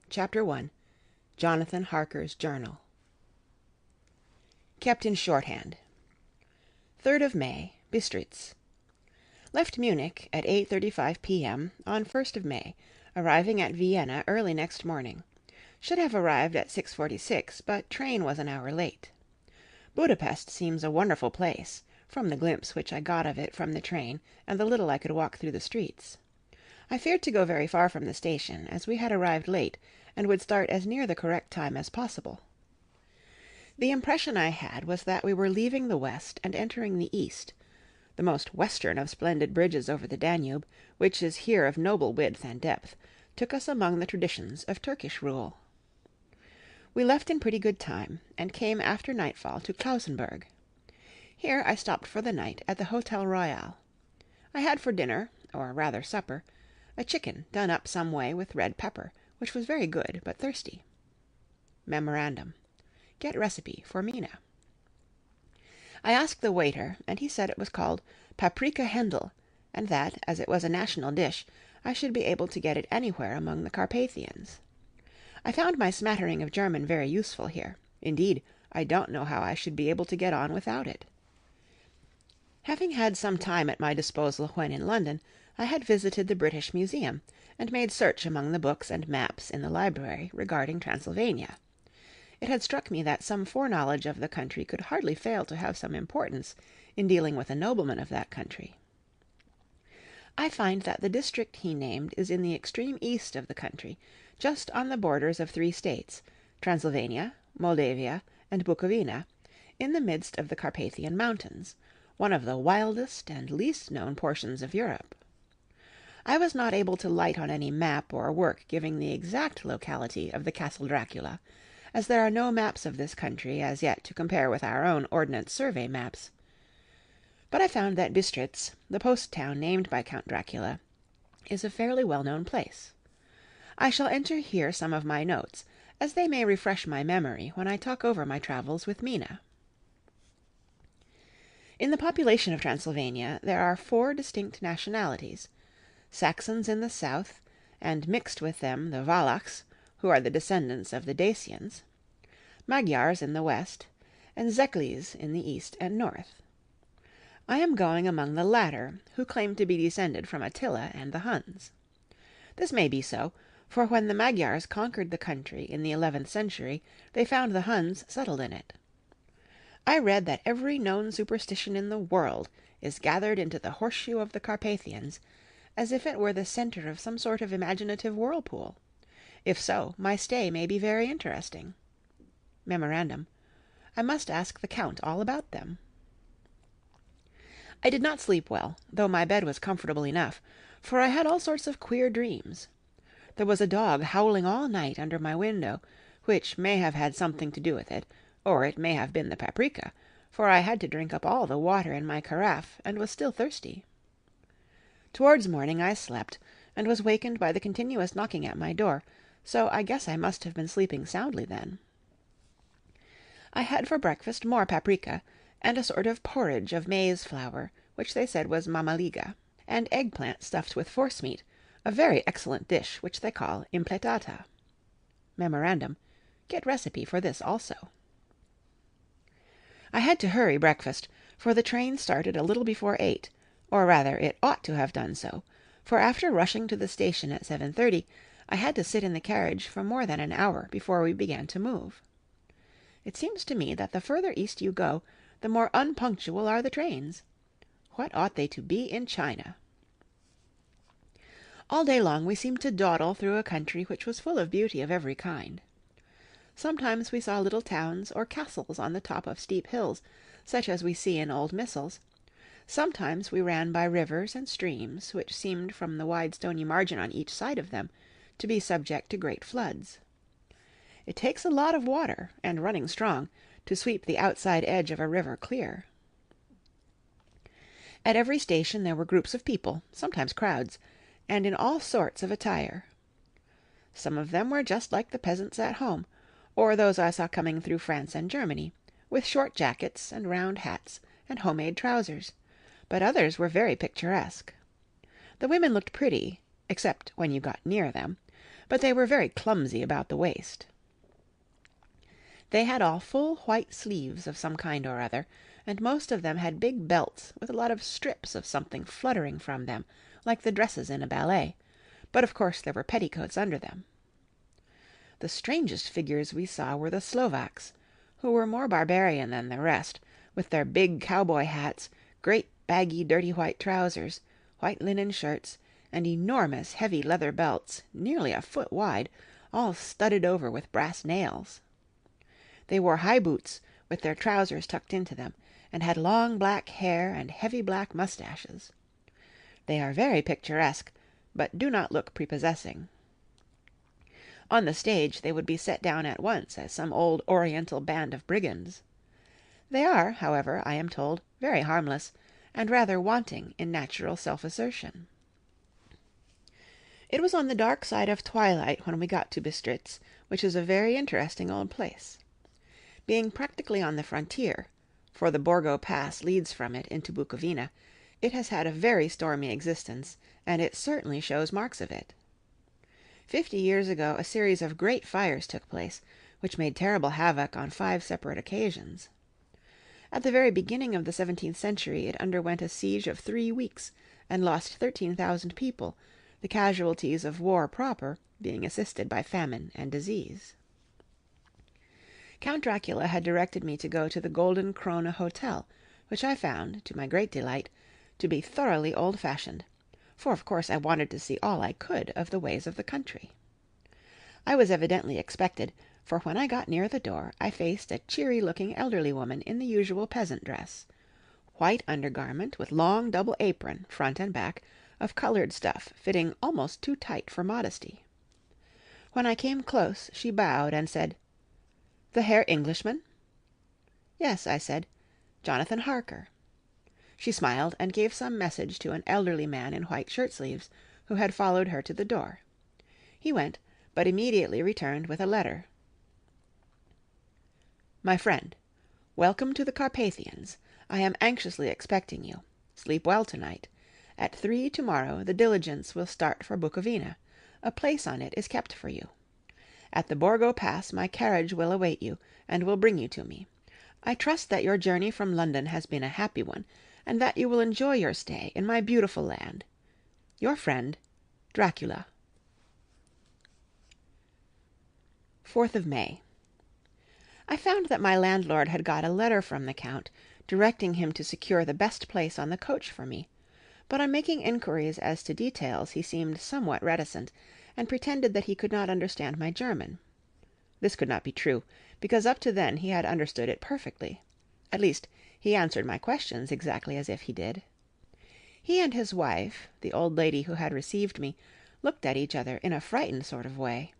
Chapter 1. Jonathan Harker's Journal. Kept in shorthand. 3rd of May, Bistritz. Left Munich at 8:35 p.m. on 1st of May, arriving at Vienna early next morning. Should have arrived at 6:46, but train was an hour late. Budapest seems a wonderful place, from the glimpse which I got of it from the train and the little I could walk through the streets. I feared to go very far from the station, as we had arrived late and would start as near the correct time as possible. The impression I had was that we were leaving the west and entering the east. The most western of splendid bridges over the Danube, which is here of noble width and depth, took us among the traditions of Turkish rule. We left in pretty good time, and came after nightfall to Klausenburg. Here I stopped for the night at the Hotel Royal. I had for dinner, or rather supper, a chicken done up some way with red pepper, which was very good, but thirsty. Memorandum. Get recipe for Mina. I asked the waiter, and he said it was called paprika Händel, and that, as it was a national dish, I should be able to get it anywhere among the Carpathians. I found my smattering of German very useful here. Indeed, I don't know how I should be able to get on without it. Having had some time at my disposal when in London, I had visited the British Museum, and made search among the books and maps in the library regarding Transylvania. It had struck me that some foreknowledge of the country could hardly fail to have some importance in dealing with a nobleman of that country. I find that the district he named is in the extreme east of the country, just on the borders of 3 states, Transylvania, Moldavia, and Bukovina, in the midst of the Carpathian Mountains, one of the wildest and least known portions of Europe. I was not able to light on any map or work giving the exact locality of the Castle Dracula, as there are no maps of this country as yet to compare with our own Ordnance Survey maps. But I found that Bistritz, the post town named by Count Dracula, is a fairly well-known place. I shall enter here some of my notes, as they may refresh my memory when I talk over my travels with Mina. In the population of Transylvania there are 4 distinct nationalities: Saxons in the south, and mixed with them the Wallachs, who are the descendants of the Dacians, Magyars in the west, and Szeklis in the east and north. I am going among the latter, who claim to be descended from Attila and the Huns. This may be so, for when the Magyars conquered the country in the 11th century, they found the Huns settled in it. I read that every known superstition in the world is gathered into the horseshoe of the Carpathians, as if it were the centre of some sort of imaginative whirlpool. If so, my stay may be very interesting. Memorandum. I must ask the Count all about them. I did not sleep well, though my bed was comfortable enough, for I had all sorts of queer dreams. There was a dog howling all night under my window, which may have had something to do with it, or it may have been the paprika, for I had to drink up all the water in my carafe, and was still thirsty. Towards morning I slept, and was wakened by the continuous knocking at my door, so I guess I must have been sleeping soundly then. I had for breakfast more paprika, and a sort of porridge of maize flour, which they said was mamaliga, and eggplant stuffed with forcemeat, a very excellent dish which they call impletata. Memorandum. Get recipe for this also. I had to hurry breakfast, for the train started a little before 8, or rather it ought to have done so, for after rushing to the station at 7:30, I had to sit in the carriage for more than an hour before we began to move. It seems to me that the further east you go, the more unpunctual are the trains. What ought they to be in China? All day long we seemed to dawdle through a country which was full of beauty of every kind. Sometimes we saw little towns or castles on the top of steep hills, such as we see in old missals. Sometimes we ran by rivers and streams, which seemed, from the wide stony margin on each side of them, to be subject to great floods. It takes a lot of water, and running strong, to sweep the outside edge of a river clear. At every station there were groups of people, sometimes crowds, and in all sorts of attire. Some of them were just like the peasants at home, or those I saw coming through France and Germany, with short jackets and round hats and homemade trousers, but others were very picturesque. The women looked pretty, except when you got near them, but they were very clumsy about the waist. They had all full white sleeves of some kind or other, and most of them had big belts with a lot of strips of something fluttering from them, like the dresses in a ballet, but of course there were petticoats under them. The strangest figures we saw were the Slovaks, who were more barbarian than the rest, with their big cowboy hats, great baggy dirty white trousers, white linen shirts, and enormous heavy leather belts, nearly a foot wide, all studded over with brass nails. They wore high boots, with their trousers tucked into them, and had long black hair and heavy black mustaches. They are very picturesque, but do not look prepossessing. On the stage they would be set down at once as some old Oriental band of brigands. They are, however, I am told, very harmless, and rather wanting in natural self-assertion. It was on the dark side of twilight when we got to Bistritz, which is a very interesting old place. Being practically on the frontier, for the Borgo Pass leads from it into Bukovina, it has had a very stormy existence, and it certainly shows marks of it. 50 years ago a series of great fires took place, which made terrible havoc on 5 separate occasions. At the very beginning of the 17th century it underwent a siege of 3 weeks, and lost 13,000 people, the casualties of war proper being assisted by famine and disease. Count Dracula had directed me to go to the Golden Krone Hotel, which I found, to my great delight, to be thoroughly old-fashioned, for of course I wanted to see all I could of the ways of the country. I was evidently expected, for when I got near the door I faced a cheery-looking elderly woman in the usual peasant dress, white undergarment with long double apron, front and back, of coloured stuff fitting almost too tight for modesty. When I came close she bowed and said, "The Herr Englishman?" "Yes," I said, "Jonathan Harker." She smiled and gave some message to an elderly man in white shirt-sleeves, who had followed her to the door. He went, but immediately returned with a letter. "My friend, welcome to the Carpathians. I am anxiously expecting you. Sleep well tonight. At 3 tomorrow the diligence will start for Bukovina. A place on it is kept for you. At the Borgo Pass my carriage will await you, and will bring you to me. I trust that your journey from London has been a happy one, and that you will enjoy your stay in my beautiful land. Your friend, Dracula." 4th of May. I found that my landlord had got a letter from the Count, directing him to secure the best place on the coach for me, but on making inquiries as to details he seemed somewhat reticent, and pretended that he could not understand my German. This could not be true, because up to then he had understood it perfectly. At least, he answered my questions exactly as if he did. He and his wife, the old lady who had received me, looked at each other in a frightened sort of way.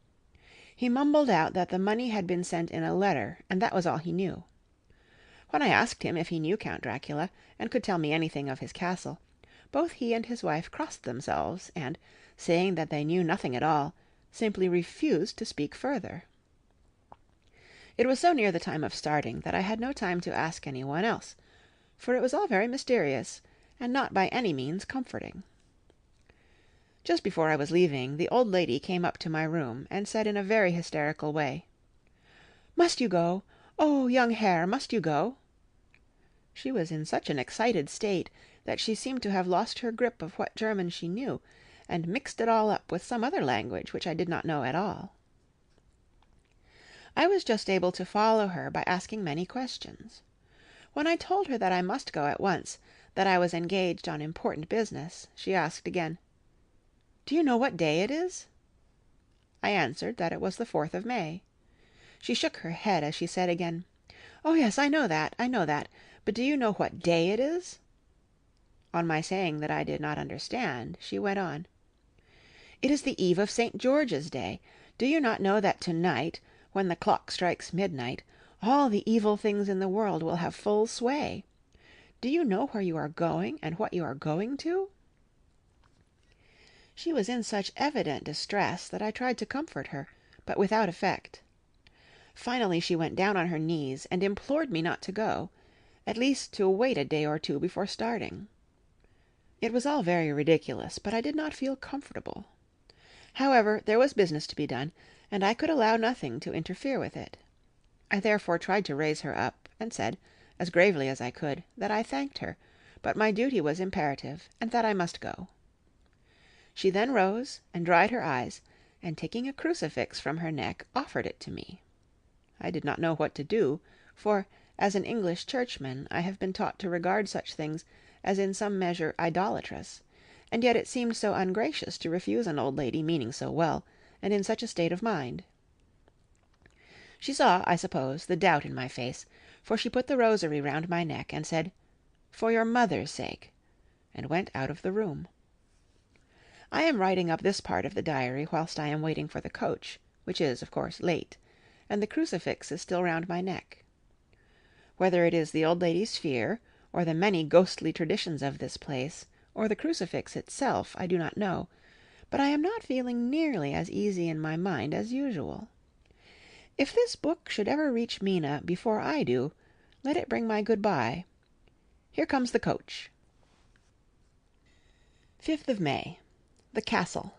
He mumbled out that the money had been sent in a letter, and that was all he knew. When I asked him if he knew Count Dracula, and could tell me anything of his castle, both he and his wife crossed themselves, and, saying that they knew nothing at all, simply refused to speak further. It was so near the time of starting that I had no time to ask any one else, for it was all very mysterious, and not by any means comforting. Just before I was leaving, the old lady came up to my room, and said in a very hysterical way, "Must you go? Oh, young Herr, must you go?" She was in such an excited state that she seemed to have lost her grip of what German she knew, and mixed it all up with some other language which I did not know at all. I was just able to follow her by asking many questions. When I told her that I must go at once, that I was engaged on important business, she asked again, "Do you know what day it is?" I answered that it was the 4th of May. She shook her head as she said again, "Oh yes, I know that, but do you know what day it is?" On my saying that I did not understand, she went on, "It is the eve of St. George's Day. Do you not know that tonight, when the clock strikes midnight, all the evil things in the world will have full sway? Do you know where you are going, and what you are going to?" She was in such evident distress that I tried to comfort her, but without effect. Finally she went down on her knees and implored me not to go, at least to wait a day or two before starting. It was all very ridiculous, but I did not feel comfortable. However, there was business to be done, and I could allow nothing to interfere with it. I therefore tried to raise her up, and said, as gravely as I could, that I thanked her, but my duty was imperative, and that I must go. She then rose and dried her eyes, and taking a crucifix from her neck, offered it to me. I did not know what to do, for, as an English churchman, I have been taught to regard such things as in some measure idolatrous, and yet it seemed so ungracious to refuse an old lady meaning so well, and in such a state of mind. She saw, I suppose, the doubt in my face, for she put the rosary round my neck, and said, "For your mother's sake," and went out of the room. I am writing up this part of the diary whilst I am waiting for the coach, which is, of course, late, and the crucifix is still round my neck. Whether it is the old lady's fear, or the many ghostly traditions of this place, or the crucifix itself, I do not know, but I am not feeling nearly as easy in my mind as usual. If this book should ever reach Mina before I do, let it bring my good-bye. Here comes the coach. 5th of May. The Castle.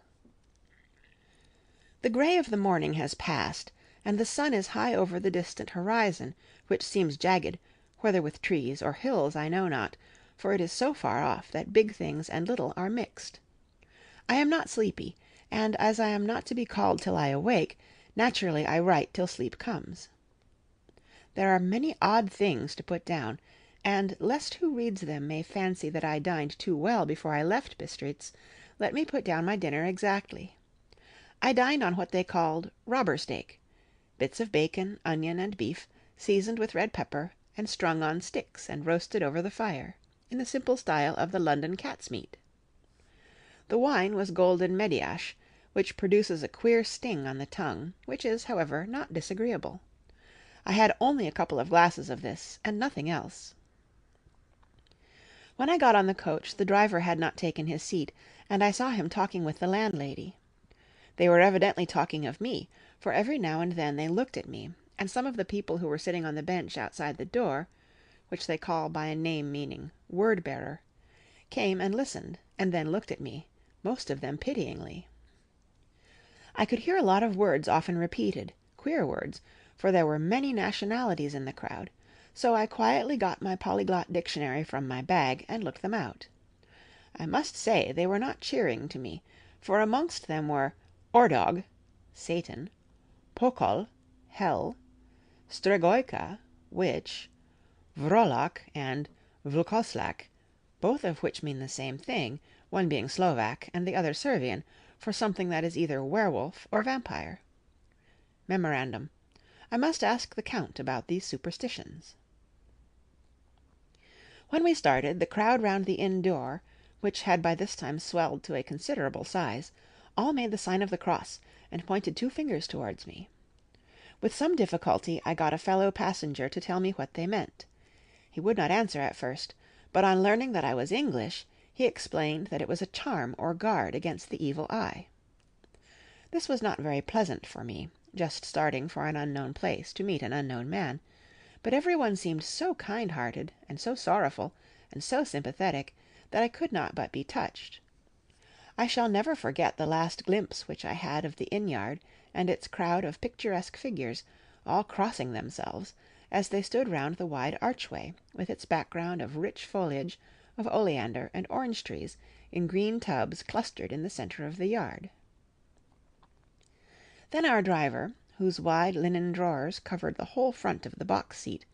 The grey of the morning has passed, and the sun is high over the distant horizon, which seems jagged, whether with trees or hills I know not, for it is so far off that big things and little are mixed. I am not sleepy, and as I am not to be called till I awake, naturally I write till sleep comes. There are many odd things to put down, and lest who reads them may fancy that I dined too well before I left Bistritz, let me put down my dinner exactly. I dined on what they called robber steak, bits of bacon, onion, and beef, seasoned with red pepper, and strung on sticks and roasted over the fire, in the simple style of the London cat's meat. The wine was golden Mediasch, which produces a queer sting on the tongue, which is, however, not disagreeable. I had only a couple of glasses of this, and nothing else. When I got on the coach, the driver had not taken his seat, and I saw him talking with the landlady. They were evidently talking of me, for every now and then they looked at me, and some of the people who were sitting on the bench outside the door, which they call by a name meaning word-bearer, came and listened, and then looked at me, most of them pityingly. I could hear a lot of words often repeated, queer words, for there were many nationalities in the crowd, so I quietly got my polyglot dictionary from my bag and looked them out. I must say they were not cheering to me, for amongst them were Ordog, Satan, Pokol, Hell, Stregoica, Witch, Vrolak, and Vlkoslak, both of which mean the same thing, one being Slovak and the other Servian, for something that is either werewolf or vampire. Memorandum: I must ask the Count about these superstitions. When we started, the crowd round the inn door, which had by this time swelled to a considerable size, all made the sign of the cross, and pointed 2 fingers towards me. With some difficulty I got a fellow passenger to tell me what they meant. He would not answer at first, but on learning that I was English, he explained that it was a charm or guard against the evil eye. This was not very pleasant for me, just starting for an unknown place to meet an unknown man, but every one seemed so kind-hearted, and so sorrowful, and so sympathetic, that I could not but be touched. I shall never forget the last glimpse which I had of the inn-yard and its crowd of picturesque figures, all crossing themselves, as they stood round the wide archway, with its background of rich foliage, of oleander and orange trees, in green tubs clustered in the centre of the yard. Then our driver, whose wide linen drawers covered the whole front of the box-seat,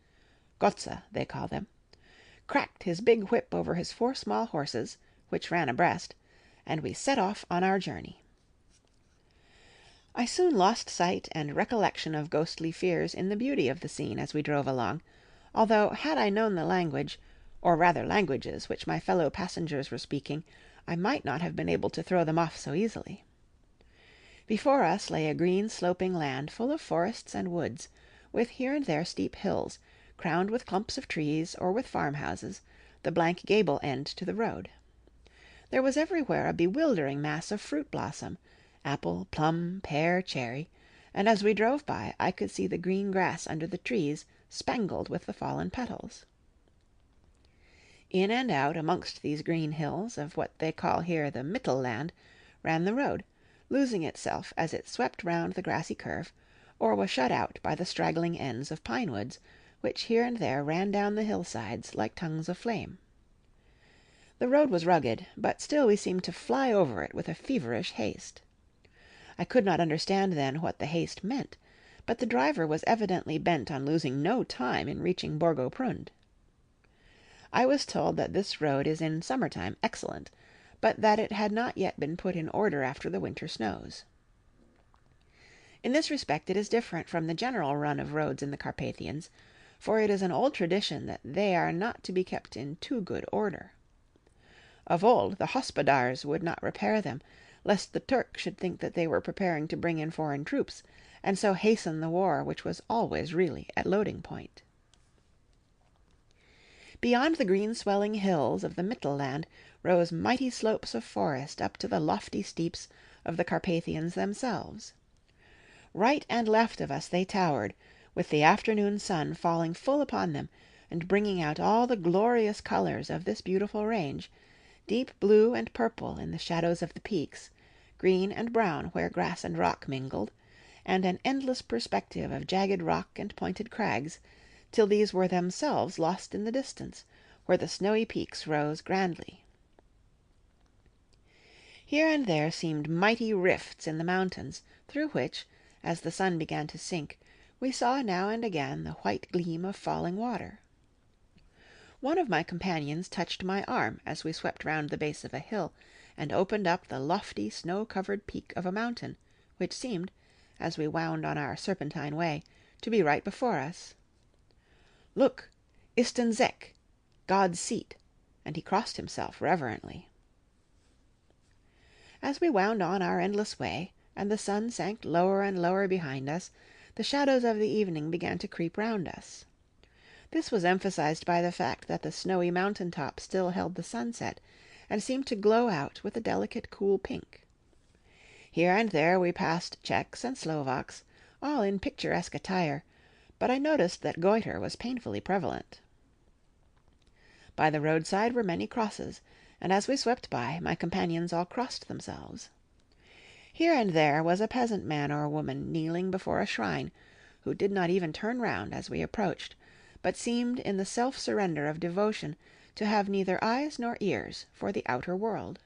Gotze they call them, cracked his big whip over his 4 small horses, which ran abreast, and we set off on our journey. I soon lost sight and recollection of ghostly fears in the beauty of the scene as we drove along, although had I known the language, or rather languages, which my fellow passengers were speaking, I might not have been able to throw them off so easily. Before us lay a green sloping land full of forests and woods, with here and there steep hills, crowned with clumps of trees or with farmhouses, the blank gable end to the road. There was everywhere a bewildering mass of fruit blossom, apple, plum, pear, cherry, and as we drove by I could see the green grass under the trees spangled with the fallen petals. In and out amongst these green hills, of what they call here the Mittelland, ran the road, losing itself as it swept round the grassy curve, or was shut out by the straggling ends of pine woods, which here and there ran down the hillsides like tongues of flame. The road was rugged, but still we seemed to fly over it with a feverish haste. I could not understand then what the haste meant, but the driver was evidently bent on losing no time in reaching Borgo Prund. I was told that this road is in summer-time excellent, but that it had not yet been put in order after the winter snows. In this respect it is different from the general run of roads in the Carpathians, for it is an old tradition that they are not to be kept in too good order. Of old the hospodars would not repair them, lest the Turk should think that they were preparing to bring in foreign troops, and so hasten the war which was always really at loading point. Beyond the green swelling hills of the Mittelland rose mighty slopes of forest up to the lofty steeps of the Carpathians themselves. Right and left of us they towered, with the afternoon sun falling full upon them, and bringing out all the glorious colours of this beautiful range, deep blue and purple in the shadows of the peaks, green and brown where grass and rock mingled, and an endless perspective of jagged rock and pointed crags, till these were themselves lost in the distance, where the snowy peaks rose grandly. Here and there seemed mighty rifts in the mountains, through which, as the sun began to sink, we saw now and again the white gleam of falling water. One of my companions touched my arm as we swept round the base of a hill, and opened up the lofty snow-covered peak of a mountain, which seemed, as we wound on our serpentine way, to be right before us. "Look, Istenzek, God's seat," and he crossed himself reverently. As we wound on our endless way, and the sun sank lower and lower behind us, the shadows of the evening began to creep round us. This was emphasized by the fact that the snowy mountain top still held the sunset, and seemed to glow out with a delicate cool pink. Here and there we passed Czechs and Slovaks, all in picturesque attire, but I noticed that goitre was painfully prevalent. By the roadside were many crosses, and as we swept by, my companions all crossed themselves. Here and there was a peasant man or woman kneeling before a shrine, who did not even turn round as we approached, but seemed in the self-surrender of devotion to have neither eyes nor ears for the outer world.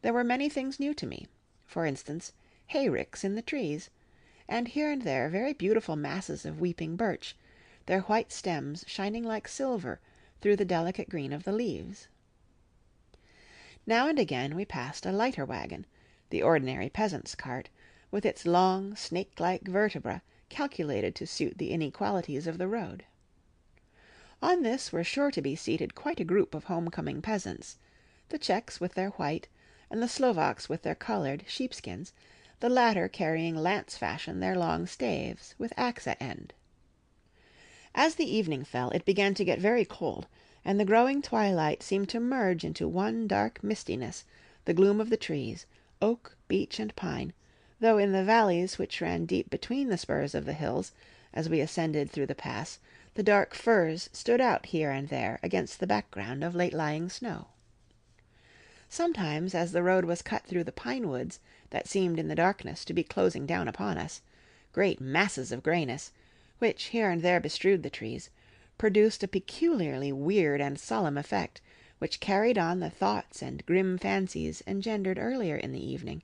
There were many things new to me, for instance, hayricks in the trees, and here and there very beautiful masses of weeping birch, their white stems shining like silver through the delicate green of the leaves. Now and again we passed a lighter wagon, the ordinary peasant's cart, with its long, snake-like vertebra calculated to suit the inequalities of the road. On this were sure to be seated quite a group of home-coming peasants, the Czechs with their white, and the Slovaks with their coloured, sheepskins, the latter carrying lance-fashion their long staves, with axe at end. As the evening fell, it began to get very cold, and the growing twilight seemed to merge into one dark mistiness the gloom of the trees, oak, beech, and pine, though in the valleys which ran deep between the spurs of the hills, as we ascended through the pass, the dark firs stood out here and there against the background of late-lying snow. Sometimes, as the road was cut through the pine woods that seemed in the darkness to be closing down upon us, great masses of greyness, which here and there bestrewed the trees, produced a peculiarly weird and solemn effect, which carried on the thoughts and grim fancies engendered earlier in the evening,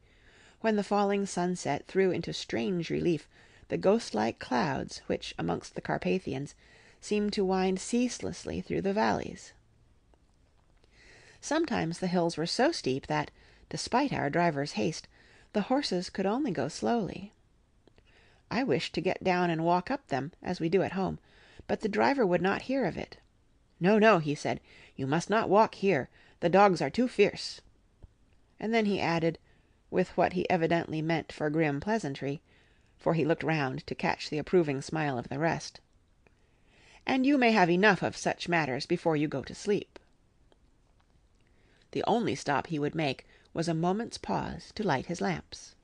when the falling sunset threw into strange relief the ghost-like clouds which amongst the Carpathians seemed to wind ceaselessly through the valleys. Sometimes the hills were so steep that, despite our driver's haste, the horses could only go slowly. I wished to get down and walk up them, as we do at home, but the driver would not hear of it. "No, no," he said, "you must not walk here. The dogs are too fierce." And then he added, with what he evidently meant for grim pleasantry, for he looked round to catch the approving smile of the rest, "And you may have enough of such matters before you go to sleep." The only stop he would make was a moment's pause to light his lamps.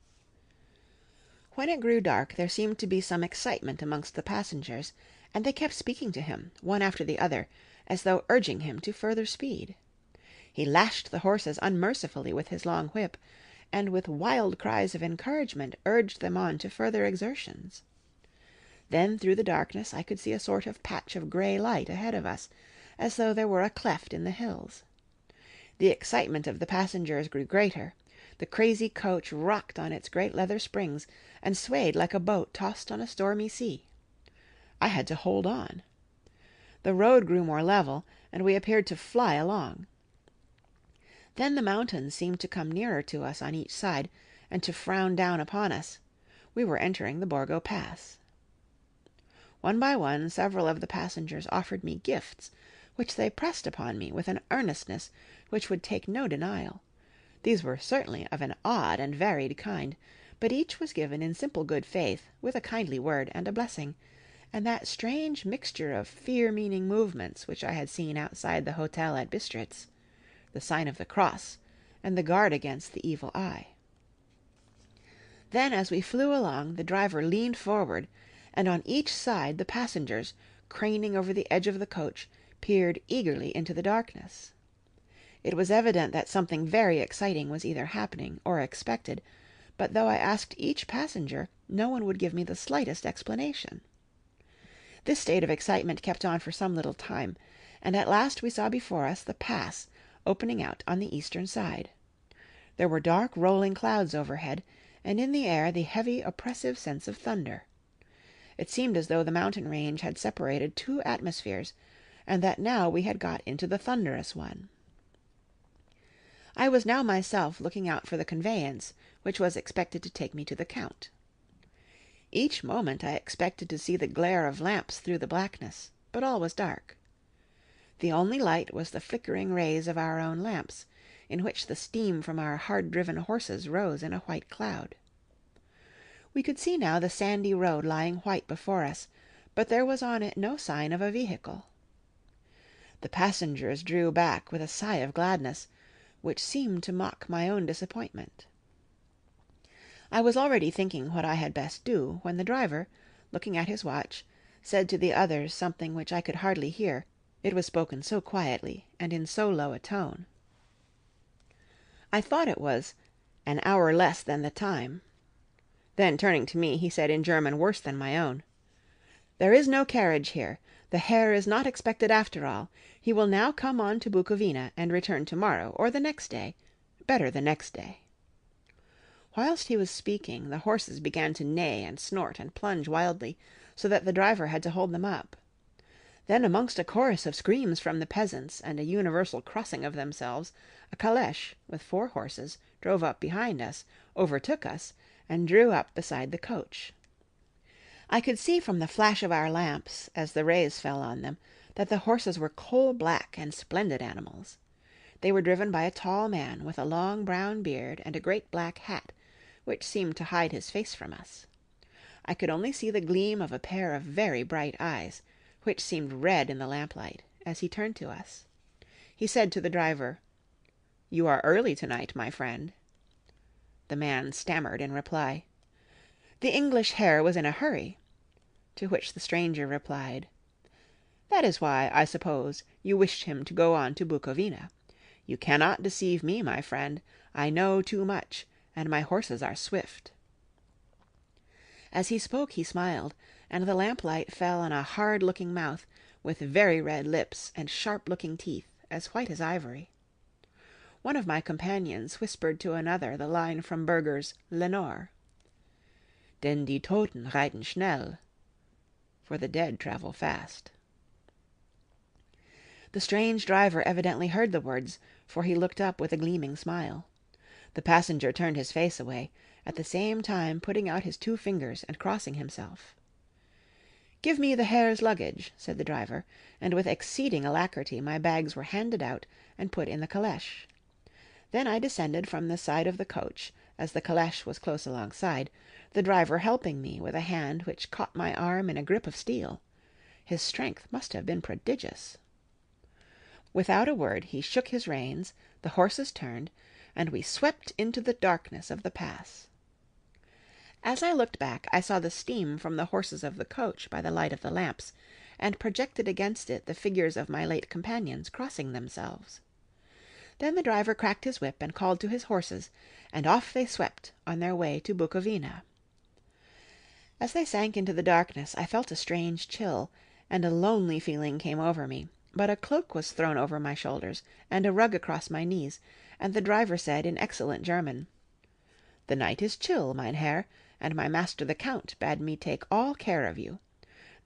When it grew dark there seemed to be some excitement amongst the passengers, and they kept speaking to him, one after the other, as though urging him to further speed. He lashed the horses unmercifully with his long whip, and with wild cries of encouragement urged them on to further exertions. Then through the darkness I could see a sort of patch of grey light ahead of us, as though there were a cleft in the hills. The excitement of the passengers grew greater. The crazy coach rocked on its great leather springs, and swayed like a boat tossed on a stormy sea. I had to hold on. The road grew more level, and we appeared to fly along. Then the mountains seemed to come nearer to us on each side, and to frown down upon us. We were entering the Borgo Pass. One by one several of the passengers offered me gifts, which they pressed upon me with an earnestness which would take no denial. These were certainly of an odd and varied kind, but each was given in simple good faith, with a kindly word and a blessing, and that strange mixture of fear-meaning movements which I had seen outside the hotel at Bistritz, the sign of the cross, and the guard against the evil eye. Then, as we flew along, the driver leaned forward, and on each side the passengers, craning over the edge of the coach, peered eagerly into the darkness. It was evident that something very exciting was either happening or expected, but though I asked each passenger, no one would give me the slightest explanation. This state of excitement kept on for some little time, and at last we saw before us the pass opening out on the eastern side. There were dark rolling clouds overhead, and in the air the heavy oppressive sense of thunder. It seemed as though the mountain range had separated two atmospheres, and that now we had got into the thunderous one. I was now myself looking out for the conveyance, which was expected to take me to the Count. Each moment I expected to see the glare of lamps through the blackness, but all was dark. The only light was the flickering rays of our own lamps, in which the steam from our hard-driven horses rose in a white cloud. We could see now the sandy road lying white before us, but there was on it no sign of a vehicle. The passengers drew back with a sigh of gladness, which seemed to mock my own disappointment. I was already thinking what I had best do, when the driver, looking at his watch, said to the others something which I could hardly hear, it was spoken so quietly and in so low a tone. I thought it was an hour less than the time. Then, turning to me, he said in German worse than my own, "There is no carriage here. The Herr is not expected after all. He will now come on to Bukovina, and return tomorrow, or the next day. Better the next day." Whilst he was speaking, the horses began to neigh and snort and plunge wildly, so that the driver had to hold them up. Then, amongst a chorus of screams from the peasants, and a universal crossing of themselves, a calèche, with 4 horses, drove up behind us, overtook us, and drew up beside the coach. I could see from the flash of our lamps, as the rays fell on them, that the horses were coal-black and splendid animals. They were driven by a tall man with a long brown beard and a great black hat, which seemed to hide his face from us. I could only see the gleam of a pair of very bright eyes, which seemed red in the lamplight, as he turned to us. He said to the driver, "You are early tonight, my friend." The man stammered in reply, "The English Herr was in a hurry," to which the stranger replied, "That is why, I suppose, you wished him to go on to Bukovina. You cannot deceive me, my friend. I know too much, and my horses are swift." As he spoke he smiled, and the lamplight fell on a hard-looking mouth, with very red lips and sharp-looking teeth, as white as ivory. One of my companions whispered to another the line from Burger's Lenore, "Denn die Toten reiten schnell," for the dead travel fast. The strange driver evidently heard the words, for he looked up with a gleaming smile. The passenger turned his face away, at the same time putting out his 2 fingers and crossing himself. "Give me the Herr's luggage," said the driver, and with exceeding alacrity my bags were handed out and put in the calèche. Then I descended from the side of the coach, as the calèche was close alongside, the driver helping me with a hand which caught my arm in a grip of steel. His strength must have been prodigious. Without a word he shook his reins, the horses turned, and we swept into the darkness of the pass. As I looked back, I saw the steam from the horses of the coach by the light of the lamps, and projected against it the figures of my late companions crossing themselves. Then the driver cracked his whip and called to his horses, and off they swept on their way to Bukovina. As they sank into the darkness, I felt a strange chill, and a lonely feeling came over me, but a cloak was thrown over my shoulders, and a rug across my knees, and the driver said in excellent German, "The night is chill, mein Herr, and my master the Count bade me take all care of you.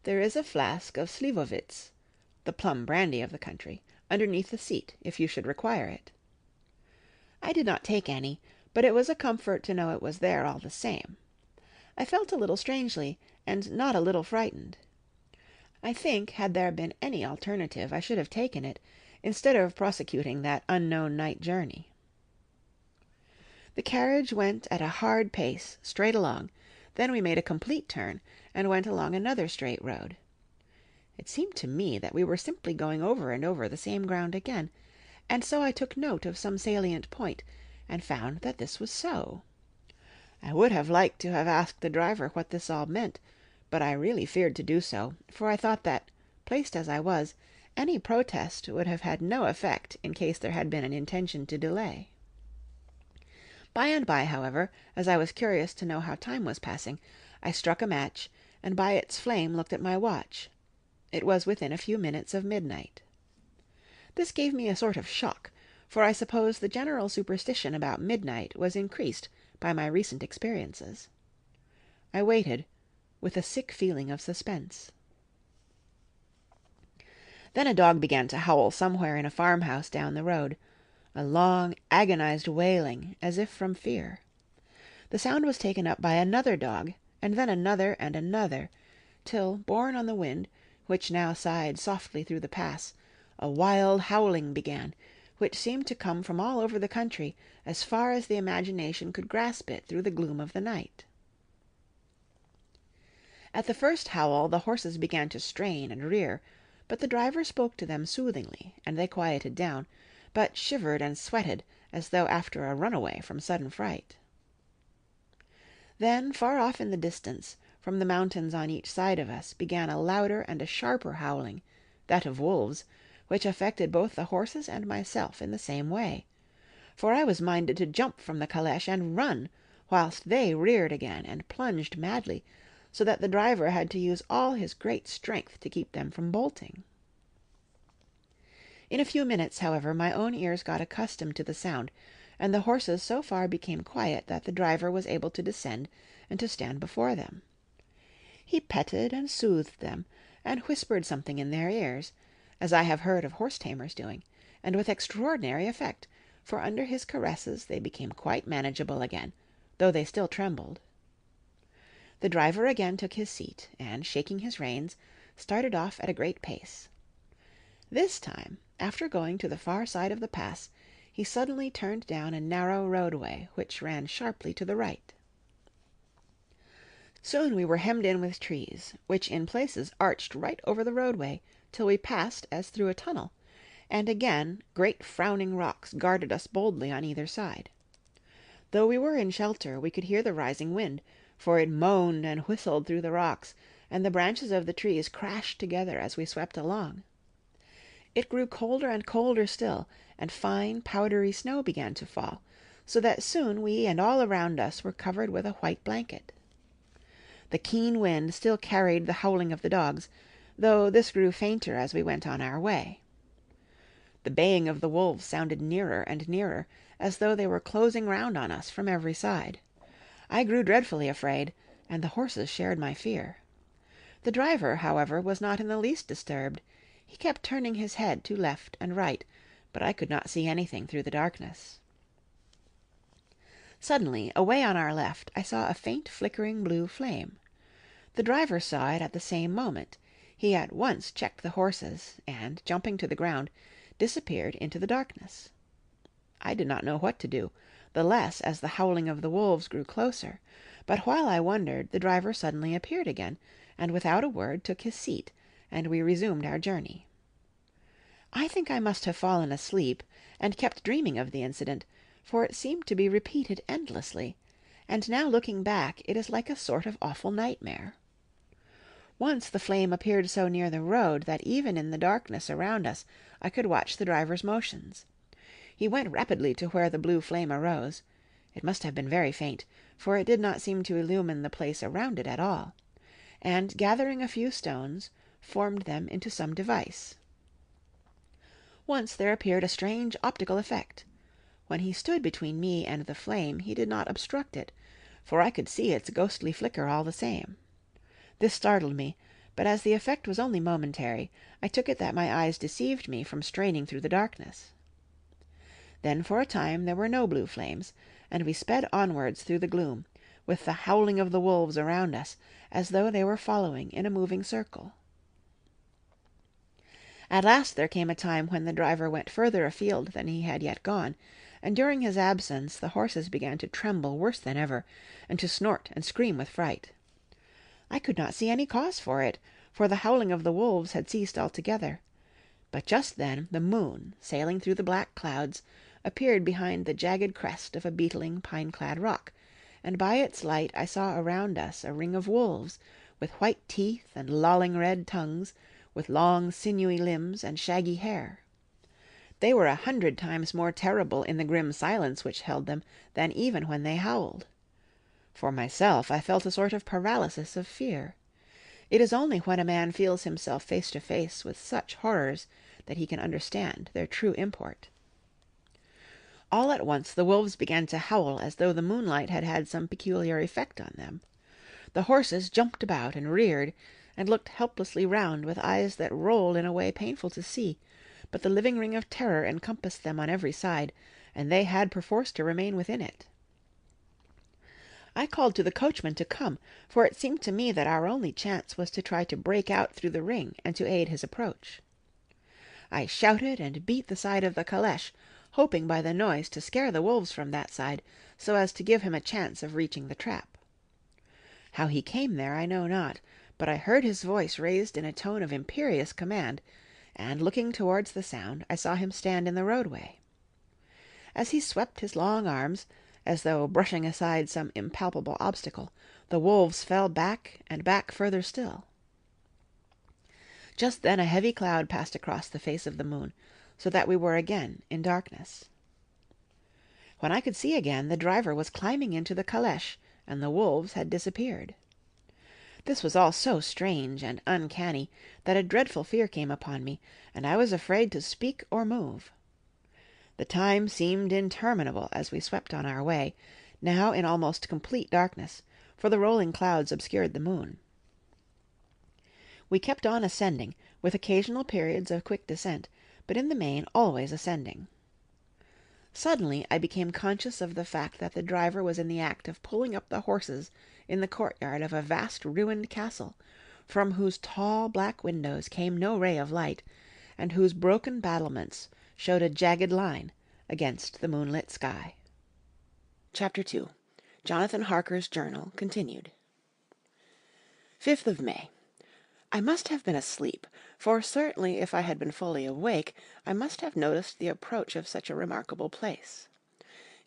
There is a flask of Slivovitz, the plum brandy of the country, underneath the seat, if you should require it." I did not take any, but it was a comfort to know it was there all the same. I felt a little strangely, and not a little frightened. I think, had there been any alternative, I should have taken it, instead of prosecuting that unknown night journey. The carriage went at a hard pace, straight along, then we made a complete turn, and went along another straight road. It seemed to me that we were simply going over and over the same ground again, and so I took note of some salient point, and found that this was so. I would have liked to have asked the driver what this all meant, but I really feared to do so, for I thought that, placed as I was, any protest would have had no effect in case there had been an intention to delay. By and by, however, as I was curious to know how time was passing, I struck a match, and by its flame looked at my watch. It was within a few minutes of midnight. This gave me a sort of shock, for I suppose the general superstition about midnight was increased by my recent experiences. I waited, with a sick feeling of suspense. Then a dog began to howl somewhere in a farmhouse down the road, a long, agonized wailing, as if from fear. The sound was taken up by another dog, and then another and another, till, borne on the wind, which now sighed softly through the pass, a wild howling began, which seemed to come from all over the country, as far as the imagination could grasp it through the gloom of the night. At the first howl the horses began to strain and rear, but the driver spoke to them soothingly, and they quieted down, but shivered and sweated as though after a runaway from sudden fright. Then, far off in the distance, from the mountains on each side of us, began a louder and a sharper howling, that of wolves, which affected both the horses and myself in the same way, for I was minded to jump from the calèche and run, whilst they reared again and plunged madly, so that the driver had to use all his great strength to keep them from bolting. In a few minutes, however, my own ears got accustomed to the sound, and the horses so far became quiet that the driver was able to descend and to stand before them. He petted and soothed them, and whispered something in their ears, as I have heard of horse-tamers doing, and with extraordinary effect, for under his caresses they became quite manageable again, though they still trembled. The driver again took his seat, and, shaking his reins, started off at a great pace. This time, after going to the far side of the pass, he suddenly turned down a narrow roadway which ran sharply to the right. Soon we were hemmed in with trees, which in places arched right over the roadway, till we passed as through a tunnel, and again great frowning rocks guarded us boldly on either side. Though we were in shelter, we could hear the rising wind, for it moaned and whistled through the rocks, and the branches of the trees crashed together as we swept along. It grew colder and colder still, and fine, powdery snow began to fall, so that soon we and all around us were covered with a white blanket. The keen wind still carried the howling of the dogs, though this grew fainter as we went on our way. The baying of the wolves sounded nearer and nearer, as though they were closing round on us from every side. I grew dreadfully afraid, and the horses shared my fear. The driver, however, was not in the least disturbed. He kept turning his head to left and right, but I could not see anything through the darkness. Suddenly, away on our left, I saw a faint flickering blue flame. The driver saw it at the same moment. He at once checked the horses, and, jumping to the ground, disappeared into the darkness. I did not know what to do, the less as the howling of the wolves grew closer, but while I wondered, the driver suddenly appeared again, and without a word took his seat, and we resumed our journey. I think I must have fallen asleep, and kept dreaming of the incident, for it seemed to be repeated endlessly, and now looking back it is like a sort of awful nightmare. Once the flame appeared so near the road that even in the darkness around us I could watch the driver's motions. He went rapidly to where the blue flame arose. It must have been very faint, for it did not seem to illumine the place around it at all, and, gathering a few stones, formed them into some device. Once there appeared a strange optical effect. When he stood between me and the flame he did not obstruct it, for I could see its ghostly flicker all the same. This startled me, but as the effect was only momentary, I took it that my eyes deceived me from straining through the darkness. Then for a time there were no blue flames, and we sped onwards through the gloom, with the howling of the wolves around us, as though they were following in a moving circle. At last there came a time when the driver went further afield than he had yet gone, and during his absence the horses began to tremble worse than ever, and to snort and scream with fright. I could not see any cause for it, for the howling of the wolves had ceased altogether. But just then the moon, sailing through the black clouds, appeared behind the jagged crest of a beetling, pine-clad rock, and by its light I saw around us a ring of wolves, with white teeth and lolling red tongues, with long sinewy limbs and shaggy hair. They were 100 times more terrible in the grim silence which held them than even when they howled. For myself, I felt a sort of paralysis of fear. It is only when a man feels himself face to face with such horrors that he can understand their true import. All at once the wolves began to howl as though the moonlight had had some peculiar effect on them. The horses jumped about and reared, and looked helplessly round with eyes that rolled in a way painful to see, but the living ring of terror encompassed them on every side, and they had perforce to remain within it. I called to the coachman to come, for it seemed to me that our only chance was to try to break out through the ring and to aid his approach. I shouted and beat the side of the calèche, hoping by the noise to scare the wolves from that side, so as to give him a chance of reaching the trap. How he came there I know not, but I heard his voice raised in a tone of imperious command, and looking towards the sound, I saw him stand in the roadway. As he swept his long arms, as though brushing aside some impalpable obstacle, the wolves fell back and back further still. Just then a heavy cloud passed across the face of the moon, so that we were again in darkness. When I could see again, the driver was climbing into the calèche, and the wolves had disappeared. This was all so strange and uncanny that a dreadful fear came upon me, and I was afraid to speak or move. The time seemed interminable as we swept on our way, now in almost complete darkness, for the rolling clouds obscured the moon. We kept on ascending, with occasional periods of quick descent, but in the main always ascending. Suddenly I became conscious of the fact that the driver was in the act of pulling up the horses in the courtyard of a vast ruined castle, from whose tall black windows came no ray of light, and whose broken battlements showed a jagged line against the moonlit sky. Chapter 2. Jonathan Harker's Journal, continued. 5th of May. I must have been asleep, for certainly if I had been fully awake, I must have noticed the approach of such a remarkable place.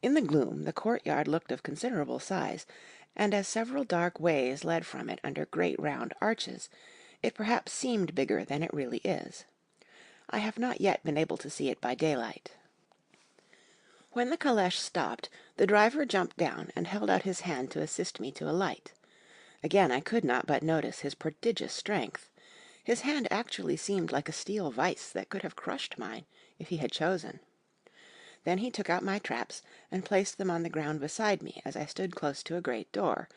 In the gloom the courtyard looked of considerable size, and as several dark ways led from it under great round arches, it perhaps seemed bigger than it really is. I have not yet been able to see it by daylight. When the calèche stopped, the driver jumped down and held out his hand to assist me to alight. Again I could not but notice his prodigious strength. His hand actually seemed like a steel vice that could have crushed mine, if he had chosen. Then he took out my traps, and placed them on the ground beside me as I stood close to a great door,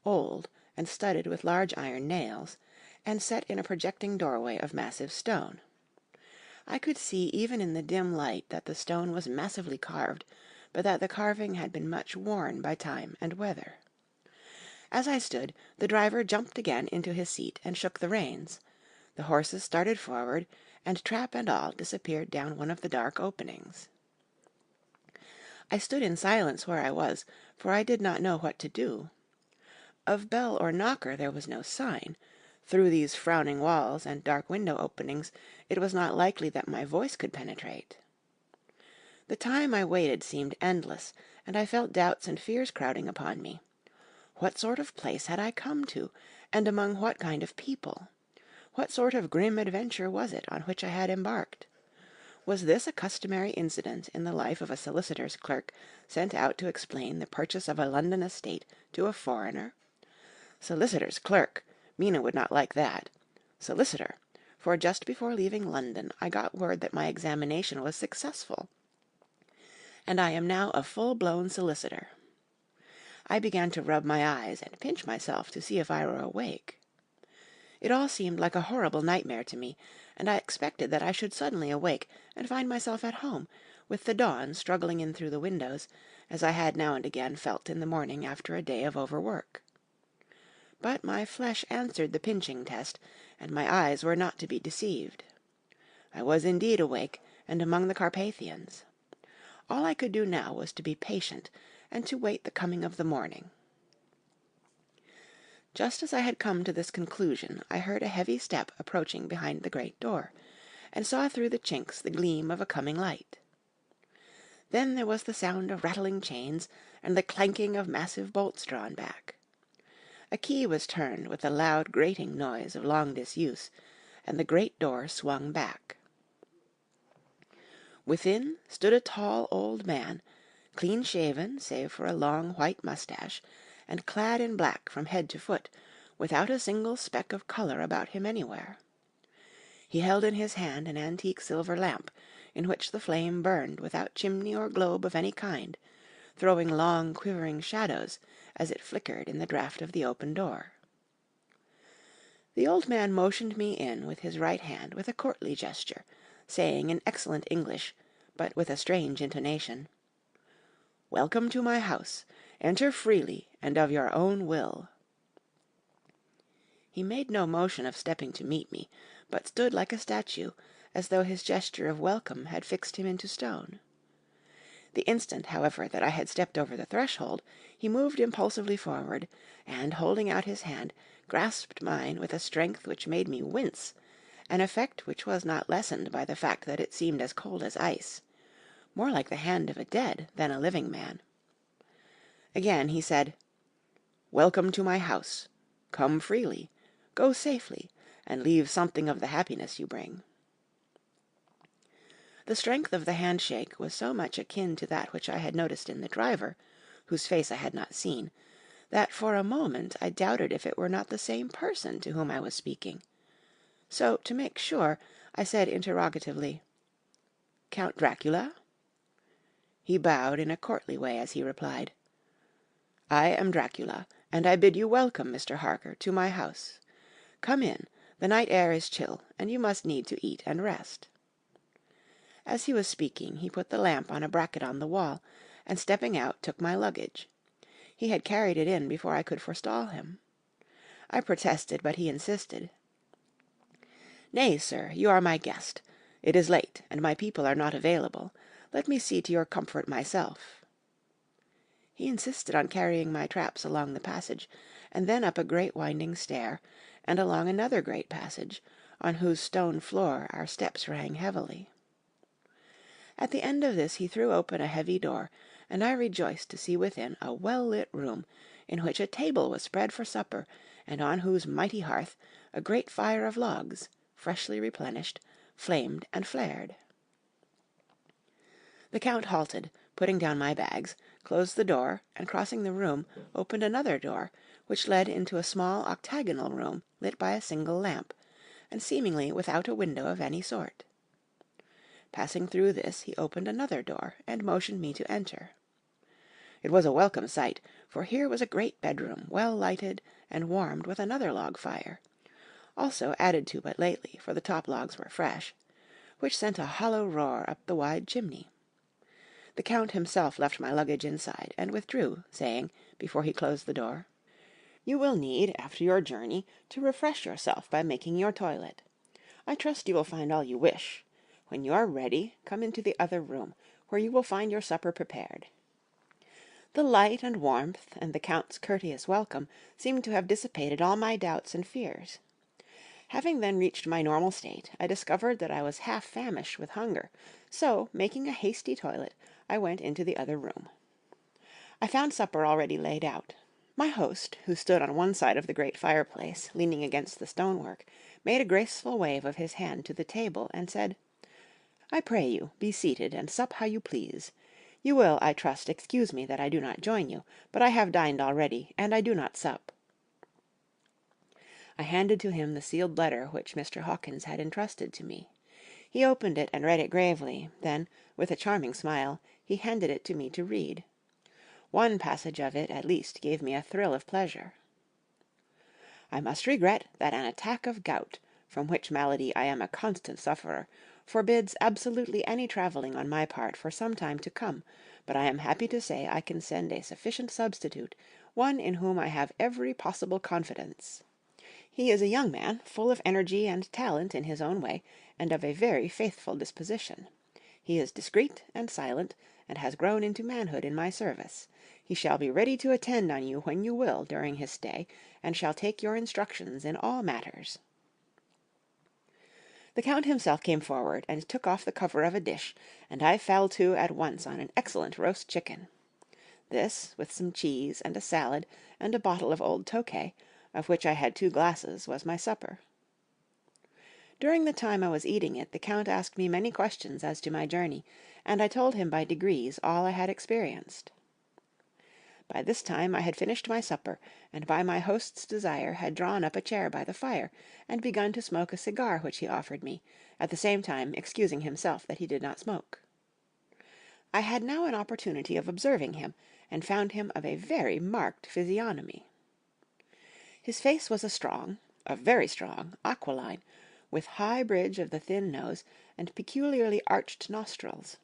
old, and studded with large iron nails, and set in a projecting doorway of massive stone. I could see even in the dim light that the stone was massively carved, but that the carving had been much worn by time and weather. As I stood, the driver jumped again into his seat and shook the reins. The horses started forward, and trap and all disappeared down one of the dark openings. I stood in silence where I was, for I did not know what to do. Of bell or knocker there was no sign. Through these frowning walls and dark window openings it was not likely that my voice could penetrate. The time I waited seemed endless, and I felt doubts and fears crowding upon me. What sort of place had I come to, and among what kind of people? What sort of grim adventure was it on which I had embarked? Was this a customary incident in the life of a solicitor's clerk sent out to explain the purchase of a London estate to a foreigner? Solicitor's clerk! Mina would not like that. Solicitor, for just before leaving London I got word that my examination was successful, and I am now a full-blown solicitor. I began to rub my eyes and pinch myself to see if I were awake. It all seemed like a horrible nightmare to me, and I expected that I should suddenly awake and find myself at home, with the dawn struggling in through the windows, as I had now and again felt in the morning after a day of overwork. But my flesh answered the pinching test, and my eyes were not to be deceived. I was indeed awake, and among the Carpathians. All I could do now was to be patient, and to wait the coming of the morning. Just as I had come to this conclusion, I heard a heavy step approaching behind the great door, and saw through the chinks the gleam of a coming light. Then there was the sound of rattling chains, and the clanking of massive bolts drawn back. A key was turned with the loud grating noise of long disuse, and the great door swung back. Within stood a tall old man, clean-shaven save for a long white moustache, and clad in black from head to foot, without a single speck of colour about him anywhere. He held in his hand an antique silver lamp, in which the flame burned without chimney or globe of any kind, throwing long quivering shadows as it flickered in the draught of the open door. The old man motioned me in with his right hand with a courtly gesture, saying in excellent English, but with a strange intonation, "Welcome to my house. Enter freely and of your own will." He made no motion of stepping to meet me, but stood like a statue, as though his gesture of welcome had fixed him into stone. The instant, however, that I had stepped over the threshold, he moved impulsively forward, and, holding out his hand, grasped mine with a strength which made me wince, an effect which was not lessened by the fact that it seemed as cold as ice, more like the hand of a dead than a living man. Again he said, "Welcome to my house. Come freely, go safely, and leave something of the happiness you bring." The strength of the handshake was so much akin to that which I had noticed in the driver, whose face I had not seen, that for a moment I doubted if it were not the same person to whom I was speaking. So, to make sure, I said interrogatively, "Count Dracula?" He bowed in a courtly way as he replied, "I am Dracula, and I bid you welcome, Mr. Harker, to my house. Come in, the night air is chill, and you must need to eat and rest." As he was speaking, he put the lamp on a bracket on the wall, and stepping out took my luggage. He had carried it in before I could forestall him. I protested, but he insisted. "Nay, sir, you are my guest. It is late, and my people are not available. Let me see to your comfort myself." He insisted on carrying my traps along the passage, and then up a great winding stair, and along another great passage, on whose stone floor our steps rang heavily. At the end of this he threw open a heavy door, and I rejoiced to see within a well-lit room, in which a table was spread for supper, and on whose mighty hearth a great fire of logs, freshly replenished, flamed and flared. The Count halted, putting down my bags, closed the door, and crossing the room, opened another door, which led into a small octagonal room lit by a single lamp, and seemingly without a window of any sort. Passing through this, he opened another door, and motioned me to enter. It was a welcome sight, for here was a great bedroom, well lighted, and warmed with another log fire, also added to but lately, for the top logs were fresh, which sent a hollow roar up the wide chimney. The Count himself left my luggage inside, and withdrew, saying, before he closed the door, "You will need, after your journey, to refresh yourself by making your toilet. I trust you will find all you wish. When you are ready, come into the other room, where you will find your supper prepared." The light and warmth, and the Count's courteous welcome, seemed to have dissipated all my doubts and fears. Having then reached my normal state, I discovered that I was half famished with hunger, so, making a hasty toilet, I went into the other room. I found supper already laid out. My host, who stood on one side of the great fireplace, leaning against the stonework, made a graceful wave of his hand to the table, and said, I pray you, be seated, and sup how you please. You will, I trust, excuse me that I do not join you, but I have dined already, and I do not sup." I handed to him the sealed letter which Mr. Hawkins had entrusted to me. He opened it and read it gravely, then, with a charming smile, he handed it to me to read. One passage of it, at least, gave me a thrill of pleasure. "I must regret that an attack of gout, from which malady I am a constant sufferer, forbids absolutely any travelling on my part for some time to come, but I am happy to say I can send a sufficient substitute, one in whom I have every possible confidence. He is a young man, full of energy and talent in his own way, and of a very faithful disposition. He is discreet and silent, and has grown into manhood in my service. He shall be ready to attend on you when you will during his stay, and shall take your instructions in all matters." The Count himself came forward and took off the cover of a dish, and I fell to at once on an excellent roast chicken. This, with some cheese and a salad and a bottle of old Tokay, of which I had 2 glasses, was my supper. During the time I was eating it, the Count asked me many questions as to my journey, and I told him by degrees all I had experienced. By this time I had finished my supper, and by my host's desire had drawn up a chair by the fire, and begun to smoke a cigar which he offered me, at the same time excusing himself that he did not smoke. I had now an opportunity of observing him, and found him of a very marked physiognomy. His face was a very strong, aquiline, with high bridge of the thin nose and peculiarly arched nostrils,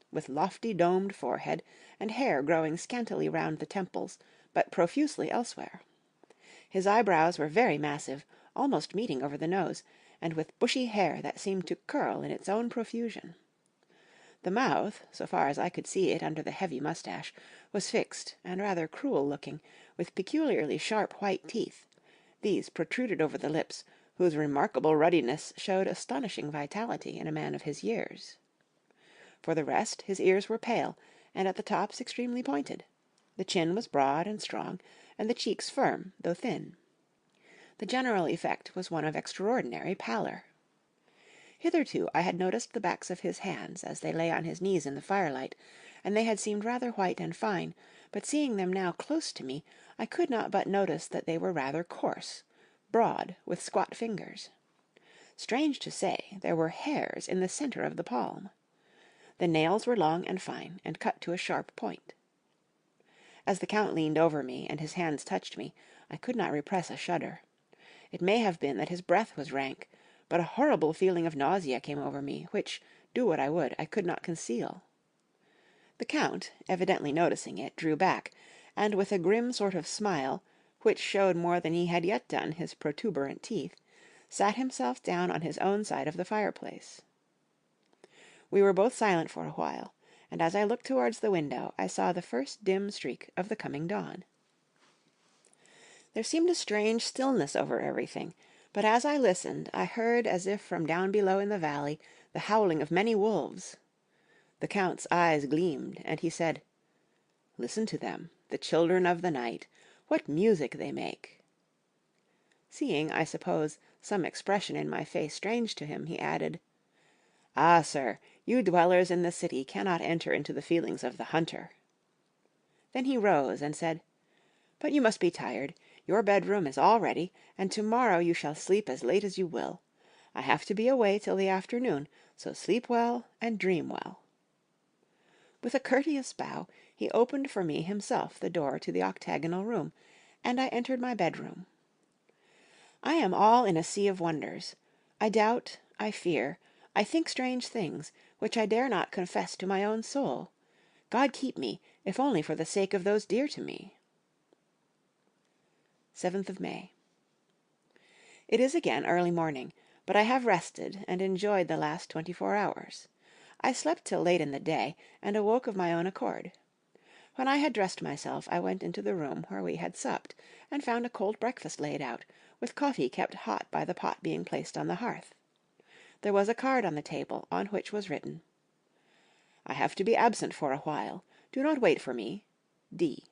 with lofty domed forehead, and hair growing scantily round the temples, but profusely elsewhere. His eyebrows were very massive, almost meeting over the nose, and with bushy hair that seemed to curl in its own profusion. The mouth, so far as I could see it under the heavy moustache, was fixed and rather cruel-looking, with peculiarly sharp white teeth. These protruded over the lips, whose remarkable ruddiness showed astonishing vitality in a man of his years. For the rest, his ears were pale, and at the tops extremely pointed. The chin was broad and strong, and the cheeks firm, though thin. The general effect was one of extraordinary pallor. Hitherto I had noticed the backs of his hands as they lay on his knees in the firelight, and they had seemed rather white and fine, but seeing them now close to me, I could not but notice that they were rather coarse, broad, with squat fingers. Strange to say, there were hairs in the centre of the palm. The nails were long and fine, and cut to a sharp point. As the Count leaned over me, and his hands touched me, I could not repress a shudder. It may have been that his breath was rank, but a horrible feeling of nausea came over me, which, do what I would, I could not conceal. The Count, evidently noticing it, drew back, and with a grim sort of smile, which showed more than he had yet done his protuberant teeth, sat himself down on his own side of the fireplace. We were both silent for a while, and as I looked towards the window I saw the first dim streak of the coming dawn. There seemed a strange stillness over everything, but as I listened I heard as if from down below in the valley the howling of many wolves. The Count's eyes gleamed, and he said, "Listen to them, the children of the night, what music they make!" Seeing, I suppose, some expression in my face strange to him, he added, "Ah, sir, you dwellers in the city cannot enter into the feelings of the hunter." Then he rose and said, "But you must be tired. Your bedroom is all ready, and to-morrow you shall sleep as late as you will. I have to be away till the afternoon, so sleep well and dream well." With a courteous bow, he opened for me himself the door to the octagonal room, and I entered my bedroom. I am all in a sea of wonders. I doubt, I fear, I think strange things, which I dare not confess to my own soul. God keep me, if only for the sake of those dear to me. 7th of May. It is again early morning, but I have rested and enjoyed the last 24 hours. I slept till late in the day, and awoke of my own accord. When I had dressed myself, I went into the room where we had supped, and found a cold breakfast laid out, with coffee kept hot by the pot being placed on the hearth. There was a card on the table, on which was written, "I have to be absent for a while. Do not wait for me. D."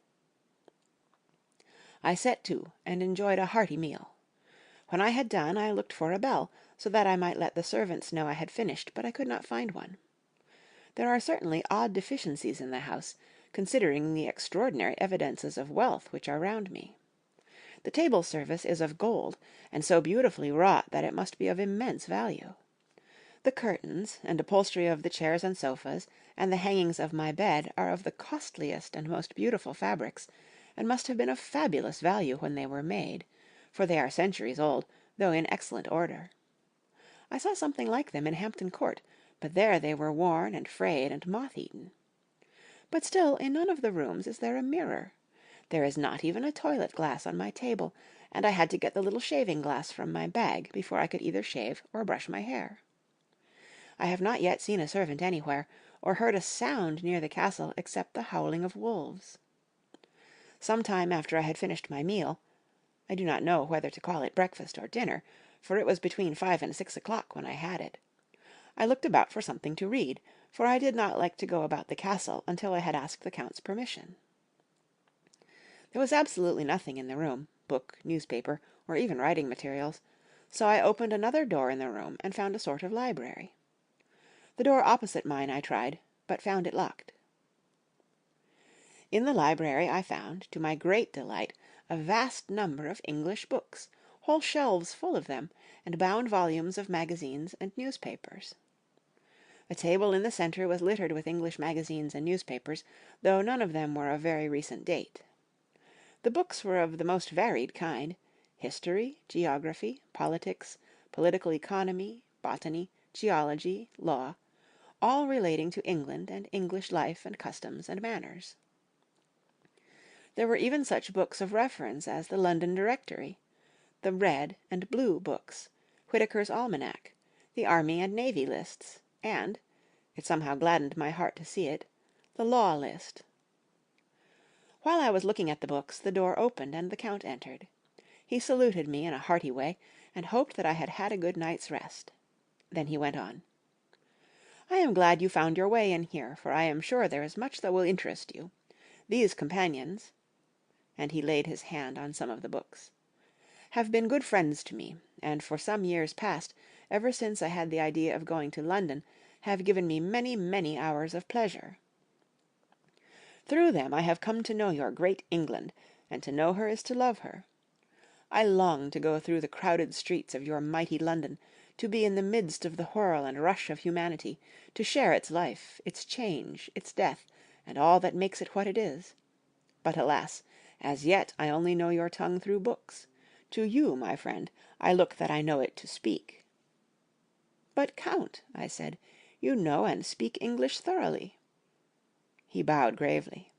I set to, and enjoyed a hearty meal. When I had done, I looked for a bell, so that I might let the servants know I had finished, but I could not find one. There are certainly odd deficiencies in the house, considering the extraordinary evidences of wealth which are round me. The table service is of gold, and so beautifully wrought that it must be of immense value. The curtains and upholstery of the chairs and sofas, and the hangings of my bed are of the costliest and most beautiful fabrics, and must have been of fabulous value when they were made, for they are centuries old, though in excellent order. I saw something like them in Hampton Court, but there they were worn and frayed and moth-eaten. But still in none of the rooms is there a mirror. There is not even a toilet glass on my table, and I had to get the little shaving glass from my bag before I could either shave or brush my hair. I have not yet seen a servant anywhere, or heard a sound near the castle except the howling of wolves. Some time after I had finished my meal—I do not know whether to call it breakfast or dinner, for it was between 5 and 6 o'clock when I had it—I looked about for something to read, for I did not like to go about the castle until I had asked the Count's permission. There was absolutely nothing in the room, book, newspaper, or even writing materials, so I opened another door in the room and found a sort of library. The door opposite mine I tried, but found it locked. In the library I found, to my great delight, a vast number of English books, whole shelves full of them, and bound volumes of magazines and newspapers. A table in the centre was littered with English magazines and newspapers, though none of them were of very recent date. The books were of the most varied kind: history, geography, politics, political economy, botany, geology, law, all relating to England and English life and customs and manners. There were even such books of reference as the London Directory, the Red and Blue books, Whitaker's Almanac, the Army and Navy lists, and, it somehow gladdened my heart to see it, the Law List. While I was looking at the books, the door opened and the Count entered. He saluted me in a hearty way, and hoped that I had had a good night's rest. Then he went on. "I am glad you found your way in here, for I am sure there is much that will interest you. These companions," and he laid his hand on some of the books, "have been good friends to me, and for some years past, ever since I had the idea of going to London, have given me many, many hours of pleasure. Through them I have come to know your great England, and to know her is to love her. I long to go through the crowded streets of your mighty London, to be in the midst of the whirl and rush of humanity, to share its life, its change, its death, and all that makes it what it is. But alas, as yet I only know your tongue through books. To you, my friend, I look that I know it to speak." "But, Count," I said, "you know and speak English thoroughly." He bowed gravely.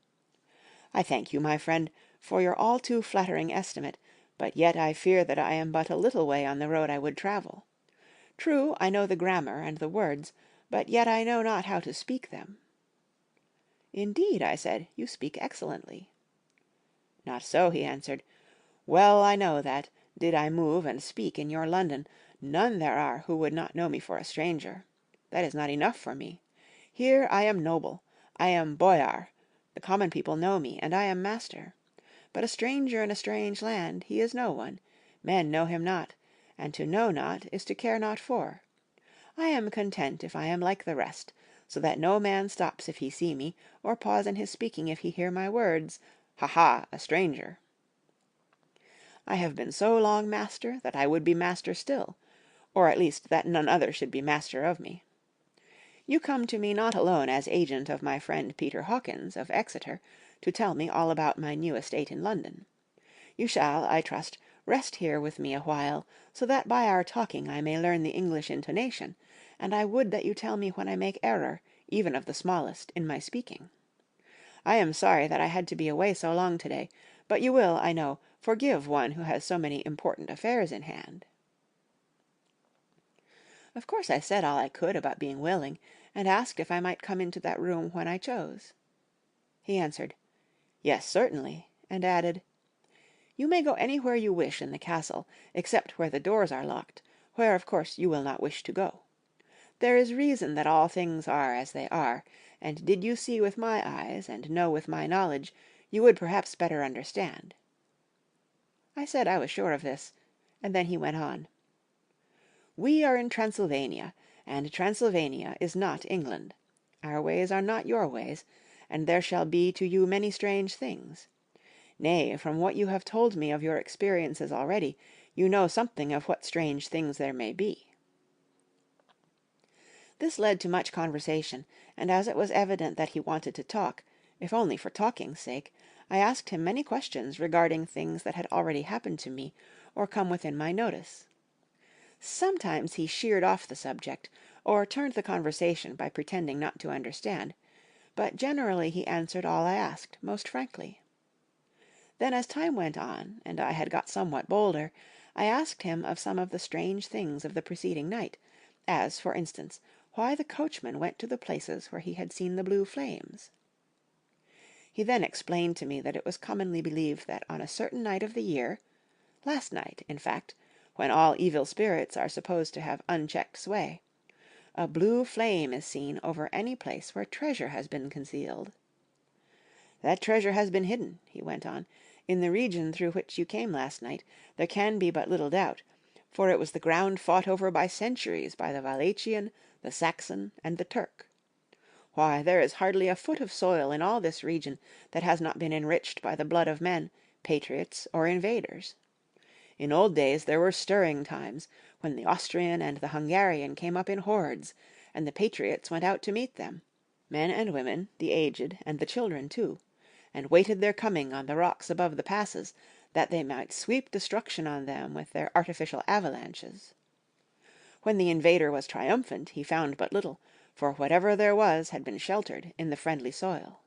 "I thank you, my friend, for your all too flattering estimate, but yet I fear that I am but a little way on the road I would travel. True, I know the grammar and the words, but yet I know not how to speak them." "Indeed," I said, "you speak excellently." "Not so," he answered. "Well I know that, did I move and speak in your London, none there are who would not know me for a stranger. That is not enough for me. Here I am noble, I am boyar, the common people know me, and I am master. But a stranger in a strange land, he is no one, men know him not, and to know not is to care not for. I am content if I am like the rest, so that no man stops if he see me, or pause in his speaking if he hear my words, 'Ha, ha, a stranger!' I have been so long master that I would be master still, or at least that none other should be master of me. You come to me not alone as agent of my friend Peter Hawkins, of Exeter, to tell me all about my new estate in London. You shall, I trust, rest here with me a while, so that by our talking I may learn the English intonation, and I would that you tell me when I make error, even of the smallest, in my speaking. I am sorry that I had to be away so long today, but you will, I know, forgive one who has so many important affairs in hand." Of course I said all I could about being willing, and asked if I might come into that room when I chose. He answered, "Yes, certainly," and added, "You may go anywhere you wish in the castle, except where the doors are locked, where of course you will not wish to go. There is reason that all things are as they are, and did you see with my eyes and know with my knowledge, you would perhaps better understand." I said I was sure of this, and then he went on. "We are in Transylvania, and Transylvania is not England. Our ways are not your ways, and there shall be to you many strange things. Nay, from what you have told me of your experiences already, you know something of what strange things there may be." This led to much conversation, and as it was evident that he wanted to talk, if only for talking's sake, I asked him many questions regarding things that had already happened to me, or come within my notice. Sometimes he sheered off the subject, or turned the conversation by pretending not to understand, but generally he answered all I asked most frankly. Then as time went on, and I had got somewhat bolder, I asked him of some of the strange things of the preceding night, as, for instance, why the coachman went to the places where he had seen the blue flames. He then explained to me that it was commonly believed that on a certain night of the year, last night, in fact, when all evil spirits are supposed to have unchecked sway, a blue flame is seen over any place where treasure has been concealed. "That treasure has been hidden," he went on, "in the region through which you came last night, there can be but little doubt, for it was the ground fought over by centuries by the Wallachian, the Saxon, and the Turk. Why, there is hardly a foot of soil in all this region that has not been enriched by the blood of men, patriots or invaders. In old days there were stirring times, when the Austrian and the Hungarian came up in hordes, and the patriots went out to meet them, men and women, the aged, and the children too, and waited their coming on the rocks above the passes, that they might sweep destruction on them with their artificial avalanches. When the invader was triumphant, he found but little, for whatever there was had been sheltered in the friendly soil."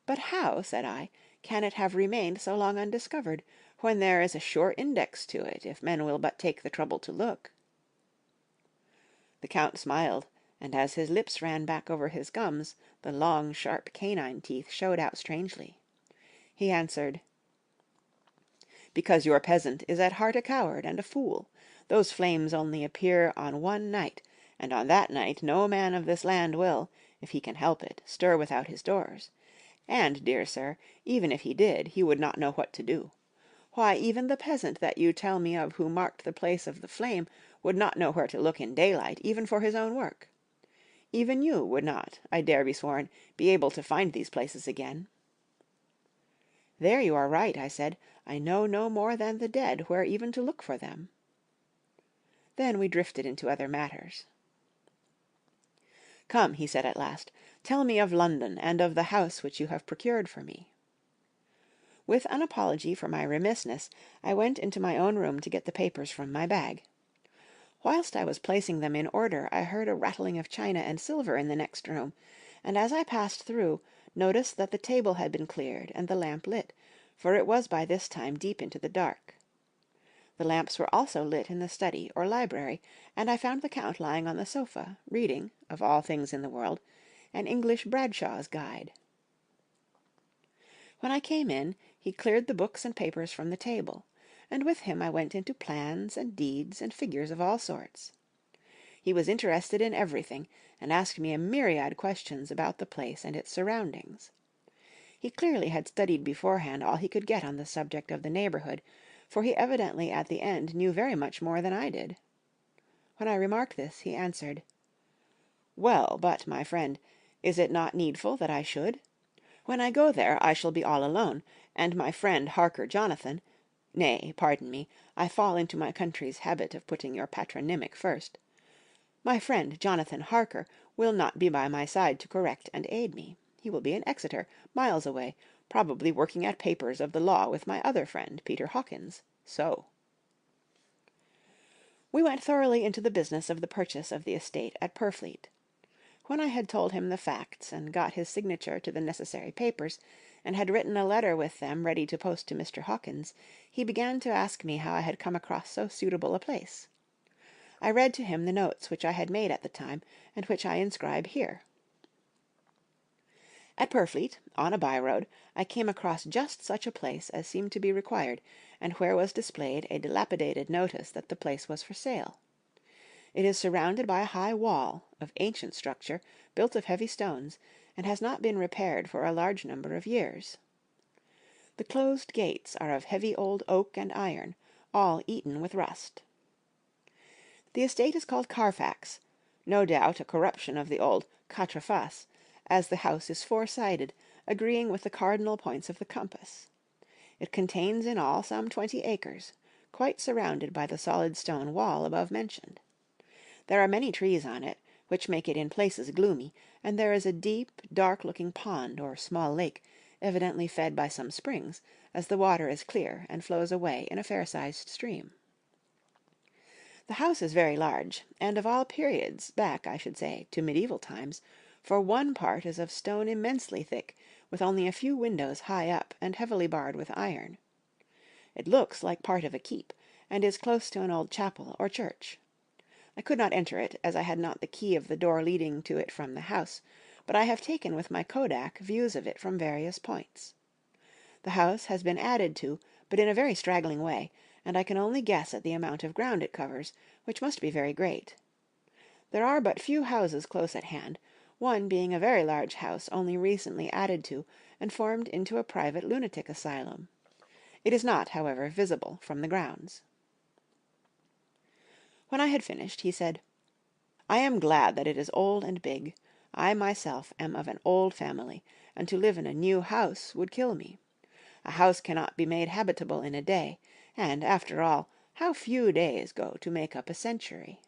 "But how," said I, "can it have remained so long undiscovered, when there is a sure index to it, if men will but take the trouble to look?" The Count smiled, and as his lips ran back over his gums, the long, sharp canine teeth showed out strangely. He answered, "Because your peasant is at heart a coward and a fool. Those flames only appear on one night, and on that night no man of this land will, if he can help it, stir without his doors. And, dear sir, even if he did, he would not know what to do. Why, even the peasant that you tell me of who marked the place of the flame would not know where to look in daylight, even for his own work. Even you would not, I dare be sworn, be able to find these places again." "There you are right," I said. "I know no more than the dead where even to look for them." Then we drifted into other matters. "Come," he said at last, "tell me of London, and of the house which you have procured for me." With an apology for my remissness, I went into my own room to get the papers from my bag. Whilst I was placing them in order, I heard a rattling of china and silver in the next room, and as I passed through, noticed that the table had been cleared and the lamp lit, for it was by this time deep into the dark. The lamps were also lit in the study or library, and I found the Count lying on the sofa, reading, of all things in the world, an English Bradshaw's Guide. When I came in, he cleared the books and papers from the table, and with him I went into plans and deeds and figures of all sorts. He was interested in everything, and asked me a myriad questions about the place and its surroundings. He clearly had studied beforehand all he could get on the subject of the neighbourhood, for he evidently at the end knew very much more than I did. When I remarked this, he answered, "Well, but, my friend, is it not needful that I should? When I go there I shall be all alone, and my friend Harker Jonathan—nay, pardon me, I fall into my country's habit of putting your patronymic first—my friend Jonathan Harker will not be by my side to correct and aid me. He will be in Exeter, miles away, probably working at papers of the law with my other friend, Peter Hawkins. So." We went thoroughly into the business of the purchase of the estate at Purfleet. When I had told him the facts, and got his signature to the necessary papers, and had written a letter with them ready to post to Mr. Hawkins, he began to ask me how I had come across so suitable a place. I read to him the notes which I had made at the time, and which I inscribe here. At Purfleet, on a by-road, I came across just such a place as seemed to be required, and where was displayed a dilapidated notice that the place was for sale. It is surrounded by a high wall, of ancient structure, built of heavy stones, and has not been repaired for a large number of years. The closed gates are of heavy old oak and iron, all eaten with rust. The estate is called Carfax, no doubt a corruption of the old quatre faces, as the house is four-sided, agreeing with the cardinal points of the compass. It contains in all some 20 acres, quite surrounded by the solid stone wall above mentioned. There are many trees on it, which make it in places gloomy, and there is a deep, dark-looking pond or small lake, evidently fed by some springs, as the water is clear and flows away in a fair-sized stream. The house is very large, and of all periods, back, I should say, to medieval times, for one part is of stone immensely thick, with only a few windows high up and heavily barred with iron. It looks like part of a keep, and is close to an old chapel or church. I could not enter it, as I had not the key of the door leading to it from the house, but I have taken with my kodak views of it from various points. The house has been added to, but in a very straggling way, and I can only guess at the amount of ground it covers, which must be very great. There are but few houses close at hand, one being a very large house only recently added to and formed into a private lunatic asylum. It is not, however, visible from the grounds. When I had finished, he said, "I am glad that it is old and big. I myself am of an old family, and to live in a new house would kill me. A house cannot be made habitable in a day, and, after all, how few days go to make up a century.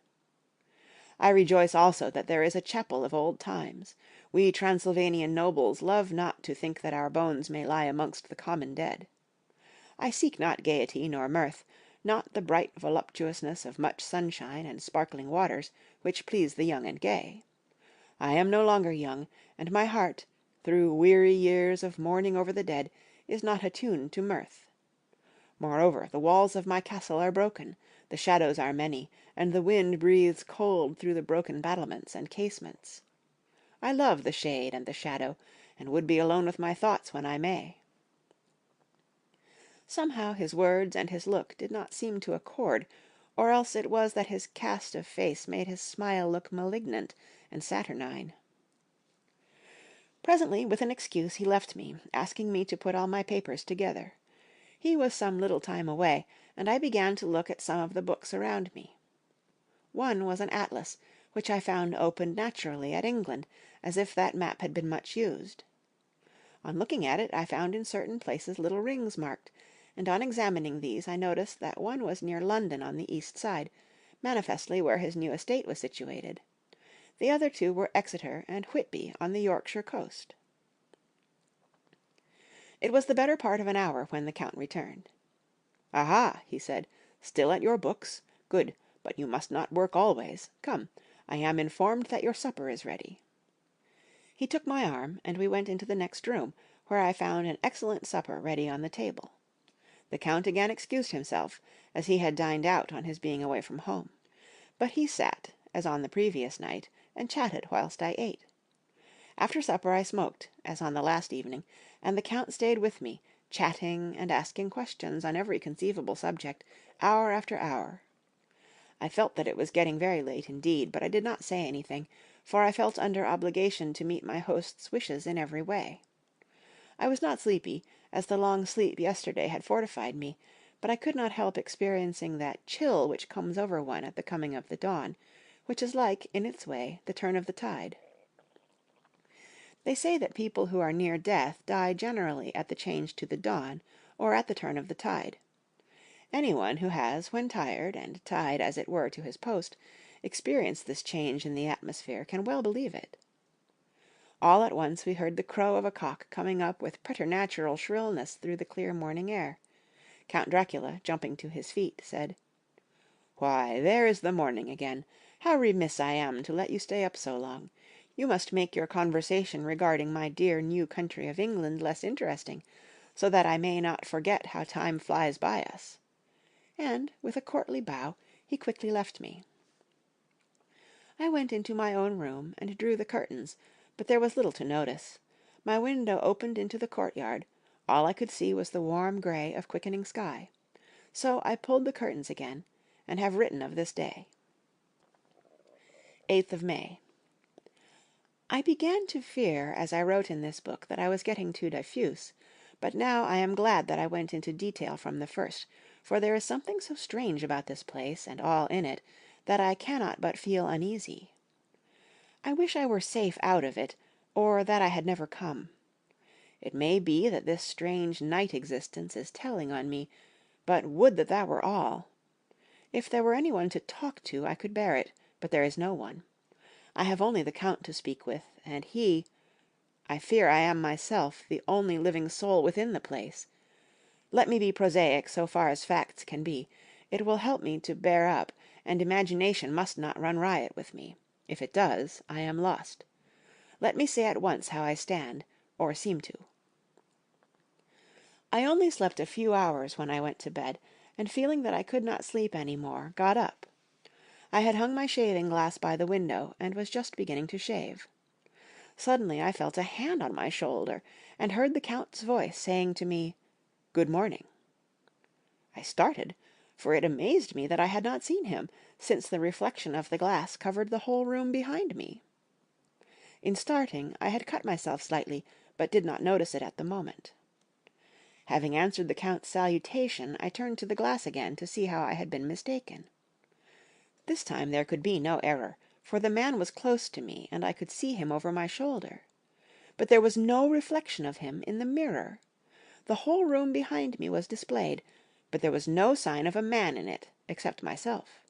I rejoice also that there is a chapel of old times. We Transylvanian nobles love not to think that our bones may lie amongst the common dead. I seek not gaiety nor mirth, not the bright voluptuousness of much sunshine and sparkling waters, which please the young and gay. I am no longer young, and my heart, through weary years of mourning over the dead, is not attuned to mirth. Moreover, the walls of my castle are broken, the shadows are many, and the wind breathes cold through the broken battlements and casements. I love the shade and the shadow, and would be alone with my thoughts when I may." Somehow his words and his look did not seem to accord, or else it was that his cast of face made his smile look malignant and saturnine. Presently, with an excuse, he left me, asking me to put all my papers together. He was some little time away, and I began to look at some of the books around me. One was an atlas, which I found opened naturally at England, as if that map had been much used. On looking at it, I found in certain places little rings marked, and on examining these I noticed that one was near London on the east side, manifestly where his new estate was situated. The other two were Exeter and Whitby on the Yorkshire coast. It was the better part of an hour when the Count returned. "Aha!" he said, "still at your books? Good, but you must not work always. Come, I am informed that your supper is ready." He took my arm, and we went into the next room, where I found an excellent supper ready on the table. The Count again excused himself, as he had dined out on his being away from home. But he sat, as on the previous night, and chatted whilst I ate. After supper I smoked, as on the last evening, and the Count stayed with me, chatting and asking questions on every conceivable subject, hour after hour. I felt that it was getting very late indeed, but I did not say anything, for I felt under obligation to meet my host's wishes in every way. I was not sleepy, as the long sleep yesterday had fortified me, but I could not help experiencing that chill which comes over one at the coming of the dawn, which is like, in its way, the turn of the tide. They say that people who are near death die generally at the change to the dawn, or at the turn of the tide. Anyone who has, when tired, and tied as it were to his post, experienced this change in the atmosphere can well believe it. All at once we heard the crow of a cock coming up with preternatural shrillness through the clear morning air. Count Dracula, jumping to his feet, said, "Why, there is the morning again. How remiss I am to let you stay up so long. You must make your conversation regarding my dear new country of England less interesting, so that I may not forget how time flies by us." And, with a courtly bow, he quickly left me. I went into my own room and drew the curtains, but there was little to notice. My window opened into the courtyard. All I could see was the warm grey of quickening sky. So I pulled the curtains again, and have written of this day. 8th of May. I began to fear, as I wrote in this book, that I was getting too diffuse, but now I am glad that I went into detail from the first, for there is something so strange about this place, and all in it, that I cannot but feel uneasy. I wish I were safe out of it, or that I had never come. It may be that this strange night existence is telling on me, but would that that were all. If there were anyone to talk to, I could bear it, but there is no one. I have only the Count to speak with, and I fear I am myself the only living soul within the place. Let me be prosaic so far as facts can be. It will help me to bear up, and imagination must not run riot with me. If it does, I am lost. Let me say at once how I stand, or seem to. I only slept a few hours when I went to bed, and feeling that I could not sleep any more, got up. I had hung my shaving glass by the window, and was just beginning to shave. Suddenly I felt a hand on my shoulder, and heard the Count's voice saying to me, "Good morning." I started, for it amazed me that I had not seen him, since the reflection of the glass covered the whole room behind me. In starting, I had cut myself slightly, but did not notice it at the moment. Having answered the Count's salutation, I turned to the glass again to see how I had been mistaken. This time there could be no error, for the man was close to me, and I could see him over my shoulder. But there was no reflection of him in the mirror. The whole room behind me was displayed, but there was no sign of a man in it, except myself.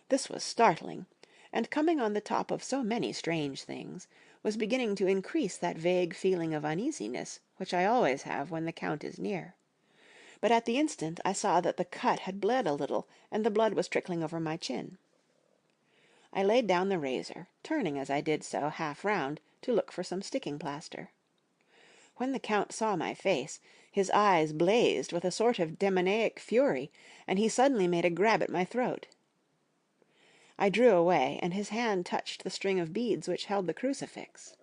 This was startling, and coming on the top of so many strange things, was beginning to increase that vague feeling of uneasiness which I always have when the Count is near. But at the instant I saw that the cut had bled a little, and the blood was trickling over my chin. I laid down the razor, turning as I did so half round to look for some sticking plaster. When the Count saw my face, his eyes blazed with a sort of demoniac fury, and he suddenly made a grab at my throat. I drew away, and his hand touched the string of beads which held the crucifix.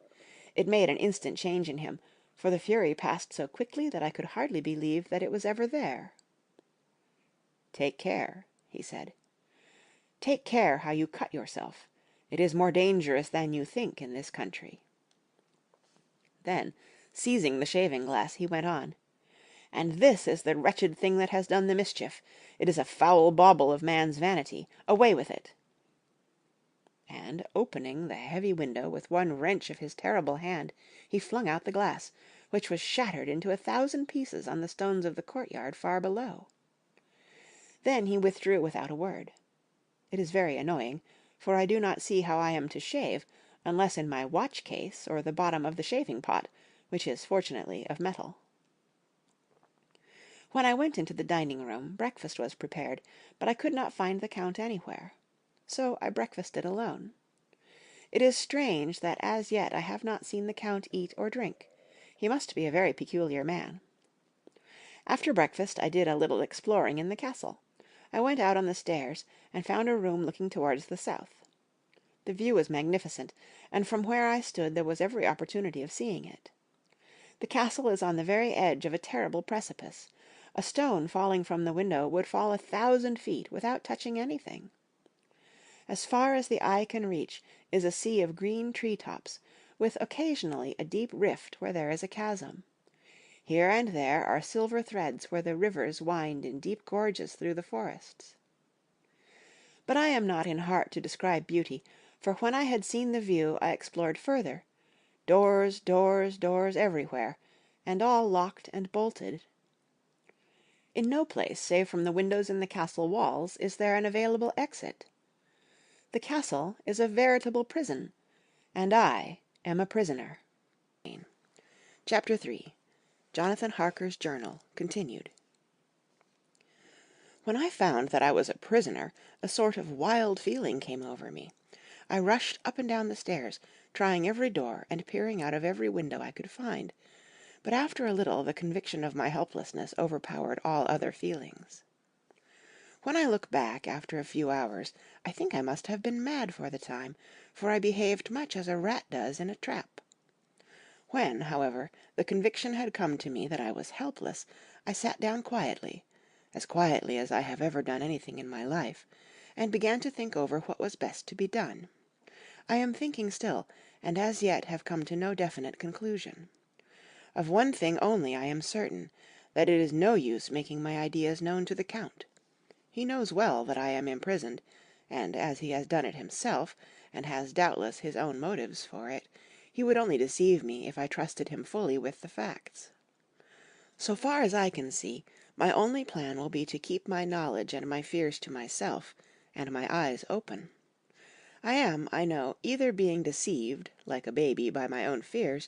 It made an instant change in him, for the fury passed so quickly that I could hardly believe that it was ever there. "Take care," he said. "Take care how you cut yourself. It is more dangerous than you think in this country." Then, seizing the shaving-glass, he went on, "And this is the wretched thing that has done the mischief. It is a foul bauble of man's vanity. Away with it!" And, opening the heavy window with one wrench of his terrible hand, he flung out the glass, which was shattered into 1,000 pieces on the stones of the courtyard far below. Then he withdrew without a word. It is very annoying, for I do not see how I am to shave, unless in my watch-case or the bottom of the shaving-pot, which is fortunately of metal. When I went into the dining-room, breakfast was prepared, but I could not find the Count anywhere. So I breakfasted alone. It is strange that as yet I have not seen the Count eat or drink. He must be a very peculiar man. After breakfast I did a little exploring in the castle. I went out on the stairs, and found a room looking towards the south. The view was magnificent, and from where I stood there was every opportunity of seeing it. The castle is on the very edge of a terrible precipice. A stone falling from the window would fall 1,000 feet without touching anything. As far as the eye can reach is a sea of green tree-tops, with occasionally a deep rift where there is a chasm. Here and there are silver threads where the rivers wind in deep gorges through the forests. But I am not in heart to describe beauty, for when I had seen the view I explored further. Doors, doors, doors everywhere, and all locked and bolted. In no place, save from the windows in the castle walls, is there an available exit. The castle is a veritable prison, and I am a prisoner. Chapter 3. Jonathan Harker's Journal, continued. When I found that I was a prisoner, a sort of wild feeling came over me. I rushed up and down the stairs, trying every door and peering out of every window I could find, but after a little the conviction of my helplessness overpowered all other feelings. When I look back after a few hours, I think I must have been mad for the time, for I behaved much as a rat does in a trap. When, however, the conviction had come to me that I was helpless, I sat down quietly, as quietly as I have ever done anything in my life, and began to think over what was best to be done. I am thinking still, and as yet have come to no definite conclusion. Of one thing only I am certain, that it is no use making my ideas known to the Count. He knows well that I am imprisoned, and as he has done it himself, and has doubtless his own motives for it, he would only deceive me if I trusted him fully with the facts. So far as I can see, my only plan will be to keep my knowledge and my fears to myself, and my eyes open. I am, I know, either being deceived, like a baby, by my own fears,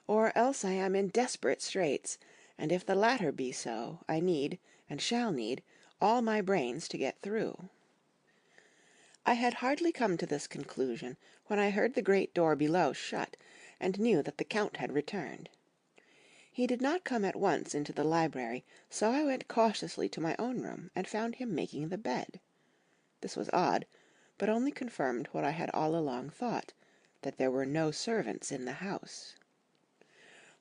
or else I am in desperate straits, and if the latter be so, I need, and shall need, all my brains to get through. I had hardly come to this conclusion when I heard the great door below shut, and knew that the Count had returned. He did not come at once into the library, so I went cautiously to my own room and found him making the bed. This was odd, but only confirmed what I had all along thought, that there were no servants in the house.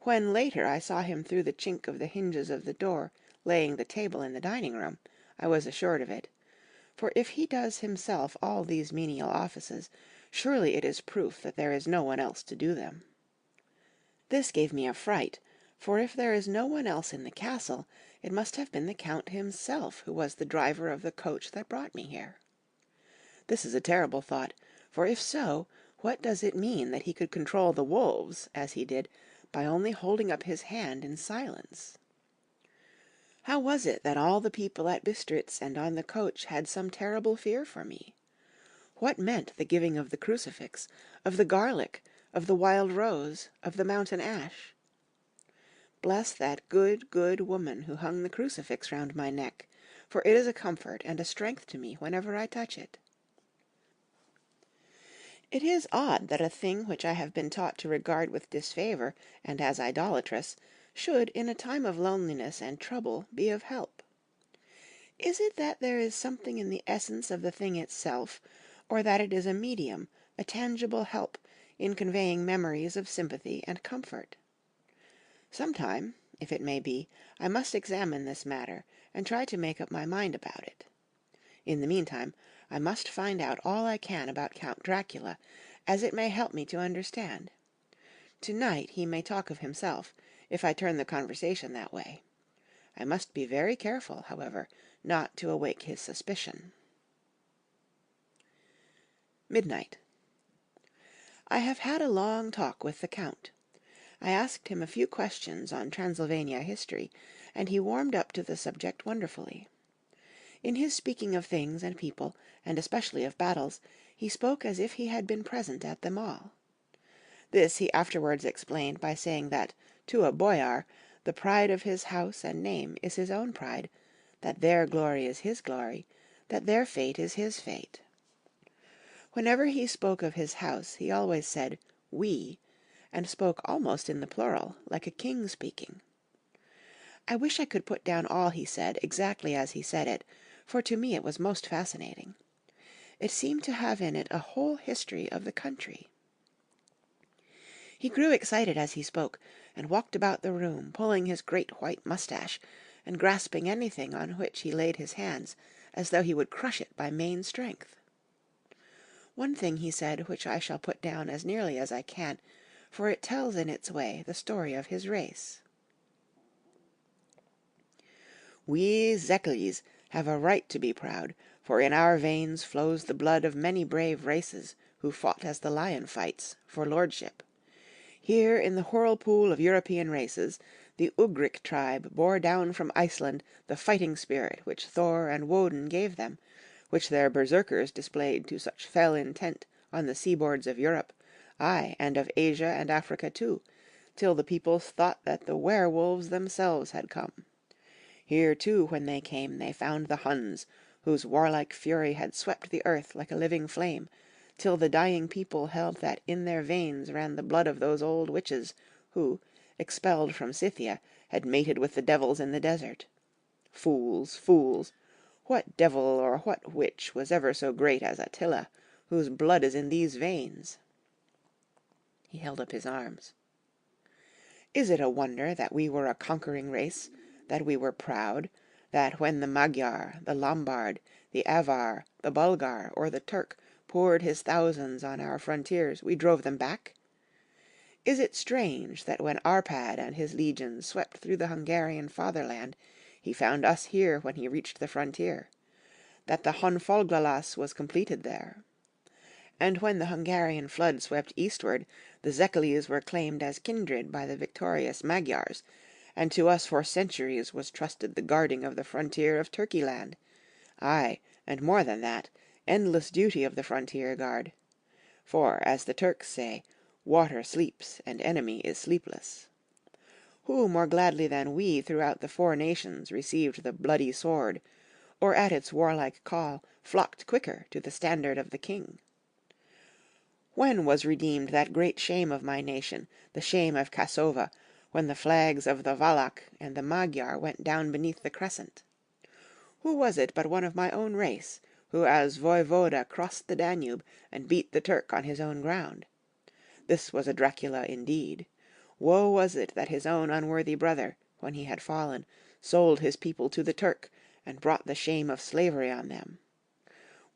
When later I saw him through the chink of the hinges of the door, laying the table in the dining-room, I was assured of it, for if he does himself all these menial offices, surely it is proof that there is no one else to do them. This gave me a fright, for if there is no one else in the castle, it must have been the Count himself who was the driver of the coach that brought me here. This is a terrible thought, for if so, what does it mean that he could control the wolves, as he did, by only holding up his hand in silence? How was it that all the people at Bistritz and on the coach had some terrible fear for me? What meant the giving of the crucifix, of the garlic, of the wild rose, of the mountain ash? Bless that good, good woman who hung the crucifix round my neck, for it is a comfort and a strength to me whenever I touch it. It is odd that a thing which I have been taught to regard with disfavor and as idolatrous should in a time of loneliness and trouble be of help. Is it that there is something in the essence of the thing itself, or that it is a medium, a tangible help, in conveying memories of sympathy and comfort? Sometime, if it may be, I must examine this matter, and try to make up my mind about it. In the meantime, I must find out all I can about Count Dracula, as it may help me to understand. To-night he may talk of himself, if I turn the conversation that way. I must be very careful, however, not to awake his suspicion. Midnight. I have had a long talk with the Count. I asked him a few questions on Transylvania history, and he warmed up to the subject wonderfully. In his speaking of things and people, and especially of battles, he spoke as if he had been present at them all. This he afterwards explained by saying that, to a boyar, the pride of his house and name is his own pride, that their glory is his glory, that their fate is his fate. Whenever he spoke of his house, he always said "we," and spoke almost in the plural, like a king speaking. I wish I could put down all he said exactly as he said it, for to me it was most fascinating. It seemed to have in it a whole history of the country. He grew excited as he spoke, and walked about the room, pulling his great white mustache, and grasping anything on which he laid his hands, as though he would crush it by main strength. One thing he said which I shall put down as nearly as I can, for it tells in its way the story of his race. We Szekelyes have a right to be proud, for in our veins flows the blood of many brave races who fought as the lion fights, for lordship. Here in the whirlpool of European races, the Ugric tribe bore down from Iceland the fighting spirit which Thor and Woden gave them, which their berserkers displayed to such fell intent on the seaboards of Europe, aye, and of Asia and Africa too, till the peoples thought that the were-wolves themselves had come. Here too when they came they found the Huns, whose warlike fury had swept the earth like a living flame, till the dying people held that in their veins ran the blood of those old witches, who, expelled from Scythia, had mated with the devils in the desert. Fools, fools! What devil or what witch was ever so great as Attila, whose blood is in these veins? He held up his arms. Is it a wonder that we were a conquering race, that we were proud, that when the Magyar, the Lombard, the Avar, the Bulgar, or the Turk poured his thousands on our frontiers, we drove them back? Is it strange that when Arpad and his legions swept through the Hungarian fatherland, he found us here when he reached the frontier? that the Honfoglalas was completed there. And when the Hungarian flood swept eastward, the Szekelyes were claimed as kindred by the victorious Magyars, and to us for centuries was trusted the guarding of the frontier of Turkeyland. Aye, and more than that, endless duty of the frontier guard. For, as the Turks say, water sleeps and enemy is sleepless. Who more gladly than we throughout the four nations received the bloody sword, or at its warlike call flocked quicker to the standard of the king? When was redeemed that great shame of my nation, the shame of Cassova, when the flags of the Wallach and the Magyar went down beneath the crescent? Who was it but one of my own race, who as voivoda crossed the Danube and beat the Turk on his own ground? This was a Dracula indeed. Woe was it that his own unworthy brother, when he had fallen, sold his people to the Turk, and brought the shame of slavery on them.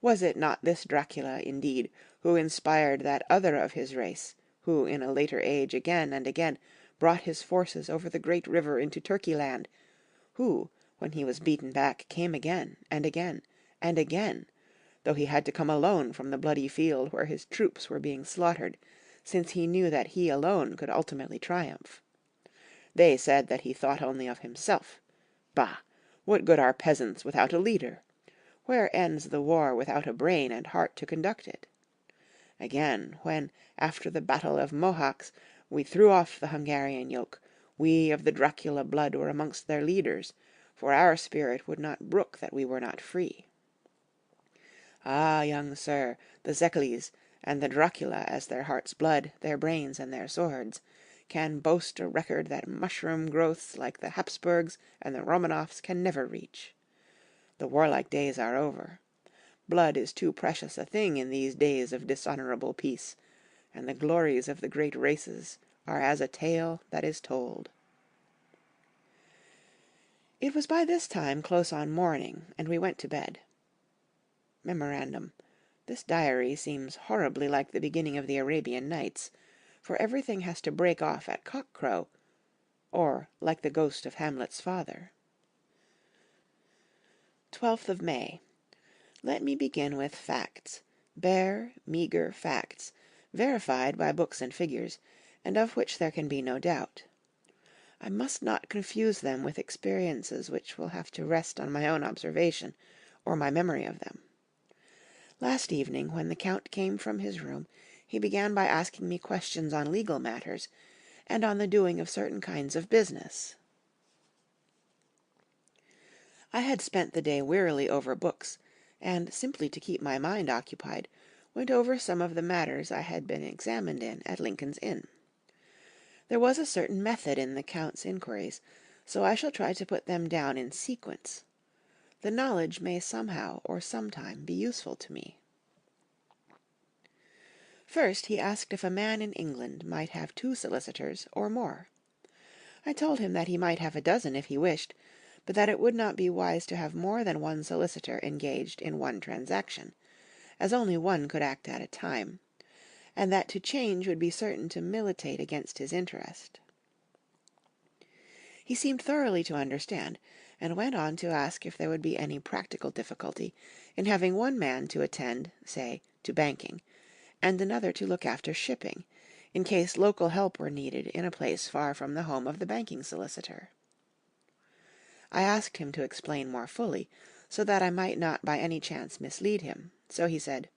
Was it not this Dracula, indeed, who inspired that other of his race, who in a later age again and again brought his forces over the great river into Turkeyland, who, when he was beaten back, came again, and again, and again, though he had to come alone from the bloody field where his troops were being slaughtered, since he knew that he alone could ultimately triumph. They said that he thought only of himself. Bah! What good are peasants without a leader? Where ends the war without a brain and heart to conduct it? Again, when, after the battle of Mohacs, we threw off the Hungarian yoke, we of the Dracula blood were amongst their leaders, for our spirit would not brook that we were not free. Ah, young sir, the Szekelyes, and the Dracula as their heart's blood, their brains, and their swords, can boast a record that mushroom growths like the Habsburgs and the Romanoffs can never reach. The warlike days are over. Blood is too precious a thing in these days of dishonorable peace, and the glories of the great races are as a tale that is told. It was by this time close on morning, and we went to bed. Memorandum. This diary seems horribly like the beginning of the Arabian Nights, for everything has to break off at cock-crow, or like the ghost of Hamlet's father. 12th of May. Let me begin with facts, bare, meagre facts, verified by books and figures, and of which there can be no doubt. I must not confuse them with experiences which will have to rest on my own observation, or my memory of them. Last evening, when the Count came from his room, he began by asking me questions on legal matters, and on the doing of certain kinds of business. I had spent the day wearily over books, and, simply to keep my mind occupied, went over some of the matters I had been examined in at Lincoln's Inn. There was a certain method in the Count's inquiries, so I shall try to put them down in sequence. The knowledge may somehow or sometime be useful to me. First, he asked if a man in England might have 2 solicitors or more. I told him that he might have a dozen if he wished, but that it would not be wise to have more than one solicitor engaged in one transaction, as only one could act at a time, and that to change would be certain to militate against his interest. He seemed thoroughly to understand, and went on to ask if there would be any practical difficulty in having one man to attend, say, to banking, and another to look after shipping, in case local help were needed in a place far from the home of the banking solicitor. I asked him to explain more fully, so that I might not by any chance mislead him, so he said,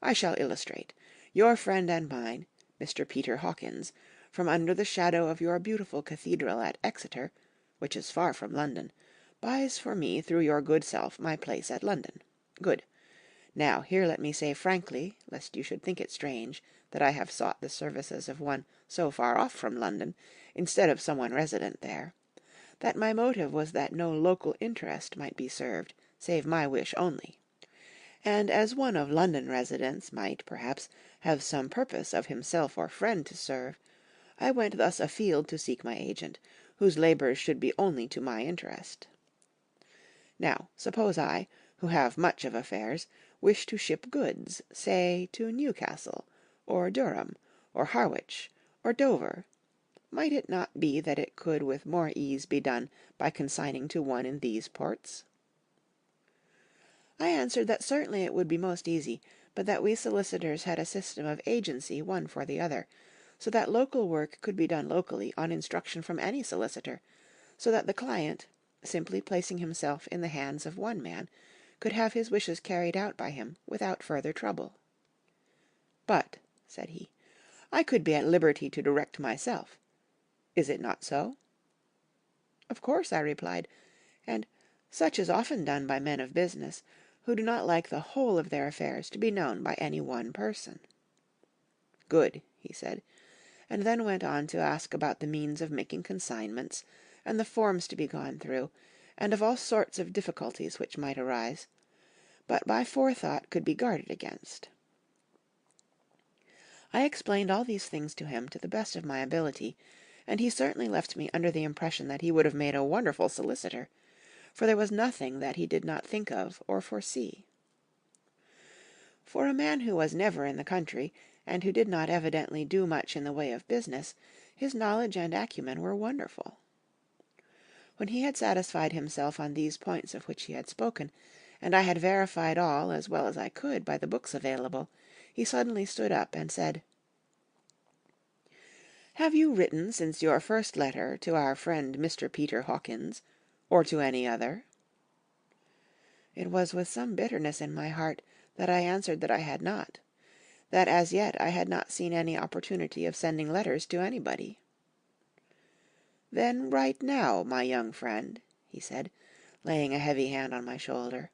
"I shall illustrate. Your friend and mine, Mr. Peter Hawkins, from under the shadow of your beautiful cathedral at Exeter, which is far from London, buys for me through your good self my place at London. Good. Now here let me say frankly, lest you should think it strange that I have sought the services of one so far off from London, instead of someone resident there, that my motive was that no local interest might be served, save my wish only. And as one of London residence might, perhaps, have some purpose of himself or friend to serve, I went thus afield to seek my agent, whose labours should be only to my interest. Now, suppose I, who have much of affairs, wish to ship goods, say, to Newcastle, or Durham, or Harwich, or Dover, might it not be that it could with more ease be done by consigning to one in these ports? I answered that certainly it would be most easy, but that we solicitors had a system of agency one for the other, so that local work could be done locally on instruction from any solicitor, so that the client, simply placing himself in the hands of one man, could have his wishes carried out by him without further trouble. "But," said he, "I could be at liberty to direct myself. Is it not so?" "Of course," I replied, "and such is often done by men of business, who do not like the whole of their affairs to be known by any one person." "Good," he said, and then went on to ask about the means of making consignments, and the forms to be gone through, and of all sorts of difficulties which might arise, but by forethought could be guarded against. I explained all these things to him to the best of my ability, and he certainly left me under the impression that he would have made a wonderful solicitor, for there was nothing that he did not think of or foresee. For a man who was never in the country, and who did not evidently do much in the way of business, his knowledge and acumen were wonderful. When he had satisfied himself on these points of which he had spoken, and I had verified all as well as I could by the books available, he suddenly stood up and said, "Have you written since your first letter to our friend Mr. Peter Hawkins, or to any other?" It was with some bitterness in my heart that I answered that I had not, that as yet I had not seen any opportunity of sending letters to anybody. "Then write now, my young friend," he said, laying a heavy hand on my shoulder.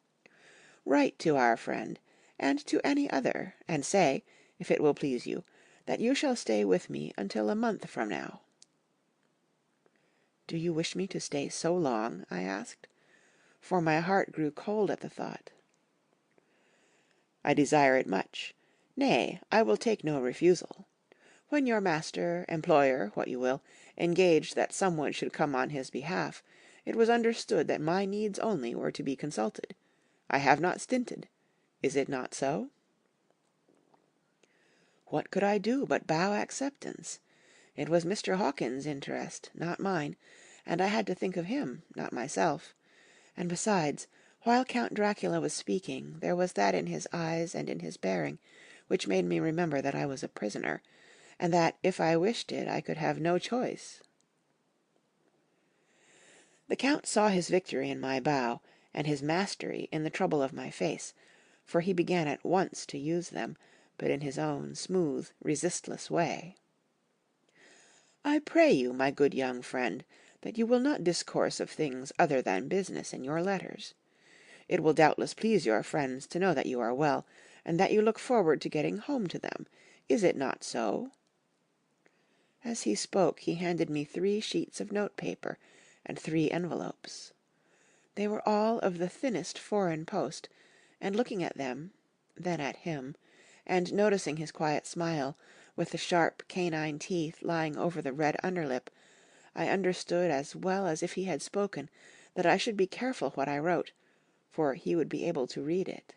"Write to our friend, and to any other, and say, if it will please you, that you shall stay with me until a month from now." "Do you wish me to stay so long?" I asked, for my heart grew cold at the thought. "I desire it much. Nay, I will take no refusal. When your master, employer, what you will, engaged that someone should come on his behalf, it was understood that my needs only were to be consulted. I have not stinted. Is it not so?" What could I do but bow acceptance? It was Mr. Hawkins' interest, not mine, and I had to think of him, not myself. And besides, while Count Dracula was speaking, there was that in his eyes and in his bearing which made me remember that I was a prisoner, and that if I wished it I could have no choice. The Count saw his victory in my bow, and his mastery in the trouble of my face, for he began at once to use them, but in his own smooth, resistless way. "I pray you, my good young friend, that you will not discourse of things other than business in your letters. It will doubtless please your friends to know that you are well, and that you look forward to getting home to them. Is it not so?" As he spoke he handed me 3 sheets of note-paper and 3 envelopes. They were all of the thinnest foreign post, and looking at them, then at him, and noticing his quiet smile, with the sharp canine teeth lying over the red underlip, I understood as well as if he had spoken that I should be careful what I wrote, for he would be able to read it.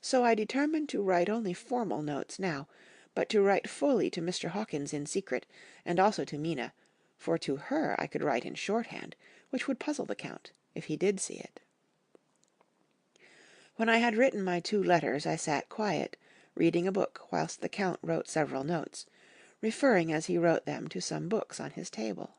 So I determined to write only formal notes now, but to write fully to Mr. Hawkins in secret, and also to Mina, for to her I could write in shorthand, which would puzzle the Count, if he did see it. When I had written my 2 letters I sat quiet, reading a book whilst the Count wrote several notes, referring as he wrote them to some books on his table.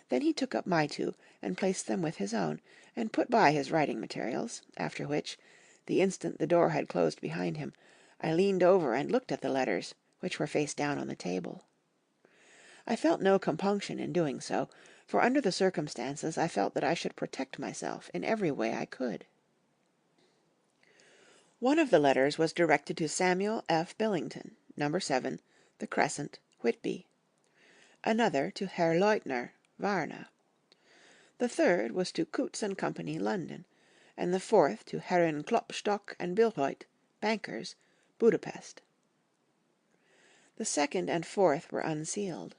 Then he took up my 2 and placed them with his own, and put by his writing materials, after which, the instant the door had closed behind him, I leaned over and looked at the letters, which were face down on the table. I felt no compunction in doing so, for under the circumstances I felt that I should protect myself in every way I could. One of the letters was directed to Samuel F. Billington, No. 7, The Crescent, Whitby. Another to Herr Leutner, Varna. The third was to Coutts and Company, London, and the fourth to Herren Klopstock and Bilhoit, bankers, Budapest. The second and fourth were unsealed.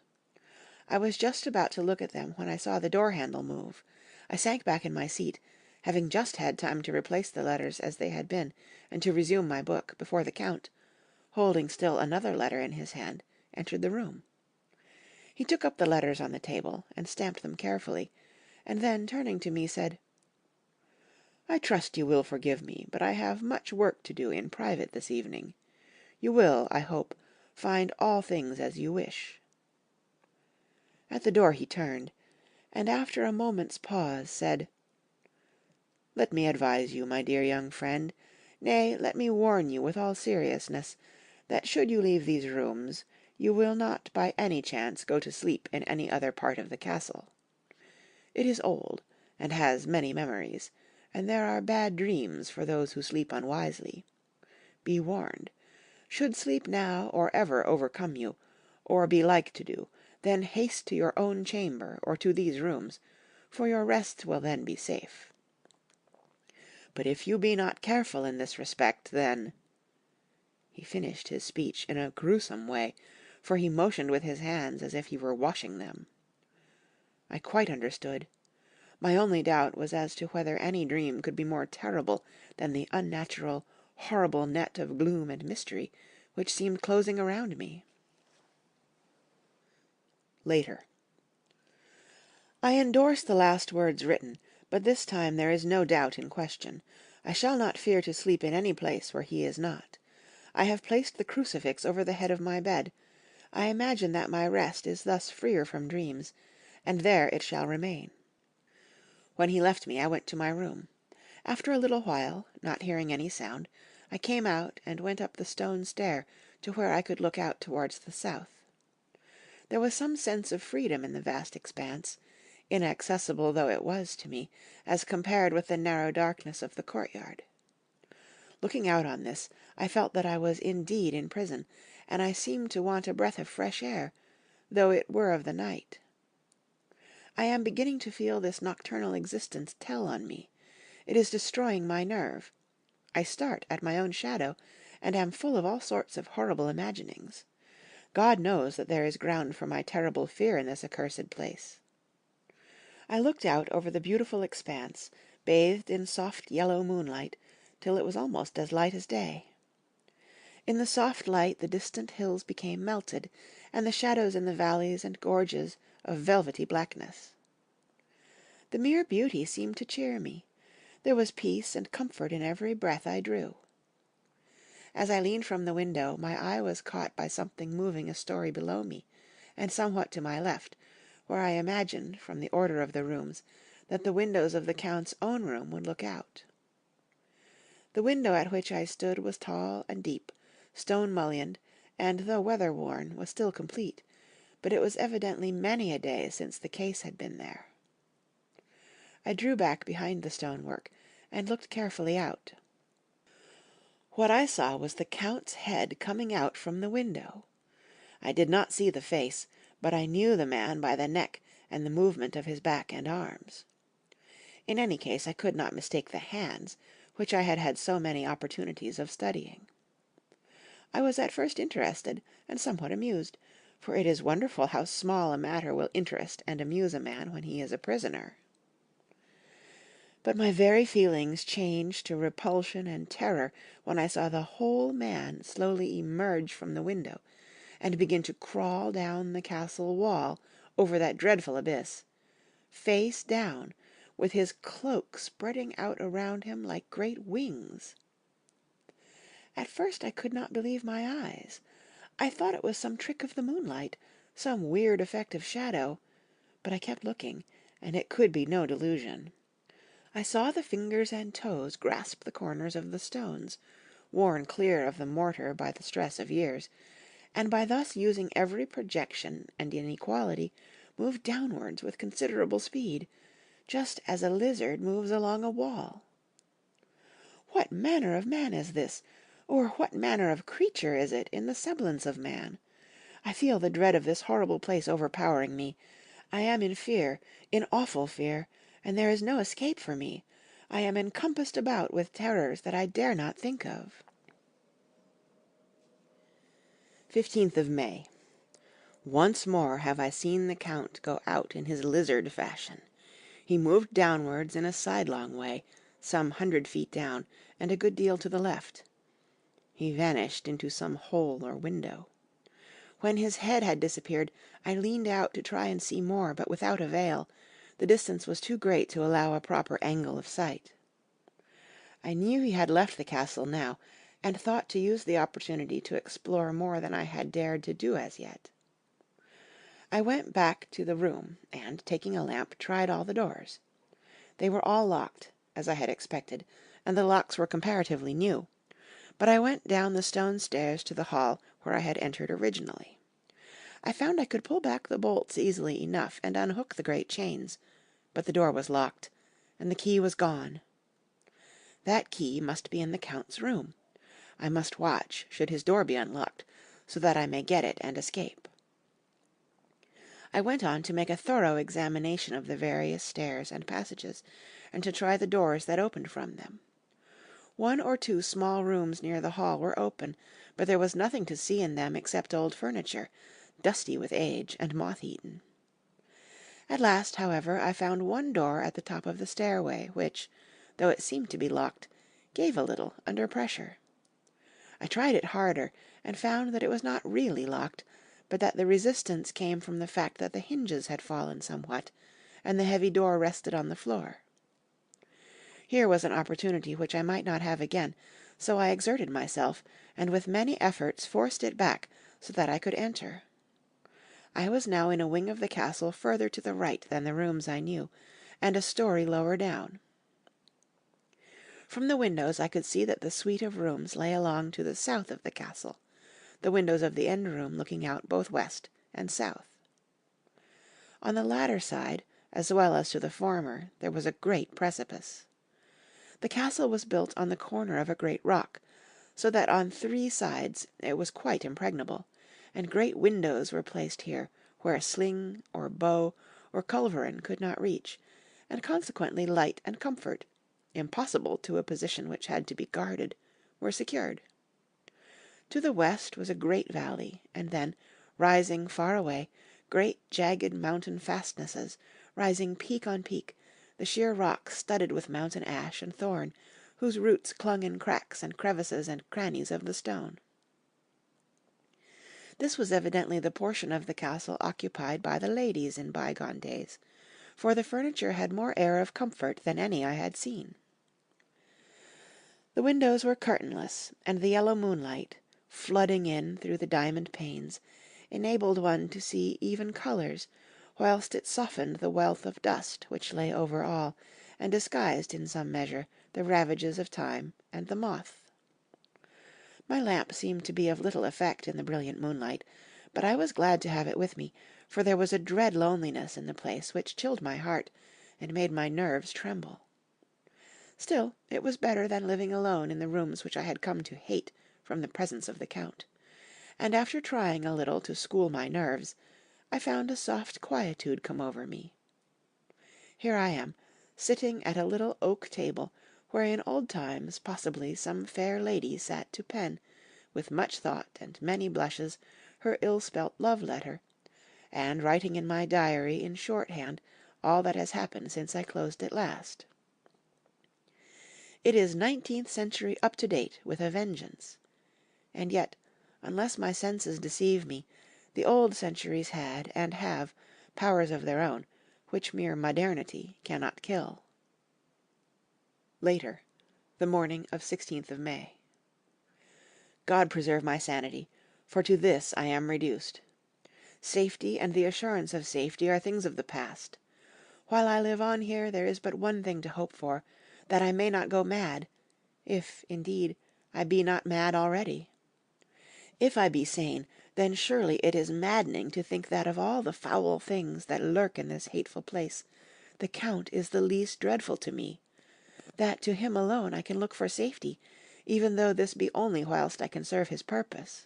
I was just about to look at them when I saw the door-handle move. I sank back in my seat, having just had time to replace the letters as they had been, and to resume my book, before the Count, holding still another letter in his hand, entered the room. He took up the letters on the table, and stamped them carefully, and then, turning to me, said, I trust you will forgive me, but I have much work to do in private this evening. You will, I hope, find all things as you wish." At the door he turned, and after a moment's pause said, "Let me advise you, my dear young friend, nay, let me warn you with all seriousness, that should you leave these rooms, you will not by any chance go to sleep in any other part of the castle. It is old, and has many memories, and there are bad dreams for those who sleep unwisely. Be warned. Should sleep now or ever overcome you, or be like to do, then haste to your own chamber or to these rooms, for your rest will then be safe. But if you be not careful in this respect, then—" He finished his speech in a gruesome way, for he motioned with his hands as if he were washing them. I quite understood. My only doubt was as to whether any dream could be more terrible than the unnatural, horrible net of gloom and mystery which seemed closing around me. Later. I endorse the last words written, but this time there is no doubt in question. I shall not fear to sleep in any place where he is not. I have placed the crucifix over the head of my bed. I imagine that my rest is thus freer from dreams, and there it shall remain. When he left me, I went to my room. After a little while, not hearing any sound, I came out and went up the stone stair to where I could look out towards the south. There was some sense of freedom in the vast expanse, inaccessible though it was to me, as compared with the narrow darkness of the courtyard. Looking out on this, I felt that I was indeed in prison, and I seemed to want a breath of fresh air, though it were of the night. I am beginning to feel this nocturnal existence tell on me. It is destroying my nerve. I start at my own shadow, and am full of all sorts of horrible imaginings. God knows that there is ground for my terrible fear in this accursed place. I looked out over the beautiful expanse, bathed in soft yellow moonlight, till it was almost as light as day. In the soft light the distant hills became melted, and the shadows in the valleys and gorges of velvety blackness. The mere beauty seemed to cheer me. There was peace and comfort in every breath I drew. As I leaned from the window, my eye was caught by something moving a story below me, and somewhat to my left, where I imagined, from the order of the rooms, that the windows of the Count's own room would look out. The window at which I stood was tall and deep, stone-mullioned, and though weather-worn, was still complete, but it was evidently many a day since the case had been there. I drew back behind the stonework, and looked carefully out. What I saw was the Count's head coming out from the window. I did not see the face, but I knew the man by the neck and the movement of his back and arms. In any case, I could not mistake the hands, which I had had so many opportunities of studying. I was at first interested and somewhat amused, for it is wonderful how small a matter will interest and amuse a man when he is a prisoner. But my very feelings changed to repulsion and terror when I saw the whole man slowly emerge from the window, and begin to crawl down the castle wall over that dreadful abyss, face down, with his cloak spreading out around him like great wings. At first I could not believe my eyes. I thought it was some trick of the moonlight, some weird effect of shadow, but I kept looking, and it could be no delusion. I saw the fingers and toes grasp the corners of the stones, worn clear of the mortar by the stress of years, and by thus using every projection and inequality, move downwards with considerable speed, just as a lizard moves along a wall. What manner of man is this, or what manner of creature is it in the semblance of man? I feel the dread of this horrible place overpowering me. I am in fear, in awful fear, and there is no escape for me. I am encompassed about with terrors that I dare not think of. 15th of May. Once more have I seen the Count go out in his lizard fashion. He moved downwards in a sidelong way, some 100 feet down, and a good deal to the left. He vanished into some hole or window. When his head had disappeared, I leaned out to try and see more, but without avail. The distance was too great to allow a proper angle of sight. I knew he had left the castle now, and thought to use the opportunity to explore more than I had dared to do as yet. I went back to the room, and, taking a lamp, tried all the doors. They were all locked, as I had expected, and the locks were comparatively new, but I went down the stone stairs to the hall where I had entered originally. I found I could pull back the bolts easily enough and unhook the great chains, but the door was locked, and the key was gone. That key must be in the Count's room. I must watch, should his door be unlocked, so that I may get it and escape. I went on to make a thorough examination of the various stairs and passages, and to try the doors that opened from them. One or two small rooms near the hall were open, but there was nothing to see in them except old furniture, dusty with age and moth-eaten. At last, however, I found one door at the top of the stairway, which, though it seemed to be locked, gave a little under pressure. I tried it harder, and found that it was not really locked, but that the resistance came from the fact that the hinges had fallen somewhat, and the heavy door rested on the floor. Here was an opportunity which I might not have again, so I exerted myself, and with many efforts forced it back so that I could enter. I was now in a wing of the castle further to the right than the rooms I knew, and a story lower down. From the windows I could see that the suite of rooms lay along to the south of the castle, the windows of the end room looking out both west and south. On the latter side, as well as to the former, there was a great precipice. The castle was built on the corner of a great rock, so that on 3 sides it was quite impregnable, and great windows were placed here, where sling, or bow, or culverin could not reach, and consequently light and comfort, impossible to a position which had to be guarded, were secured. To the west was a great valley, and then, rising far away, great jagged mountain fastnesses, rising peak on peak, the sheer rock studded with mountain ash and thorn, whose roots clung in cracks and crevices and crannies of the stone. This was evidently the portion of the castle occupied by the ladies in bygone days, for the furniture had more air of comfort than any I had seen. The windows were curtainless, and the yellow moonlight, flooding in through the diamond panes, enabled one to see even colours, whilst it softened the wealth of dust which lay over all, and disguised in some measure the ravages of time and the moth. My lamp seemed to be of little effect in the brilliant moonlight, but I was glad to have it with me, for there was a dread loneliness in the place which chilled my heart and made my nerves tremble. Still, it was better than living alone in the rooms which I had come to hate from the presence of the Count, and after trying a little to school my nerves, I found a soft quietude come over me. Here I am, sitting at a little oak table, where in old times possibly some fair lady sat to pen, with much thought and many blushes, her ill-spelt love-letter, and writing in my diary in shorthand all that has happened since I closed it last. It is 19th century up to date with a vengeance. And yet, unless my senses deceive me, the old centuries had, and have, powers of their own, which mere modernity cannot kill. Later, the morning of 16th of May. God preserve my sanity, for to this I am reduced. Safety and the assurance of safety are things of the past. While I live on here, there is but one thing to hope for, that I may not go mad, if, indeed, I be not mad already. If I be sane, then surely it is maddening to think that of all the foul things that lurk in this hateful place, the Count is the least dreadful to me, that to him alone I can look for safety, even though this be only whilst I can serve his purpose.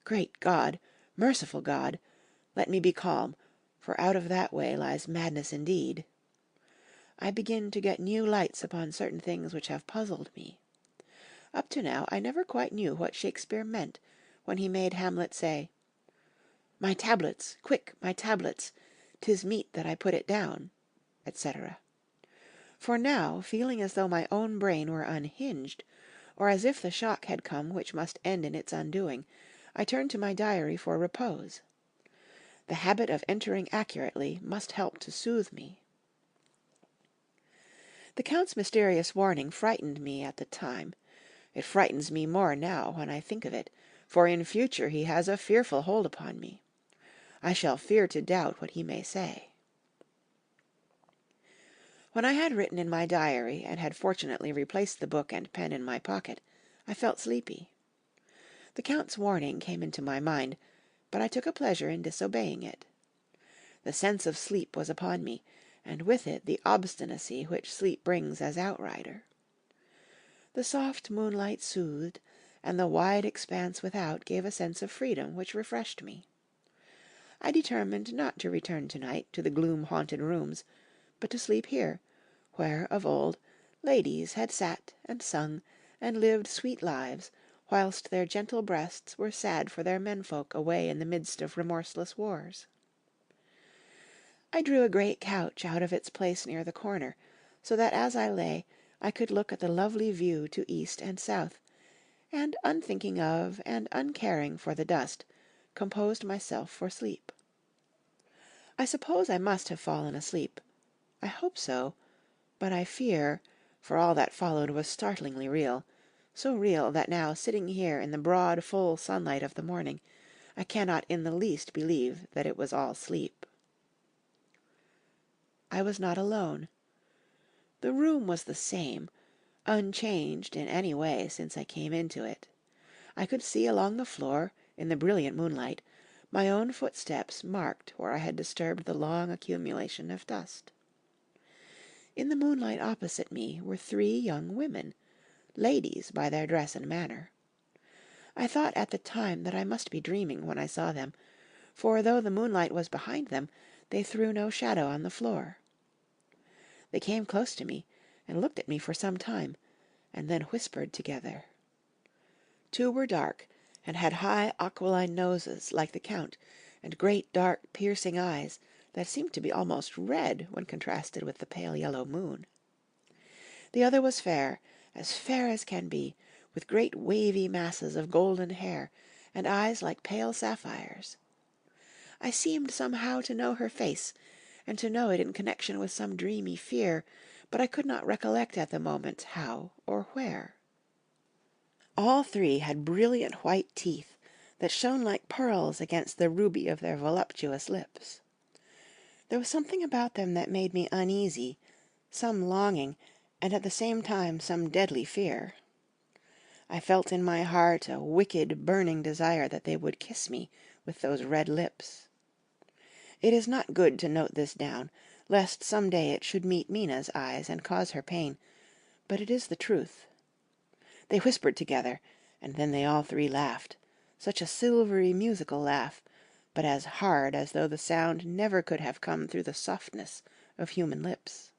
Great God, merciful God, let me be calm, for out of that way lies madness indeed. I begin to get new lights upon certain things which have puzzled me. Up to now I never quite knew what Shakespeare meant when he made Hamlet say, "My tablets, quick, my tablets, 'tis meet that I put it down," etc. For now, feeling as though my own brain were unhinged, or as if the shock had come which must end in its undoing, I turned to my diary for repose. The habit of entering accurately must help to soothe me. The Count's mysterious warning frightened me at the time. It frightens me more now when I think of it, for in future he has a fearful hold upon me. I shall fear to doubt what he may say. When I had written in my diary, and had fortunately replaced the book and pen in my pocket, I felt sleepy. The Count's warning came into my mind, but I took a pleasure in disobeying it. The sense of sleep was upon me, and with it the obstinacy which sleep brings as outrider. The soft moonlight soothed, and the wide expanse without gave a sense of freedom which refreshed me. I determined not to return to-night to the gloom-haunted rooms, but to sleep here, where of old ladies had sat and sung and lived sweet lives, whilst their gentle breasts were sad for their menfolk away in the midst of remorseless wars. I drew a great couch out of its place near the corner, so that as I lay I could look at the lovely view to east and south, and unthinking of and uncaring for the dust, composed myself for sleep. I suppose I must have fallen asleep. I hope so, but I fear, for all that followed was startlingly real, so real that now, sitting here in the broad, full sunlight of the morning, I cannot in the least believe that it was all sleep. I was not alone. The room was the same, unchanged in any way since I came into it. I could see along the floor, in the brilliant moonlight, my own footsteps marked where I had disturbed the long accumulation of dust. In the moonlight opposite me were 3 young women, ladies by their dress and manner. I thought at the time that I must be dreaming when I saw them, for though the moonlight was behind them, they threw no shadow on the floor. They came close to me, and looked at me for some time, and then whispered together. 2 were dark, and had high aquiline noses like the Count, and great dark piercing eyes that seemed to be almost red when contrasted with the pale yellow moon. The other was fair as can be, with great wavy masses of golden hair, and eyes like pale sapphires. I seemed somehow to know her face, and to know it in connection with some dreamy fear, but I could not recollect at the moment how or where. All 3 had brilliant white teeth that shone like pearls against the ruby of their voluptuous lips. There was something about them that made me uneasy, some longing, and at the same time some deadly fear. I felt in my heart a wicked, burning desire that they would kiss me with those red lips. It is not good to note this down, lest some day it should meet Mina's eyes and cause her pain, but it is the truth. They whispered together, and then they all 3 laughed, such a silvery musical laugh, but as hard as though the sound never could have come through the softness of human lips.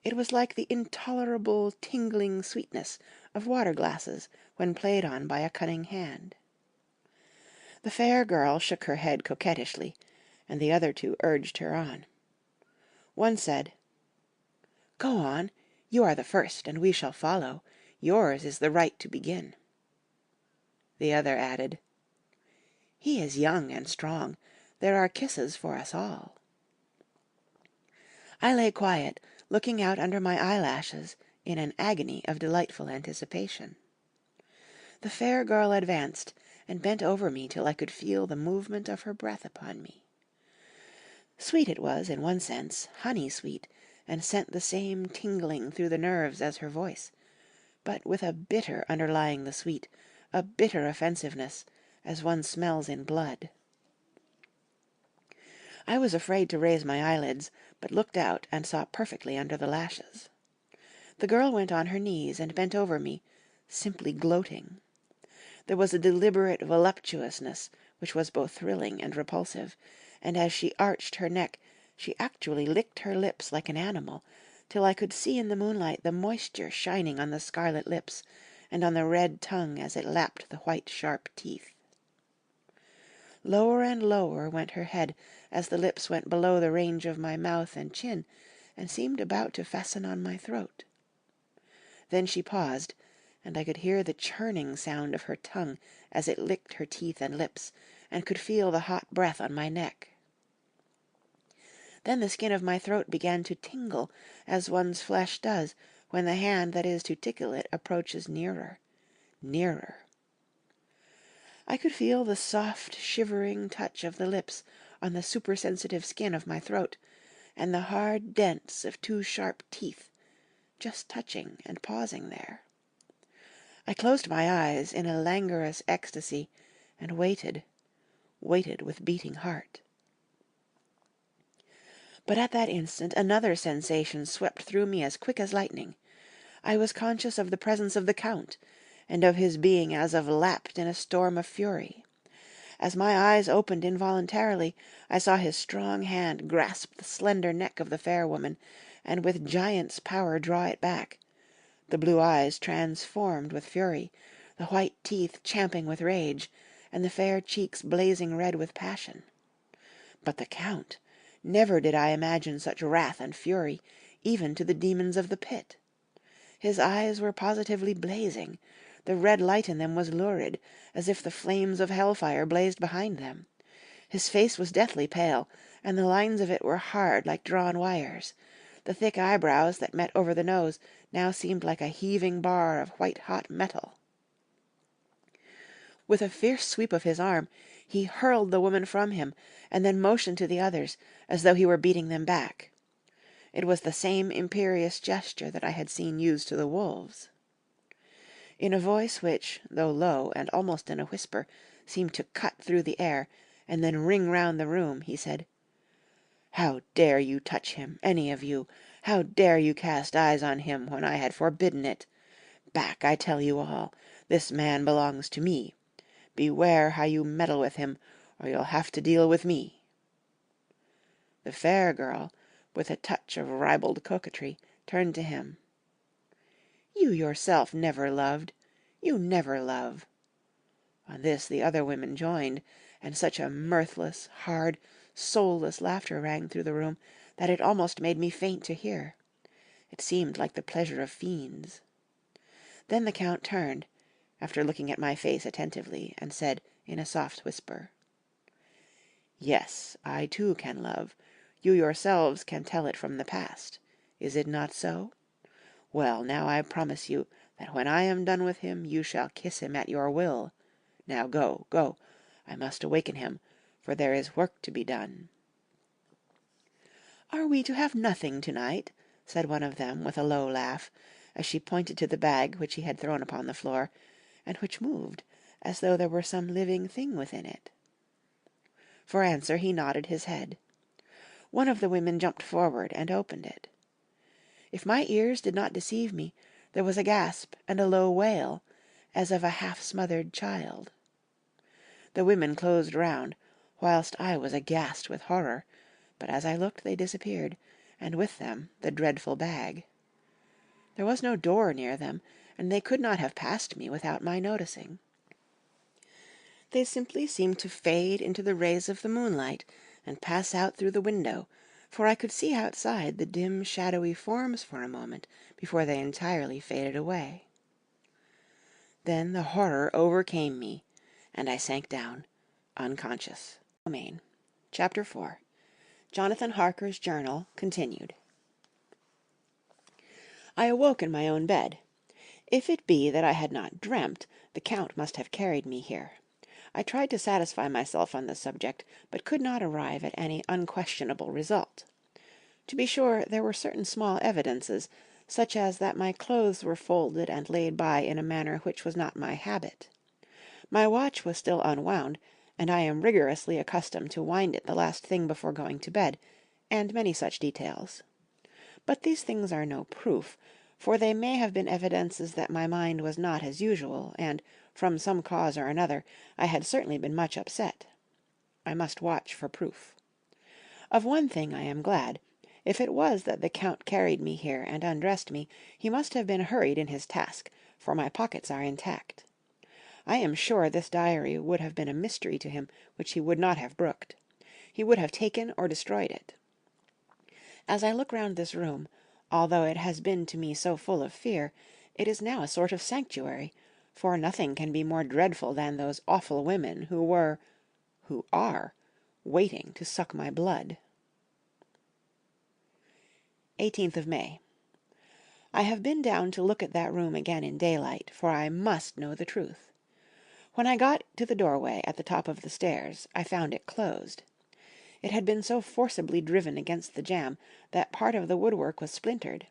It was like the intolerable tingling sweetness of water-glasses when played on by a cunning hand. The fair girl shook her head coquettishly, and the other 2 urged her on. One said, "Go on, you are the first, and we shall follow. Yours is the right to begin." The other added, "He is young and strong. There are kisses for us all." I lay quiet, looking out under my eyelashes in an agony of delightful anticipation. The fair girl advanced and bent over me till I could feel the movement of her breath upon me. Sweet it was in one sense, honey-sweet, and sent the same tingling through the nerves as her voice, but with a bitter underlying the sweet, a bitter offensiveness, as one smells in blood. I was afraid to raise my eyelids, but looked out and saw perfectly under the lashes. The girl went on her knees and bent over me, simply gloating. There was a deliberate voluptuousness which was both thrilling and repulsive, and as she arched her neck, she actually licked her lips like an animal, till I could see in the moonlight the moisture shining on the scarlet lips, and on the red tongue as it lapped the white sharp teeth. Lower and lower went her head as the lips went below the range of my mouth and chin, and seemed about to fasten on my throat. Then she paused, and I could hear the churning sound of her tongue as it licked her teeth and lips, and could feel the hot breath on my neck. Then the skin of my throat began to tingle, as one's flesh does when the hand that is to tickle it approaches nearer, nearer. I could feel the soft, shivering touch of the lips on the supersensitive skin of my throat, and the hard dents of two sharp teeth, just touching and pausing there. I closed my eyes in a languorous ecstasy, and waited with beating heart. But at that instant another sensation swept through me as quick as lightning. I was conscious of the presence of the Count, and of his being as of lapped in a storm of fury. As my eyes opened involuntarily, I saw his strong hand grasp the slender neck of the fair woman, and with giant's power draw it back. The blue eyes transformed with fury, the white teeth champing with rage, and the fair cheeks blazing red with passion. But the Count! Never did I imagine such wrath and fury, even to the demons of the pit. His eyes were positively blazing. The red light in them was lurid, as if the flames of hellfire blazed behind them. His face was deathly pale, and the lines of it were hard like drawn wires. The thick eyebrows that met over the nose now seemed like a heaving bar of white-hot metal. With a fierce sweep of his arm, he hurled the woman from him, and then motioned to the others, as though he were beating them back. It was the same imperious gesture that I had seen used to the wolves. In a voice which, though low and almost in a whisper, seemed to cut through the air, and then ring round the room, he said, "How dare you touch him, any of you? How dare you cast eyes on him when I had forbidden it? Back, I tell you all. This man belongs to me. Beware how you meddle with him, or you'll have to deal with me." The fair girl, with a touch of ribald coquetry, turned to him. "You yourself never loved. You never love." On this the other women joined, and such a mirthless, hard, soulless laughter rang through the room that it almost made me faint to hear. It seemed like the pleasure of fiends. Then the Count turned, after looking at my face attentively, and said in a soft whisper, "Yes, I too can love. You yourselves can tell it from the past. Is it not so? Well, now I promise you that when I am done with him you shall kiss him at your will. Now go, go. I must awaken him, for there is work to be done." "Are we to have nothing to-night?" said one of them with a low laugh, as she pointed to the bag which he had thrown upon the floor, and which moved, as though there were some living thing within it. For answer he nodded his head. One of the women jumped forward and opened it. If my ears did not deceive me, there was a gasp and a low wail, as of a half-smothered child. The women closed round, whilst I was aghast with horror, but as I looked they disappeared, and with them the dreadful bag. There was no door near them, and they could not have passed me without my noticing. They simply seemed to fade into the rays of the moonlight and pass out through the window, for I could see outside the dim, shadowy forms for a moment before they entirely faded away. Then the horror overcame me, and I sank down, unconscious. Chapter 4. Jonathan Harker's Journal, continued. I awoke in my own bed. If it be that I had not dreamt, the Count must have carried me here. I tried to satisfy myself on the subject, but could not arrive at any unquestionable result. To be sure, there were certain small evidences, such as that my clothes were folded and laid by in a manner which was not my habit. My watch was still unwound, and I am rigorously accustomed to wind it the last thing before going to bed, and many such details. But these things are no proof, for they may have been evidences that my mind was not as usual, and, from some cause or another, I had certainly been much upset. I must watch for proof. Of one thing I am glad. If it was that the Count carried me here and undressed me, he must have been hurried in his task, for my pockets are intact. I am sure this diary would have been a mystery to him which he would not have brooked. He would have taken or destroyed it. As I look round this room, although it has been to me so full of fear, it is now a sort of sanctuary, for nothing can be more dreadful than those awful women who are, waiting to suck my blood. 18th of May. I have been down to look at that room again in daylight, for I must know the truth. When I got to the doorway at the top of the stairs, I found it closed. It had been so forcibly driven against the jamb that part of the woodwork was splintered.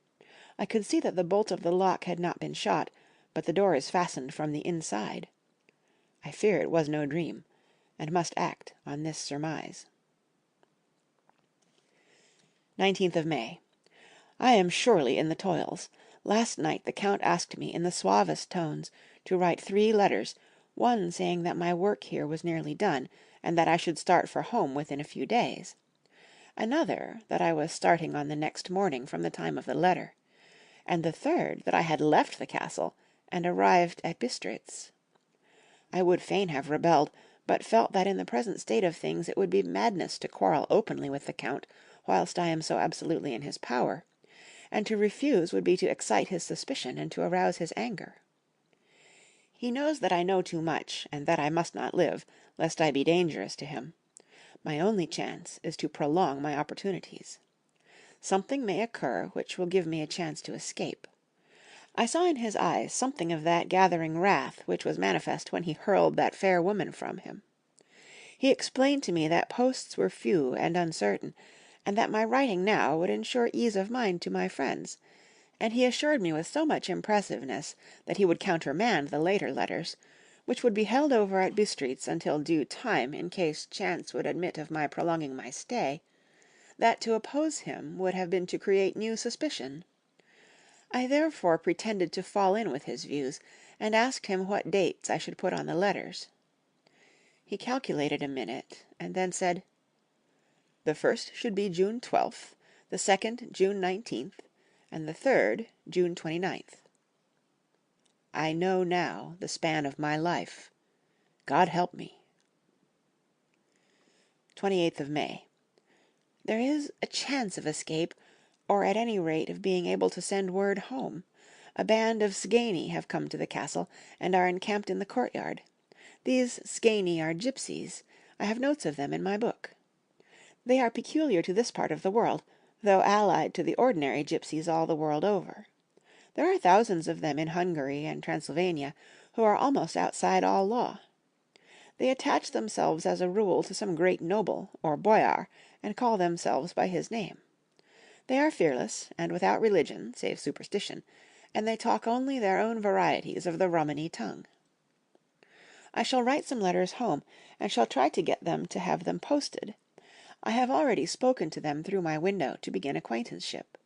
I could see that the bolt of the lock had not been shot, but the door is fastened from the inside. I fear it was no dream, and must act on this surmise. 19th of May. I am surely in the toils. Last night the Count asked me in the suavest tones to write 3 letters, one saying that my work here was nearly done, and that I should start for home within a few days. Another, that I was starting on the next morning from the time of the letter. And the third, that I had left the castle, and arrived at Bistritz. I would fain have rebelled, but felt that in the present state of things it would be madness to quarrel openly with the Count, whilst I am so absolutely in his power, and to refuse would be to excite his suspicion and to arouse his anger. He knows that I know too much, and that I must not live, lest I be dangerous to him. My only chance is to prolong my opportunities. Something may occur which will give me a chance to escape. I saw in his eyes something of that gathering wrath which was manifest when he hurled that fair woman from him. He explained to me that posts were few and uncertain, and that my writing now would ensure ease of mind to my friends, and he assured me with so much impressiveness that he would countermand the later letters, which would be held over at Bistritz until due time in case chance would admit of my prolonging my stay, that to oppose him would have been to create new suspicion. I therefore pretended to fall in with his views, and asked him what dates I should put on the letters. He calculated a minute, and then said, "The first should be June 12th, the second June 19th, and the third June 29th. I know now the span of my life. God help me." 28th of May. There is a chance of escape, or at any rate of being able to send word home. A band of Sgeni have come to the castle, and are encamped in the courtyard. These Sgeni are gipsies. I have notes of them in my book. They are peculiar to this part of the world, though allied to the ordinary gipsies all the world over. There are thousands of them in Hungary and Transylvania, who are almost outside all law. They attach themselves as a rule to some great noble, or boyar, and call themselves by his name. They are fearless, and without religion, save superstition, and they talk only their own varieties of the Romany tongue. I shall write some letters home, and shall try to get them to have them posted. I have already spoken to them through my window to begin acquaintanceship.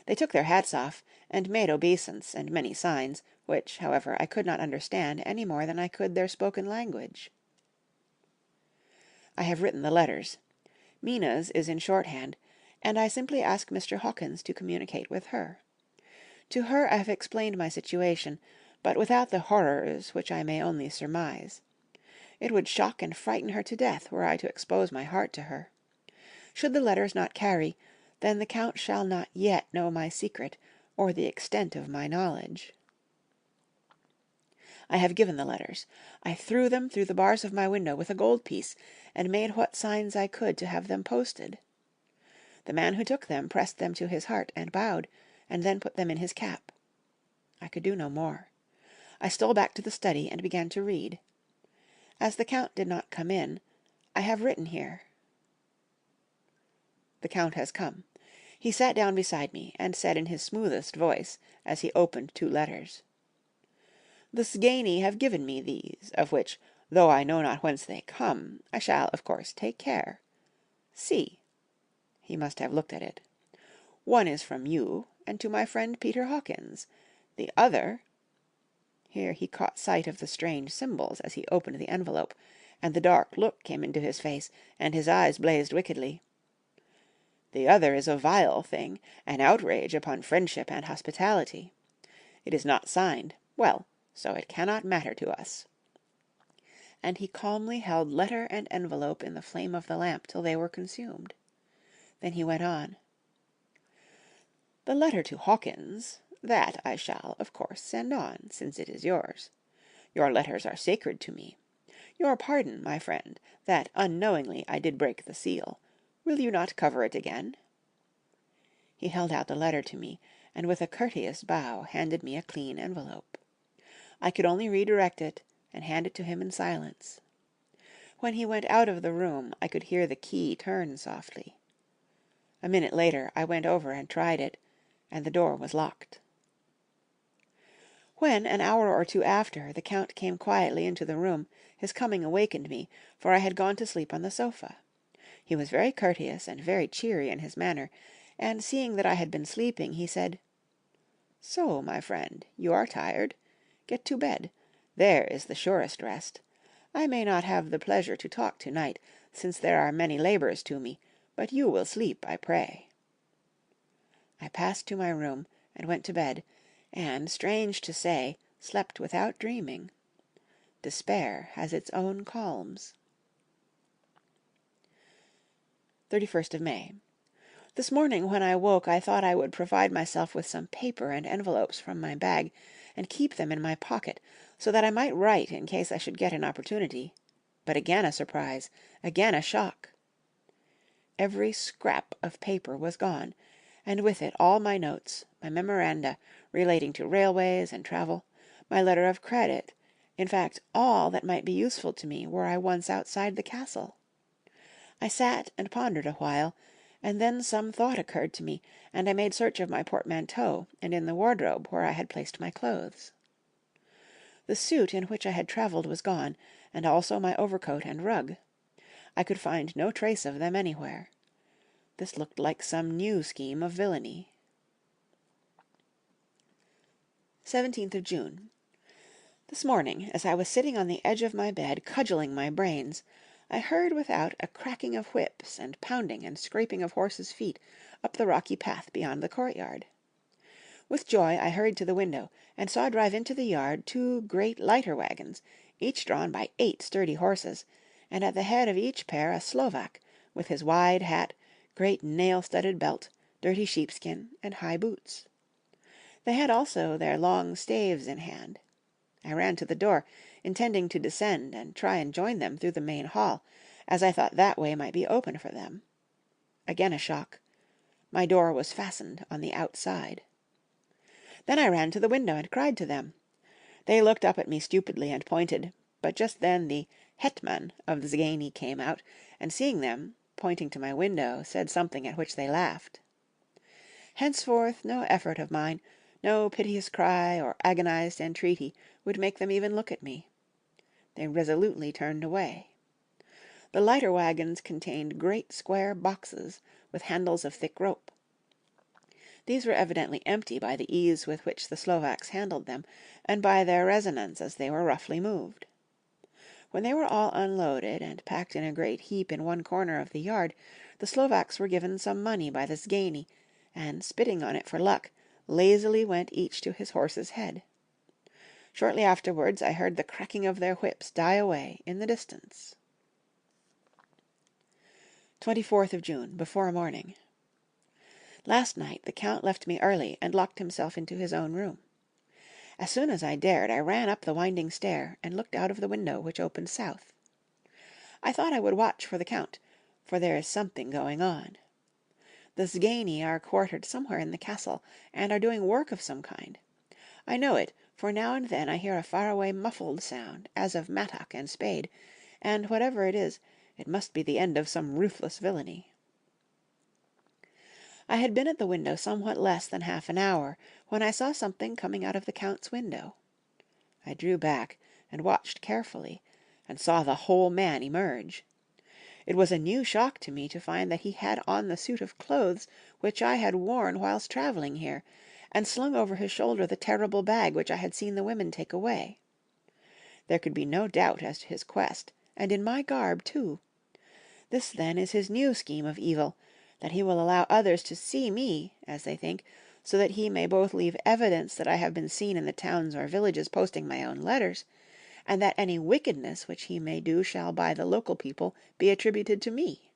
They took their hats off, and made obeisance and many signs, which, however, I could not understand any more than I could their spoken language. I have written the letters. Mina's is in shorthand, and I simply ask Mr. Hawkins to communicate with her. To her I have explained my situation, but without the horrors which I may only surmise. It would shock and frighten her to death were I to expose my heart to her. Should the letters not carry, then the Count shall not yet know my secret, or the extent of my knowledge. I have given the letters. I threw them through the bars of my window with a gold piece, and made what signs I could to have them posted. The man who took them pressed them to his heart and bowed, and then put them in his cap. I could do no more. I stole back to the study and began to read. As the Count did not come in, I have written here. The Count has come. He sat down beside me, and said in his smoothest voice, as he opened 2 letters, "The Sgeni have given me these, of which, though I know not whence they come, I shall, of course, take care. See." He must have looked at it. "One is from you, and to my friend Peter Hawkins. The other—" Here he caught sight of the strange symbols as he opened the envelope, and the dark look came into his face, and his eyes blazed wickedly. "The other is a vile thing, an outrage upon friendship and hospitality. It is not signed. Well, so it cannot matter to us." And he calmly held letter and envelope in the flame of the lamp till they were consumed. Then he went on. "The letter to Hawkins, that I shall, of course, send on, since it is yours. Your letters are sacred to me. Your pardon, my friend, that unknowingly I did break the seal. Will you not cover it again?" He held out the letter to me, and with a courteous bow handed me a clean envelope. I could only redirect it and hand it to him in silence. When he went out of the room, I could hear the key turn softly. A minute later I went over and tried it, and the door was locked. When, an hour or two after, the Count came quietly into the room, his coming awakened me, for I had gone to sleep on the sofa. He was very courteous and very cheery in his manner, and seeing that I had been sleeping, he said, "So, my friend, you are tired? Get to bed. There is the surest rest. I may not have the pleasure to talk to-night, since there are many labours to me, but you will sleep, I pray." I passed to my room, and went to bed, and, strange to say, slept without dreaming. Despair has its own calms. 31st of May. This morning when I woke I thought I would provide myself with some paper and envelopes from my bag, and keep them in my pocket, so that I might write in case I should get an opportunity. But again a surprise, again a shock. Every scrap of paper was gone, and with it all my notes, my memoranda relating to railways and travel, my letter of credit, in fact all that might be useful to me were I once outside the castle. I sat and pondered a while, and then some thought occurred to me, and I made search of my portmanteau and in the wardrobe where I had placed my clothes. The suit in which I had travelled was gone, and also my overcoat and rug. I could find no trace of them anywhere. This looked like some new scheme of villainy. 17th of June. This morning, as I was sitting on the edge of my bed, cudgelling my brains, I heard without a cracking of whips and pounding and scraping of horses' feet up the rocky path beyond the courtyard. With joy I hurried to the window, and saw drive into the yard 2 great lighter wagons, each drawn by 8 sturdy horses, and at the head of each pair a Slovak, with his wide hat, great nail-studded belt, dirty sheepskin, and high boots. They had also their long staves in hand. I ran to the door, intending to descend and try and join them through the main hall, as I thought that way might be open for them. Again a shock. My door was fastened on the outside. Then I ran to the window and cried to them. They looked up at me stupidly and pointed, but just then the hetman of the Zgani came out, and seeing them, pointing to my window, said something at which they laughed. Henceforth no effort of mine, no piteous cry or agonized entreaty would make them even look at me. They resolutely turned away. The lighter wagons contained great square boxes with handles of thick rope. These were evidently empty by the ease with which the Slovaks handled them, and by their resonance as they were roughly moved. When they were all unloaded and packed in a great heap in one corner of the yard, the Slovaks were given some money by the Zgani, and, spitting on it for luck, lazily went each to his horse's head. Shortly afterwards I heard the cracking of their whips die away in the distance. 24th of June, before morning. Last night the Count left me early and locked himself into his own room. As soon as I dared, I ran up the winding stair and looked out of the window which opened south. I thought I would watch for the Count, for there is something going on. The Zgani are quartered somewhere in the castle, and are doing work of some kind. I know it, for now and then I hear a far-away muffled sound, as of mattock and spade, and whatever it is, it must be the end of some ruthless villainy. I had been at the window somewhat less than half an hour, when I saw something coming out of the Count's window. I drew back, and watched carefully, and saw the whole man emerge. It was a new shock to me to find that he had on the suit of clothes which I had worn whilst travelling here, and slung over his shoulder the terrible bag which I had seen the women take away. There could be no doubt as to his quest, and in my garb too. This, then, is his new scheme of evil, that he will allow others to see me, as they think, so that he may both leave evidence that I have been seen in the towns or villages posting my own letters, and that any wickedness which he may do shall by the local people be attributed to me.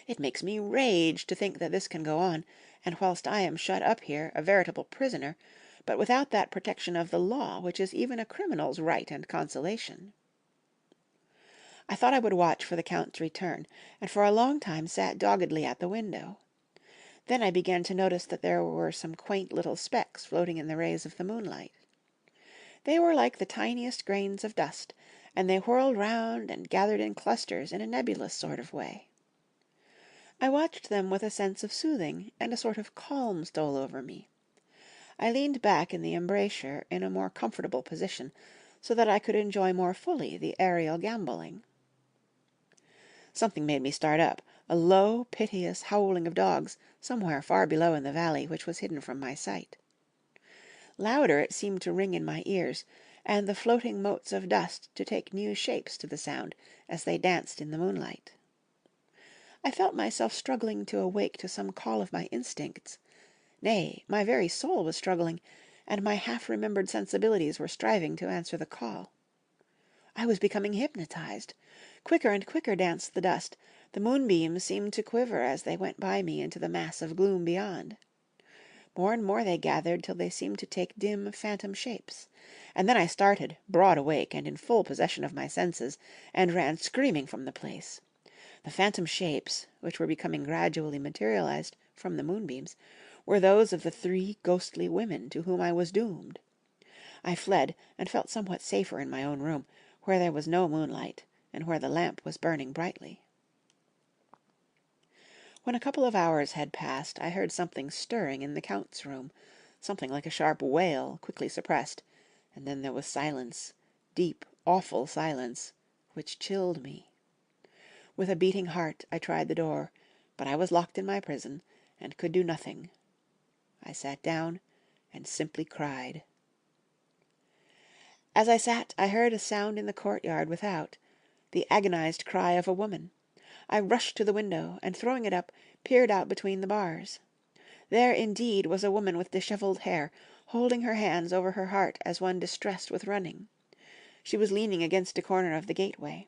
It makes me rage to think that this can go on, and whilst I am shut up here, a veritable prisoner, but without that protection of the law which is even a criminal's right and consolation. I thought I would watch for the Count's return, and for a long time sat doggedly at the window. Then I began to notice that there were some quaint little specks floating in the rays of the moonlight. They were like the tiniest grains of dust, and they whirled round and gathered in clusters in a nebulous sort of way. I watched them with a sense of soothing, and a sort of calm stole over me. I leaned back in the embrasure in a more comfortable position, so that I could enjoy more fully the aerial gambolling. Something made me start up, a low, piteous howling of dogs, somewhere far below in the valley, which was hidden from my sight. Louder it seemed to ring in my ears, and the floating motes of dust to take new shapes to the sound as they danced in the moonlight. I felt myself struggling to awake to some call of my instincts. Nay, my very soul was struggling, and my half-remembered sensibilities were striving to answer the call. I was becoming hypnotized. Quicker and quicker danced the dust. The moonbeams seemed to quiver as they went by me into the mass of gloom beyond. More and more they gathered till they seemed to take dim, phantom shapes. And then I started, broad awake and in full possession of my senses, and ran screaming from the place. The phantom shapes, which were becoming gradually materialized from the moonbeams, were those of the 3 ghostly women to whom I was doomed. I fled, and felt somewhat safer in my own room, where there was no moonlight, and where the lamp was burning brightly. When a couple of hours had passed, I heard something stirring in the Count's room, something like a sharp wail, quickly suppressed, and then there was silence, deep, awful silence, which chilled me. With a beating heart I tried the door, but I was locked in my prison, and could do nothing. I sat down and simply cried. As I sat, I heard a sound in the courtyard without, the agonized cry of a woman. I rushed to the window, and throwing it up, peered out between the bars. There, indeed, was a woman with dishevelled hair, holding her hands over her heart as one distressed with running. She was leaning against a corner of the gateway.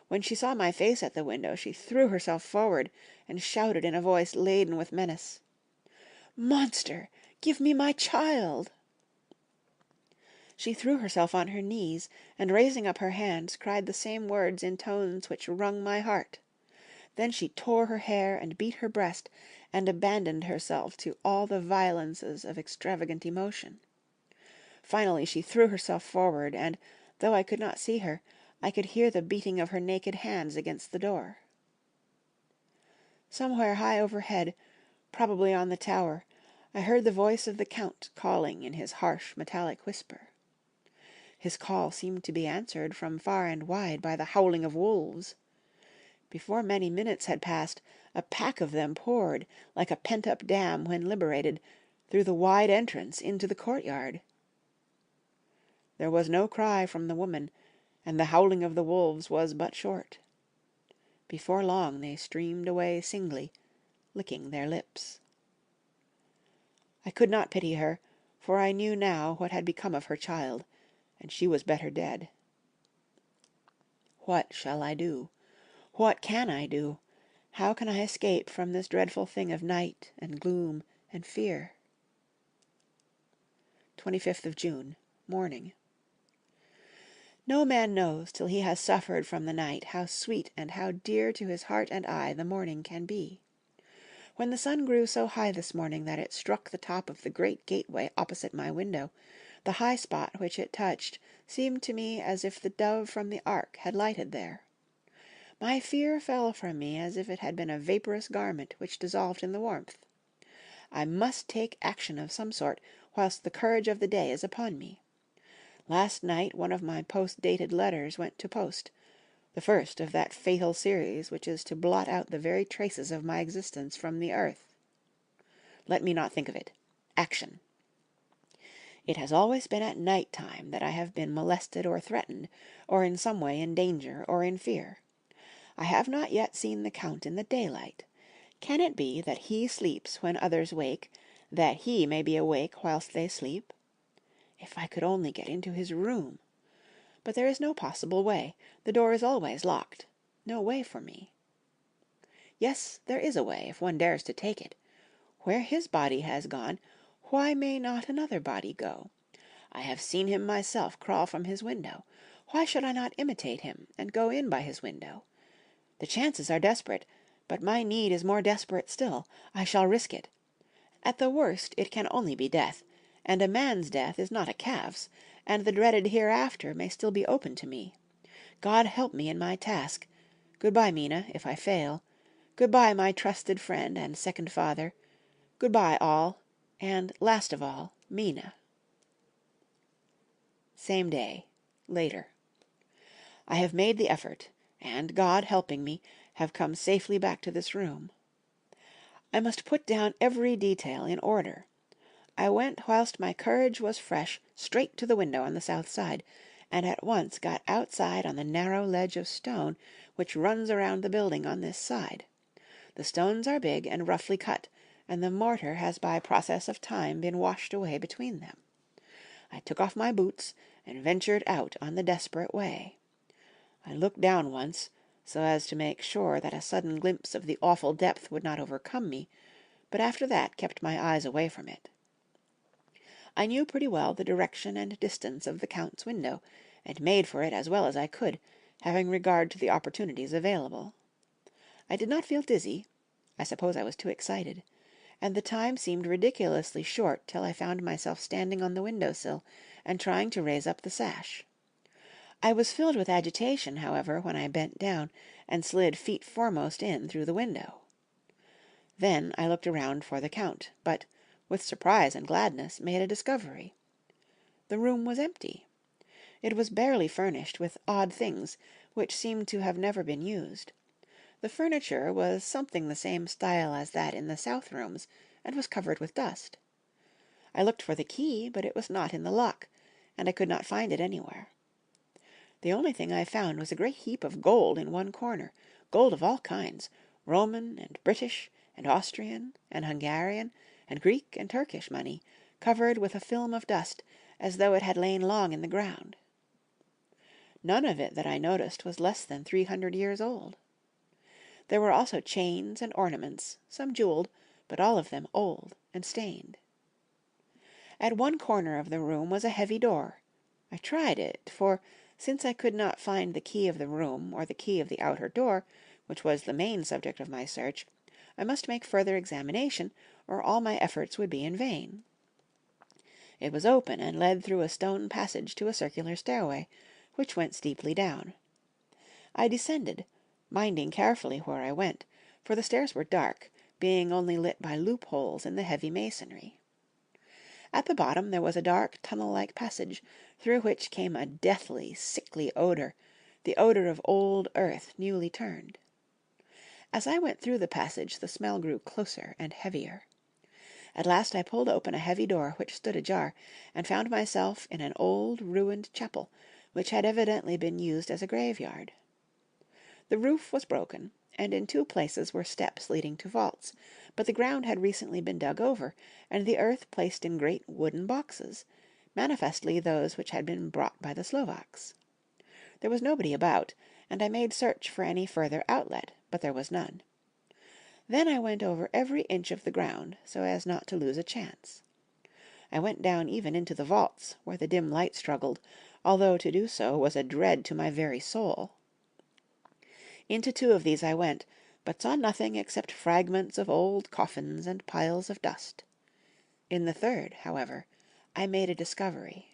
When she saw my face at the window, she threw herself forward, and shouted in a voice laden with menace, "Monster, give me my child!" She threw herself on her knees, and raising up her hands, cried the same words in tones which wrung my heart. Then she tore her hair and beat her breast, and abandoned herself to all the violences of extravagant emotion. Finally she threw herself forward, and, though I could not see her, I could hear the beating of her naked hands against the door. Somewhere high overhead, probably on the tower, I heard the voice of the Count calling in his harsh, metallic whisper. His call seemed to be answered from far and wide by the howling of wolves. Before many minutes had passed, a pack of them poured, like a pent-up dam when liberated, through the wide entrance into the courtyard. There was no cry from the woman, and the howling of the wolves was but short. Before long they streamed away singly, licking their lips. I could not pity her, for I knew now what had become of her child, and she was better dead. What shall I do? What can I do? How can I escape from this dreadful thing of night and gloom and fear? 25th of June, morning. No man knows till he has suffered from the night how sweet and how dear to his heart and eye the morning can be. When the sun grew so high this morning that it struck the top of the great gateway opposite my window, the high spot which it touched seemed to me as if the dove from the ark had lighted there. My fear fell from me as if it had been a vaporous garment which dissolved in the warmth. I must take action of some sort whilst the courage of the day is upon me. Last night one of my post-dated letters went to post, the first of that fatal series which is to blot out the very traces of my existence from the earth. Let me not think of it. Action. It has always been at night time that I have been molested or threatened, or in some way in danger or in fear. I have not yet seen the Count in the daylight. Can it be that he sleeps when others wake, that he may be awake whilst they sleep? If I could only get into his room! But there is no possible way. The door is always locked. No way for me. Yes, there is a way, if one dares to take it. Where his body has gone, why may not another body go? I have seen him myself crawl from his window. Why should I not imitate him, and go in by his window? The chances are desperate, but my need is more desperate still. I shall risk it. At the worst it can only be death, and a man's death is not a calf's, and the dreaded hereafter may still be open to me. God help me in my task. Good-bye, Mina, if I fail. Good-bye, my trusted friend and second father. Good-bye, all, and last of all, Mina. Same day, later. I have made the effort, and, God helping me, have come safely back to this room. I must put down every detail in order. I went whilst my courage was fresh straight to the window on the south side, and at once got outside on the narrow ledge of stone which runs around the building on this side. The stones are big and roughly cut, and the mortar has by process of time been washed away between them. I took off my boots and ventured out on the desperate way. I looked down once, so as to make sure that a sudden glimpse of the awful depth would not overcome me, but after that kept my eyes away from it. I knew pretty well the direction and distance of the Count's window, and made for it as well as I could, having regard to the opportunities available. I did not feel dizzy, I suppose I was too excited, and the time seemed ridiculously short till I found myself standing on the window-sill and trying to raise up the sash. I was filled with agitation, however, when I bent down and slid feet foremost in through the window. Then I looked around for the Count, but, with surprise and gladness, made a discovery. The room was empty. It was barely furnished with odd things which seemed to have never been used. The furniture was something the same style as that in the south rooms, and was covered with dust. I looked for the key, but it was not in the lock, and I could not find it anywhere. The only thing I found was a great heap of gold in one corner, gold of all kinds, Roman and British and Austrian and Hungarian and Greek and Turkish money, covered with a film of dust, as though it had lain long in the ground. None of it that I noticed was less than 300 years old. There were also chains and ornaments, some jeweled, but all of them old and stained. At one corner of the room was a heavy door. I tried it, for, since I could not find the key of the room or the key of the outer door, which was the main subject of my search, I must make further examination, or all my efforts would be in vain. It was open, and led through a stone passage to a circular stairway, which went steeply down. I descended, minding carefully where I went, for the stairs were dark, being only lit by loopholes in the heavy masonry. At the bottom there was a dark tunnel-like passage, through which came a deathly, sickly odor, the odor of old earth newly turned. As I went through the passage the smell grew closer and heavier. At last I pulled open a heavy door which stood ajar, and found myself in an old ruined chapel, which had evidently been used as a graveyard. The roof was broken, and in two places were steps leading to vaults, but the ground had recently been dug over, and the earth placed in great wooden boxes, manifestly those which had been brought by the Slovaks. There was nobody about, and I made search for any further outlet, but there was none. Then I went over every inch of the ground, so as not to lose a chance. I went down even into the vaults, where the dim light struggled, although to do so was a dread to my very soul. Into two of these I went, but saw nothing except fragments of old coffins and piles of dust. In the third, however, I made a discovery.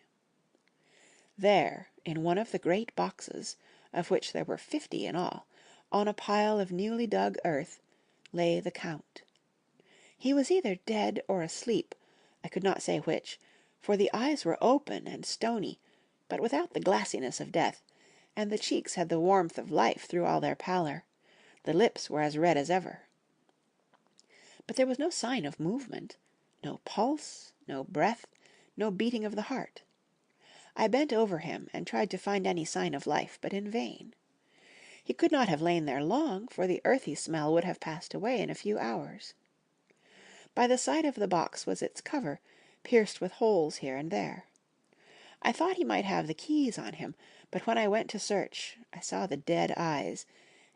There, in one of the great boxes, of which there were 50 in all, on a pile of newly dug earth, lay the Count. He was either dead or asleep, I could not say which, for the eyes were open and stony, but without the glassiness of death, and the cheeks had the warmth of life through all their pallor. The lips were as red as ever. But there was no sign of movement, no pulse, no breath, no beating of the heart. I bent over him and tried to find any sign of life, but in vain. He could not have lain there long, for the earthy smell would have passed away in a few hours. By the side of the box was its cover, pierced with holes here and there. I thought he might have the keys on him, but when I went to search, I saw the dead eyes,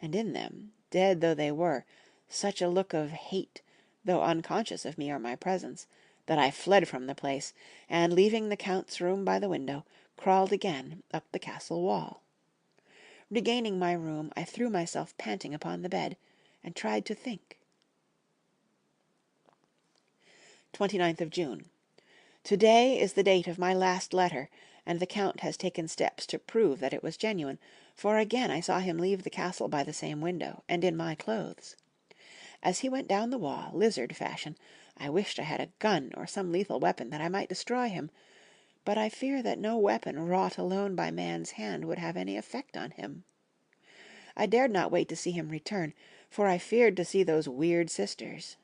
and in them, dead though they were, such a look of hate, though unconscious of me or my presence, that I fled from the place, and leaving the Count's room by the window, crawled again up the castle wall. Regaining my room, I threw myself panting upon the bed, and tried to think. 29th of June. Today is the date of my last letter, and the Count has taken steps to prove that it was genuine, for again I saw him leave the castle by the same window, and in my clothes. As he went down the wall, lizard fashion, I wished I had a gun or some lethal weapon that I might destroy him, but I fear that no weapon wrought alone by man's hand would have any effect on him. I dared not wait to see him return, for I feared to see those weird sisters.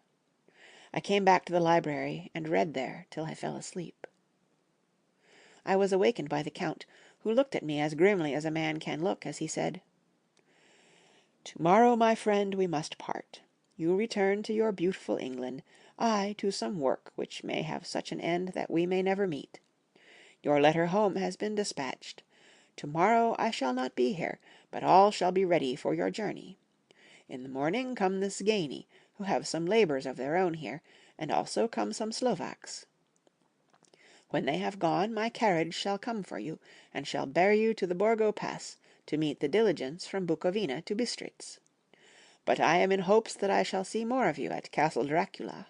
I came back to the library and read there till I fell asleep. I was awakened by the Count, who looked at me as grimly as a man can look as he said, "To-morrow, my friend, we must part. You return to your beautiful England, I to some work which may have such an end that we may never meet. Your letter home has been dispatched. To-morrow I shall not be here, but all shall be ready for your journey. In the morning come the Zgani, who have some labours of their own here, and also come some Slovaks. When they have gone, my carriage shall come for you, and shall bear you to the Borgo Pass, to meet the diligence from Bukovina to Bistritz. But I am in hopes that I shall see more of you at Castle Dracula."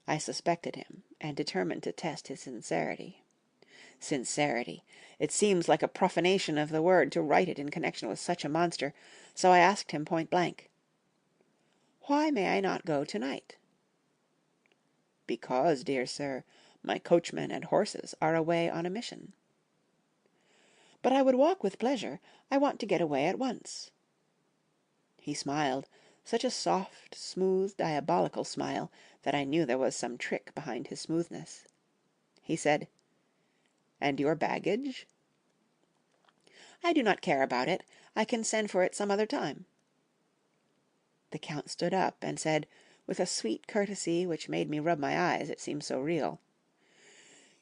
I suspected him, and determined to test his sincerity. Sincerity! It seems like a profanation of the word to write it in connection with such a monster, so I asked him point blank, "Why may I not go to-night?" "Because, dear sir, my coachman and horses are away on a mission." "But I would walk with pleasure. I want to get away at once." He smiled, such a soft, smooth, diabolical smile, that I knew there was some trick behind his smoothness. He said, "And your baggage?" "I do not care about it. I can send for it some other time." The Count stood up and said, with a sweet courtesy which made me rub my eyes, it seemed so real,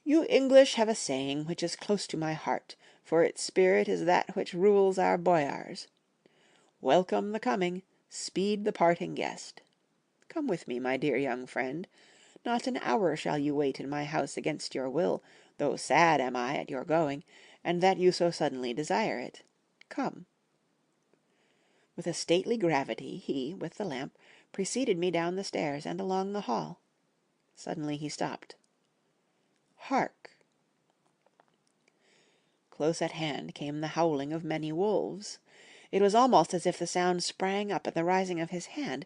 "You English have a saying which is close to my heart, for its spirit is that which rules our boyars. Welcome the coming, speed the parting guest. Come with me, my dear young friend. Not an hour shall you wait in my house against your will, though sad am I at your going, and that you so suddenly desire it. Come." With a stately gravity, he, with the lamp, preceded me down the stairs and along the hall. Suddenly he stopped. "Hark!" Close at hand came the howling of many wolves. It was almost as if the sound sprang up at the rising of his hand,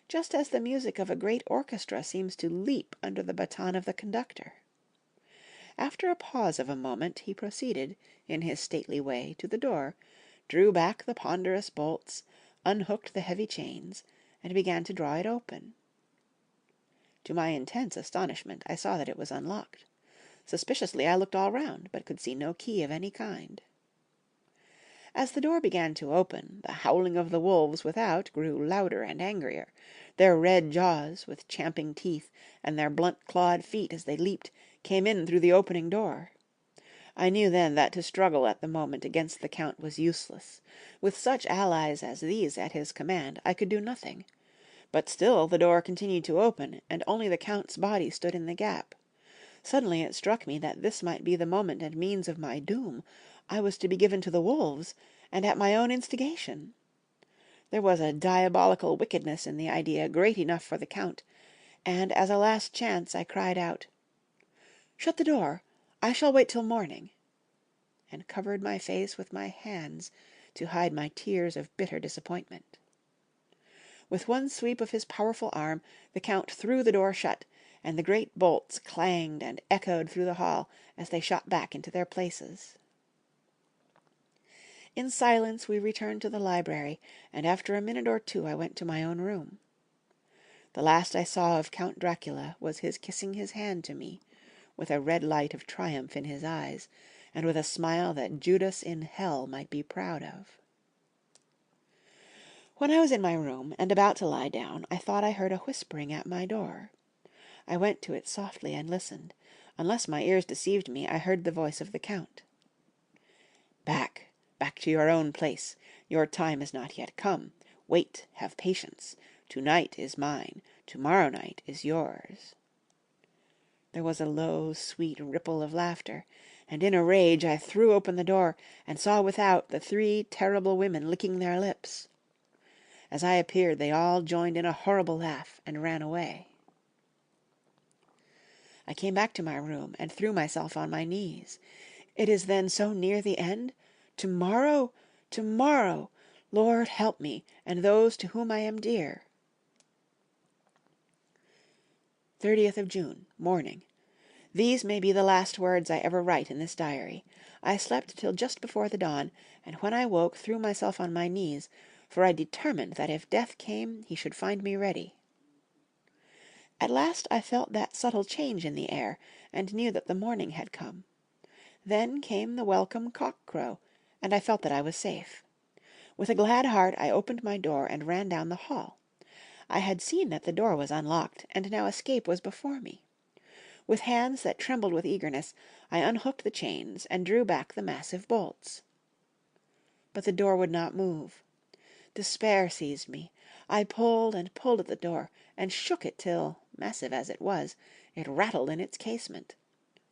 just as the music of a great orchestra seems to leap under the baton of the conductor. After a pause of a moment, he proceeded, in his stately way, to the door, drew back the ponderous bolts, unhooked the heavy chains, and began to draw it open. To my intense astonishment, I saw that it was unlocked. Suspiciously I looked all round, but could see no key of any kind. As the door began to open, the howling of the wolves without grew louder and angrier. Their red jaws, with champing teeth, and their blunt-clawed feet as they leaped, came in through the opening door. I knew then that to struggle at the moment against the Count was useless. With such allies as these at his command, I could do nothing. But still the door continued to open, and only the Count's body stood in the gap. Suddenly it struck me that this might be the moment and means of my doom. I was to be given to the wolves, and at my own instigation. There was a diabolical wickedness in the idea great enough for the Count, and as a last chance I cried out, "Shut the door! I shall wait till morning," and covered my face with my hands to hide my tears of bitter disappointment. With one sweep of his powerful arm, the Count threw the door shut, and the great bolts clanged and echoed through the hall as they shot back into their places. In silence we returned to the library, and after a minute or two I went to my own room. The last I saw of Count Dracula was his kissing his hand to me, with a red light of triumph in his eyes, and with a smile that Judas in hell might be proud of. When I was in my room, and about to lie down, I thought I heard a whispering at my door. I went to it softly and listened. Unless my ears deceived me, I heard the voice of the Count. "Back, back to your own place. Your time is not yet come. Wait, have patience. To-night is mine. To-morrow night is yours." There was a low, sweet ripple of laughter, and in a rage I threw open the door, and saw without the 3 terrible women licking their lips. As I appeared, they all joined in a horrible laugh, and ran away. I came back to my room and threw myself on my knees. It is then so near the end? To-morrow? To-morrow! Lord, help me, and those to whom I am dear. 30th of June, morning. These may be the last words I ever write in this diary. I slept till just before the dawn, and when I woke threw myself on my knees, for I determined that if death came he should find me ready. At last I felt that subtle change in the air, and knew that the morning had come. Then came the welcome cock-crow, and I felt that I was safe. With a glad heart I opened my door and ran down the hall. I had seen that the door was unlocked, and now escape was before me. With hands that trembled with eagerness, I unhooked the chains and drew back the massive bolts. But the door would not move. Despair seized me. I pulled and pulled at the door, and shook it till, massive as it was, it rattled in its casement.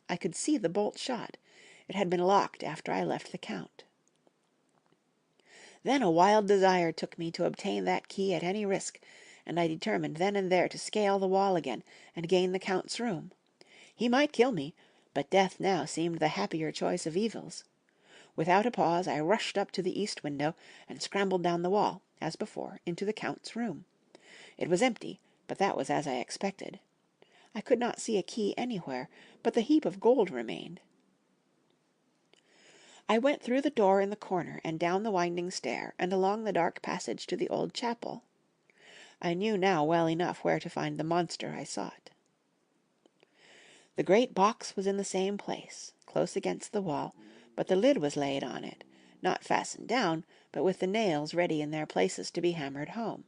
I could see the bolt shot. It had been locked after I left the Count. Then a wild desire took me to obtain that key at any risk, and I determined then and there to scale the wall again and gain the Count's room. He might kill me, but death now seemed the happier choice of evils. Without a pause I rushed up to the east window and scrambled down the wall, as before, into the Count's room. It was empty, but that was as I expected. I could not see a key anywhere, but the heap of gold remained. I went through the door in the corner and down the winding stair and along the dark passage to the old chapel. I knew now well enough where to find the monster I sought. The great box was in the same place, close against the wall, but the lid was laid on it, not fastened down, but with the nails ready in their places to be hammered home.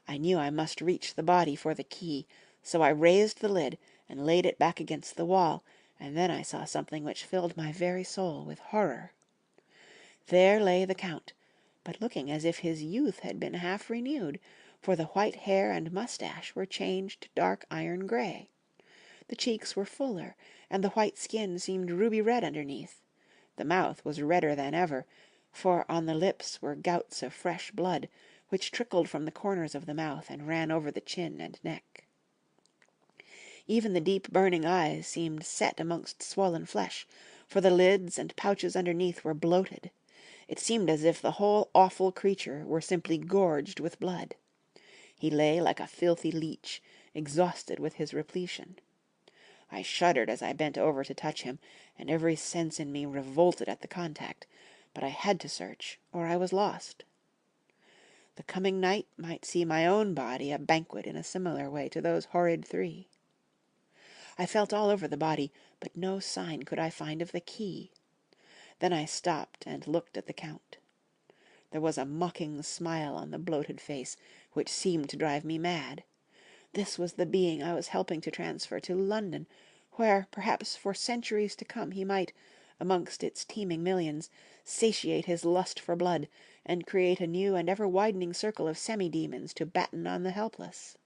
I knew I must reach the body for the key, so I raised the lid and laid it back against the wall, and then I saw something which filled my very soul with horror. There lay the Count, but looking as if his youth had been half renewed, for the white hair and mustache were changed to dark iron grey. The cheeks were fuller, and the white skin seemed ruby red underneath. The mouth was redder than ever, for on the lips were gouts of fresh blood, which trickled from the corners of the mouth and ran over the chin and neck. Even the deep burning eyes seemed set amongst swollen flesh, for the lids and pouches underneath were bloated. It seemed as if the whole awful creature were simply gorged with blood. He lay like a filthy leech, exhausted with his repletion. I shuddered as I bent over to touch him, and every sense in me revolted at the contact, but I had to search, or I was lost. The coming night might see my own body a banquet in a similar way to those horrid three. I felt all over the body, but no sign could I find of the key. Then I stopped and looked at the Count. There was a mocking smile on the bloated face, which seemed to drive me mad. This was the being I was helping to transfer to London, where, perhaps for centuries to come, he might, amongst its teeming millions, satiate his lust for blood, and create a new and ever-widening circle of semi-demons to batten on the helpless.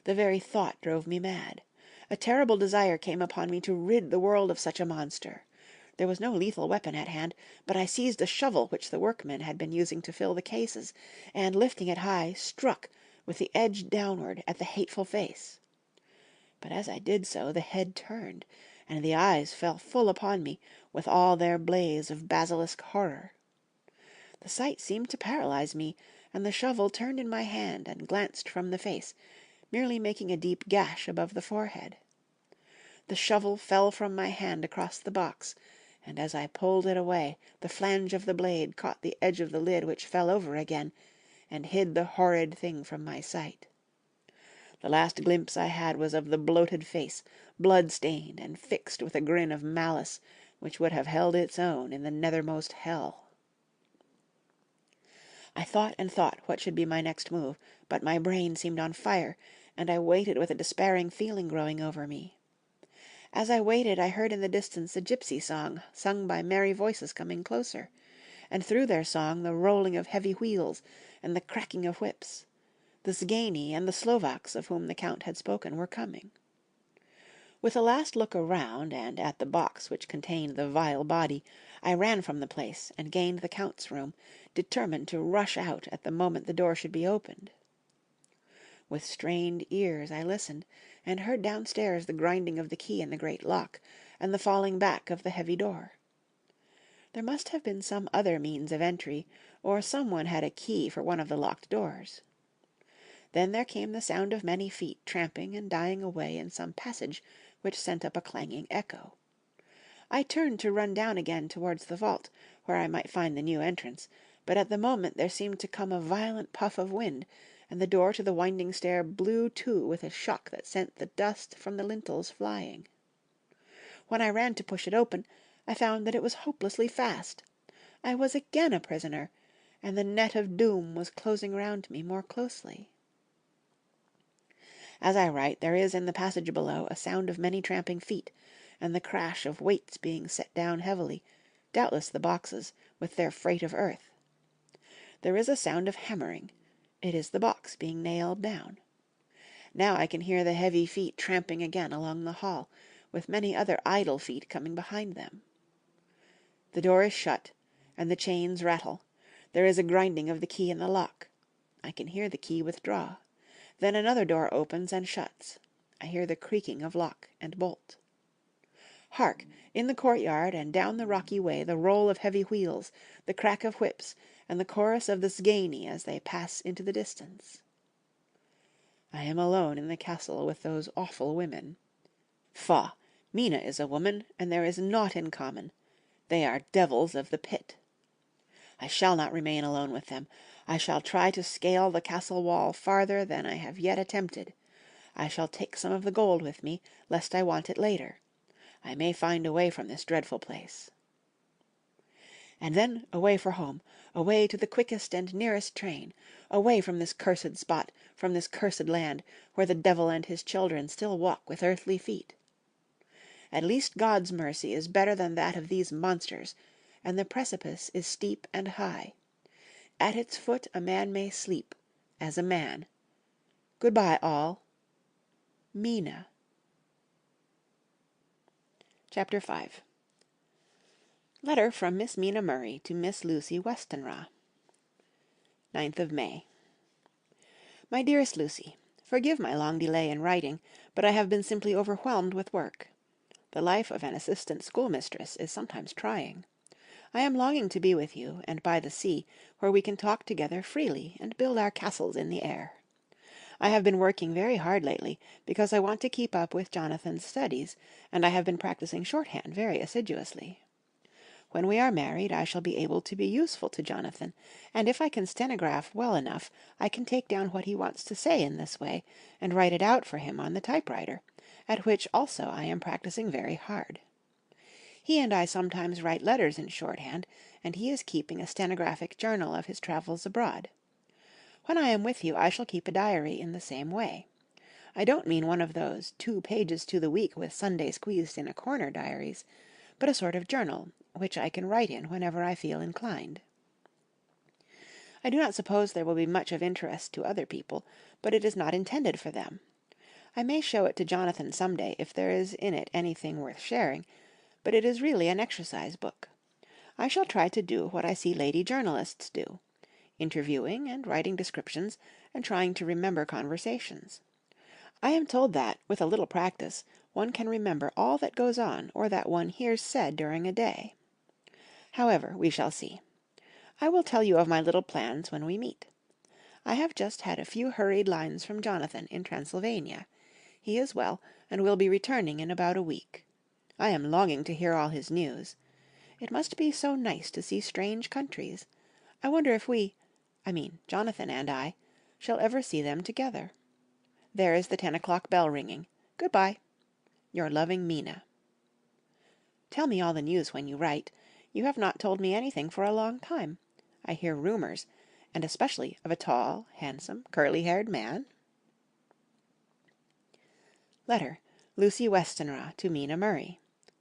The very thought drove me mad. A terrible desire came upon me to rid the world of such a monster. There was no lethal weapon at hand, but I seized a shovel which the workmen had been using to fill the cases, and, lifting it high, struck, with the edge downward, at the hateful face. But as I did so, the head turned, and the eyes fell full upon me, with all their blaze of basilisk horror. The sight seemed to paralyze me, and the shovel turned in my hand and glanced from the face, merely making a deep gash above the forehead. The shovel fell from my hand across the box, and as I pulled it away, the flange of the blade caught the edge of the lid, which fell over again, and hid the horrid thing from my sight. The last glimpse I had was of the bloated face, blood-stained and fixed with a grin of malice, which would have held its own in the nethermost hell. I thought and thought what should be my next move, but my brain seemed on fire, and I waited with a despairing feeling growing over me. As I waited, I heard in the distance a gypsy song, sung by merry voices coming closer, and through their song the rolling of heavy wheels and the cracking of whips. The Zgani and the Slovaks of whom the Count had spoken were coming. With a last look around and at the box which contained the vile body, I ran from the place and gained the Count's room, determined to rush out at the moment the door should be opened. With strained ears I listened, and heard downstairs the grinding of the key in the great lock, and the falling back of the heavy door. There must have been some other means of entry, or some one had a key for one of the locked doors. Then there came the sound of many feet tramping and dying away in some passage which sent up a clanging echo. I turned to run down again towards the vault, where I might find the new entrance, but at the moment there seemed to come a violent puff of wind, and the door to the winding stair blew to with a shock that sent the dust from the lintels flying. When I ran to push it open, I found that it was hopelessly fast. I was again a prisoner, and the net of doom was closing round me more closely. As I write, there is in the passage below a sound of many tramping feet, and the crash of weights being set down heavily, doubtless the boxes, with their freight of earth. There is a sound of hammering. It is the box being nailed down. Now I can hear the heavy feet tramping again along the hall, with many other idle feet coming behind them. The door is shut, and the chains rattle. There is a grinding of the key in the lock. I can hear the key withdraw. Then another door opens and shuts. I hear the creaking of lock and bolt. Hark! In the courtyard and down the rocky way the roll of heavy wheels, the crack of whips, and the chorus of the Sgeni as they pass into the distance. I am alone in the castle with those awful women. Faugh! Mina is a woman, and there is naught in common. They are devils of the pit. I shall not remain alone with them. I shall try to scale the castle wall farther than I have yet attempted. I shall take some of the gold with me, lest I want it later. I may find a way from this dreadful place. And then away for home, away to the quickest and nearest train, away from this cursed spot, from this cursed land, where the devil and his children still walk with earthly feet. At least God's mercy is better than that of these monsters, and the precipice is steep and high. At its foot a man may sleep, as a man. Goodbye, all. Mina. Chapter 5. Letter from Miss Mina Murray to Miss Lucy Westenra. 9th of May. My dearest Lucy, forgive my long delay in writing, but I have been simply overwhelmed with work. The life of an assistant schoolmistress is sometimes trying. I am longing to be with you, and by the sea, where we can talk together freely and build our castles in the air. I have been working very hard lately, because I want to keep up with Jonathan's studies, and I have been practicing shorthand very assiduously. When we are married, I shall be able to be useful to Jonathan, and if I can stenograph well enough, I can take down what he wants to say in this way, and write it out for him on the typewriter, at which also I am practicing very hard. He and I sometimes write letters in shorthand, and he is keeping a stenographic journal of his travels abroad. When I am with you, I shall keep a diary in the same way. I don't mean one of those 2 pages to the week with Sunday squeezed in a corner diaries, but a sort of journal, which I can write in whenever I feel inclined. I do not suppose there will be much of interest to other people, but it is not intended for them. I may show it to Jonathan some day if there is in it anything worth sharing, but it is really an exercise book. I shall try to do what I see lady journalists do, interviewing and writing descriptions and trying to remember conversations. I am told that, with a little practice, one can remember all that goes on or that one hears said during a day. However, we shall see. I will tell you of my little plans when we meet. I have just had a few hurried lines from Jonathan in Transylvania. He is well, and will be returning in about a week. I am longing to hear all his news. It must be so nice to see strange countries. I wonder if Jonathan and I, shall ever see them together. There is the 10 o'clock bell ringing. Goodbye. Your loving Mina. Tell me all the news when you write. You have not told me anything for a long time. I hear rumours, and especially of a tall, handsome, curly-haired man. Letter, Lucy Westenra to Mina Murray.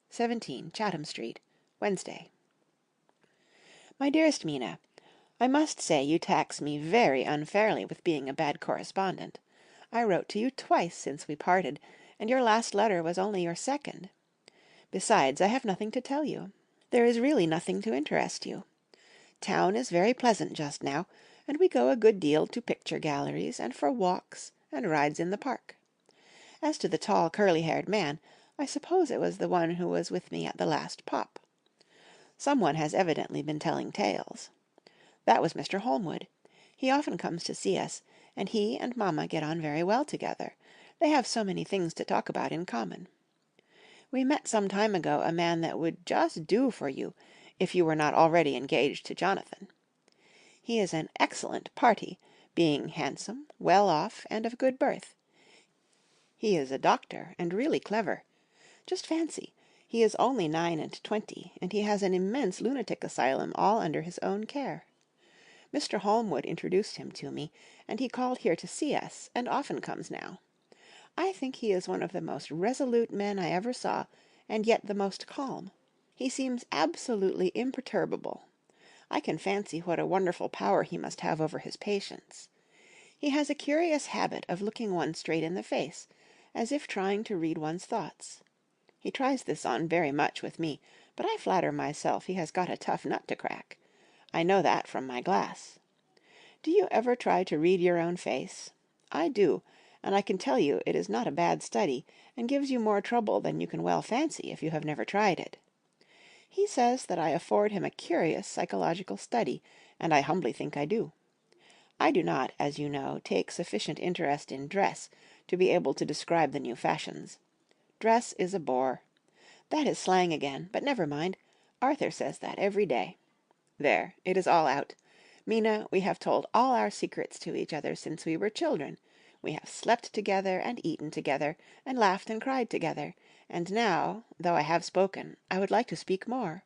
17 Chatham Street, Wednesday. My dearest Mina, I must say you tax me very unfairly with being a bad correspondent. I wrote to you twice since we parted, and your last letter was only your second. Besides, I have nothing to tell you. There is really nothing to interest you. Town is very pleasant just now, and we go a good deal to picture galleries and for walks and rides in the park. As to the tall, curly-haired man, I suppose it was the one who was with me at the last pop. Some one has evidently been telling tales. That was Mr. Holmwood. He often comes to see us, and he and mamma get on very well together. They have so many things to talk about in common. We met some time ago a man that would just do for you, if you were not already engaged to Jonathan. He is an excellent party, being handsome, well off, and of good birth. He is a doctor, and really clever. Just fancy, he is only 29, and he has an immense lunatic asylum all under his own care. Mr. Holmwood introduced him to me, and he called here to see us, and often comes now. I think he is one of the most resolute men I ever saw, and yet the most calm. He seems absolutely imperturbable. I can fancy what a wonderful power he must have over his patients. He has a curious habit of looking one straight in the face, as if trying to read one's thoughts. He tries this on very much with me, but I flatter myself he has got a tough nut to crack. I know that from my glass. Do you ever try to read your own face? I do, and I can tell you it is not a bad study, and gives you more trouble than you can well fancy if you have never tried it. He says that I afford him a curious psychological study, and I humbly think I do. I do not, as you know, take sufficient interest in dress to be able to describe the new fashions. Dress is a bore. That is slang again, but never mind. Arthur says that every day. There, it is all out. Mina, we have told all our secrets to each other since we were children. We have slept together, and eaten together, and laughed and cried together, and now, though I have spoken, I would like to speak more.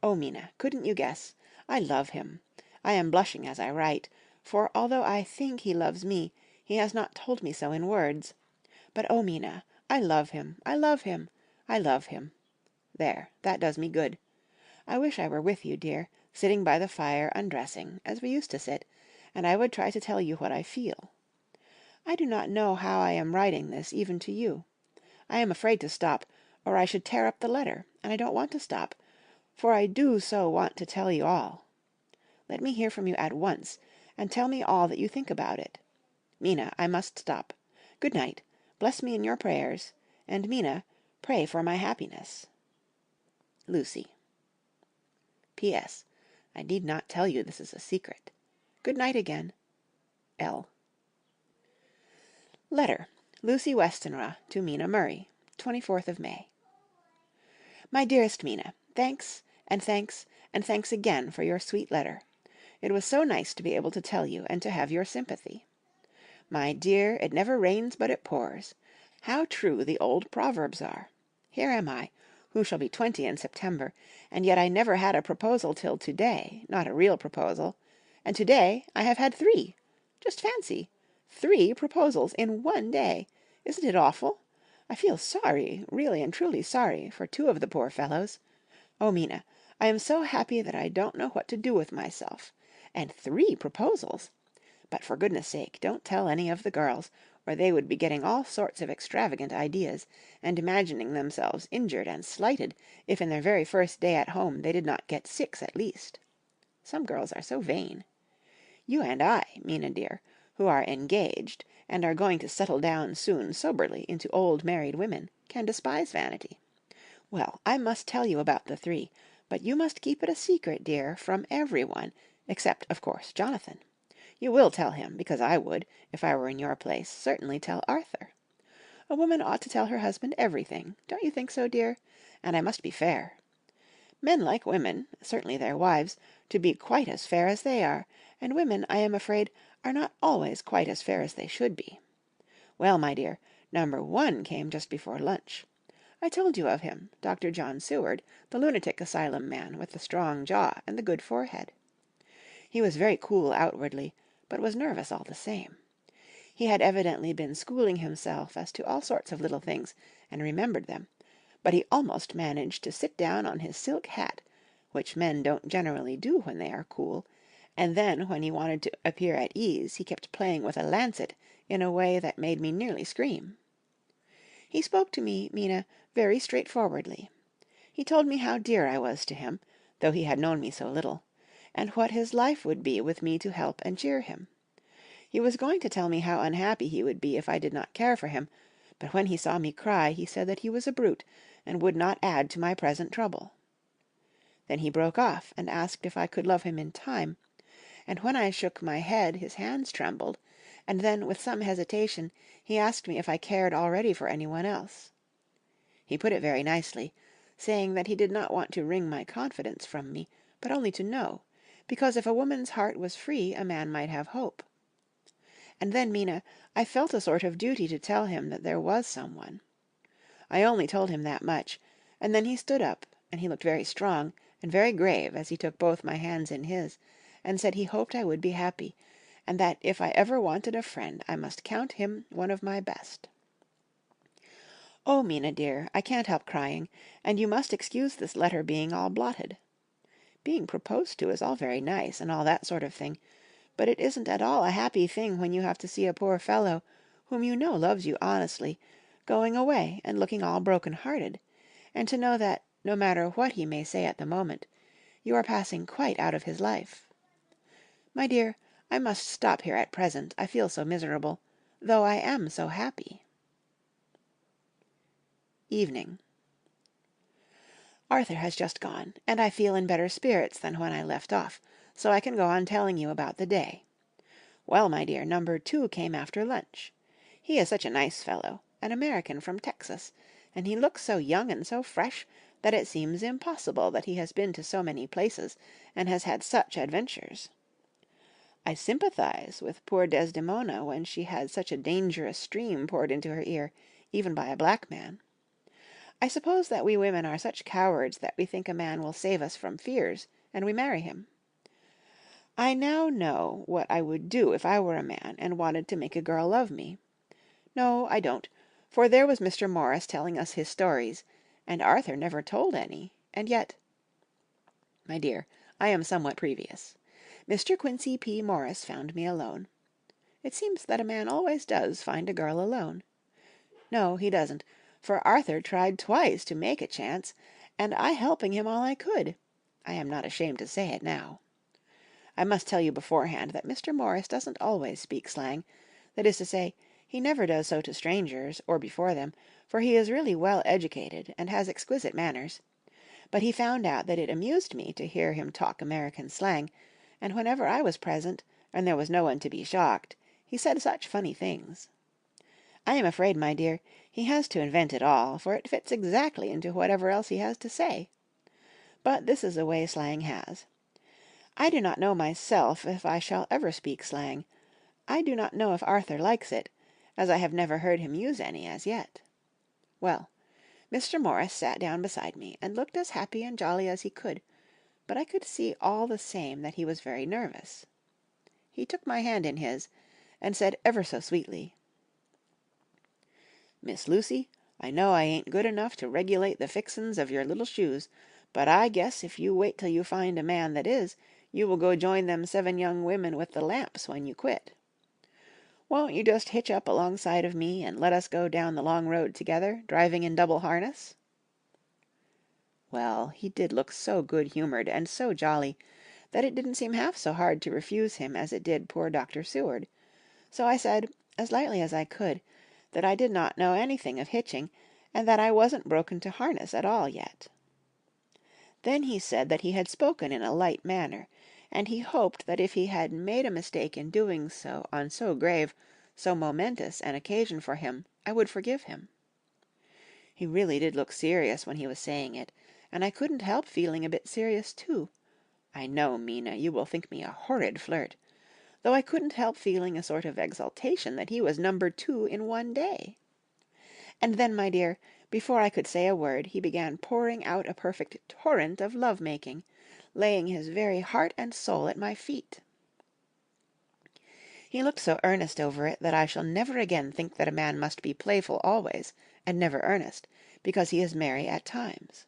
Oh, Mina, couldn't you guess? I love him. I am blushing as I write, for although I think he loves me, he has not told me so in words. But oh, Mina, I love him, I love him, I love him. There, that does me good. I wish I were with you, dear, sitting by the fire undressing, as we used to sit, and I would try to tell you what I feel. I do not know how I am writing this even to you. I am afraid to stop, or I should tear up the letter, and I don't want to stop, for I do so want to tell you all. Let me hear from you at once, and tell me all that you think about it. Mina, I must stop. Good night. Bless me in your prayers, and Mina, pray for my happiness. Lucy. P.S. I need not tell you this is a secret. Good night again. L. Letter. Lucy Westenra to Mina Murray, 24th of May. My dearest Mina, thanks, and thanks, and thanks again for your sweet letter. It was so nice to be able to tell you and to have your sympathy. My dear, it never rains but it pours. How true the old proverbs are. Here am I, who shall be 20 in September, and yet I never had a proposal till to-day, not a real proposal, and to-day I have had 3. Just fancy, 3 proposals in one day. Isn't it awful? I feel sorry, really and truly sorry, for 2 of the poor fellows. Oh, Mina, I am so happy that I don't know what to do with myself. And 3 proposals! But for goodness sake, don't tell any of the girls, or they would be getting all sorts of extravagant ideas, and imagining themselves injured and slighted if in their very first day at home they did not get 6 at least. Some girls are so vain. You and I, Mina dear, who are engaged, and are going to settle down soon soberly into old married women, can despise vanity. Well, I must tell you about the 3, but you must keep it a secret, dear, from everyone, except, of course, Jonathan. You will tell him, because I would, if I were in your place, certainly tell Arthur. A woman ought to tell her husband everything, don't you think so, dear? And I must be fair. Men like women, certainly their wives, to be quite as fair as they are, and women, I am afraid, are not always quite as fair as they should be. Well, my dear, number 1 came just before lunch. I told you of him, Dr. John Seward, the lunatic asylum man with the strong jaw and the good forehead. He was very cool outwardly, but was nervous all the same. He had evidently been schooling himself as to all sorts of little things, and remembered them, but he almost managed to sit down on his silk hat, which men don't generally do when they are cool, and then when he wanted to appear at ease he kept playing with a lancet in a way that made me nearly scream. He spoke to me, Mina, very straightforwardly. He told me how dear I was to him, though he had known me so little, and what his life would be with me to help and cheer him. He was going to tell me how unhappy he would be if I did not care for him, but when he saw me cry, he said that he was a brute, and would not add to my present trouble. Then he broke off, and asked if I could love him in time, and when I shook my head his hands trembled, and then with some hesitation he asked me if I cared already for anyone else. He put it very nicely, saying that he did not want to wring my confidence from me, but only to know, because if a woman's heart was free a man might have hope. And then, Mina, I felt a sort of duty to tell him that there was someone. I only told him that much, and then he stood up, and he looked very strong and very grave as he took both my hands in his, and said he hoped I would be happy, and that if I ever wanted a friend I must count him one of my best. Oh, Mina dear, I can't help crying, and you must excuse this letter being all blotted. Being proposed to is all very nice, and all that sort of thing, but it isn't at all a happy thing when you have to see a poor fellow, whom you know loves you honestly, going away and looking all broken-hearted, and to know that, no matter what he may say at the moment, you are passing quite out of his life. My dear, I must stop here at present, I feel so miserable, though I am so happy. Evening. Arthur has just gone, and I feel in better spirits than when I left off, so I can go on telling you about the day. Well, my dear, number 2 came after lunch. He is such a nice fellow, an American from Texas, and he looks so young and so fresh that it seems impossible that he has been to so many places and has had such adventures. I sympathize with poor Desdemona when she had such a dangerous stream poured into her ear, even by a black man. I suppose that we women are such cowards that we think a man will save us from fears, and we marry him. I now know what I would do if I were a man and wanted to make a girl love me. No, I don't, for there was Mr. Morris telling us his stories, and Arthur never told any, and yet... My dear, I am somewhat previous. Mr. Quincy P. Morris found me alone. It seems that a man always does find a girl alone. No, he doesn't, for Arthur tried twice to make a chance, and I helping him all I could. I am not ashamed to say it now. I must tell you beforehand that Mr. Morris doesn't always speak slang, that is to say, he never does so to strangers, or before them, for he is really well educated, and has exquisite manners. But he found out that it amused me to hear him talk American slang, and whenever I was present, and there was no one to be shocked, he said such funny things. I am afraid, my dear, he has to invent it all, for it fits exactly into whatever else he has to say. But this is a way slang has. I do not know myself if I shall ever speak slang. I do not know if Arthur likes it, as I have never heard him use any as yet. Well, Mr. Morris sat down beside me, and looked as happy and jolly as he could, but I could see all the same that he was very nervous. He took my hand in his, and said ever so sweetly, "Miss Lucy, I know I ain't good enough to regulate the fixin's of your little shoes, but I guess if you wait till you find a man that is, you will go join them 7 young women with the lamps when you quit. Won't you just hitch up alongside of me, and let us go down the long road together, driving in double harness?" Well, he did look so good-humored and so jolly, that it didn't seem half so hard to refuse him as it did poor Dr. Seward. So I said, as lightly as I could, that I did not know anything of hitching, and that I wasn't broken to harness at all yet. Then he said that he had spoken in a light manner, and he hoped that if he had made a mistake in doing so on so grave, so momentous an occasion for him, I would forgive him. He really did look serious when he was saying it, and I couldn't help feeling a bit serious too. I know, Mina, you will think me a horrid flirt, though I couldn't help feeling a sort of exultation that he was number 2 in one day. And then, my dear, before I could say a word, he began pouring out a perfect torrent of love-making, laying his very heart and soul at my feet. He looked so earnest over it that I shall never again think that a man must be playful always, and never earnest, because he is merry at times.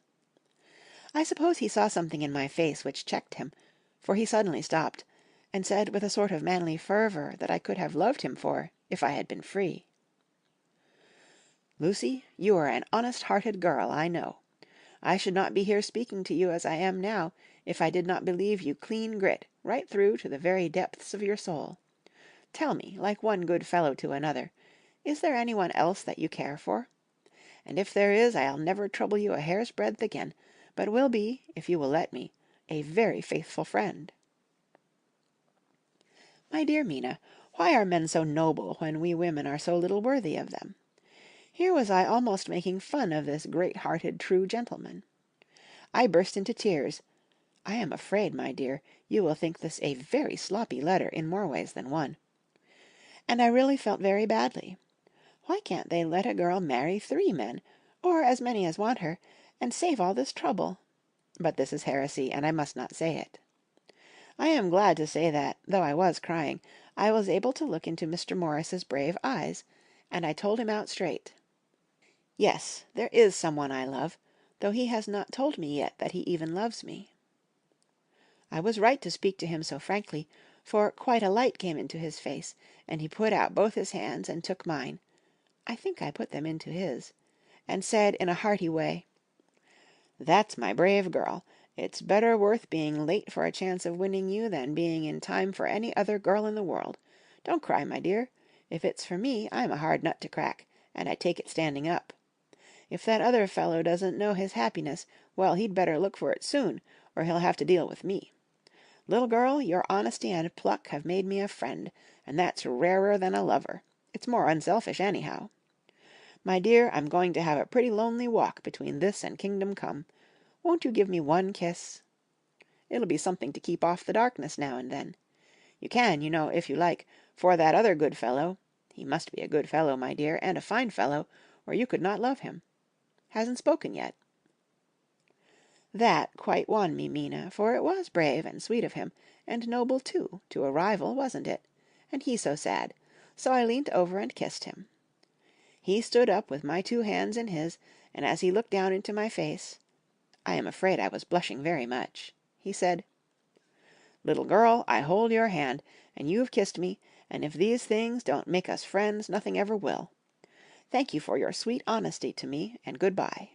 I suppose he saw something in my face which checked him, for he suddenly stopped, and said with a sort of manly fervour that I could have loved him for, if I had been free. "Lucy, you are an honest-hearted girl, I know. I should not be here speaking to you as I am now, if I did not believe you clean grit, right through to the very depths of your soul. Tell me, like one good fellow to another, Is there anyone else that you care for? And if there is, I'll never trouble you a hair's breadth again, but will be, if you will let me, a very faithful friend. My dear Mina, why are men so noble when we women are so little worthy of them? Here was I almost making fun of this great-hearted true gentleman. I burst into tears. I am afraid, my dear, you will think this a very sloppy letter in more ways than one. And I really felt very badly. Why can't they let a girl marry 3 men, or as many as want her, and save all this trouble? But this is heresy, and I must not say it. I am glad to say that, though I was crying, I was able to look into Mr. Morris's brave eyes, and I told him out straight. Yes, there is someone I love, though he has not told me yet that he even loves me. I was right to speak to him so frankly, for quite a light came into his face, and he put out both his hands and took mine, I think I put them into his, and said in a hearty way, "That's my brave girl. It's better worth being late for a chance of winning you than being in time for any other girl in the world. Don't cry, my dear. If it's for me, I'm a hard nut to crack, and I take it standing up. If that other fellow doesn't know his happiness, well, he'd better look for it soon, or he'll have to deal with me. Little girl, your honesty and pluck have made me a friend, and that's rarer than a lover. It's more unselfish, anyhow. My dear, I'm going to have a pretty lonely walk between this and kingdom come. Won't you give me one kiss? It'll be something to keep off the darkness now and then. You can, you know, if you like, for that other good fellow. He must be a good fellow, my dear, and a fine fellow, or you could not love him. Hasn't spoken yet." That quite won me, Mina, for it was brave and sweet of him, and noble too, to a rival, wasn't it? And he so sad. So I leant over and kissed him. He stood up with my 2 hands in his, and as he looked down into my face, I am afraid I was blushing very much, he said, "Little girl, I hold your hand, and you've kissed me, and if these things don't make us friends, nothing ever will. Thank you for your sweet honesty to me, and good-bye."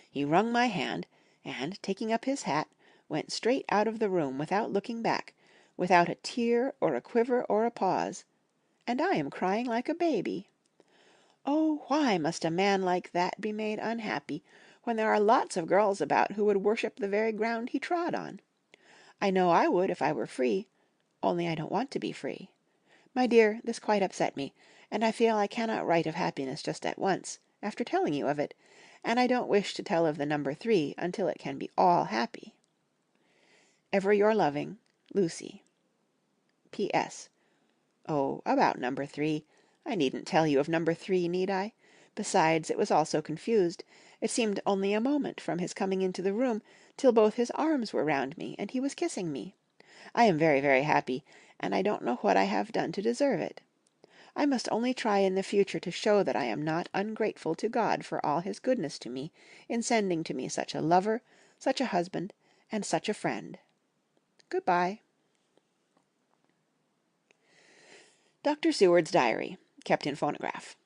He wrung my hand, and, taking up his hat, went straight out of the room without looking back, without a tear or a quiver or a pause, and I am crying like a baby. Oh, why must a man like that be made unhappy, when there are lots of girls about who would worship the very ground he trod on? I know I would if I were free, only I don't want to be free. My dear, this quite upset me, and I feel I cannot write of happiness just at once, after telling you of it, and I don't wish to tell of the number 3 until it can be all happy. Ever your loving, Lucy. P.S. Oh, about number 3. I needn't tell you of number 3, need I? Besides, it was all so confused. It seemed only a moment from his coming into the room till both his arms were round me, and he was kissing me. I am very, very happy, and I don't know what I have done to deserve it. I must only try in the future to show that I am not ungrateful to God for all his goodness to me in sending to me such a lover, such a husband, and such a friend. Good-bye. Dr. Seward's Diary, kept in phonograph.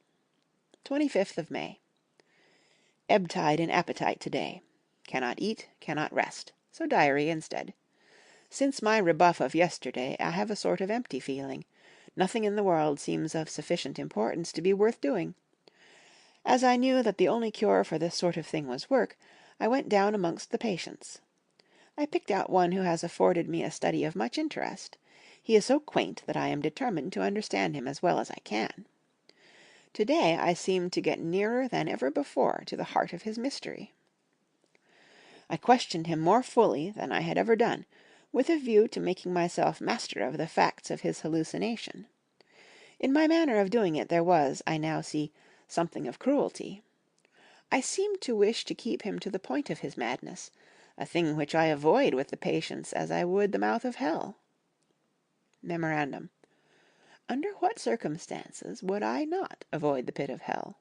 25th of May. Ebb tide in appetite today. Cannot eat, cannot rest, so diary instead. Since my rebuff of yesterday, I have a sort of empty feeling. Nothing in the world seems of sufficient importance to be worth doing. As I knew that the only cure for this sort of thing was work, I went down amongst the patients. I picked out one who has afforded me a study of much interest. He is so quaint that I am determined to understand him as well as I can. Today I seemed to get nearer than ever before to the heart of his mystery. I questioned him more fully than I had ever done, with a view to making myself master of the facts of his hallucination. In my manner of doing it there was, I now see, something of cruelty. I seemed to wish to keep him to the point of his madness, a thing which I avoid with the patients as I would the mouth of hell. Memorandum. Under what circumstances would I not avoid the pit of hell?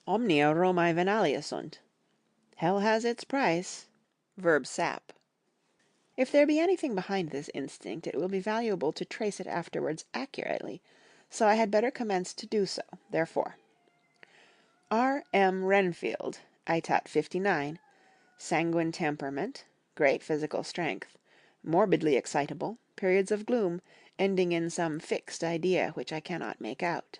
Omnia Romae venalia sunt. Hell has its price. Verb. sap. If there be anything behind this instinct, it will be valuable to trace it afterwards accurately, so I had better commence to do so, therefore. R. M. Renfield, Ætat 59, sanguine temperament, great physical strength, morbidly excitable, periods of gloom, ending in some fixed idea which I cannot make out.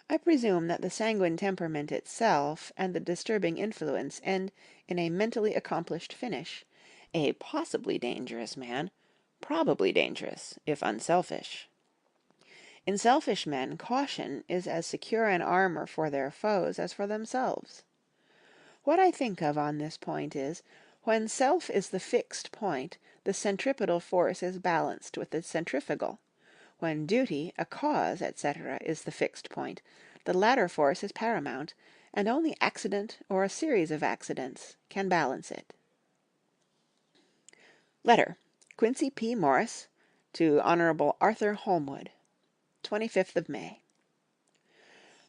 I presume that the sanguine temperament itself and the disturbing influence end in a mentally accomplished finish, a possibly dangerous man, probably dangerous, if unselfish. In selfish men, caution is as secure an armor for their foes as for themselves. What I think of on this point is, when self is the fixed point, the centripetal force is balanced with the centrifugal. When duty, a cause, etc., is the fixed point, the latter force is paramount, and only accident or a series of accidents can balance it. Letter, Quincy P. Morris, to Hon. Arthur Holmwood, 25th of May.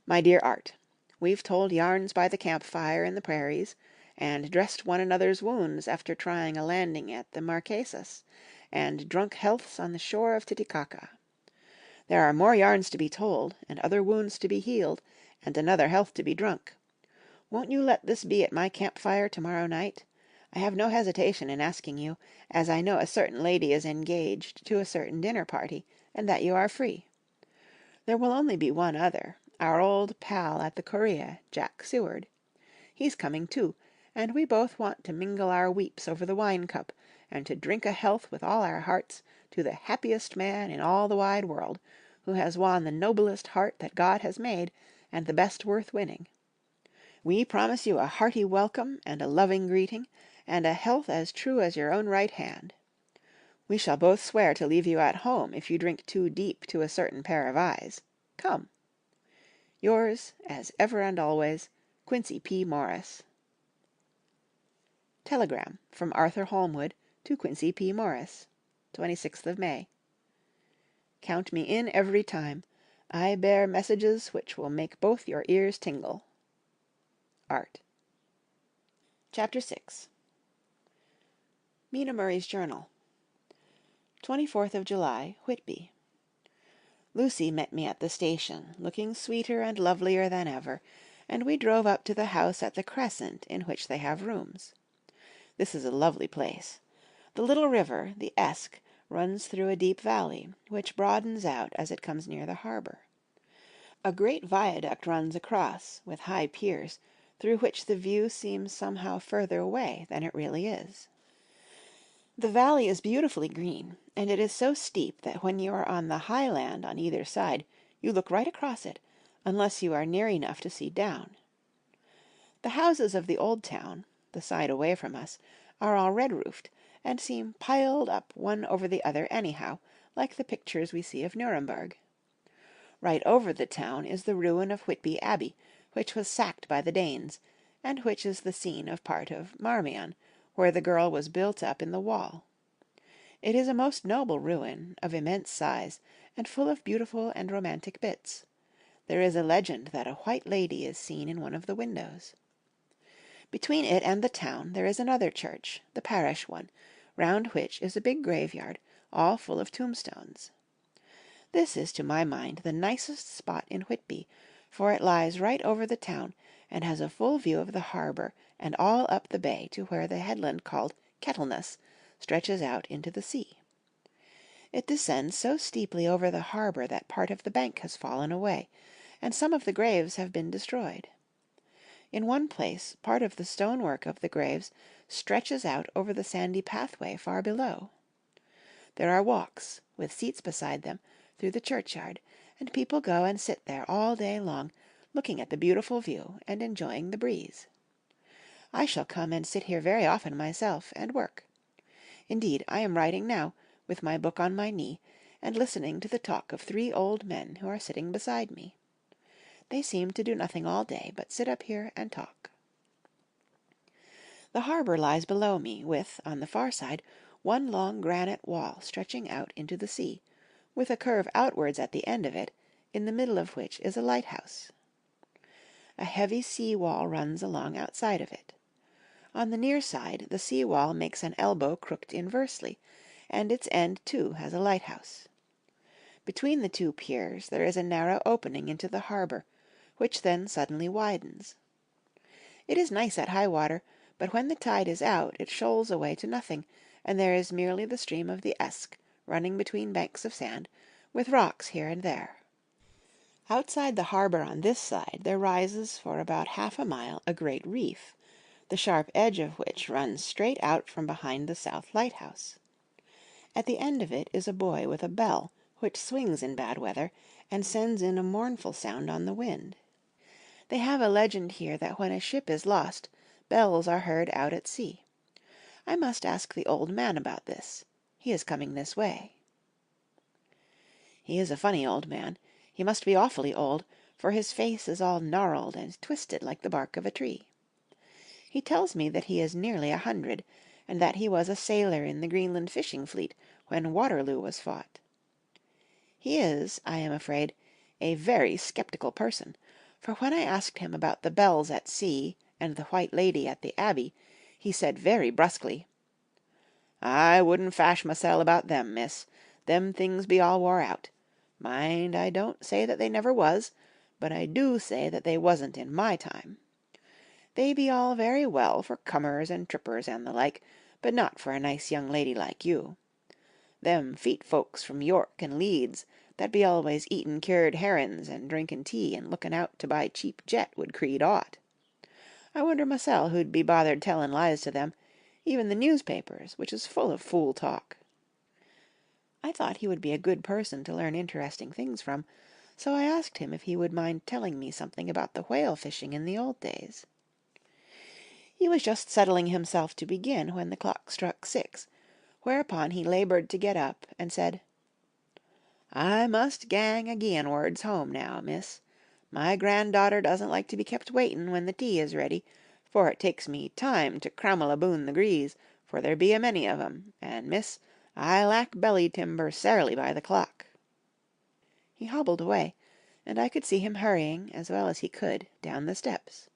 My dear Art, we've told yarns by the campfire in the prairies, and dressed one another's wounds after trying a landing at the Marquesas, and drunk healths on the shore of Titicaca. There are more yarns to be told, and other wounds to be healed, and another health to be drunk. Won't you let this be at my campfire to-morrow night? I have no hesitation in asking you, as I know a certain lady is engaged to a certain dinner party, and that you are free. There will only be one other, our old pal at the Corea, Jack Seward. He's coming too, and we both want to mingle our weeps over the wine-cup, and to drink a health with all our hearts to the happiest man in all the wide world, who has won the noblest heart that God has made, and the best worth winning. We promise you a hearty welcome and a loving greeting, and a health as true as your own right hand. We shall both swear to leave you at home if you drink too deep to a certain pair of eyes. Come. Yours, as ever and always, Quincy P. Morris. Telegram from Arthur Holmwood to Quincy P. Morris, 26th of May. Count me in every time. I bear messages which will make both your ears tingle. Art. Chapter 6. Mina Murray's Journal. 24th of July, Whitby. Lucy met me at the station, looking sweeter and lovelier than ever, and we drove up to the house at the Crescent in which they have rooms. This is a lovely place. The little river, the Esk, runs through a deep valley, which broadens out as it comes near the harbour. A great viaduct runs across, with high piers, through which the view seems somehow further away than it really is. The valley is beautifully green, and it is so steep that when you are on the high land on either side, you look right across it, unless you are near enough to see down. The houses of the old town, the side away from us, are all red-roofed, and seem piled up one over the other anyhow, like the pictures we see of Nuremberg. Right over the town is the ruin of Whitby Abbey, which was sacked by the Danes, and which is the scene of part of Marmion, where the girl was built up in the wall. It is a most noble ruin, of immense size, and full of beautiful and romantic bits. There is a legend that a white lady is seen in one of the windows. Between it and the town there is another church, the parish one, round which is a big graveyard, all full of tombstones. This is to my mind the nicest spot in Whitby, for it lies right over the town, and has a full view of the harbour, and all up the bay to where the headland called Kettleness stretches out into the sea. It descends so steeply over the harbour that part of the bank has fallen away, and some of the graves have been destroyed. In one place, part of the stonework of the graves stretches out over the sandy pathway far below. There are walks, with seats beside them, through the churchyard, and people go and sit there all day long, looking at the beautiful view and enjoying the breeze. I shall come and sit here very often myself, and work. Indeed, I am writing now, with my book on my knee, and listening to the talk of 3 old men who are sitting beside me. They seem to do nothing all day but sit up here and talk. The harbour lies below me, with, on the far side, one long granite wall stretching out into the sea, with a curve outwards at the end of it, in the middle of which is a lighthouse. A heavy sea wall runs along outside of it. On the near side the sea wall makes an elbow crooked inversely, and its end too has a lighthouse. Between the 2 piers there is a narrow opening into the harbour, which then suddenly widens. It is nice at high water, but when the tide is out it shoals away to nothing, and there is merely the stream of the Esk, running between banks of sand, with rocks here and there. Outside the harbour on this side there rises for about half a mile a great reef, the sharp edge of which runs straight out from behind the south lighthouse. At the end of it is a buoy with a bell, which swings in bad weather, and sends in a mournful sound on the wind. They have a legend here that when a ship is lost, bells are heard out at sea. I must ask the old man about this. He is coming this way. He is a funny old man. He must be awfully old, for his face is all gnarled and twisted like the bark of a tree. He tells me that he is nearly 100, and that he was a sailor in the Greenland fishing fleet when Waterloo was fought. He is, I am afraid, a very sceptical person, for when I asked him about the bells at sea and the White Lady at the Abbey, he said very brusquely, "I wouldn't fash mysel' about them, miss. Them things be all wore out. Mind, I don't say that they never was, but I do say that they wasn't in my time. They be all very well for cummers and trippers and the like, but not for a nice young lady like you. Them feet folks from York and Leeds that be always eatin' cured herrin's and drinkin' tea and lookin' out to buy cheap jet would creed aught. I wonder mysel' who'd be bothered tellin' lies to them, even the newspapers, which is full of fool talk." I thought he would be a good person to learn interesting things from, so I asked him if he would mind telling me something about the whale fishing in the old days. He was just settling himself to begin when the clock struck 6, whereupon he laboured to get up, and said, "I must gang againwards home now, miss. My granddaughter doesn't like to be kept waitin' when the tea is ready, for it takes me time to crammel aboon the grees, for there be a many of 'em, and, miss, I lack belly timber sairly by the clock." He hobbled away, and I could see him hurrying, as well as he could, down the steps.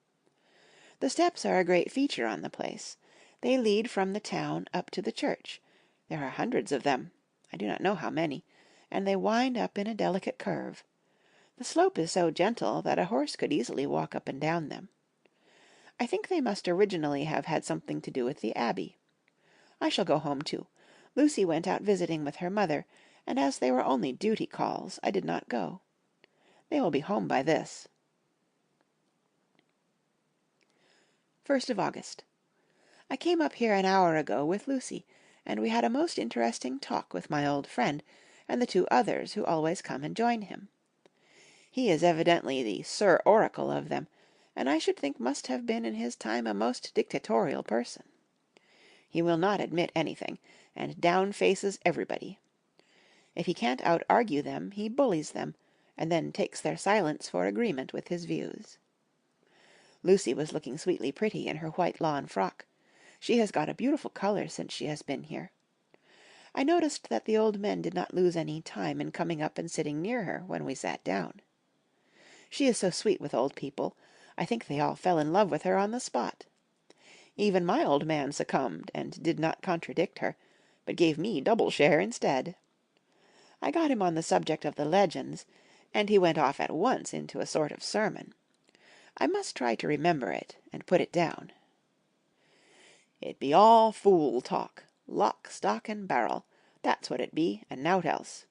The steps are a great feature on the place. They lead from the town up to the church. There are hundreds of them, I do not know how many, and they wind up in a delicate curve. The slope is so gentle that a horse could easily walk up and down them. I think they must originally have had something to do with the Abbey. I shall go home too. Lucy went out visiting with her mother, and as they were only duty calls, I did not go. They will be home by this. 1st of August. I came up here an hour ago with Lucy, and we had a most interesting talk with my old friend, and the 2 others who always come and join him. He is evidently the Sir Oracle of them, and I should think must have been in his time a most dictatorial person. He will not admit anything, and down-faces everybody. If he can't out-argue them, he bullies them, and then takes their silence for agreement with his views. Lucy was looking sweetly pretty in her white lawn frock. She has got a beautiful colour since she has been here. I noticed that the old men did not lose any time in coming up and sitting near her when we sat down. She is so sweet with old people, I think they all fell in love with her on the spot. Even my old man succumbed and did not contradict her, but gave me double share instead. I got him on the subject of the legends, and he went off at once into a sort of sermon. I must try to remember it and put it down. "It be all fool talk, lock, stock, and barrel, that's what it be, and nowt else.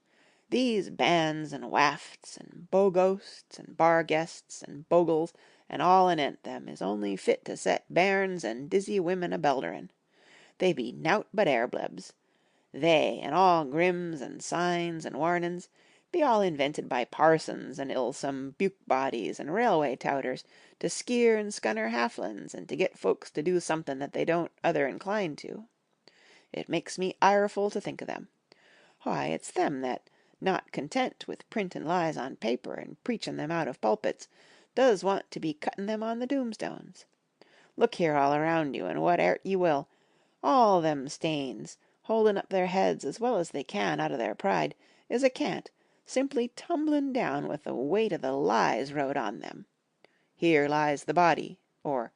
These banns and wafts, and bow-ghosts, and bar-guests, and bogles, and all anent them is only fit to set bairns and dizzy women a-belderin'. They be nowt but airblebs. They, and all grimms and signs and warnin's, be all invented by parsons and ilsome buke-bodies and railway touters to skeer and scunner halflins and to get folks to do somethin' that they don't other incline to. It makes me ireful to think of them. Why, it's them that, not content with printin' lies on paper and preachin' them out of pulpits, does want to be cuttin' them on the tombstones. Look here all around you, and whate'er you will, all them stains, holdin' up their heads as well as they can out of their pride, is a cant, simply tumblin' down with the weight of the lies wrote on them. Here lies the body, or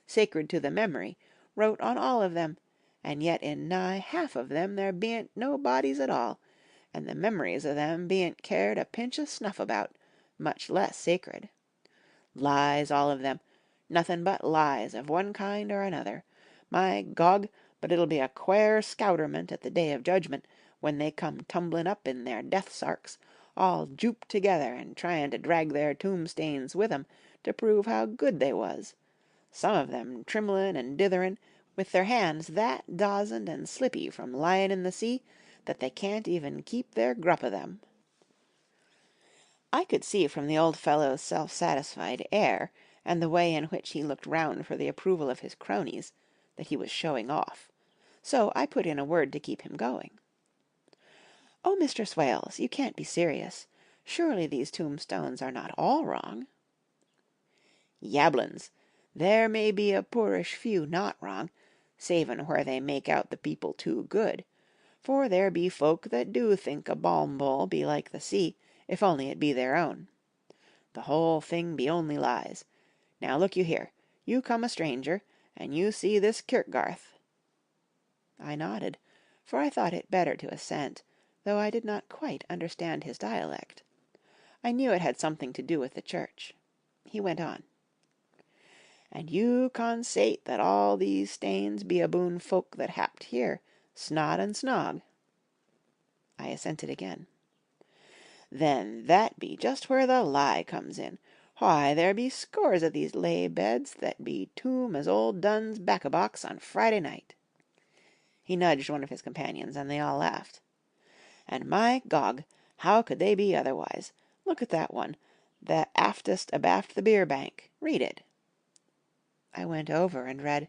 sacred to the memory, wrote on all of them, and yet in nigh half of them there bean't no bodies at all, and the memories of them bean't cared a pinch of snuff about, much less sacred. Lies all of them, nothin' but lies of one kind or another. My Gog, but it'll be a quare scouderment at the day of judgment, when they come tumblin' up in their death sarks, all jooped together and tryin' to drag their tombstains with 'em to prove how good they was, some of them trimmelin' and ditherin', with their hands that dozened and slippy from lyin' in the sea that they can't even keep their grup o' them." I could see from the old fellow's self-satisfied air, and the way in which he looked round for the approval of his cronies, that he was showing off, so I put in a word to keep him going. "Oh, Mr. Swales, you can't be serious. Surely these tombstones are not all wrong?" "Yablins! There may be a poorish few not wrong, savin' where they make out the people too good, for there be folk that do think a balm bowl be like the sea, if only it be their own. The whole thing be only lies. Now look you here, you come a stranger, and you see this kirkgarth." I nodded, for I thought it better to assent, though I did not quite understand his dialect. I knew it had something to do with the church. He went on. "And you consate that all these stains be aboon folk that happed here, snod and snog." I assented again. "Then that be just where the lie comes in. Why, there be scores of these lay beds that be toom as old Dun's bacca-box on Friday night." He nudged one of his companions, and they all laughed. "And my Gog, how could they be otherwise? Look at that one, the aftest abaft the bier bank. Read it." I went over and read: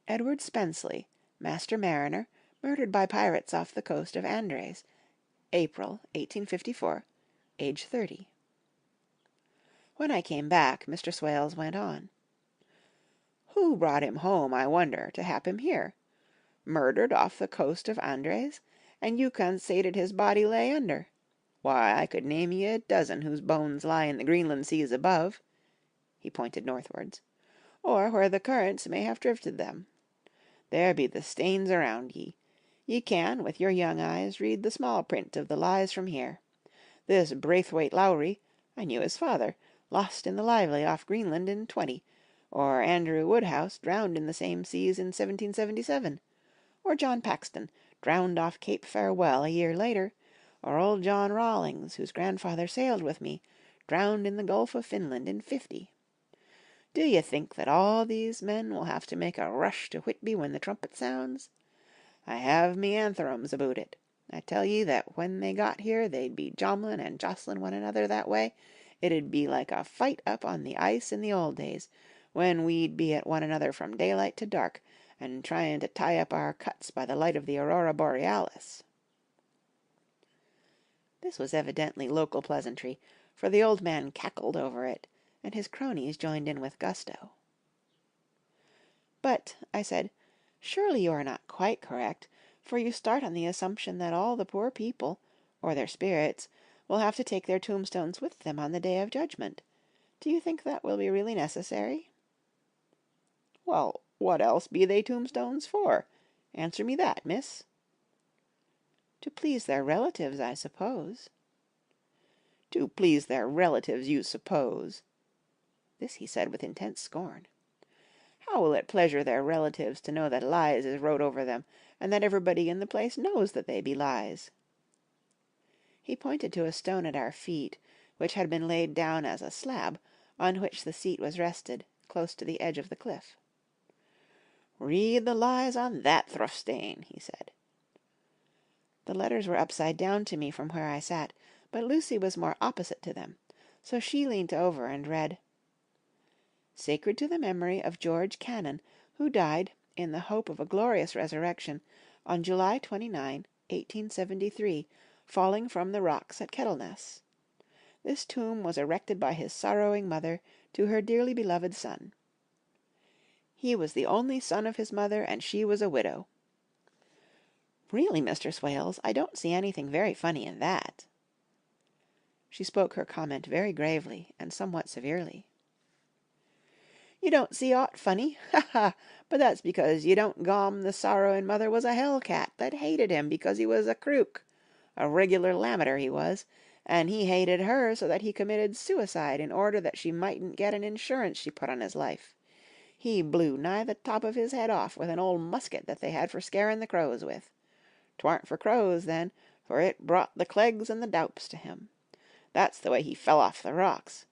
"Edward Spenceley, Master Mariner, murdered by pirates off the coast of Andres, April, 1854, age 30. When I came back, Mr. Swales went on: "Who brought him home, I wonder, to hap him here? Murdered off the coast of Andres, and you consated his body lay under. Why, I could name ye a dozen whose bones lie in the Greenland seas above," he pointed northwards, "or where the currents may have drifted them. There be the stains around ye. Ye can, with your young eyes, read the small print of the lies from here. This Braithwaite Lowry, I knew his father, lost in the Lively off Greenland in '20, or Andrew Woodhouse drowned in the same seas in 1777, or John Paxton drowned off Cape Farewell a year later, or old John Rawlings, whose grandfather sailed with me, drowned in the Gulf of Finland in '50. Do ye think that all these men will have to make a rush to Whitby when the trumpet sounds? I have me antherums aboot it. I tell ye that when they got here they'd be jomlin' and jostlin' one another that way, it'd be like a fight up on the ice in the old days, when we'd be at one another from daylight to dark, and tryin' to tie up our cuts by the light of the aurora borealis." This was evidently local pleasantry, for the old man cackled over it, and his cronies joined in with gusto. "But," I said, "surely you are not quite correct, for you start on the assumption that all the poor people, or their spirits, will have to take their tombstones with them on the Day of Judgment. Do you think that will be really necessary?" "Well, what else be they tombstones for? Answer me that, miss." "To please their relatives, I suppose." "To please their relatives, you suppose!" This he said with intense scorn. "How will it pleasure their relatives to know that lies is wrote over them, and that everybody in the place knows that they be lies?" He pointed to a stone at our feet, which had been laid down as a slab, on which the seat was rested, close to the edge of the cliff. "Read the lies on that thruffstein," he said. The letters were upside down to me from where I sat, but Lucy was more opposite to them, so she leant over and read: "Sacred to the memory of George Cannon, who died, in the hope of a glorious resurrection, on July 29, 1873, falling from the rocks at Kettleness. This tomb was erected by his sorrowing mother to her dearly beloved son. He was the only son of his mother, and she was a widow." "Really, Mr. Swales, I don't see anything very funny in that." She spoke her comment very gravely and somewhat severely. "You don't see aught funny? Ha ha! But that's because you don't gom the sorrowing mother was a hell cat that hated him because he was a crook, a regular lammeter he was, and he hated her so that he committed suicide in order that she mightn't get an insurance she put on his life. He blew nigh the top of his head off with an old musket that they had for scaring the crows with. 'Twarn't for crows, then, for it brought the clegs and the doups to him. That's the way he fell off the rocks.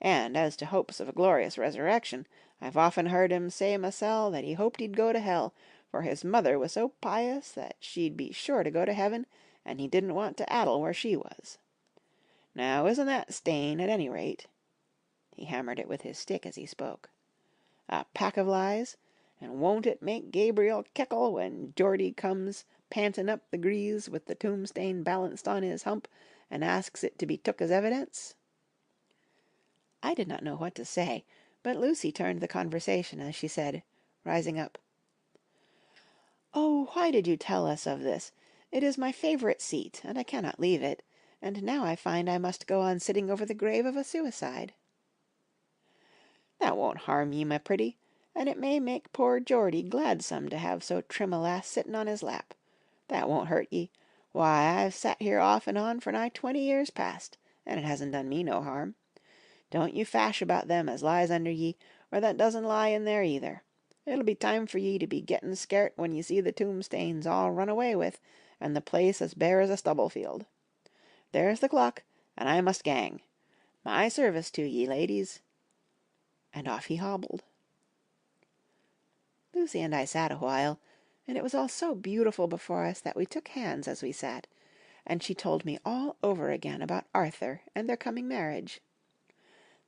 And as to hopes of a glorious resurrection, I've often heard him say mysel' that he hoped he'd go to hell, for his mother was so pious that she'd be sure to go to heaven, and he didn't want to addle where she was. Now isn't that stane, at any rate," he hammered it with his stick as he spoke, "a pack of lies, and won't it make Gabriel keckle when Geordie comes panting up the grease with the tombstane balanced on his hump, and asks it to be took as evidence?" I did not know what to say, but Lucy turned the conversation as she said, rising up, "Oh, why did you tell us of this? It is my favourite seat, and I cannot leave it, and now I find I must go on sitting over the grave of a suicide." "That won't harm ye, my pretty, and it may make poor Geordie gladsome to have so trim a lass sitting on his lap. That won't hurt ye. Why, I've sat here off and on for nigh 20 years past, and it hasn't done me no harm. Don't you fash about them as lies under ye, or that doesn't lie in there either. It'll be time for ye to be getting scairt when ye see the tombstanes all run away with, and the place as bare as a stubble field. There's the clock, and I must gang. My service to ye, ladies." And off he hobbled. Lucy and I sat a while, and it was all so beautiful before us that we took hands as we sat, and she told me all over again about Arthur and their coming marriage.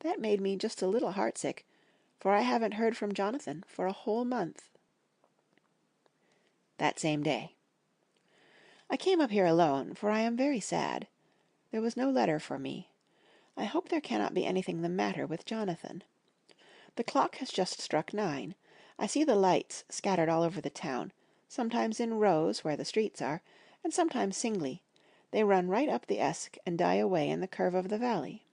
That made me just a little heartsick, for I haven't heard from Jonathan for a whole month. That same day. I came up here alone, for I am very sad. There was no letter for me. I hope there cannot be anything the matter with Jonathan. The clock has just struck 9. I see the lights scattered all over the town, sometimes in rows where the streets are, and sometimes singly. They run right up the Esk and die away in the curve of the valley.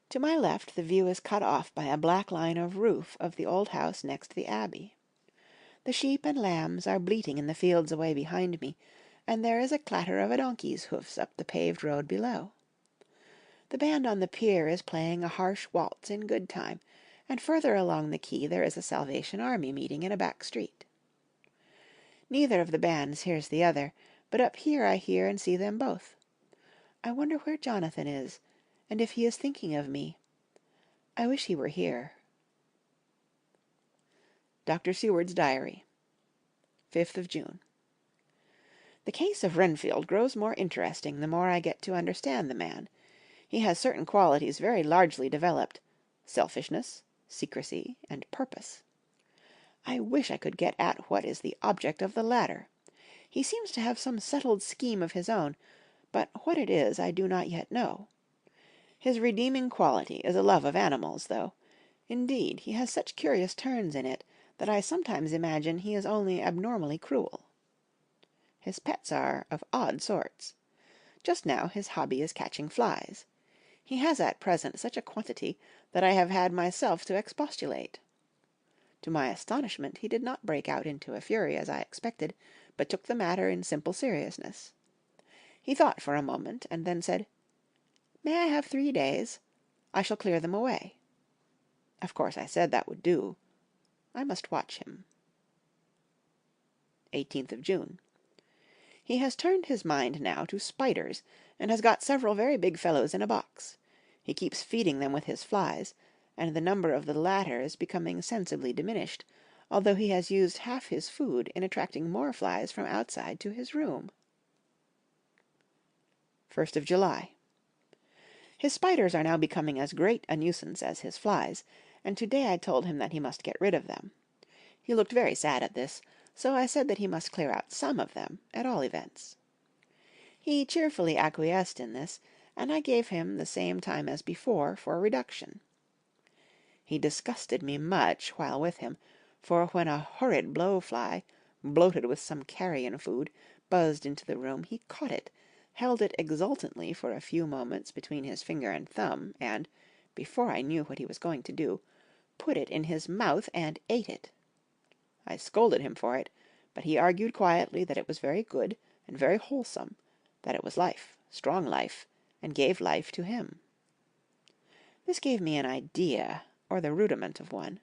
To my left the view is cut off by a black line of roof of the old house next the abbey. The sheep and lambs are bleating in the fields away behind me, and there is a clatter of a donkey's hoofs up the paved road below. The band on the pier is playing a harsh waltz in good time, and further along the quay there is a Salvation Army meeting in a back street. Neither of the bands hears the other, but up here I hear and see them both. I wonder where Jonathan is, and if he is thinking of me. I wish he were here. Dr. Seward's Diary, 5th of June. The case of Renfield grows more interesting the more I get to understand the man. He has certain qualities very largely developed: selfishness, secrecy, and purpose. I wish I could get at what is the object of the latter. He seems to have some settled scheme of his own, but what it is I do not yet know. His redeeming quality is a love of animals, though. Indeed, he has such curious turns in it that I sometimes imagine he is only abnormally cruel. His pets are of odd sorts. Just now his hobby is catching flies. He has at present such a quantity that I have had myself to expostulate. To my astonishment he did not break out into a fury as I expected, but took the matter in simple seriousness. He thought for a moment, and then said, "May I have 3 days? I shall clear them away." Of course I said that would do. I must watch him. 18th of June. He has turned his mind now to spiders, and has got several very big fellows in a box. He keeps feeding them with his flies, and the number of the latter is becoming sensibly diminished, although he has used half his food in attracting more flies from outside to his room. 1st of July. His spiders are now becoming as great a nuisance as his flies, and to-day I told him that he must get rid of them. He looked very sad at this, so I said that he must clear out some of them, at all events. He cheerfully acquiesced in this, and I gave him the same time as before for reduction. He disgusted me much while with him, for when a horrid blowfly, bloated with some carrion food, buzzed into the room, he caught it, held it exultantly for a few moments between his finger and thumb, and, before I knew what he was going to do, put it in his mouth and ate it. I scolded him for it, but he argued quietly that it was very good and very wholesome, that it was life, strong life, and gave life to him. This gave me an idea, or the rudiment of one.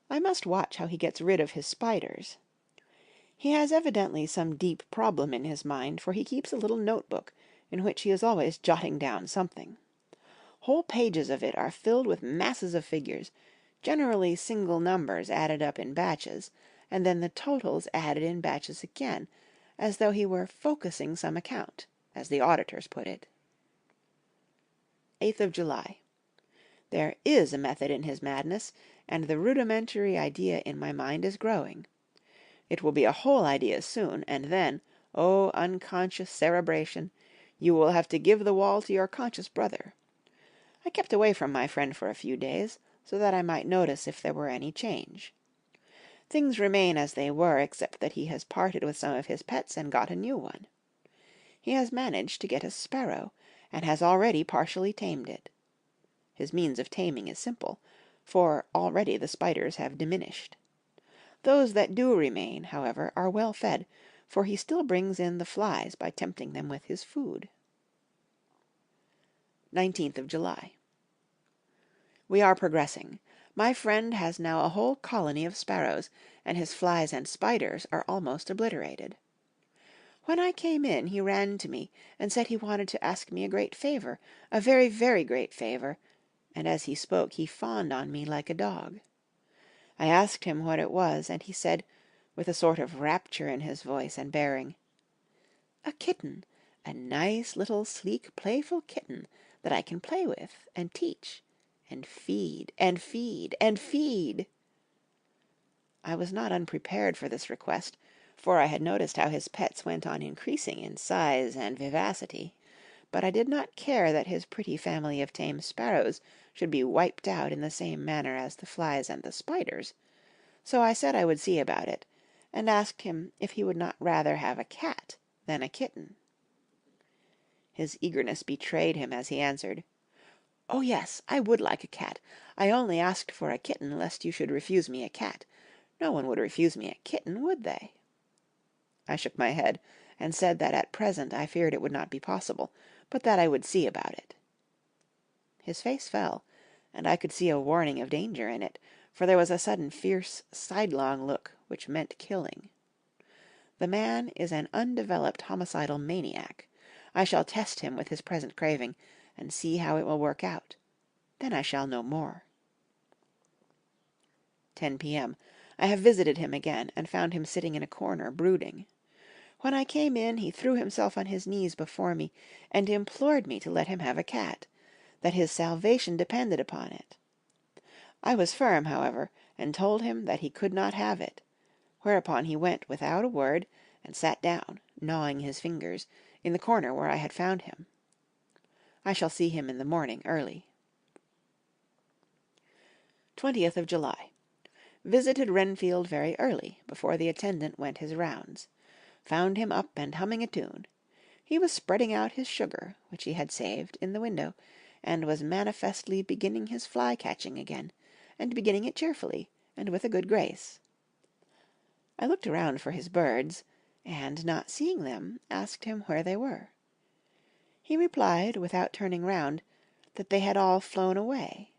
I must watch how he gets rid of his spiders. He has evidently some deep problem in his mind, for he keeps a little notebook in which he is always jotting down something. Whole pages of it are filled with masses of figures, generally single numbers added up in batches, and then the totals added in batches again, as though he were "focusing some account," as the auditors put it. 8th of July. There is a method in his madness, and the rudimentary idea in my mind is growing. It will be a whole idea soon, and then, oh unconscious cerebration, you will have to give the wall to your conscious brother. I kept away from my friend for a few days, so that I might notice if there were any change. Things remain as they were, except that he has parted with some of his pets and got a new one. He has managed to get a sparrow, and has already partially tamed it. His means of taming is simple, for already the spiders have diminished. Those that do remain, however, are well fed, for he still brings in the flies by tempting them with his food. 19th of July. We are progressing. My friend has now a whole colony of sparrows, and his flies and spiders are almost obliterated. When I came in he ran to me and said he wanted to ask me a great favour, a very, very great favour, and as he spoke he fawned on me like a dog. I asked him what it was, and he said, with a sort of rapture in his voice and bearing, "A kitten, a nice little sleek playful kitten that I can play with and teach and feed and feed and feed." I was not unprepared for this request, for I had noticed how his pets went on increasing in size and vivacity, but I did not care that his pretty family of tame sparrows should be wiped out in the same manner as the flies and the spiders, so I said I would see about it, and asked him if he would not rather have a cat than a kitten. His eagerness betrayed him as he answered, "Oh yes, I would like a cat. I only asked for a kitten lest you should refuse me a cat. No one would refuse me a kitten, would they?" I shook my head, and said that at present I feared it would not be possible, but that I would see about it. His face fell, and I could see a warning of danger in it, for there was a sudden fierce, sidelong look which meant killing. The man is an undeveloped homicidal maniac. I shall test him with his present craving, and see how it will work out. Then I shall know more. 10 p.m. I have visited him again, and found him sitting in a corner, brooding. When I came in, he threw himself on his knees before me, and implored me to let him have a cat, that his salvation depended upon it. I was firm, however, and told him that he could not have it, whereupon he went without a word, and sat down, gnawing his fingers, in the corner where I had found him. I shall see him in the morning early. 20th of July. Visited Renfield very early, before the attendant went his rounds. Found him up and humming a tune. He was spreading out his sugar, which he had saved, in the window, and was manifestly beginning his fly-catching again, and beginning it cheerfully, and with a good grace. I looked around for his birds, and, not seeing them, asked him where they were. He replied, without turning round, that they had all flown away.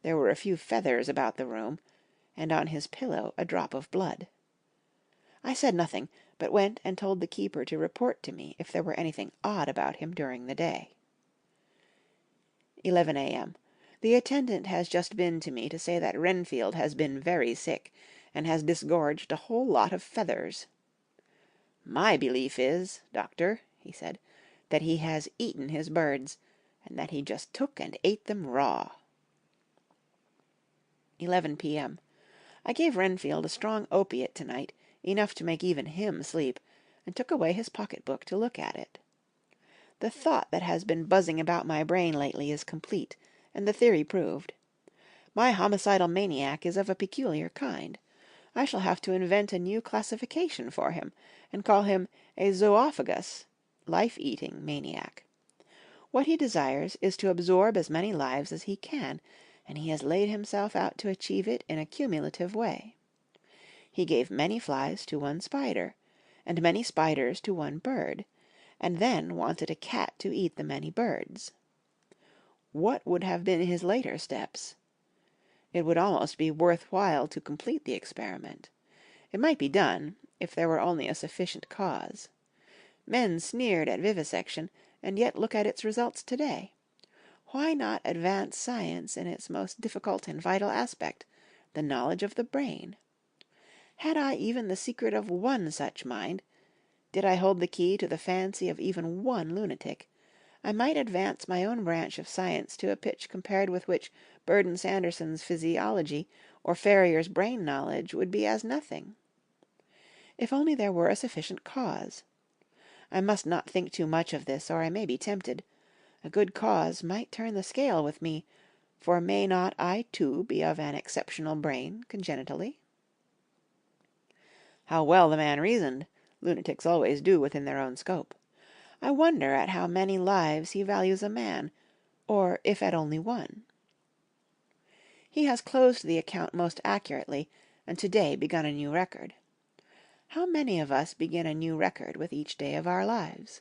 There were a few feathers about the room, and on his pillow a drop of blood. I said nothing, but went and told the keeper to report to me if there were anything odd about him during the day. 11 a.m. The attendant has just been to me to say that Renfield has been very sick, and has disgorged a whole lot of feathers. "My belief is, doctor," he said, "that he has eaten his birds, and that he just took and ate them raw." 11 p.m. I gave Renfield a strong opiate tonight, enough to make even him sleep, and took away his pocket-book to look at it. The thought that has been buzzing about my brain lately is complete, and the theory proved. My homicidal maniac is of a peculiar kind. I shall have to invent a new classification for him, and call him a zoophagous, life-eating maniac. What he desires is to absorb as many lives as he can, and he has laid himself out to achieve it in a cumulative way. He gave many flies to one spider, and many spiders to one bird, and then wanted a cat to eat the many birds. What would have been his later steps? It would almost be worth while to complete the experiment. It might be done, if there were only a sufficient cause. Men sneered at vivisection, and yet look at its results today. Why not advance science in its most difficult and vital aspect, the knowledge of the brain? Had I even the secret of one such mind, did I hold the key to the fancy of even one lunatic, I might advance my own branch of science to a pitch compared with which Burdon Sanderson's physiology or Ferrier's brain knowledge would be as nothing. If only there were a sufficient cause. I must not think too much of this, or I may be tempted. A good cause might turn the scale with me, for may not I too be of an exceptional brain congenitally? How well the man reasoned! Lunatics always do within their own scope. I wonder at how many lives he values a man, or if at only one. He has closed the account most accurately, and to-day begun a new record. How many of us begin a new record with each day of our lives?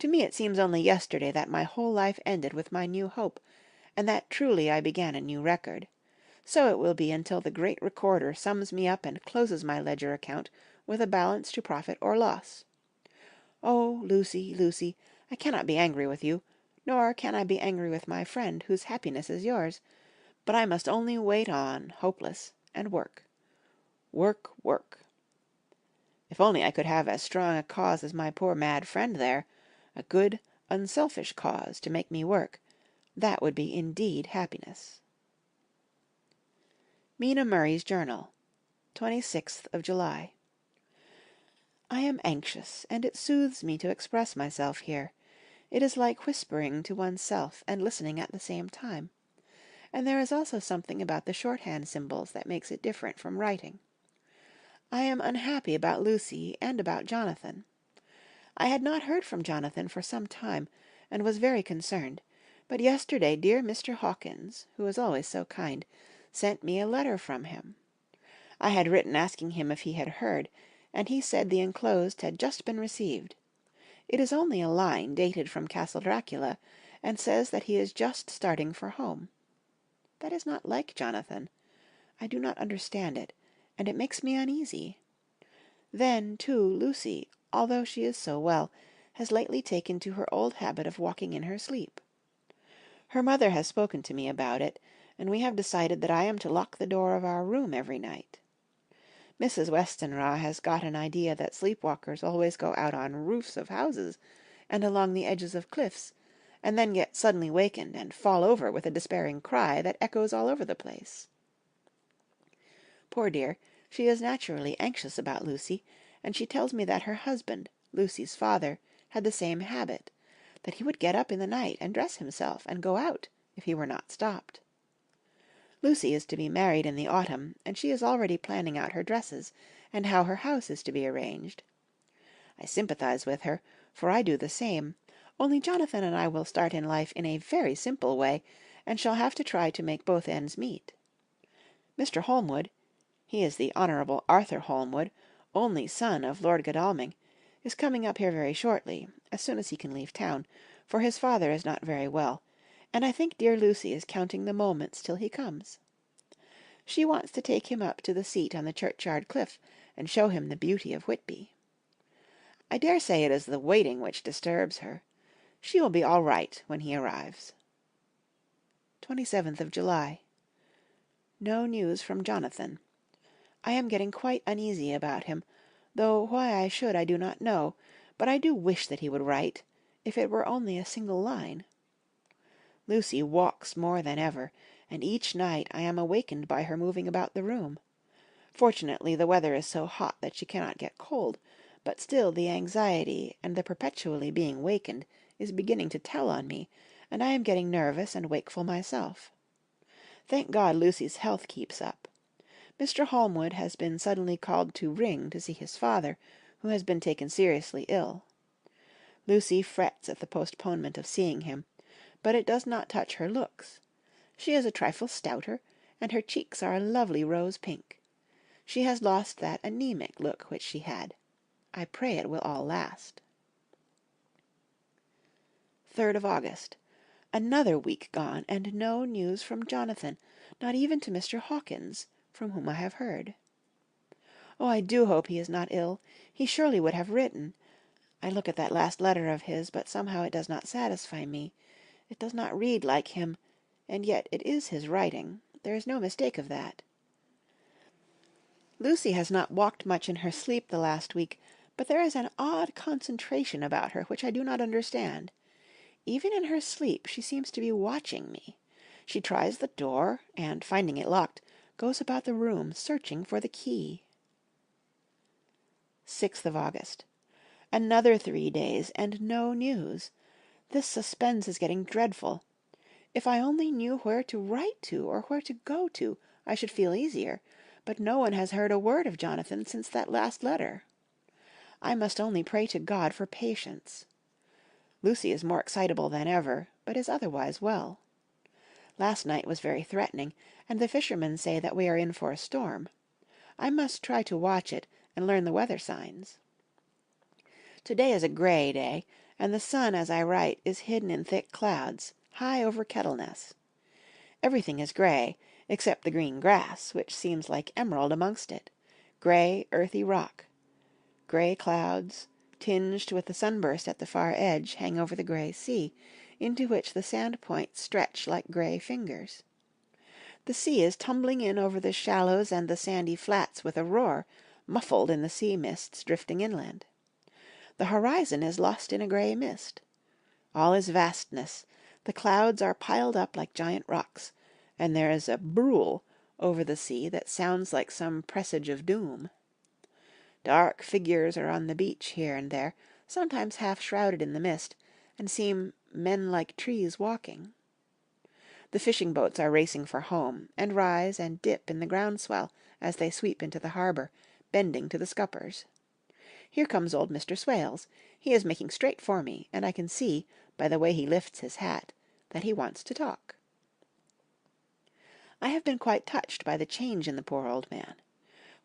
To me it seems only yesterday that my whole life ended with my new hope, and that truly I began a new record. So it will be until the great Recorder sums me up and closes my ledger account with a balance to profit or loss. Oh, Lucy, Lucy, I cannot be angry with you, nor can I be angry with my friend whose happiness is yours, but I must only wait on, hopeless, and work. Work, work. If only I could have as strong a cause as my poor mad friend there, a good, unselfish cause to make me work, that would be indeed happiness. Mina Murray's Journal, 26th of July. I am anxious, and it soothes me to express myself here. It is like whispering to one's self and listening at the same time. And there is also something about the shorthand symbols that makes it different from writing. I am unhappy about Lucy and about Jonathan. I had not heard from Jonathan for some time, and was very concerned, but yesterday dear Mr. Hawkins, who is always so kind, sent me a letter from him. I had written asking him if he had heard, and he said the enclosed had just been received. It is only a line dated from Castle Dracula, and says that he is just starting for home. That is not like Jonathan. I do not understand it, and it makes me uneasy. Then, too, Lucy, although she is so well, has lately taken to her old habit of walking in her sleep. Her mother has spoken to me about it, and we have decided that I am to lock the door of our room every night. Mrs. Westenra has got an idea that sleepwalkers always go out on roofs of houses and along the edges of cliffs, and then get suddenly wakened and fall over with a despairing cry that echoes all over the place. Poor dear, she is naturally anxious about Lucy, and she tells me that her husband, Lucy's father, had the same habit, that he would get up in the night and dress himself and go out if he were not stopped. Lucy is to be married in the autumn, and she is already planning out her dresses, and how her house is to be arranged. I sympathize with her, for I do the same, only Jonathan and I will start in life in a very simple way, and shall have to try to make both ends meet. Mr. Holmwood, he is the Honourable Arthur Holmwood, only son of Lord Godalming, is coming up here very shortly, as soon as he can leave town, for his father is not very well, and I think dear Lucy is counting the moments till he comes. She wants to take him up to the seat on the churchyard cliff, and show him the beauty of Whitby. I dare say it is the waiting which disturbs her. She will be all right when he arrives. 27th of July. No news from Jonathan. I am getting quite uneasy about him, though why I should I do not know, but I do wish that he would write, if it were only a single line. Lucy walks more than ever, and each night I am awakened by her moving about the room. Fortunately the weather is so hot that she cannot get cold, but still the anxiety and the perpetually being wakened is beginning to tell on me, and I am getting nervous and wakeful myself. Thank God Lucy's health keeps up. Mr. Holmwood has been suddenly called to Ring to see his father, who has been taken seriously ill. Lucy frets at the postponement of seeing him, but it does not touch her looks. She is a trifle stouter, and her cheeks are a lovely rose pink. She has lost that anemic look which she had. I pray it will all last. 3rd of August. Another week gone, and no news from Jonathan, not even to Mr. Hawkins, from whom I have heard. Oh, I do hope he is not ill. He surely would have written. I look at that last letter of his, but somehow it does not satisfy me. It does not read like him, and yet it is his writing. There is no mistake of that. Lucy has not walked much in her sleep the last week, but there is an odd concentration about her which I do not understand. Even in her sleep she seems to be watching me. She tries the door, and, finding it locked, goes about the room searching for the key. 6th of August. Another 3 days, and no news. This suspense is getting dreadful. If I only knew where to write to, or where to go to, I should feel easier, but no one has heard a word of Jonathan since that last letter. I must only pray to God for patience. Lucy is more excitable than ever, but is otherwise well. Last night was very threatening, and the fishermen say that we are in for a storm. I must try to watch it, and learn the weather signs. Today is a grey day, and the sun, as I write, is hidden in thick clouds, high over Kettleness. Everything is grey, except the green grass, which seems like emerald amongst it. Grey, earthy rock. Grey clouds, tinged with the sunburst at the far edge, hang over the grey sea, into which the sand points stretch like grey fingers. The sea is tumbling in over the shallows and the sandy flats with a roar, muffled in the sea mists drifting inland. The horizon is lost in a grey mist. All is vastness. The clouds are piled up like giant rocks, and there is a brool over the sea that sounds like some presage of doom. Dark figures are on the beach here and there, sometimes half shrouded in the mist, and seem men like trees walking. The fishing boats are racing for home, and rise and dip in the groundswell as they sweep into the harbour, bending to the scuppers. Here comes old Mr. Swales. He is making straight for me, and I can see, by the way he lifts his hat, that he wants to talk. I have been quite touched by the change in the poor old man.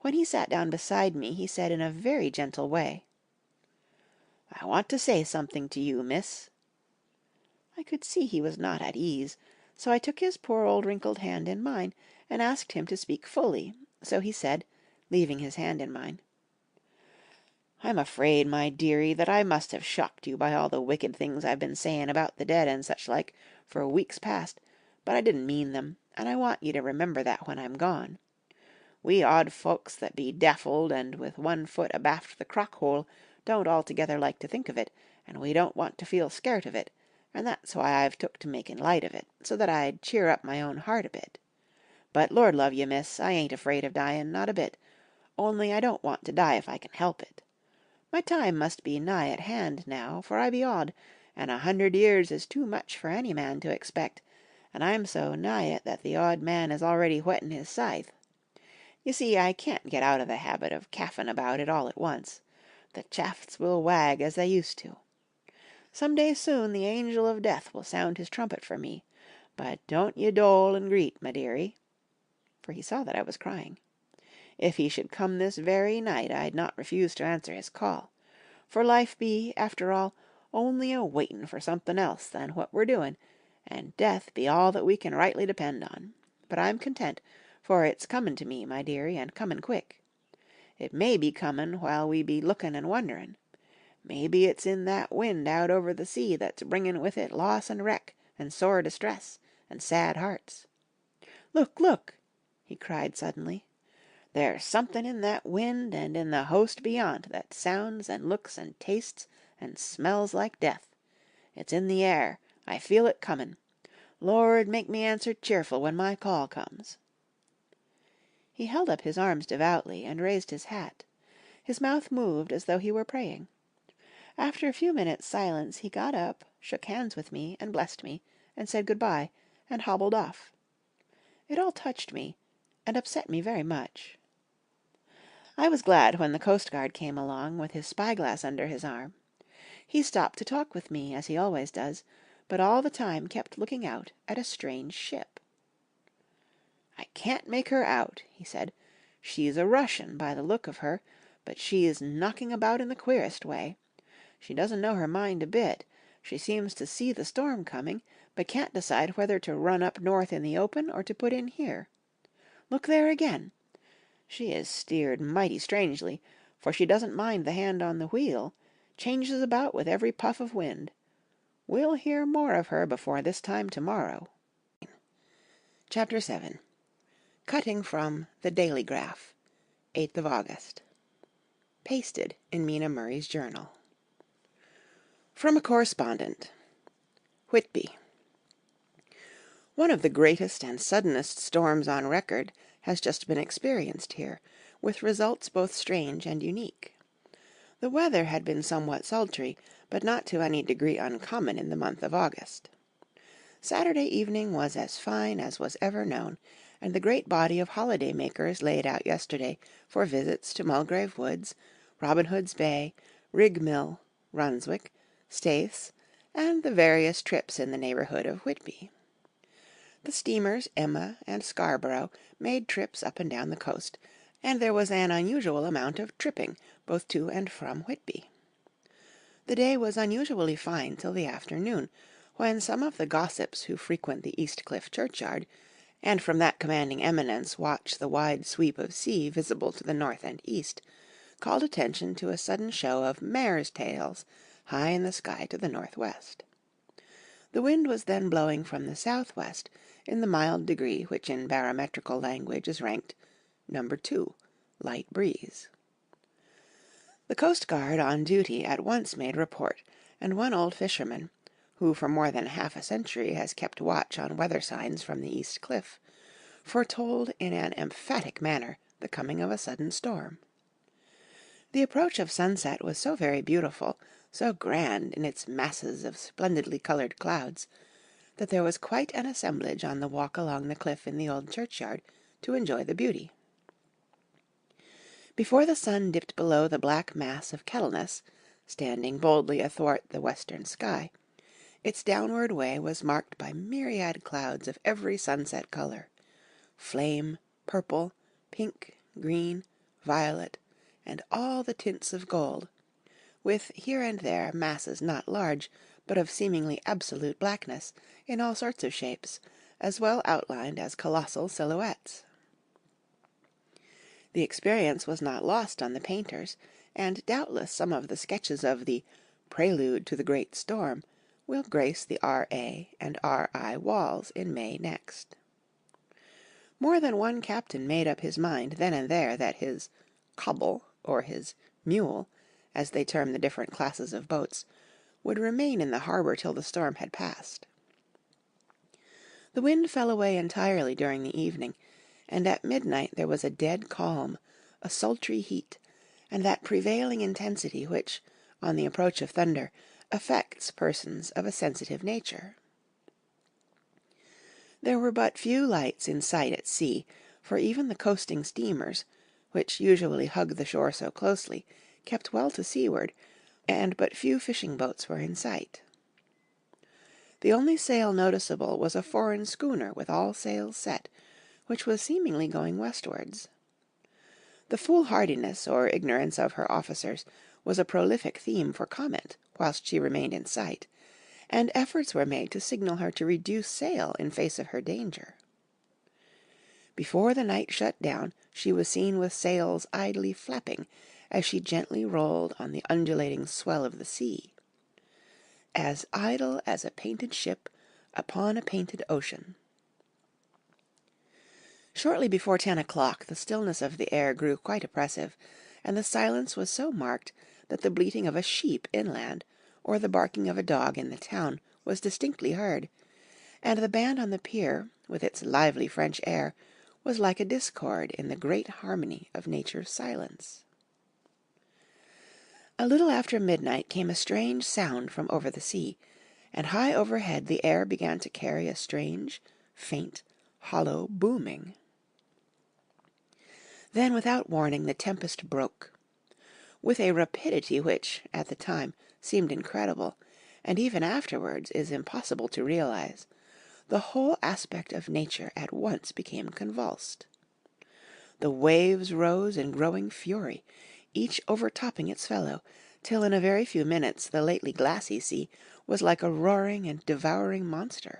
When he sat down beside me, he said in a very gentle way, "I want to say something to you, miss." I could see he was not at ease, so I took his poor old wrinkled hand in mine, and asked him to speak fully, so he said, leaving his hand in mine, "I'm afraid, my dearie, that I must have shocked you by all the wicked things I've been saying about the dead and such like, for weeks past, but I didn't mean them, and I want you to remember that when I'm gone. We odd folks that be daffled and with one foot abaft the crock-hole don't altogether like to think of it, and we don't want to feel scart of it, and that's why I've took to making light of it, so that I'd cheer up my own heart a bit. But Lord love you, miss, I ain't afraid of dying, not a bit, only I don't want to die if I can help it. My time must be nigh at hand now, for I be odd, and 100 years is too much for any man to expect, and I'm so nigh it that the odd man is already whetting his scythe. You see, I can't get out of the habit of caffing about it all at once. The chafts will wag as they used to. Some day soon the angel of death will sound his trumpet for me, but don't ye dole and greet, my dearie," for he saw that I was crying. "If he should come this very night, I'd not refuse to answer his call, for life be, after all, only a waitin' for something else than what we're doing, and death be all that we can rightly depend on. But I'm content, for it's comin' to me, my dearie, and comin' quick. It may be comin' while we be lookin' and wonderin'. Maybe it's in that wind out over the sea that's bringin' with it loss and wreck, and sore distress, and sad hearts. Look, look!" he cried suddenly. "There's something in that wind and in the host beyond that sounds and looks and tastes and smells like death. It's in the air. I feel it comin'. Lord, make me answer cheerful when my call comes." He held up his arms devoutly, and raised his hat. His mouth moved as though he were praying. After a few minutes' silence he got up, shook hands with me, and blessed me, and said good-bye, and hobbled off. It all touched me, and upset me very much. I was glad when the coastguard came along, with his spyglass under his arm. He stopped to talk with me, as he always does, but all the time kept looking out at a strange ship. "I can't make her out," he said. "She's a Russian, by the look of her, but she is knocking about in the queerest way. She doesn't know her mind a bit. She seems to see the storm coming, but can't decide whether to run up north in the open or to put in here. Look there again! She is steered mighty strangely, for she doesn't mind the hand on the wheel, changes about with every puff of wind. We'll hear more of her before this time tomorrow. Chapter 7. Cutting from The Daily Graph, 8th of August. Pasted in Mina Murray's journal. From a correspondent. Whitby. One of the greatest and suddenest storms on record has just been experienced here, with results both strange and unique. The weather had been somewhat sultry, but not to any degree uncommon in the month of August. Saturday evening was as fine as was ever known, and the great body of holiday-makers laid out yesterday for visits to Mulgrave Woods, Robin Hood's Bay, Rig Mill, Runswick, Staithes, and the various trips in the neighbourhood of Whitby. The steamers Emma and Scarborough made trips up and down the coast, and there was an unusual amount of tripping both to and from Whitby. The day was unusually fine till the afternoon, when some of the gossips who frequent the East Cliff churchyard, and from that commanding eminence watch the wide sweep of sea visible to the north and east, called attention to a sudden show of mares' tails high in the sky to the northwest. The wind was then blowing from the southwest in the mild degree which in barometrical language is ranked No. 2, light breeze. The coast guard on duty at once made report, and one old fisherman, who for more than half a century has kept watch on weather signs from the East Cliff, foretold in an emphatic manner the coming of a sudden storm. The approach of sunset was so very beautiful, so grand in its masses of splendidly coloured clouds, that there was quite an assemblage on the walk along the cliff in the old churchyard to enjoy the beauty. Before the sun dipped below the black mass of Kettleness, standing boldly athwart the western sky, its downward way was marked by myriad clouds of every sunset colour, flame, purple, pink, green, violet, and all the tints of gold, with here and there masses not large, but of seemingly absolute blackness, in all sorts of shapes, as well outlined as colossal silhouettes. The experience was not lost on the painters, and doubtless some of the sketches of the Prelude to the Great Storm will grace the R.A. and R.I. walls in May next. More than one captain made up his mind then and there that his cobble, or his mule, as they term the different classes of boats, would remain in the harbour till the storm had passed. The wind fell away entirely during the evening, and at midnight there was a dead calm, a sultry heat, and that prevailing intensity which, on the approach of thunder, affects persons of a sensitive nature. There were but few lights in sight at sea, for even the coasting steamers, which usually hug the shore so closely, kept well to seaward, and but few fishing boats were in sight. The only sail noticeable was a foreign schooner with all sails set, which was seemingly going westwards. The foolhardiness or ignorance of her officers was a prolific theme for comment whilst she remained in sight, and efforts were made to signal her to reduce sail in face of her danger. Before the night shut down, she was seen with sails idly flapping as she gently rolled on the undulating swell of the sea. As idle as a painted ship upon a painted ocean. Shortly before 10 o'clock the stillness of the air grew quite oppressive, and the silence was so marked that the bleating of a sheep inland, or the barking of a dog in the town, was distinctly heard, and the band on the pier, with its lively French air, was like a discord in the great harmony of nature's silence. A little after midnight came a strange sound from over the sea, and high overhead the air began to carry a strange, faint, hollow booming. Then, without warning, the tempest broke. With a rapidity which, at the time, seemed incredible, and even afterwards is impossible to realize, the whole aspect of nature at once became convulsed. The waves rose in growing fury, each overtopping its fellow, till in a very few minutes the lately glassy sea was like a roaring and devouring monster.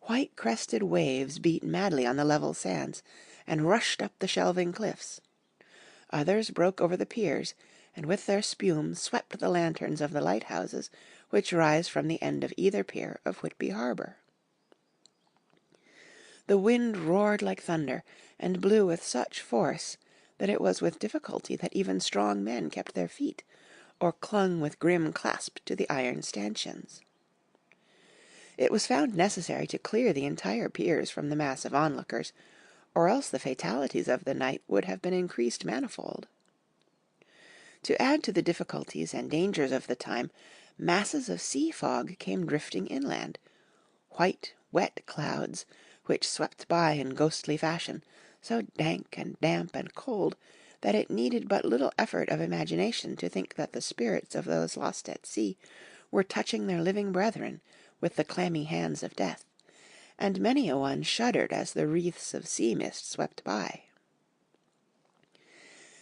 White-crested waves beat madly on the level sands, and rushed up the shelving cliffs. Others broke over the piers, and with their spume swept the lanterns of the lighthouses which rise from the end of either pier of Whitby harbour. The wind roared like thunder, and blew with such force that it was with difficulty that even strong men kept their feet, or clung with grim clasp to the iron stanchions. It was found necessary to clear the entire piers from the mass of onlookers, or else the fatalities of the night would have been increased manifold. To add to the difficulties and dangers of the time, masses of sea fog came drifting inland, white, wet clouds, which swept by in ghostly fashion, so dank and damp and cold that it needed but little effort of imagination to think that the spirits of those lost at sea were touching their living brethren with the clammy hands of death, and many a one shuddered as the wreaths of sea mist swept by.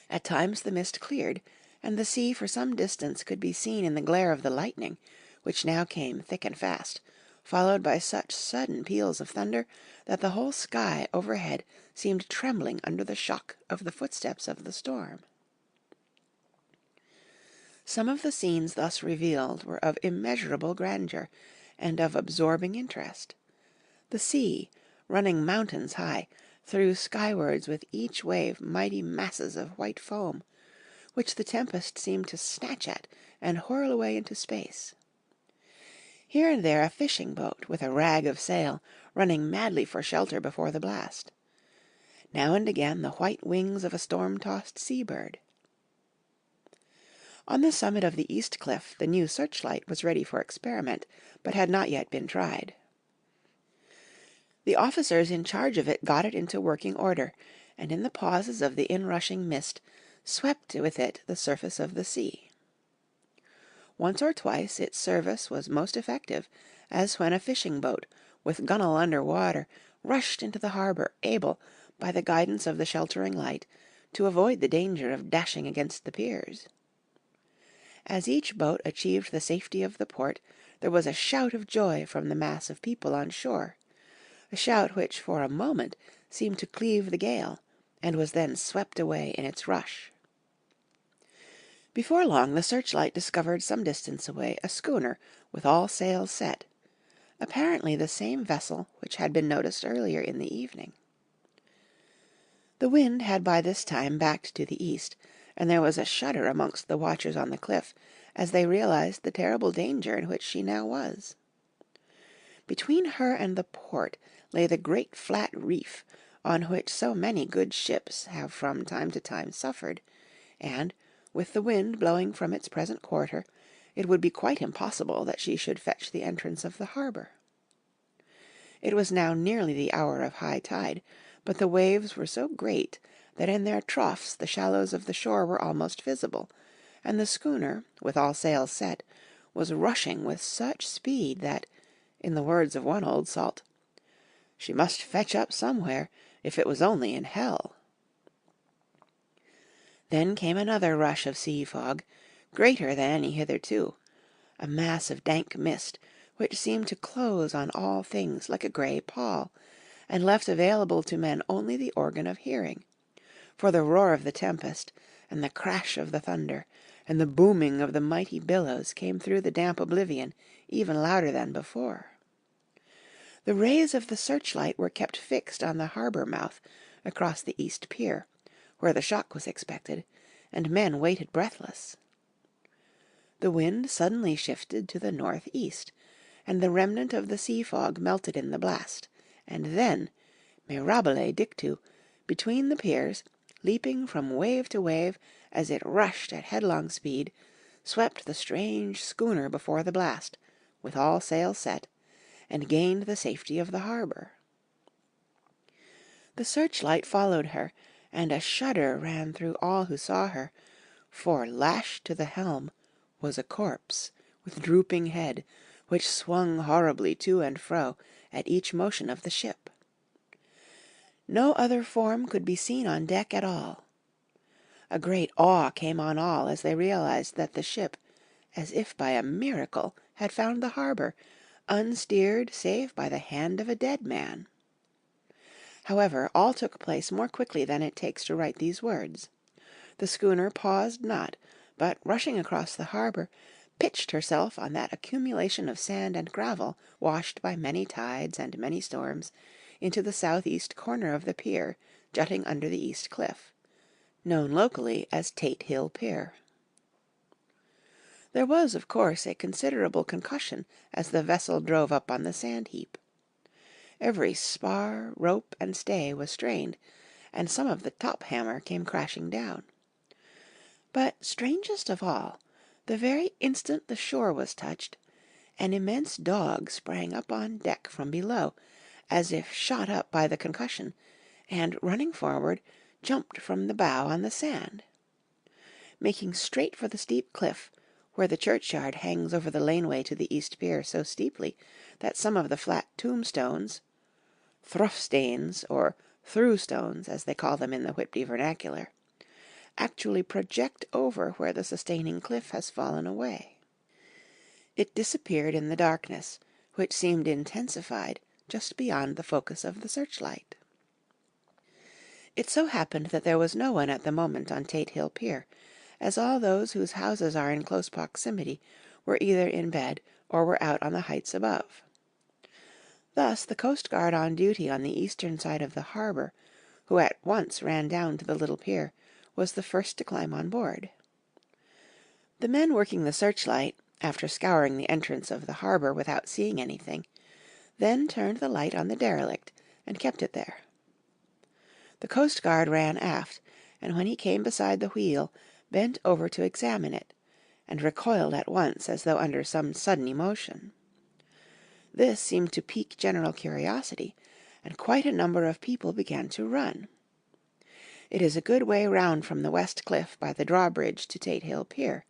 At times the mist cleared, and the sea for some distance could be seen in the glare of the lightning, which now came thick and fast, followed by such sudden peals of thunder that the whole sky overhead seemed trembling under the shock of the footsteps of the storm. Some of the scenes thus revealed were of immeasurable grandeur and of absorbing interest. The sea, running mountains high, threw skywards with each wave mighty masses of white foam, which the tempest seemed to snatch at and whirl away into space. Here and there a fishing boat with a rag of sail, running madly for shelter before the blast. Now and again the white wings of a storm-tossed sea-bird. On the summit of the east cliff the new searchlight was ready for experiment, but had not yet been tried. The officers in charge of it got it into working order, and in the pauses of the inrushing mist swept with it the surface of the sea. Once or twice its service was most effective, as when a fishing boat, with gunwale under water, rushed into the harbour, able, by the guidance of the sheltering light, to avoid the danger of dashing against the piers. As each boat achieved the safety of the port, there was a shout of joy from the mass of people on shore, a shout which for a moment seemed to cleave the gale, and was then swept away in its rush. Before long the searchlight discovered some distance away a schooner with all sails set, apparently the same vessel which had been noticed earlier in the evening. The wind had by this time backed to the east, and there was a shudder amongst the watchers on the cliff as they realized the terrible danger in which she now was. Between her and the port lay the great flat reef on which so many good ships have from time to time suffered, and, with the wind blowing from its present quarter, it would be quite impossible that she should fetch the entrance of the harbour. It was now nearly the hour of high tide, but the waves were so great that in their troughs the shallows of the shore were almost visible, and the schooner, with all sails set, was rushing with such speed that, in the words of one old salt, "she must fetch up somewhere, if it was only in hell." Then came another rush of sea fog, greater than any hitherto, a mass of dank mist, which seemed to close on all things like a grey pall, and left available to men only the organ of hearing, for the roar of the tempest, and the crash of the thunder, and the booming of the mighty billows came through the damp oblivion even louder than before. The rays of the searchlight were kept fixed on the harbour mouth across the east pier, where the shock was expected, and men waited breathless. The wind suddenly shifted to the north-east, and the remnant of the sea fog melted in the blast, and then, mirabile dictu, between the piers, leaping from wave to wave as it rushed at headlong speed, swept the strange schooner before the blast, with all sails set, and gained the safety of the harbour. The searchlight followed her, and a shudder ran through all who saw her, for lashed to the helm was a corpse with drooping head, which swung horribly to and fro at each motion of the ship. No other form could be seen on deck at all. A great awe came on all as they realized that the ship, as if by a miracle, had found the harbour, unsteered save by the hand of a dead man. However, all took place more quickly than it takes to write these words. The schooner paused not, but rushing across the harbour, pitched herself on that accumulation of sand and gravel, washed by many tides and many storms, into the southeast corner of the pier, jutting under the east cliff, known locally as Tate Hill Pier. There was, of course, a considerable concussion as the vessel drove up on the sand heap. Every spar, rope, and stay was strained, and some of the top hammer came crashing down. But strangest of all, the very instant the shore was touched, an immense dog sprang up on deck from below, as if shot up by the concussion, and, running forward, jumped from the bow on the sand. Making straight for the steep cliff, where the churchyard hangs over the laneway to the east pier so steeply that some of the flat tombstones, thruffstanes, or throughstones, as they call them in the Whitby vernacular, actually project over where the sustaining cliff has fallen away. It disappeared in the darkness, which seemed intensified just beyond the focus of the searchlight. It so happened that there was no one at the moment on Tate Hill Pier, as all those whose houses are in close proximity were either in bed or were out on the heights above. Thus the coast guard on duty on the eastern side of the harbour, who at once ran down to the little pier, was the first to climb on board. The men working the searchlight, after scouring the entrance of the harbour without seeing anything, then turned the light on the derelict and kept it there. The coast guard ran aft, and when he came beside the wheel, bent over to examine it, and recoiled at once as though under some sudden emotion. This seemed to pique general curiosity, and quite a number of people began to run. It is a good way round from the west cliff by the drawbridge to Tate Hill Pier,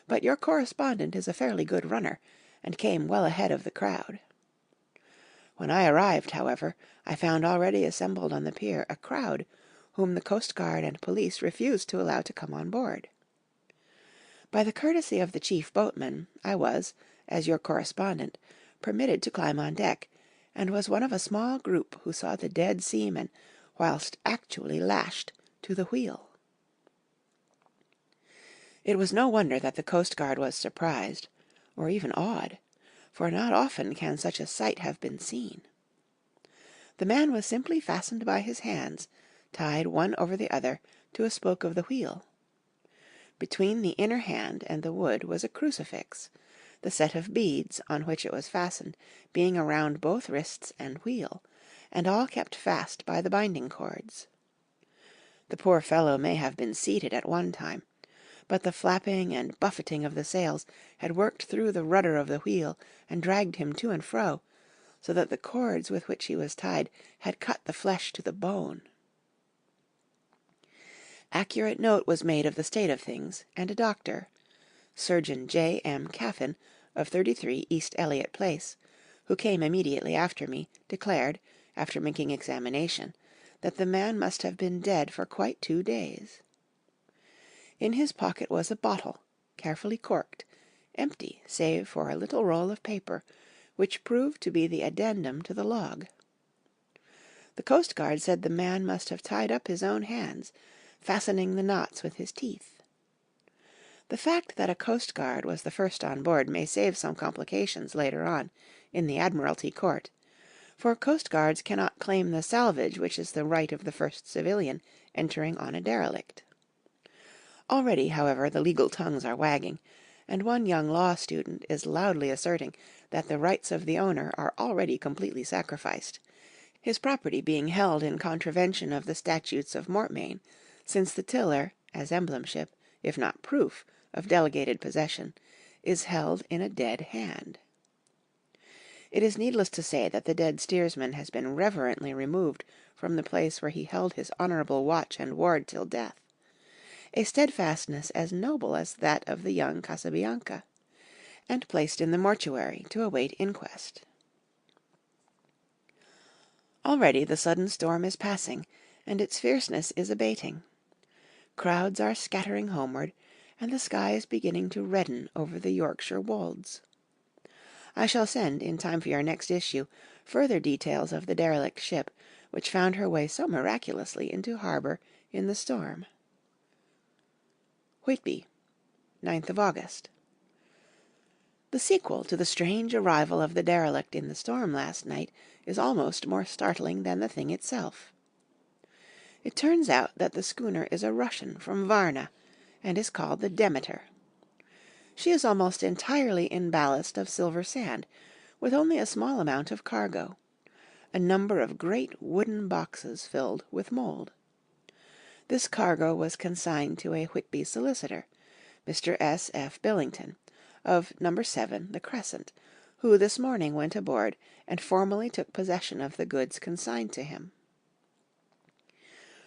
but your correspondent is a fairly good runner, and came well ahead of the crowd. When I arrived, however, I found already assembled on the pier a crowd, whom the coast guard and police refused to allow to come on board. By the courtesy of the chief boatman, I was, as your correspondent, permitted to climb on deck, and was one of a small group who saw the dead seaman whilst actually lashed to the wheel. It was no wonder that the coast guard was surprised, or even awed, for not often can such a sight have been seen. The man was simply fastened by his hands, tied one over the other, to a spoke of the wheel. Between the inner hand and the wood was a crucifix, the set of beads on which it was fastened being around both wrists and wheel, and all kept fast by the binding cords. The poor fellow may have been seated at one time, but the flapping and buffeting of the sails had worked through the rudder of the wheel and dragged him to and fro, so that the cords with which he was tied had cut the flesh to the bone. Accurate note was made of the state of things, and a doctor, Surgeon J. M. Caffin, of 33 East Eliot Place, who came immediately after me, declared, after making examination, that the man must have been dead for quite 2 days. In his pocket was a bottle, carefully corked, empty save for a little roll of paper, which proved to be the addendum to the log. The coast guard said the man must have tied up his own hands, fastening the knots with his teeth. The fact that a coast guard was the first on board may save some complications later on, in the Admiralty Court, for coast guards cannot claim the salvage which is the right of the first civilian entering on a derelict. Already, however, the legal tongues are wagging, and one young law student is loudly asserting that the rights of the owner are already completely sacrificed, his property being held in contravention of the statutes of Mortmain, since the tiller, as emblemship, if not proof, of delegated possession, is held in a dead hand. It is needless to say that the dead steersman has been reverently removed from the place where he held his honourable watch and ward till death, a steadfastness as noble as that of the young Casabianca, and placed in the mortuary to await inquest. Already the sudden storm is passing, and its fierceness is abating. Crowds are scattering homeward, and the sky is beginning to redden over the Yorkshire wolds. I shall send, in time for your next issue, further details of the derelict ship, which found her way so miraculously into harbour in the storm. Whitby, 9th of August. The sequel to the strange arrival of the derelict in the storm last night is almost more startling than the thing itself. It turns out that the schooner is a Russian from Varna, and is called the Demeter. She is almost entirely in ballast of silver sand, with only a small amount of cargo, a number of great wooden boxes filled with mould. This cargo was consigned to a Whitby solicitor, Mr. S. F. Billington, of No. 7, the Crescent, who this morning went aboard and formally took possession of the goods consigned to him.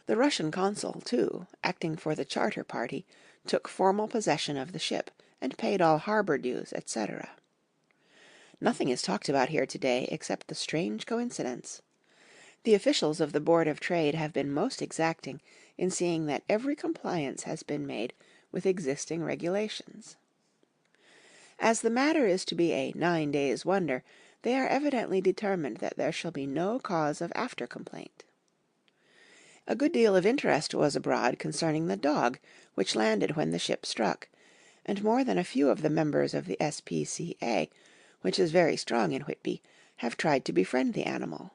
The Russian consul, too, acting for the charter party, took formal possession of the ship and paid all harbour dues, etc. Nothing is talked about here today except the strange coincidence. The officials of the Board of Trade have been most exacting in seeing that every compliance has been made with existing regulations. As the matter is to be a 9 days' wonder, they are evidently determined that there shall be no cause of after-complaint. A good deal of interest was abroad concerning the dog which landed when the ship struck, and more than a few of the members of the S.P.C.A., which is very strong in Whitby, have tried to befriend the animal.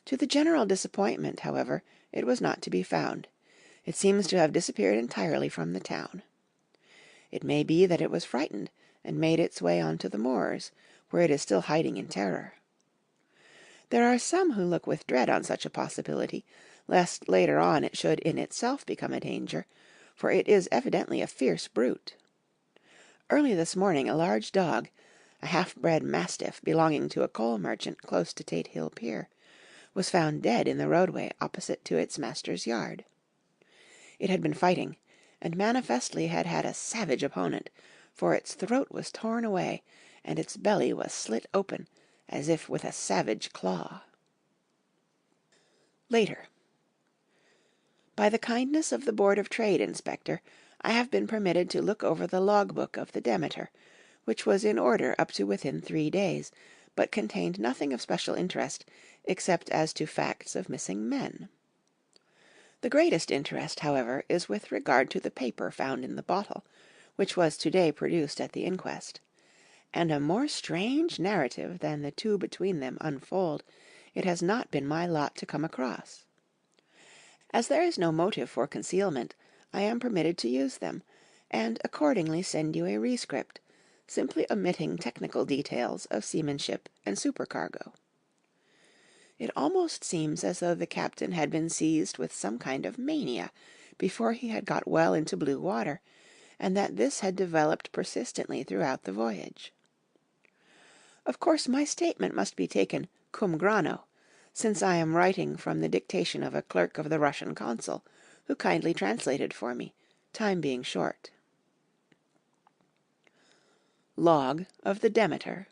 To the general disappointment, however, it was not to be found. It seems to have disappeared entirely from the town. It may be that it was frightened and made its way on to the moors, where it is still hiding in terror. There are some who look with dread on such a possibility, lest later on it should in itself become a danger, for it is evidently a fierce brute. Early this morning a large dog, a half-bred mastiff belonging to a coal merchant close to Tate Hill Pier, was found dead in the roadway opposite to its master's yard. It had been fighting, and manifestly had had a savage opponent, for its throat was torn away, and its belly was slit open, as if with a savage claw. Later. By the kindness of the Board of Trade Inspector, I have been permitted to look over the log-book of the Demeter, which was in order up to within 3 days, but contained nothing of special interest, except as to facts of missing men. The greatest interest, however, is with regard to the paper found in the bottle, which was to-day produced at the inquest, and a more strange narrative than the two between them unfold it has not been my lot to come across. As there is no motive for concealment, I am permitted to use them, and accordingly send you a rescript, simply omitting technical details of seamanship and supercargo. It almost seems as though the captain had been seized with some kind of mania before he had got well into blue water, and that this had developed persistently throughout the voyage. Of course my statement must be taken cum grano, since I am writing from the dictation of a clerk of the Russian consul, who kindly translated for me, time being short. Log of the Demeter.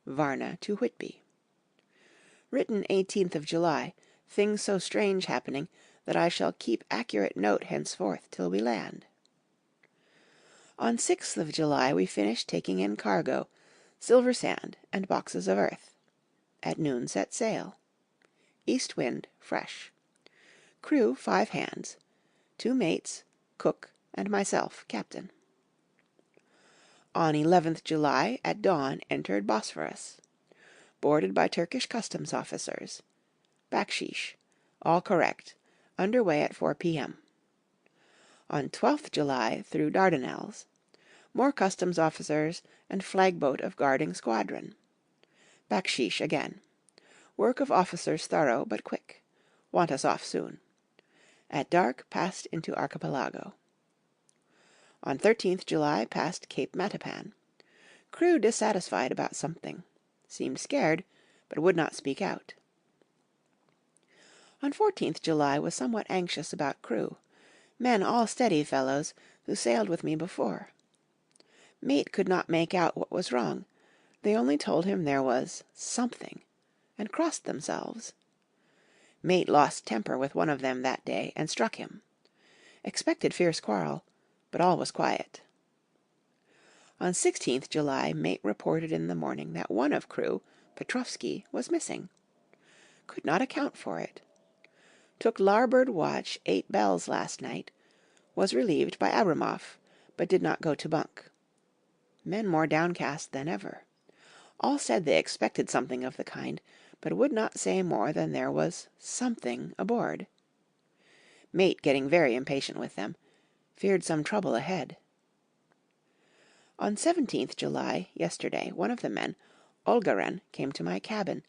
Varna to Whitby. Written 18th of July, things so strange happening that I shall keep accurate note henceforth till we land. On 6th of July we finished taking in cargo, silver sand and boxes of earth. At noon set sail. East wind, fresh. Crew 5 hands, 2 mates, cook, and myself, captain. On 11th July at dawn entered Bosphorus. Boarded by Turkish customs officers. Bakshish, all correct, under way at 4 p.m. On 12th July through Dardanelles. More customs officers and flagboat of guarding squadron. Bakshish again. Work of officers thorough but quick. Want us off soon. At dark passed into Archipelago. On 13th July passed Cape Matapan. Crew dissatisfied about something. Seemed scared, but would not speak out. On 14th July was somewhat anxious about crew. Men all steady fellows, who sailed with me before. Mate could not make out what was wrong. They only told him there was something, and crossed themselves. Mate lost temper with one of them that day, and struck him. Expected fierce quarrel, but all was quiet. On 16th July, Mate reported in the morning that one of crew, Petrovsky, was missing. Could not account for it. Took larboard watch 8 bells last night. Was relieved by Abramoff, but did not go to bunk. Men more downcast than ever. All said they expected something of the kind, but would not say more than there was something aboard. Mate getting very impatient with them. Feared some trouble ahead. On 17th July, yesterday, one of the men, Olgaren, came to my cabin,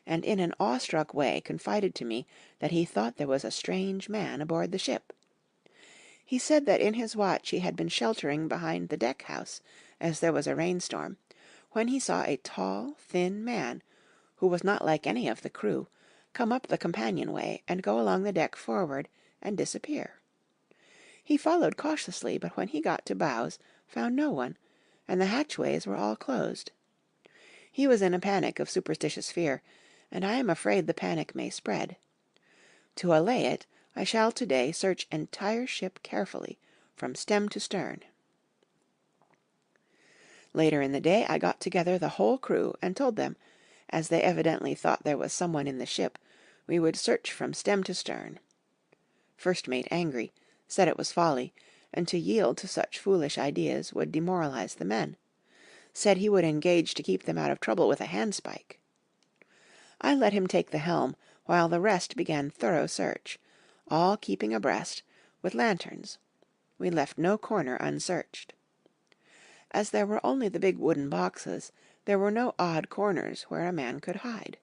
and in an awestruck way confided to me that he thought there was a strange man aboard the ship. He said that in his watch he had been sheltering behind the deck-house, as there was a rainstorm, when he saw a tall, thin man, who was not like any of the crew, come up the companionway and go along the deck forward and disappear. He followed cautiously, but when he got to bows, found no one, and the hatchways were all closed. He was in a panic of superstitious fear, and I am afraid the panic may spread. To allay it, I shall today search entire ship carefully, from stem to stern. Later in the day I got together the whole crew and told them, as they evidently thought there was someone in the ship, we would search from stem to stern. First mate angry, said it was folly, and to yield to such foolish ideas would demoralize the men. Said he would engage to keep them out of trouble with a handspike. I let him take the helm, while the rest began thorough search, all keeping abreast, with lanterns. We left no corner unsearched. As there were only the big wooden boxes, there were no odd corners where a man could hide.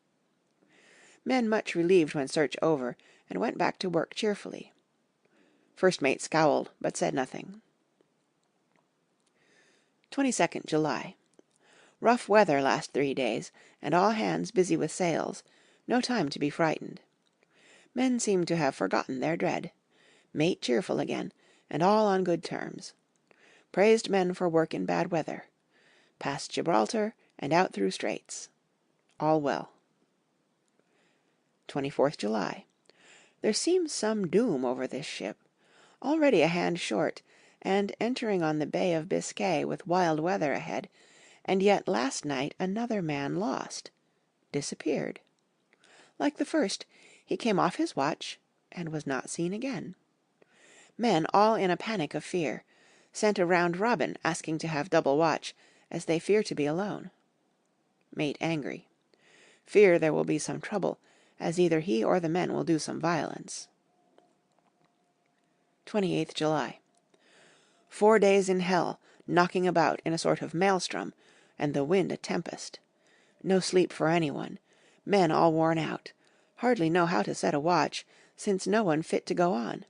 Men much relieved when search over, and went back to work cheerfully. First mate scowled, but said nothing. 22nd July. Rough weather last 3 days, and all hands busy with sails. No time to be frightened. Men seem to have forgotten their dread. Mate cheerful again, and all on good terms. Praised men for work in bad weather. Past Gibraltar and out through straits. All well. 24th July. There seems some doom over this ship. Already a hand short, and entering on the Bay of Biscay with wild weather ahead, and yet last night another man lost. Disappeared. Like the first, he came off his watch and was not seen again. Men all in a panic of fear. Sent a round robin asking to have double watch, as they fear to be alone. Mate angry. Fear there will be some trouble, as either he or the men will do some violence. 28th July. 4 days in hell, knocking about in a sort of maelstrom, and the wind a tempest. No sleep for anyone. Men all worn out. Hardly know how to set a watch, since no one fit to go on.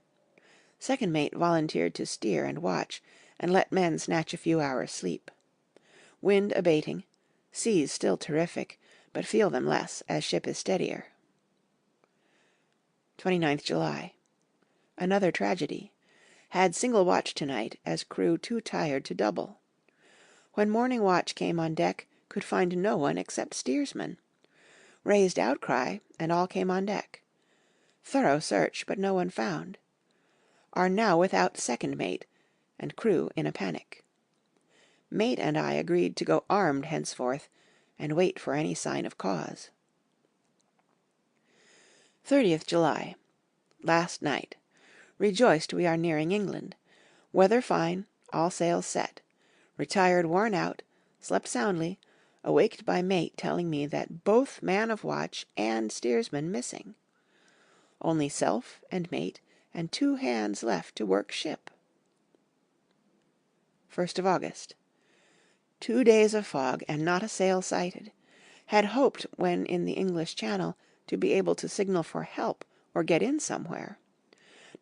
Second mate volunteered to steer and watch, and let men snatch a few hours' sleep. Wind abating. Seas still terrific, but feel them less as ship is steadier. 29th July. Another tragedy. Had single watch tonight, as crew too tired to double. When morning watch came on deck, could find no one except steersman. Raised outcry, and all came on deck. Thorough search, but no one found. Are now without second mate, and crew in a panic. Mate and I agreed to go armed henceforth, and wait for any sign of cause. 30th July. Last night. Rejoiced we are nearing England. Weather fine, all sails set. Retired worn out, slept soundly, awaked by mate telling me that both man of watch and steersman missing. Only self and mate and 2 hands left to work ship. 1st of August. 2 days of fog and not a sail sighted. Had hoped when in the English Channel to be able to signal for help or get in somewhere.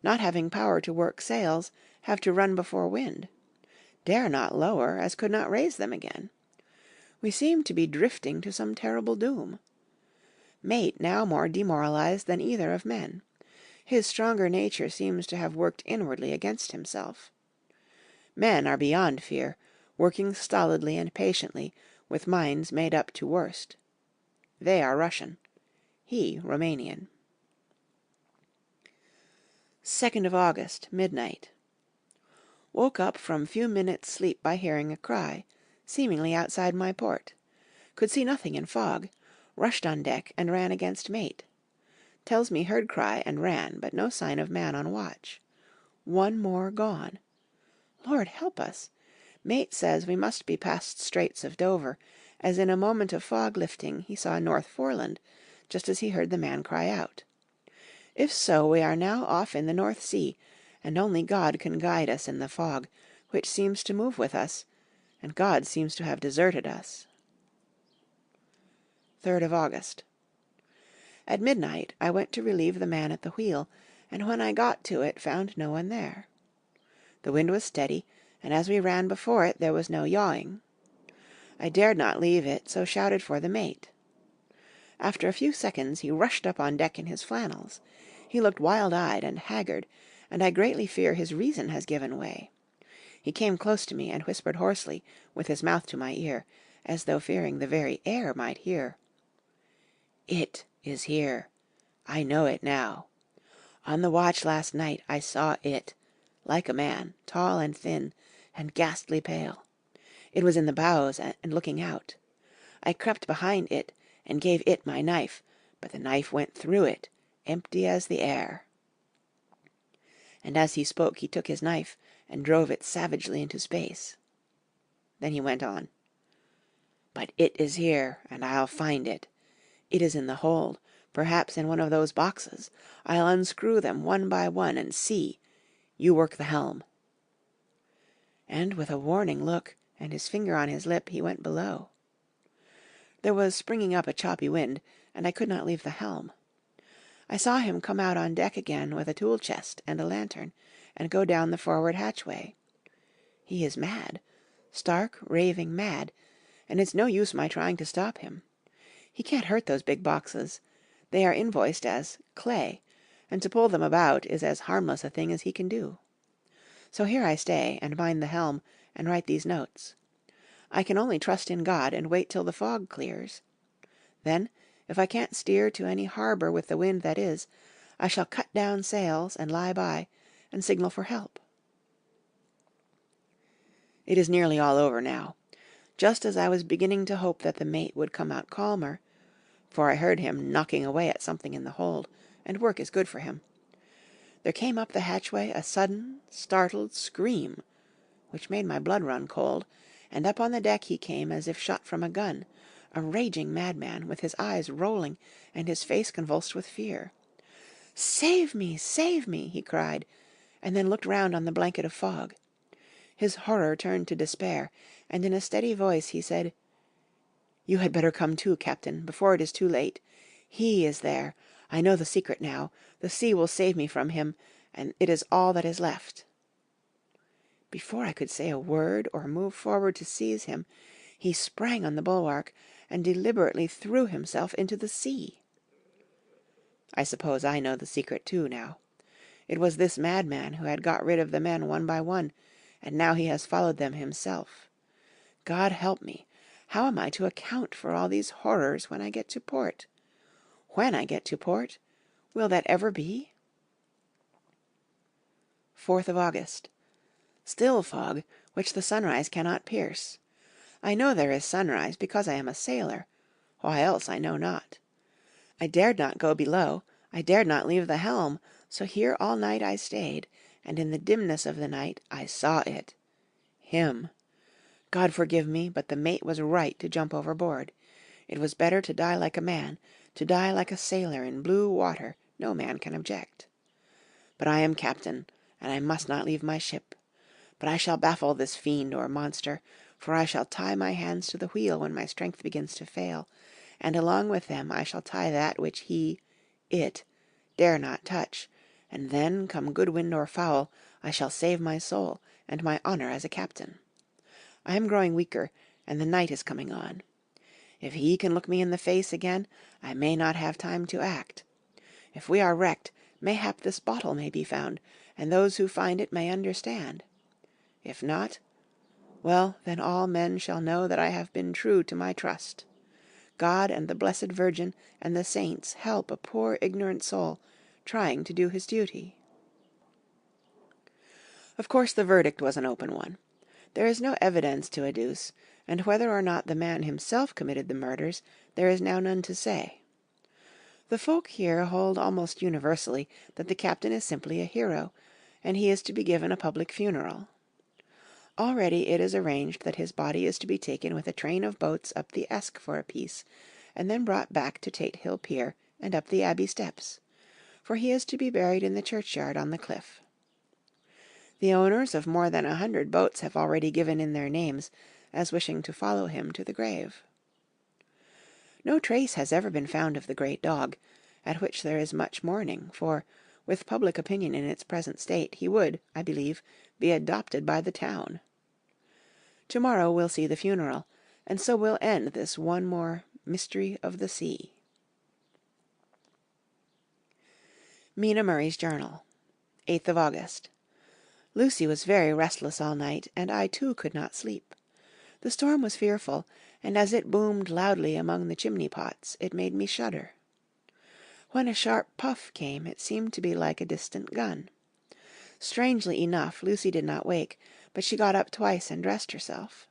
Not having power to work sails, have to run before wind. Dare not lower, as could not raise them again. We seem to be drifting to some terrible doom. Mate now more demoralized than either of men. His stronger nature seems to have worked inwardly against himself. Men are beyond fear, working stolidly and patiently, with minds made up to worst. They are Russian. He Romanian. 2nd of August, midnight. Woke up from few minutes' sleep by hearing a cry, seemingly outside my port. Could see nothing in fog. Rushed on deck and ran against mate. Tells me heard cry and ran, but no sign of man on watch. One more gone. Lord help us! Mate says we must be past Straits of Dover, as in a moment of fog lifting he saw North Foreland, just as he heard the man cry out. If so, we are now off in the North Sea, and only God can guide us in the fog, which seems to move with us, and God seems to have deserted us. 3rd of August. At midnight I went to relieve the man at the wheel, and when I got to it found no one there. The wind was steady, and as we ran before it there was no yawing. I dared not leave it, so shouted for the mate. After a few seconds he rushed up on deck in his flannels. He looked wild-eyed and haggard, and I greatly fear his reason has given way. He came close to me and whispered hoarsely, with his mouth to my ear, as though fearing the very air might hear. "It is here. I know it now. On the watch last night I saw it, like a man, tall and thin, and ghastly pale. It was in the bows and looking out. I crept behind it and gave it my knife, but the knife went through it, empty as the air." And as he spoke he took his knife and drove it savagely into space. Then he went on. "But it is here, and I'll find it. It is in the hold, perhaps in one of those boxes. I'll unscrew them one by one and see. You work the helm." And with a warning look and his finger on his lip he went below. There was springing up a choppy wind, and I could not leave the helm. I saw him come out on deck again with a tool chest and a lantern, and go down the forward hatchway. He is mad, stark, raving mad, and it's no use my trying to stop him. He can't hurt those big boxes. They are invoiced as clay, and to pull them about is as harmless a thing as he can do. So here I stay, and mind the helm, and write these notes. I can only trust in God and wait till the fog clears. Then, if I can't steer to any harbour with the wind that is, I shall cut down sails and lie by, and signal for help. It is nearly all over now. Just as I was beginning to hope that the mate would come out calmer, for I heard him knocking away at something in the hold, and work is good for him, there came up the hatchway a sudden, startled scream, which made my blood run cold, and up on the deck he came as if shot from a gun, a raging madman, with his eyes rolling and his face convulsed with fear. "Save me! Save me!" he cried, and then looked round on the blanket of fog. His horror turned to despair, and in a steady voice he said, "You had better come too, Captain, before it is too late. He is there. I know the secret now. The sea will save me from him, and it is all that is left." Before I could say a word or move forward to seize him, he sprang on the bulwark and deliberately threw himself into the sea. I suppose I know the secret too now. It was this madman who had got rid of the men one by one, and now he has followed them himself. God help me! How am I to account for all these horrors when I get to port? When I get to port? Will that ever be? 4th of August. Still fog, which the sunrise cannot pierce. I know there is sunrise because I am a sailor. Why else I know not. I dared not go below, I dared not leave the helm, so here all night I stayed, and in the dimness of the night I saw it. Him. God forgive me, but the mate was right to jump overboard. It was better to die like a man, to die like a sailor in blue water, no man can object. But I am captain, and I must not leave my ship. But I shall baffle this fiend or monster, for I shall tie my hands to the wheel when my strength begins to fail, and along with them I shall tie that which it, dare not touch, and then, come good wind or foul, I shall save my soul and my honour as a captain. I am growing weaker, and the night is coming on. If he can look me in the face again, I may not have time to act. If we are wrecked, mayhap this bottle may be found, and those who find it may understand. If not, well, then all men shall know that I have been true to my trust. God and the Blessed Virgin and the saints help a poor ignorant soul trying to do his duty. Of course the verdict was an open one. There is no evidence to adduce, and whether or not the man himself committed the murders, there is now none to say. The folk here hold almost universally that the captain is simply a hero, and he is to be given a public funeral. Already it is arranged that his body is to be taken with a train of boats up the Esk for a piece, and then brought back to Tate Hill Pier and up the Abbey steps, for he is to be buried in the churchyard on the cliff. The owners of more than 100 boats have already given in their names, as wishing to follow him to the grave. No trace has ever been found of the great dog, at which there is much mourning, for, with public opinion in its present state, he would, I believe, be adopted by the town. To-morrow we'll see the funeral, and so we'll end this one more Mystery of the Sea. Mina Murray's Journal, 8th of August. Lucy was very restless all night, and I too could not sleep. The storm was fearful, and as it boomed loudly among the chimney-pots, it made me shudder. When a sharp puff came, it seemed to be like a distant gun. Strangely enough, Lucy did not wake, but she got up twice and dressed herself.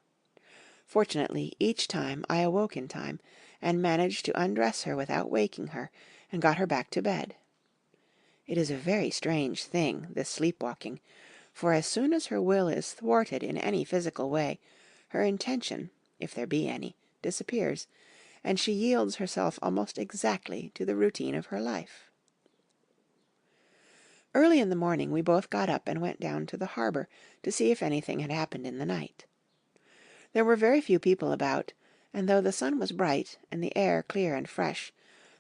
Fortunately, each time I awoke in time, and managed to undress her without waking her, and got her back to bed. It is a very strange thing, this sleepwalking, for as soon as her will is thwarted in any physical way, her intention, if there be any, disappears, and she yields herself almost exactly to the routine of her life. Early in the morning we both got up and went down to the harbour to see if anything had happened in the night. There were very few people about, and though the sun was bright and the air clear and fresh,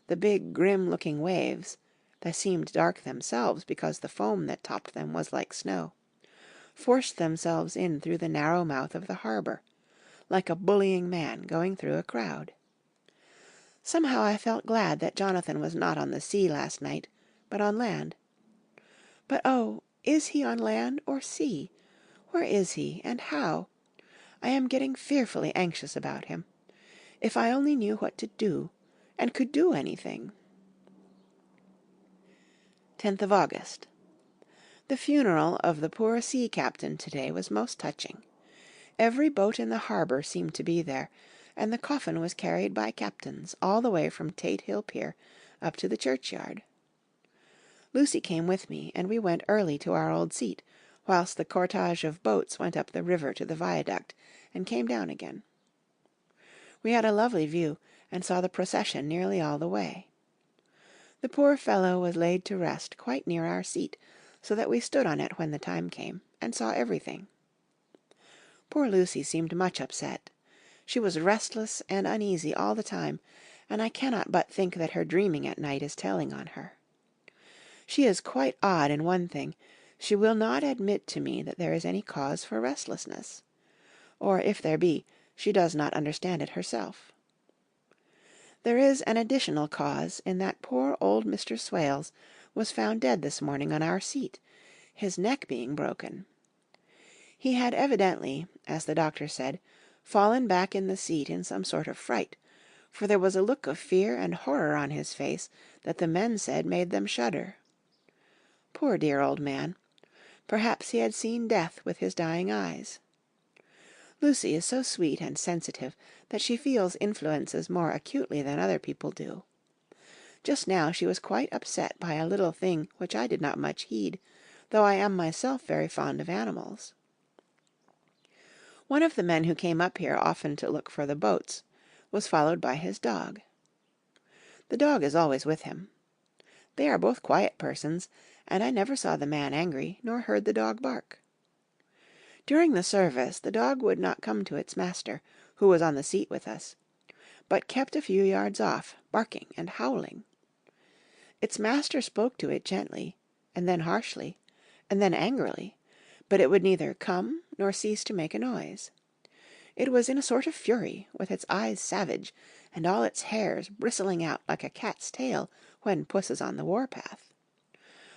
the big grim-looking waves, that seemed dark themselves because the foam that topped them was like snow, forced themselves in through the narrow mouth of the harbour, like a bullying man going through a crowd. Somehow I felt glad that Jonathan was not on the sea last night, but on land. But oh, is he on land or sea? Where is he, and how? I am getting fearfully anxious about him. If I only knew what to do, and could do anything. 10th of August. The funeral of the poor sea captain today was most touching. Every boat in the harbour seemed to be there, and the coffin was carried by captains all the way from Tate Hill Pier up to the churchyard. Lucy came with me, and we went early to our old seat, whilst the cortege of boats went up the river to the viaduct, and came down again. We had a lovely view, and saw the procession nearly all the way. The poor fellow was laid to rest quite near our seat, so that we stood on it when the time came, and saw everything. Poor Lucy seemed much upset. She was restless and uneasy all the time, and I cannot but think that her dreaming at night is telling on her. She is quite odd in one thing. She will not admit to me that there is any cause for restlessness. Or, if there be, she does not understand it herself. There is an additional cause in that poor old Mr. Swales was found dead this morning on our seat, his neck being broken. He had evidently, as the doctor said, fallen back in the seat in some sort of fright, for there was a look of fear and horror on his face that the men said made them shudder. Poor dear old man! Perhaps he had seen death with his dying eyes. Lucy is so sweet and sensitive that she feels influences more acutely than other people do. Just now she was quite upset by a little thing which I did not much heed, though I am myself very fond of animals. One of the men who came up here often to look for the boats was followed by his dog. The dog is always with him. They are both quiet persons, and I never saw the man angry, nor heard the dog bark. During the service the dog would not come to its master, who was on the seat with us, but kept a few yards off, barking and howling. Its master spoke to it gently, and then harshly, and then angrily, but it would neither come nor cease to make a noise. It was in a sort of fury, with its eyes savage, and all its hairs bristling out like a cat's tail when puss is on the war-path.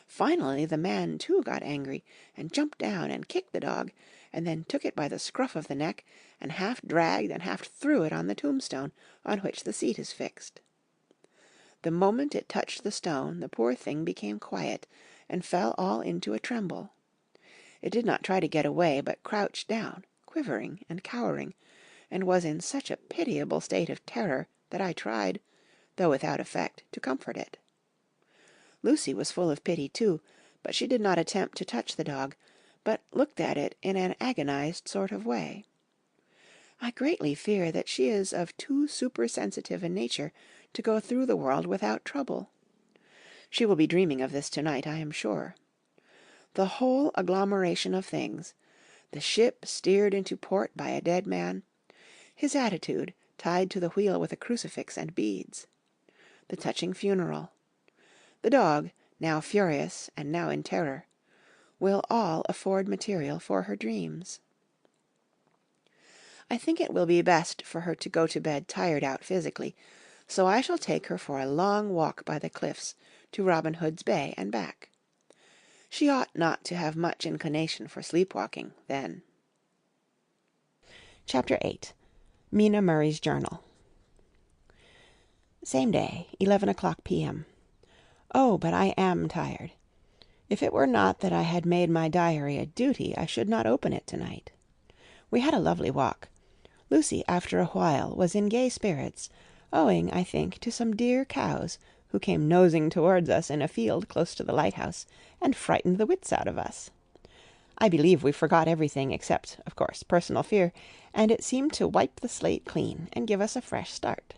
Finally the man too got angry, and jumped down and kicked the dog, and then took it by the scruff of the neck, and half dragged and half threw it on the tombstone on which the seat is fixed. The moment it touched the stone, the poor thing became quiet, and fell all into a tremble. It did not try to get away, but crouched down, quivering and cowering, and was in such a pitiable state of terror that I tried, though without effect, to comfort it. Lucy was full of pity too, but she did not attempt to touch the dog, but looked at it in an agonized sort of way. I greatly fear that she is of too supersensitive a nature to go through the world without trouble. She will be dreaming of this tonight, I am sure. The whole agglomeration of things, the ship steered into port by a dead man, his attitude tied to the wheel with a crucifix and beads, the touching funeral, the dog, now furious and now in terror, will all afford material for her dreams. I think it will be best for her to go to bed tired out physically, so I shall take her for a long walk by the cliffs to Robin Hood's Bay and back. She ought not to have much inclination for sleepwalking, then. Chapter 8. Mina Murray's Journal. Same day, 11:00 p.m. Oh, but I am tired. If it were not that I had made my diary a duty, I should not open it tonight. We had a lovely walk. Lucy, after a while, was in gay spirits, owing, I think, to some dear cows who came nosing towards us in a field close to the lighthouse, and frightened the wits out of us. I believe we forgot everything except, of course, personal fear, and it seemed to wipe the slate clean and give us a fresh start.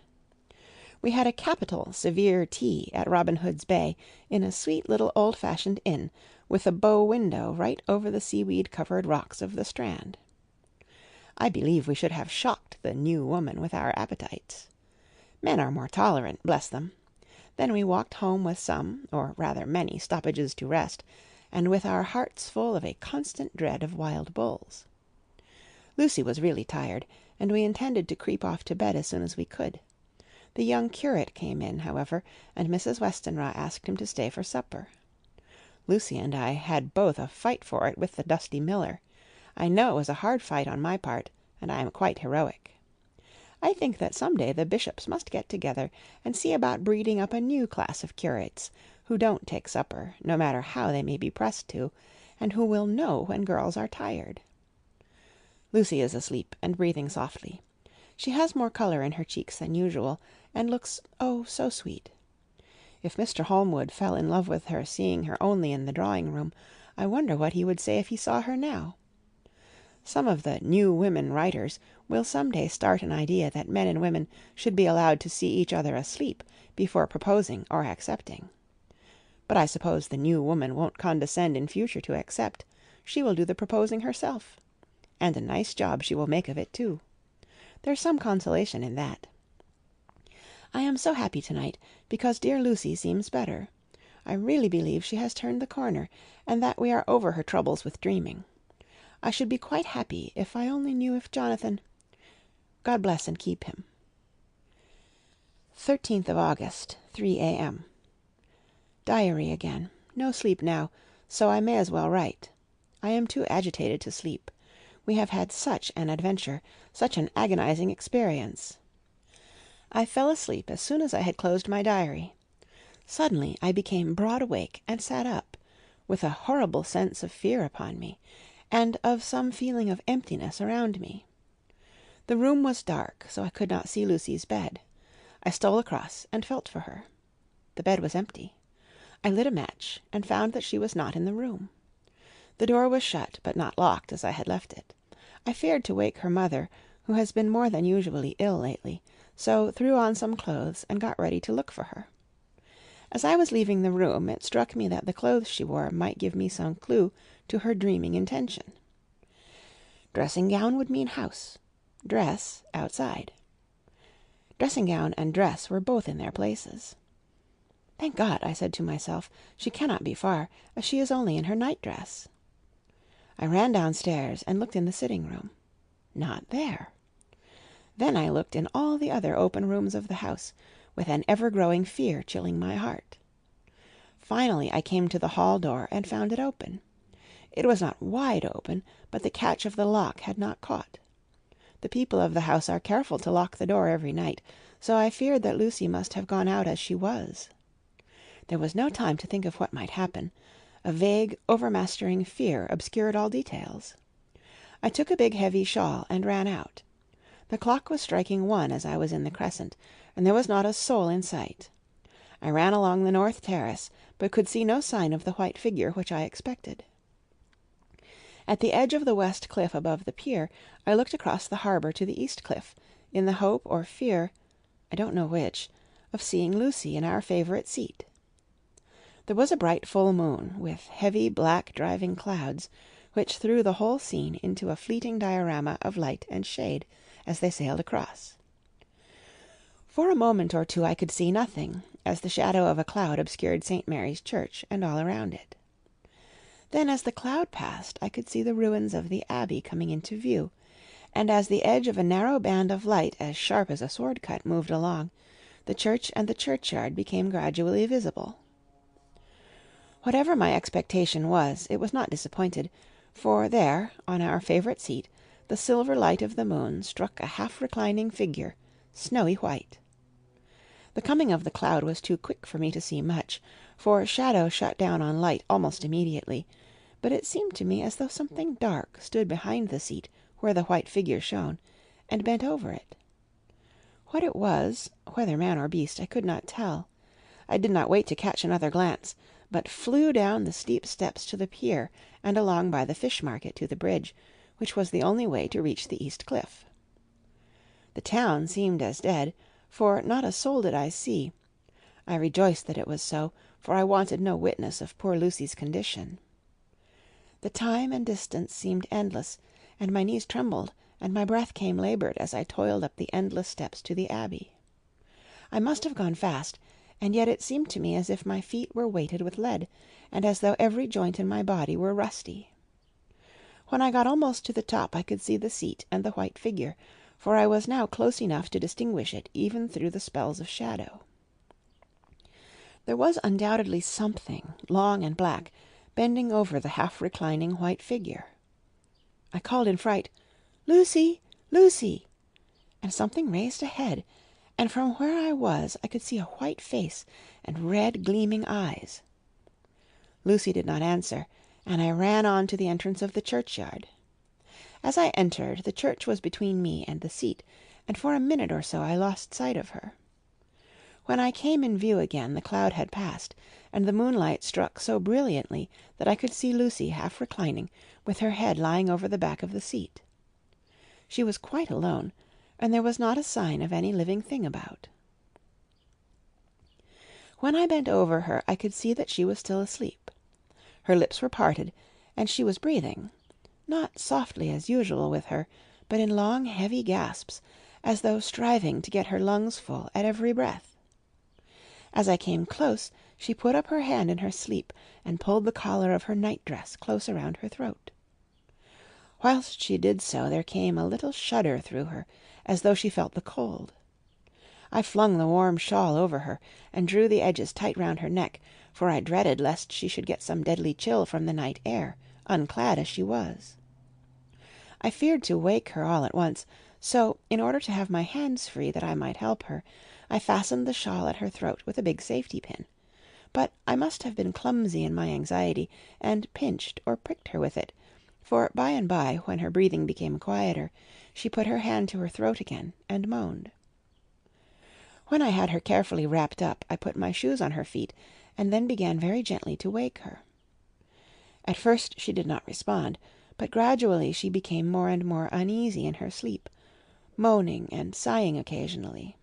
We had a capital severe tea at Robin Hood's Bay in a sweet little old-fashioned inn, with a bow window right over the seaweed-covered rocks of the strand. I believe we should have shocked the new woman with our appetites. Men are more tolerant, bless them. Then we walked home with some, or rather many, stoppages to rest, and with our hearts full of a constant dread of wild bulls. Lucy was really tired, and we intended to creep off to bed as soon as we could. The young curate came in, however, and Mrs. Westenra asked him to stay for supper. Lucy and I had both a fight for it with the dusty miller. I know it was a hard fight on my part, and I am quite heroic. I think that some day the bishops must get together and see about breeding up a new class of curates, who don't take supper, no matter how they may be pressed to, and who will know when girls are tired. Lucy is asleep and breathing softly. She has more colour in her cheeks than usual, and looks, oh, so sweet. If Mr. Holmwood fell in love with her seeing her only in the drawing-room, I wonder what he would say if he saw her now. Some of the new women writers will some day start an idea that men and women should be allowed to see each other asleep before proposing or accepting. But I suppose the new woman won't condescend in future to accept. She will do the proposing herself. And a nice job she will make of it, too. There's some consolation in that. I am so happy tonight, because dear Lucy seems better. I really believe she has turned the corner, and that we are over her troubles with dreaming. I should be quite happy if I only knew if Jonathan... God bless and keep him. 13th of August, 3 a.m. Diary again. No sleep now, so I may as well write. I am too agitated to sleep. We have had such an adventure, such an agonizing experience. I fell asleep as soon as I had closed my diary. Suddenly I became broad awake and sat up, with a horrible sense of fear upon me, and of some feeling of emptiness around me. The room was dark, so I could not see Lucy's bed. I stole across and felt for her. The bed was empty. I lit a match and found that she was not in the room. The door was shut, but not locked as I had left it. I feared to wake her mother, who has been more than usually ill lately, so threw on some clothes and got ready to look for her. As I was leaving the room, it struck me that the clothes she wore might give me some clue to her dreaming intention. Dressing-gown would mean house. Dress, outside. Dressing-gown and dress were both in their places. Thank God, I said to myself, she cannot be far, as she is only in her night-dress. I ran downstairs and looked in the sitting-room. Not there. Then I looked in all the other open rooms of the house, with an ever-growing fear chilling my heart. Finally I came to the hall door and found it open. It was not wide open, but the catch of the lock had not caught. The people of the house are careful to lock the door every night, so I feared that Lucy must have gone out as she was. There was no time to think of what might happen. A vague, overmastering fear obscured all details. I took a big heavy shawl and ran out. The clock was striking 1 as I was in the crescent, and there was not a soul in sight. I ran along the north terrace, but could see no sign of the white figure which I expected. At the edge of the west cliff above the pier, I looked across the harbour to the east cliff, in the hope or fear, I don't know which, of seeing Lucy in our favourite seat. There was a bright full moon, with heavy black driving clouds, which threw the whole scene into a fleeting diorama of light and shade as they sailed across. For a moment or two I could see nothing, as the shadow of a cloud obscured St. Mary's Church and all around it. Then as the cloud passed I could see the ruins of the abbey coming into view, and as the edge of a narrow band of light as sharp as a sword cut moved along, the church and the churchyard became gradually visible. Whatever my expectation was, it was not disappointed, for there, on our favourite seat, the silver light of the moon struck a half-reclining figure, snowy white. The coming of the cloud was too quick for me to see much, for shadow shut down on light almost immediately, but it seemed to me as though something dark stood behind the seat where the white figure shone, and bent over it. What it was, whether man or beast, I could not tell. I did not wait to catch another glance, but flew down the steep steps to the pier and along by the fish market to the bridge, which was the only way to reach the east cliff. The town seemed as dead, for not a soul did I see. I rejoiced that it was so, for I wanted no witness of poor Lucy's condition. The time and distance seemed endless, and my knees trembled, and my breath came laboured as I toiled up the endless steps to the abbey. I must have gone fast, and yet it seemed to me as if my feet were weighted with lead, and as though every joint in my body were rusty. When I got almost to the top I could see the seat and the white figure, for I was now close enough to distinguish it even through the spells of shadow. There was undoubtedly something, long and black, bending over the half-reclining white figure. I called in fright, "Lucy! Lucy!" and something raised a head, and from where I was I could see a white face and red gleaming eyes. Lucy did not answer, and I ran on to the entrance of the churchyard. As I entered, the church was between me and the seat, and for a minute or so I lost sight of her. When I came in view again, the cloud had passed, and the moonlight struck so brilliantly that I could see Lucy half reclining, with her head lying over the back of the seat. She was quite alone, and there was not a sign of any living thing about. When I bent over her, I could see that she was still asleep. Her lips were parted, and she was breathing, not softly as usual with her, but in long, heavy gasps, as though striving to get her lungs full at every breath. As I came close, she put up her hand in her sleep and pulled the collar of her night-dress close around her throat. Whilst she did so, there came a little shudder through her, as though she felt the cold. I flung the warm shawl over her, and drew the edges tight round her neck, for I dreaded lest she should get some deadly chill from the night air, unclad as she was. I feared to wake her all at once, so, in order to have my hands free that I might help her, I fastened the shawl at her throat with a big safety-pin. But I must have been clumsy in my anxiety, and pinched or pricked her with it, for by and by, when her breathing became quieter, she put her hand to her throat again and moaned. When I had her carefully wrapped up, I put my shoes on her feet, and then began very gently to wake her. At first she did not respond, but gradually she became more and more uneasy in her sleep, moaning and sighing occasionally.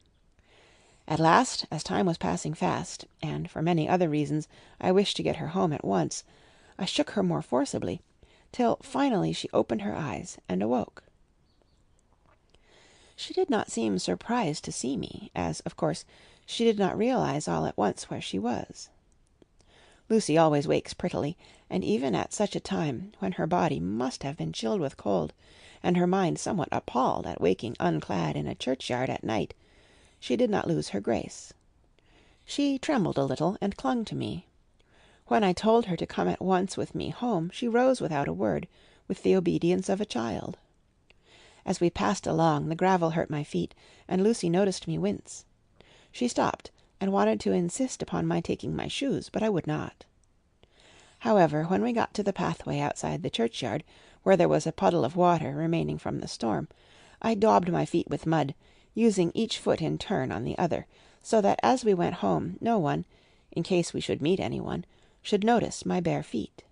At last, as time was passing fast, and for many other reasons I wished to get her home at once, I shook her more forcibly, till finally she opened her eyes and awoke. She did not seem surprised to see me, as, of course, she did not realize all at once where she was. Lucy always wakes prettily, and even at such a time, when her body must have been chilled with cold, and her mind somewhat appalled at waking unclad in a churchyard at night, she did not lose her grace. She trembled a little and clung to me. When I told her to come at once with me home, she rose without a word, with the obedience of a child. As we passed along, the gravel hurt my feet, and Lucy noticed me wince. She stopped, and wanted to insist upon my taking my shoes, but I would not. However, when we got to the pathway outside the churchyard, where there was a puddle of water remaining from the storm, I daubed my feet with mud, using each foot in turn on the other, so that as we went home no one, in case we should meet anyone, should notice my bare feet.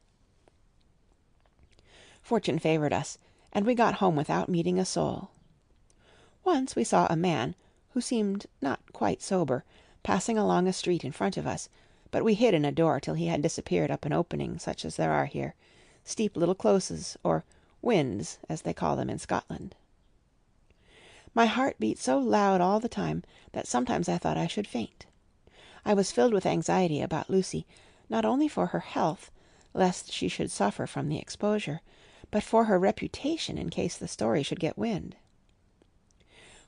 Fortune favored us, and we got home without meeting a soul. Once we saw a man, who seemed not quite sober, passing along a street in front of us, but we hid in a door till he had disappeared up an opening such as there are here, steep little closes, or wynds, as they call them in Scotland. My heart beat so loud all the time that sometimes I thought I should faint. I was filled with anxiety about Lucy, not only for her health, lest she should suffer from the exposure, but for her reputation in case the story should get wind.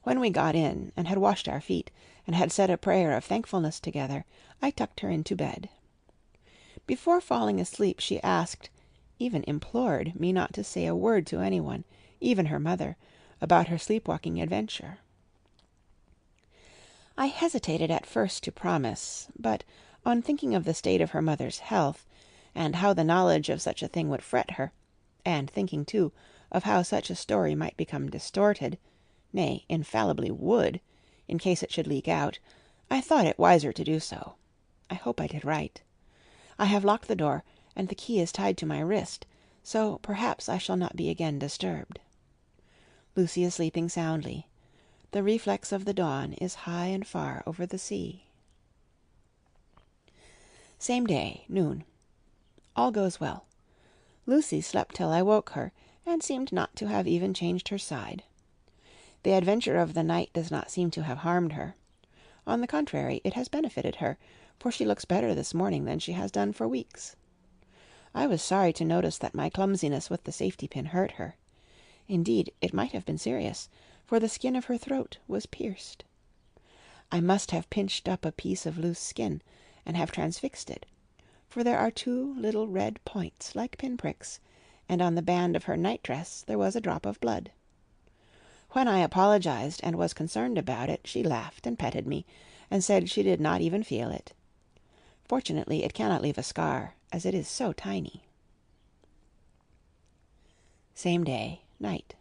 When we got in, and had washed our feet, and had said a prayer of thankfulness together, I tucked her into bed. Before falling asleep she asked, even implored, me not to say a word to anyone, even her mother, about her sleepwalking adventure. I hesitated at first to promise, but on thinking of the state of her mother's health, and how the knowledge of such a thing would fret her, and thinking, too, of how such a story might become distorted, nay, infallibly would, in case it should leak out, I thought it wiser to do so. I hope I did right. I have locked the door, and the key is tied to my wrist, so perhaps I shall not be again disturbed. Lucy is sleeping soundly. The reflex of the dawn is high and far over the sea. Same day, noon. All goes well. Lucy slept till I woke her, and seemed not to have even changed her side. The adventure of the night does not seem to have harmed her. On the contrary, it has benefited her, for she looks better this morning than she has done for weeks. I was sorry to notice that my clumsiness with the safety-pin hurt her. Indeed, it might have been serious, for the skin of her throat was pierced. I must have pinched up a piece of loose skin, and have transfixed it, for there are 2 little red points like pinpricks, and on the band of her night-dress there was a drop of blood. When I apologized and was concerned about it, she laughed and petted me, and said she did not even feel it. Fortunately, it cannot leave a scar, as it is so tiny. Same day, night.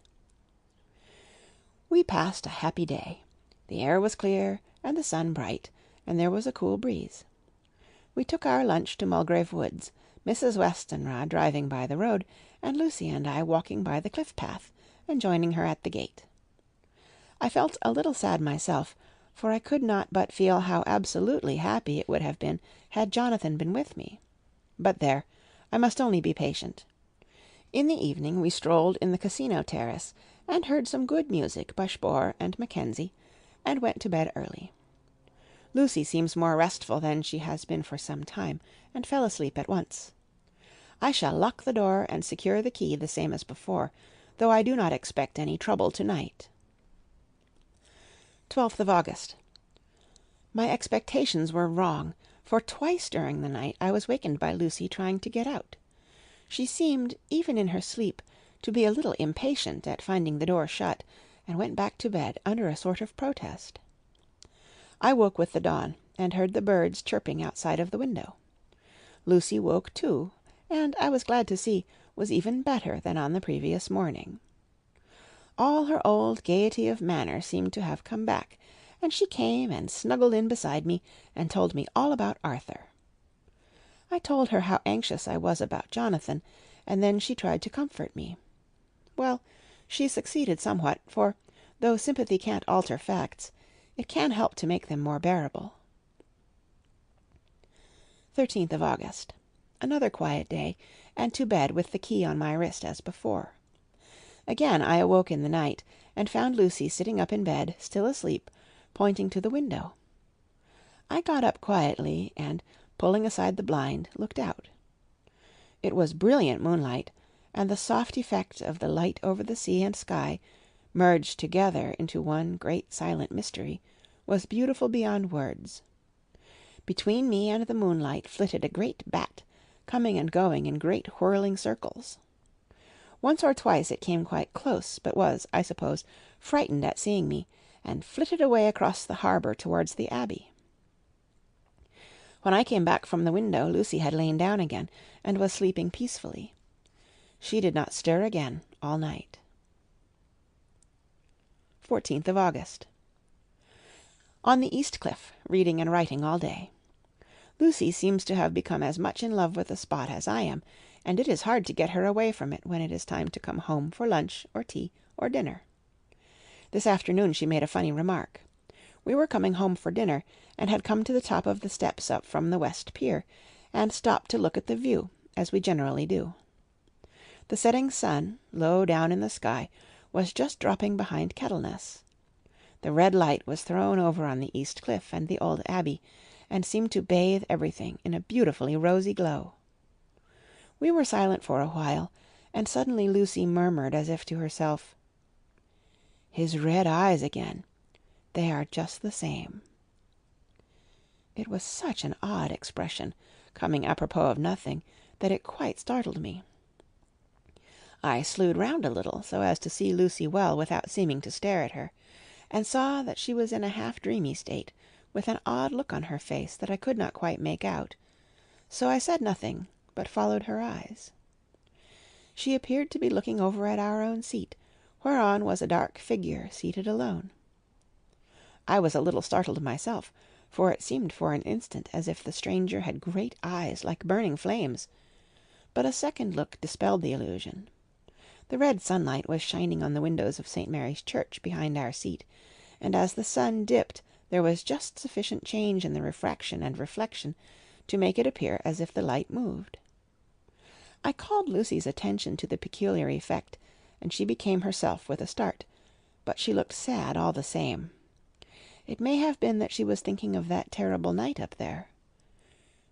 We passed a happy day. The air was clear, and the sun bright, and there was a cool breeze. We took our lunch to Mulgrave Woods, Mrs. Westenra driving by the road, and Lucy and I walking by the cliff path, and joining her at the gate. I felt a little sad myself, for I could not but feel how absolutely happy it would have been had Jonathan been with me. But there, I must only be patient. In the evening we strolled in the casino terrace, and heard some good music by Spohr and Mackenzie, and went to bed early. Lucy seems more restful than she has been for some time, and fell asleep at once. I shall lock the door and secure the key the same as before, though I do not expect any trouble to-night. 12th of August. My expectations were wrong, for twice during the night I was wakened by Lucy trying to get out. She seemed, even in her sleep, to be a little impatient at finding the door shut, and went back to bed under a sort of protest. I woke with the dawn, and heard the birds chirping outside of the window. Lucy woke too, and I was glad to see was even better than on the previous morning. All her old gaiety of manner seemed to have come back, and she came and snuggled in beside me, and told me all about Arthur. I told her how anxious I was about Jonathan, and then she tried to comfort me. Well, she succeeded somewhat, for, though sympathy can't alter facts, it can help to make them more bearable. 13th of August. Another quiet day, and to bed with the key on my wrist as before. Again I awoke in the night, and found Lucy sitting up in bed, still asleep, pointing to the window. I got up quietly, and, pulling aside the blind, looked out. It was brilliant moonlight, and the soft effect of the light over the sea and sky, merged together into one great silent mystery, was beautiful beyond words. Between me and the moonlight flitted a great bat, coming and going in great whirling circles. Once or twice it came quite close, but was, I suppose, frightened at seeing me, and flitted away across the harbour towards the abbey. When I came back from the window, Lucy had lain down again, and was sleeping peacefully. She did not stir again all night. 14th of August. On the East Cliff, reading and writing all day. Lucy seems to have become as much in love with the spot as I am, and it is hard to get her away from it when it is time to come home for lunch or tea or dinner. This afternoon she made a funny remark. We were coming home for dinner, and had come to the top of the steps up from the West Pier, and stopped to look at the view, as we generally do. The setting sun, low down in the sky, was just dropping behind Kettleness. The red light was thrown over on the East Cliff and the old Abbey, and seemed to bathe everything in a beautifully rosy glow. We were silent for a while, and suddenly Lucy murmured as if to herself, "His red eyes again. They are just the same." It was such an odd expression, coming apropos of nothing, that it quite startled me. I slewed round a little, so as to see Lucy well without seeming to stare at her, and saw that she was in a half-dreamy state, with an odd look on her face that I could not quite make out, so I said nothing, but followed her eyes. She appeared to be looking over at our own seat, whereon was a dark figure seated alone. I was a little startled myself, for it seemed for an instant as if the stranger had great eyes like burning flames, but a second look dispelled the illusion. The red sunlight was shining on the windows of St. Mary's Church behind our seat, and as the sun dipped there was just sufficient change in the refraction and reflection to make it appear as if the light moved. I called Lucy's attention to the peculiar effect, and she became herself with a start, but she looked sad all the same. It may have been that she was thinking of that terrible night up there.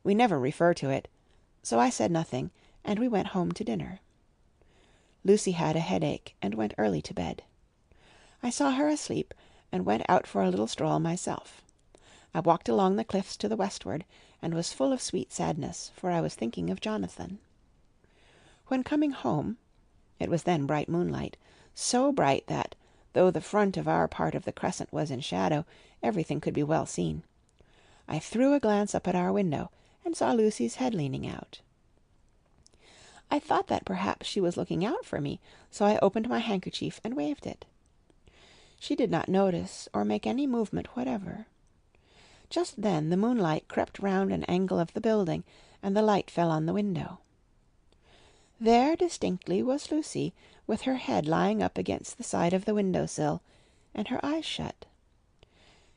We never refer to it, so I said nothing, and we went home to dinner. Lucy had a headache and went early to bed. I saw her asleep, and went out for a little stroll myself. I walked along the cliffs to the westward, and was full of sweet sadness, for I was thinking of Jonathan. When coming home, it was then bright moonlight, so bright that, though the front of our part of the crescent was in shadow, everything could be well seen. I threw a glance up at our window, and saw Lucy's head leaning out. I thought that perhaps she was looking out for me, so I opened my handkerchief and waved it. She did not notice or make any movement whatever. Just then the moonlight crept round an angle of the building, and the light fell on the window. There distinctly was Lucy, with her head lying up against the side of the window-sill, and her eyes shut.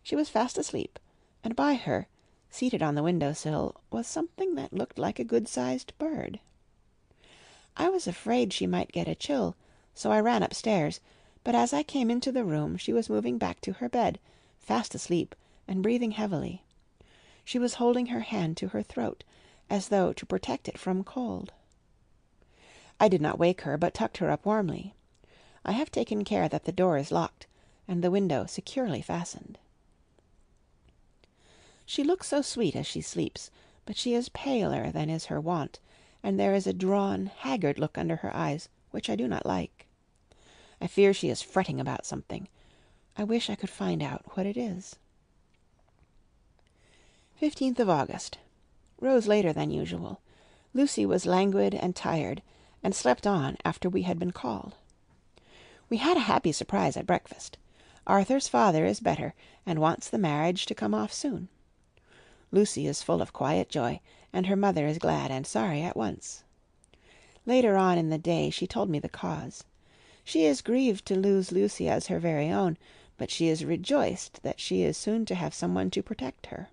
She was fast asleep, and by her, seated on the window-sill, was something that looked like a good-sized bird. I was afraid she might get a chill, so I ran upstairs, but as I came into the room she was moving back to her bed, fast asleep, and breathing heavily. She was holding her hand to her throat, as though to protect it from cold. I did not wake her, but tucked her up warmly. I have taken care that the door is locked, and the window securely fastened. She looks so sweet as she sleeps, but she is paler than is her wont, and there is a drawn, haggard look under her eyes, which I do not like. I fear she is fretting about something. I wish I could find out what it is. 15th of August. Rose later than usual. Lucy was languid and tired, and slept on after we had been called. We had a happy surprise at breakfast. Arthur's father is better, and wants the marriage to come off soon. Lucy is full of quiet joy, and her mother is glad and sorry at once. Later on in the day she told me the cause. She is grieved to lose Lucy as her very own, but she is rejoiced that she is soon to have someone to protect her.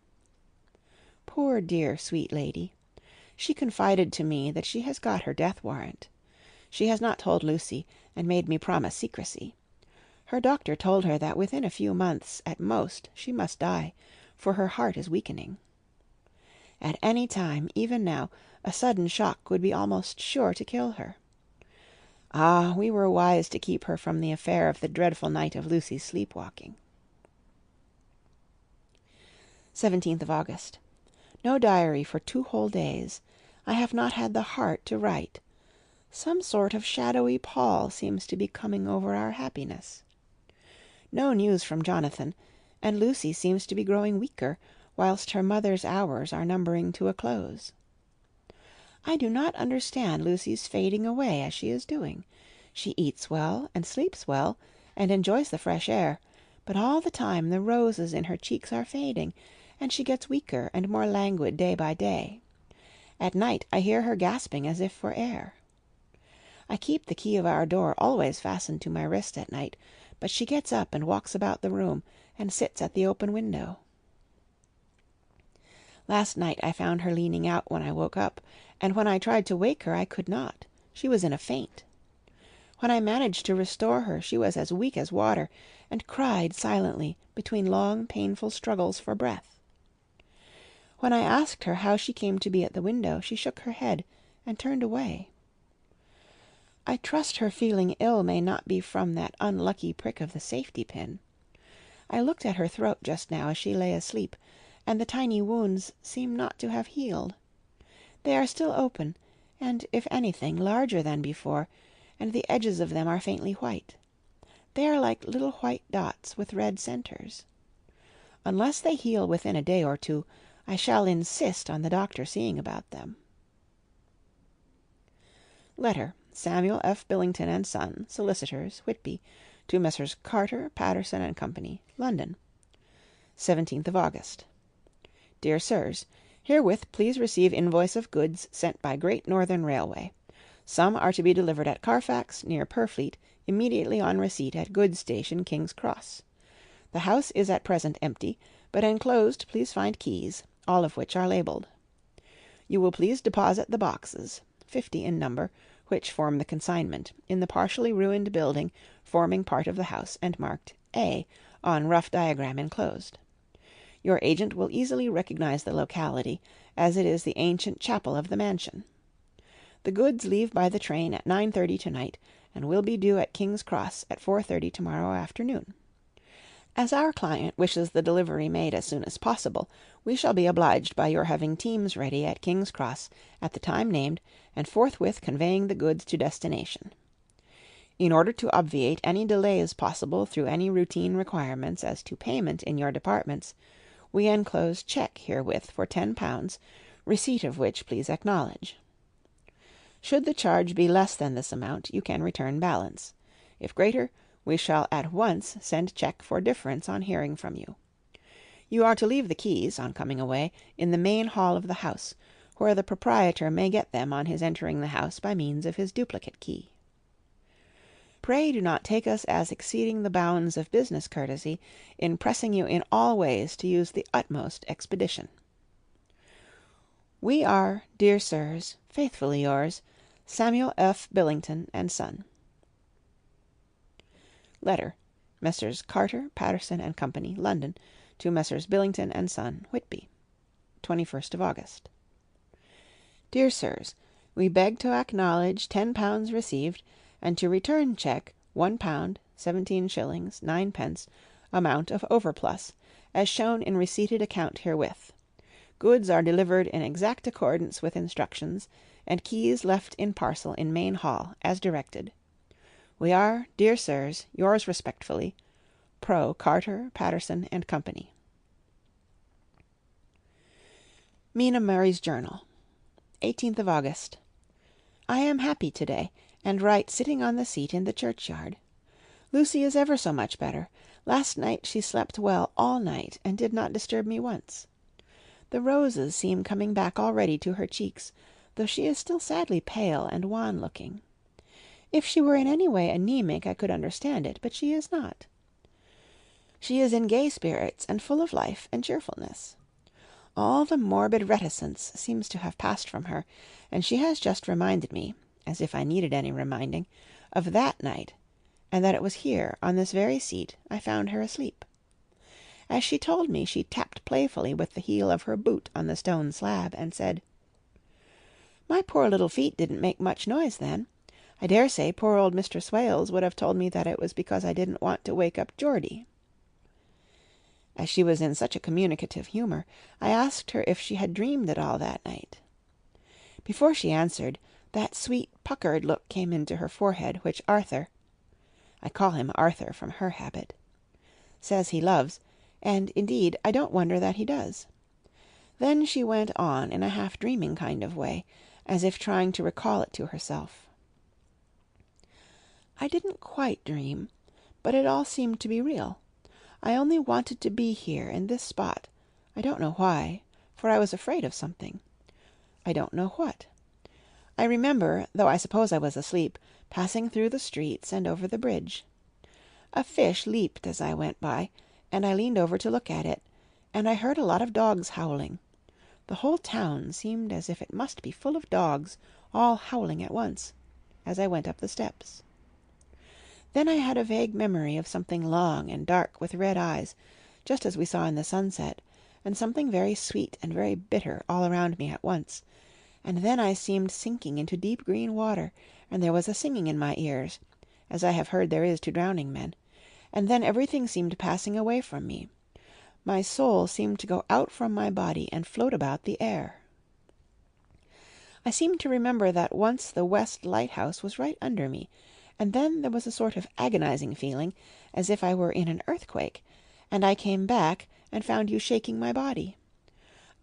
Poor dear sweet lady! She confided to me that she has got her death warrant. She has not told Lucy, and made me promise secrecy. Her doctor told her that within a few months at most she must die, for her heart is weakening. At any time, even now, a sudden shock would be almost sure to kill her. Ah, we were wise to keep her from the affair of the dreadful night of Lucy's sleepwalking. 17th of August. No diary for 2 whole days. I have not had the heart to write. Some sort of shadowy pall seems to be coming over our happiness. No news from Jonathan, and Lucy seems to be growing weaker, whilst her mother's hours are numbering to a close. I do not understand Lucy's fading away as she is doing. She eats well and sleeps well, and enjoys the fresh air, but all the time the roses in her cheeks are fading, and she gets weaker and more languid day by day. At night I hear her gasping as if for air. I keep the key of our door always fastened to my wrist at night, but she gets up and walks about the room, and sits at the open window. Last night I found her leaning out when I woke up, and when I tried to wake her I could not. She was in a faint. When I managed to restore her she was as weak as water, and cried silently between long painful struggles for breath. When I asked her how she came to be at the window, she shook her head and turned away. I trust her feeling ill may not be from that unlucky prick of the safety-pin. I looked at her throat just now as she lay asleep, and the tiny wounds seem not to have healed. They are still open, and, if anything, larger than before, and the edges of them are faintly white. They are like little white dots with red centers. Unless they heal within a day or two, I shall insist on the doctor seeing about them. Letter, Samuel F. Billington and Son, Solicitors, Whitby, to Messrs. Carter, Patterson and Company, London, 17th of August. Dear Sirs, herewith please receive invoice of goods sent by Great Northern Railway. Some are to be delivered at Carfax, near Purfleet, immediately on receipt at goods station, King's Cross. The house is at present empty, but enclosed please find keys, all of which are labelled. You will please deposit the boxes, 50 in number, which form the consignment, in the partially ruined building forming part of the house, and marked A on rough diagram enclosed. Your agent will easily recognize the locality, as it is the ancient chapel of the mansion. The goods leave by the train at 9:30 tonight, and will be due at King's Cross at 4:30 tomorrow afternoon. As our client wishes the delivery made as soon as possible, we shall be obliged by your having teams ready at King's Cross at the time named, and forthwith conveying the goods to destination. In order to obviate any delays possible through any routine requirements as to payment in your departments, we enclose check herewith for £10, receipt of which please acknowledge. Should the charge be less than this amount, you can return balance. If greater, we shall at once send check for difference on hearing from you. You are to leave the keys, on coming away, in the main hall of the house, where the proprietor may get them on his entering the house by means of his duplicate key. Pray do not take us as exceeding the bounds of business courtesy in pressing you in all ways to use the utmost expedition. We are, dear sirs, faithfully yours, Samuel F. Billington and Son. Letter, Messrs. Carter, Patterson and Company, London, to Messrs. Billington and Son, Whitby, 21st of August. Dear Sirs, we beg to acknowledge £10 received, and to return check £1, 17 shillings, 9 pence, amount of overplus, as shown in receipted account herewith. Goods are delivered in exact accordance with instructions, and keys left in parcel in main hall, as directed. We are, dear sirs, yours respectfully, Pro. Carter, Patterson and Company. Mina Murray's Journal, 18th of August. I am happy today, and write sitting on the seat in the churchyard. Lucy is ever so much better. Last night she slept well all night, and did not disturb me once. The roses seem coming back already to her cheeks, though she is still sadly pale and wan-looking. If she were in any way anemic I could understand it, but she is not. She is in gay spirits, and full of life and cheerfulness. All the morbid reticence seems to have passed from her, and she has just reminded me, as if I needed any reminding, of that night, and that it was here, on this very seat, I found her asleep. As she told me, she tapped playfully with the heel of her boot on the stone slab, and said, "My poor little feet didn't make much noise then. I dare say poor old Mr. Swales would have told me that it was because I didn't want to wake up Geordie." As she was in such a communicative humour, I asked her if she had dreamed at all that night. Before she answered, that sweet puckered look came into her forehead, which Arthur—I call him Arthur from her habit—says he loves, and indeed I don't wonder that he does. Then she went on in a half-dreaming kind of way, as if trying to recall it to herself. I didn't quite dream, But it all seemed to be real. I only wanted to be here in this spot. I don't know why, for I was afraid of something. I don't know what. I remember, though I suppose I was asleep, passing through the streets and over the bridge. A fish leaped as I went by, and I leaned over to look at it, and I heard a lot of dogs howling. The whole town seemed as if it must be full of dogs, all howling at once, as I went up the steps. Then I had a vague memory of something long and dark with red eyes, just as we saw in the sunset, and something very sweet and very bitter all around me at once, and then I seemed sinking into deep green water, and there was a singing in my ears, as I have heard there is to drowning men, and then everything seemed passing away from me. My soul seemed to go out from my body and float about the air. I seem to remember that once the West Lighthouse was right under me, and then there was a sort of agonizing feeling, as if I were in an earthquake, and I came back and found you shaking my body.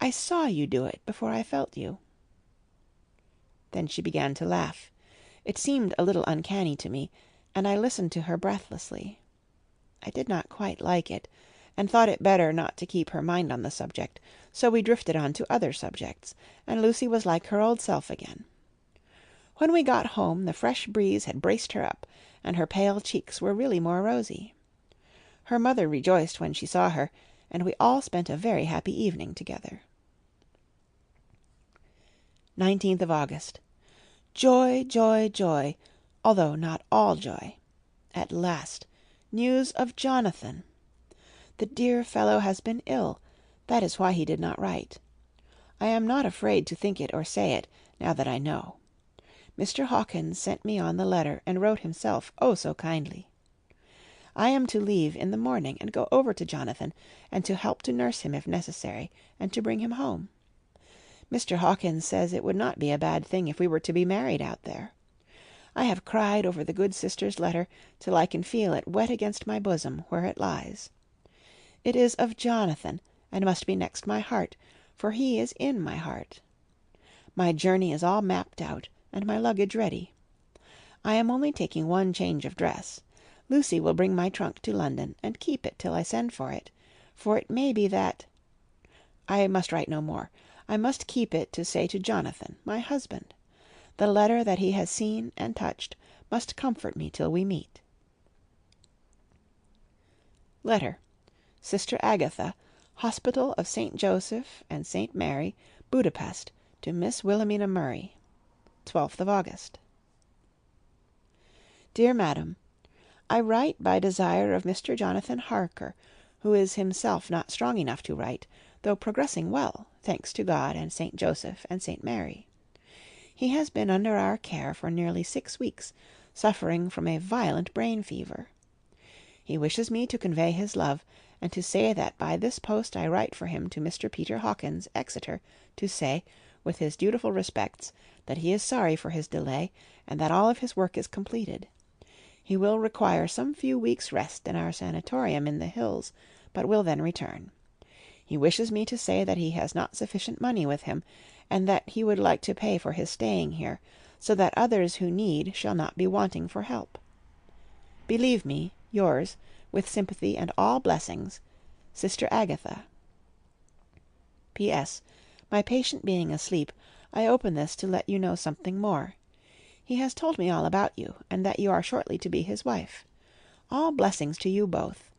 I saw you do it before I felt you. Then she began to laugh. It seemed a little uncanny to me, and I listened to her breathlessly. I did not quite like it, and thought it better not to keep her mind on the subject, so we drifted on to other subjects, and Lucy was like her old self again. When we got home, the fresh breeze had braced her up, and her pale cheeks were really more rosy. Her mother rejoiced when she saw her, and we all spent a very happy evening together. 19th of August. Joy, joy, joy, although not all joy. At last, news of Jonathan. The dear fellow has been ill. That is why he did not write. I am not afraid to think it or say it, now that I know. Mr. Hawkins sent me on the letter, and wrote himself, oh so kindly. I am to leave in the morning, and go over to Jonathan, and to help to nurse him if necessary, and to bring him home. Mr. Hawkins says it would not be a bad thing if we were to be married out there. I have cried over the good sister's letter till I can feel it wet against my bosom where it lies. It is of Jonathan, and must be next my heart, for he is in my heart. My journey is all mapped out, and my luggage ready. I am only taking one change of dress. Lucy will bring my trunk to London, and keep it till I send for it may be that... I must write no more. I must keep it to say to Jonathan, my husband. The letter that he has seen and touched must comfort me till we meet. Letter. Sister Agatha, Hospital of St. Joseph and St. Mary, Budapest, to Miss Wilhelmina Murray. 12th of August. Dear Madam, I write by desire of Mr. Jonathan Harker, who is himself not strong enough to write, though progressing well, thanks to God and St. Joseph and St. Mary. He has been under our care for nearly 6 weeks, suffering from a violent brain fever. He wishes me to convey his love, and to say that by this post I write for him to Mr. Peter Hawkins, Exeter, to say, with his dutiful respects, that he is sorry for his delay, and that all of his work is completed. He will require some few weeks' rest in our sanatorium in the hills, but will then return. He wishes me to say that he has not sufficient money with him, and that he would like to pay for his staying here, so that others who need shall not be wanting for help. Believe me, yours, with sympathy and all blessings, Sister Agatha. P.S. My patient being asleep, I open this to let you know something more. He has told me all about you, and that you are shortly to be his wife. All blessings to you both.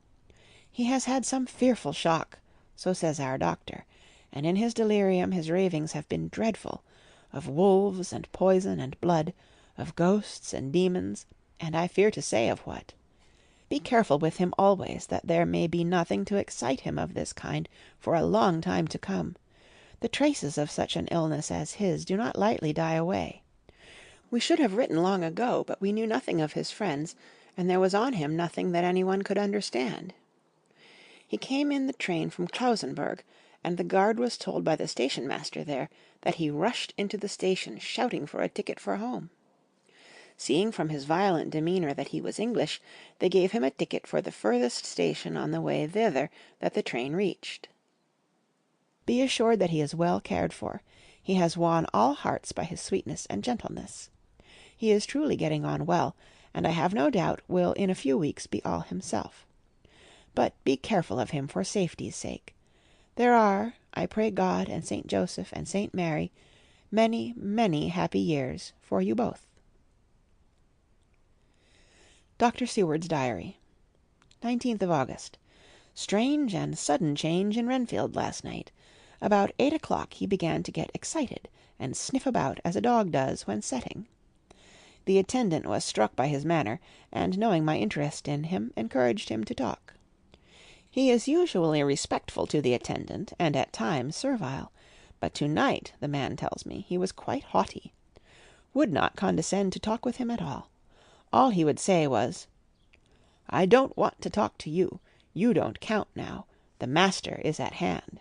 He has had some fearful shock, so says our doctor, and in his delirium his ravings have been dreadful, of wolves and poison and blood, of ghosts and demons, and I fear to say of what. Be careful with him always, that there may be nothing to excite him of this kind for a long time to come. The traces of such an illness as his do not lightly die away. We should have written long ago, but we knew nothing of his friends, and there was on him nothing that anyone could understand. He came in the train from Klausenburg, and the guard was told by the station-master there that he rushed into the station shouting for a ticket for home. Seeing from his violent demeanour that he was English, they gave him a ticket for the furthest station on the way thither that the train reached. Be assured that he is well cared for. He has won all hearts by his sweetness and gentleness. He is truly getting on well, and I have no doubt will in a few weeks be all himself. But be careful of him for safety's sake. There are, I pray God and St. Joseph and St. Mary, many, many happy years for you both. Dr. Seward's Diary, 19th of August. Strange and sudden change in Renfield last night. About 8 o'clock he began to get excited and sniff about as a dog does when setting. The attendant was struck by his manner, and knowing my interest in him, encouraged him to talk. He is usually respectful to the attendant, and at times servile, but to-night, the man tells me, he was quite haughty. Would not condescend to talk with him at all. All he would say was, "I don't want to talk to you. You don't count now. The master is at hand."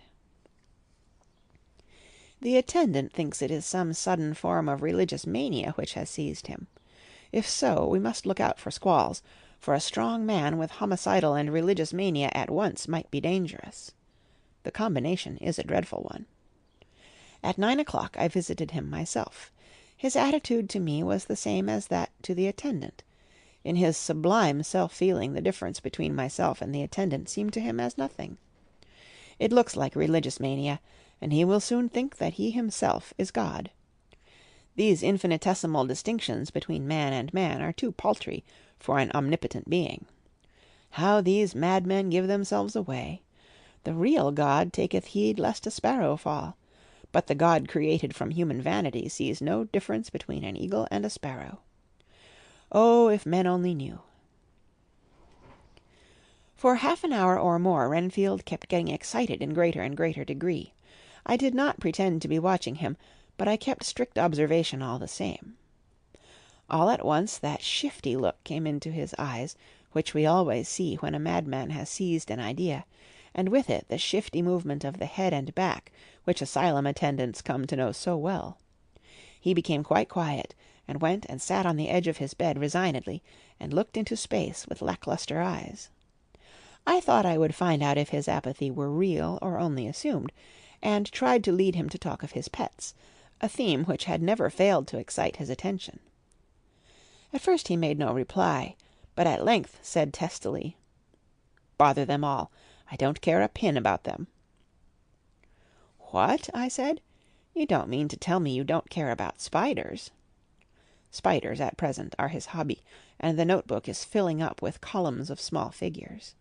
The attendant thinks it is some sudden form of religious mania which has seized him. If so, we must look out for squalls, for a strong man with homicidal and religious mania at once might be dangerous. The combination is a dreadful one. At 9 o'clock I visited him myself. His attitude to me was the same as that to the attendant. In his sublime self-feeling, the difference between myself and the attendant seemed to him as nothing. It looks like religious mania, and he will soon think that he himself is God. These infinitesimal distinctions between man and man are too paltry for an omnipotent being. How these madmen give themselves away! The real God taketh heed lest a sparrow fall, but the God created from human vanity sees no difference between an eagle and a sparrow. Oh, if men only knew! For half an hour or more Renfield kept getting excited in greater and greater degree. I did not pretend to be watching him, but I kept strict observation all the same. All at once that shifty look came into his eyes, which we always see when a madman has seized an idea, and with it the shifty movement of the head and back, which asylum attendants come to know so well. He became quite quiet, and went and sat on the edge of his bed resignedly, and looked into space with lackluster eyes. I thought I would find out if his apathy were real or only assumed, and tried to lead him to talk of his pets, a theme which had never failed to excite his attention. At first he made no reply, but at length said testily, "Bother them all. I don't care a pin about them." "What?" I said. "You don't mean to tell me you don't care about spiders?" Spiders, at present, are his hobby, and the notebook is filling up with columns of small figures.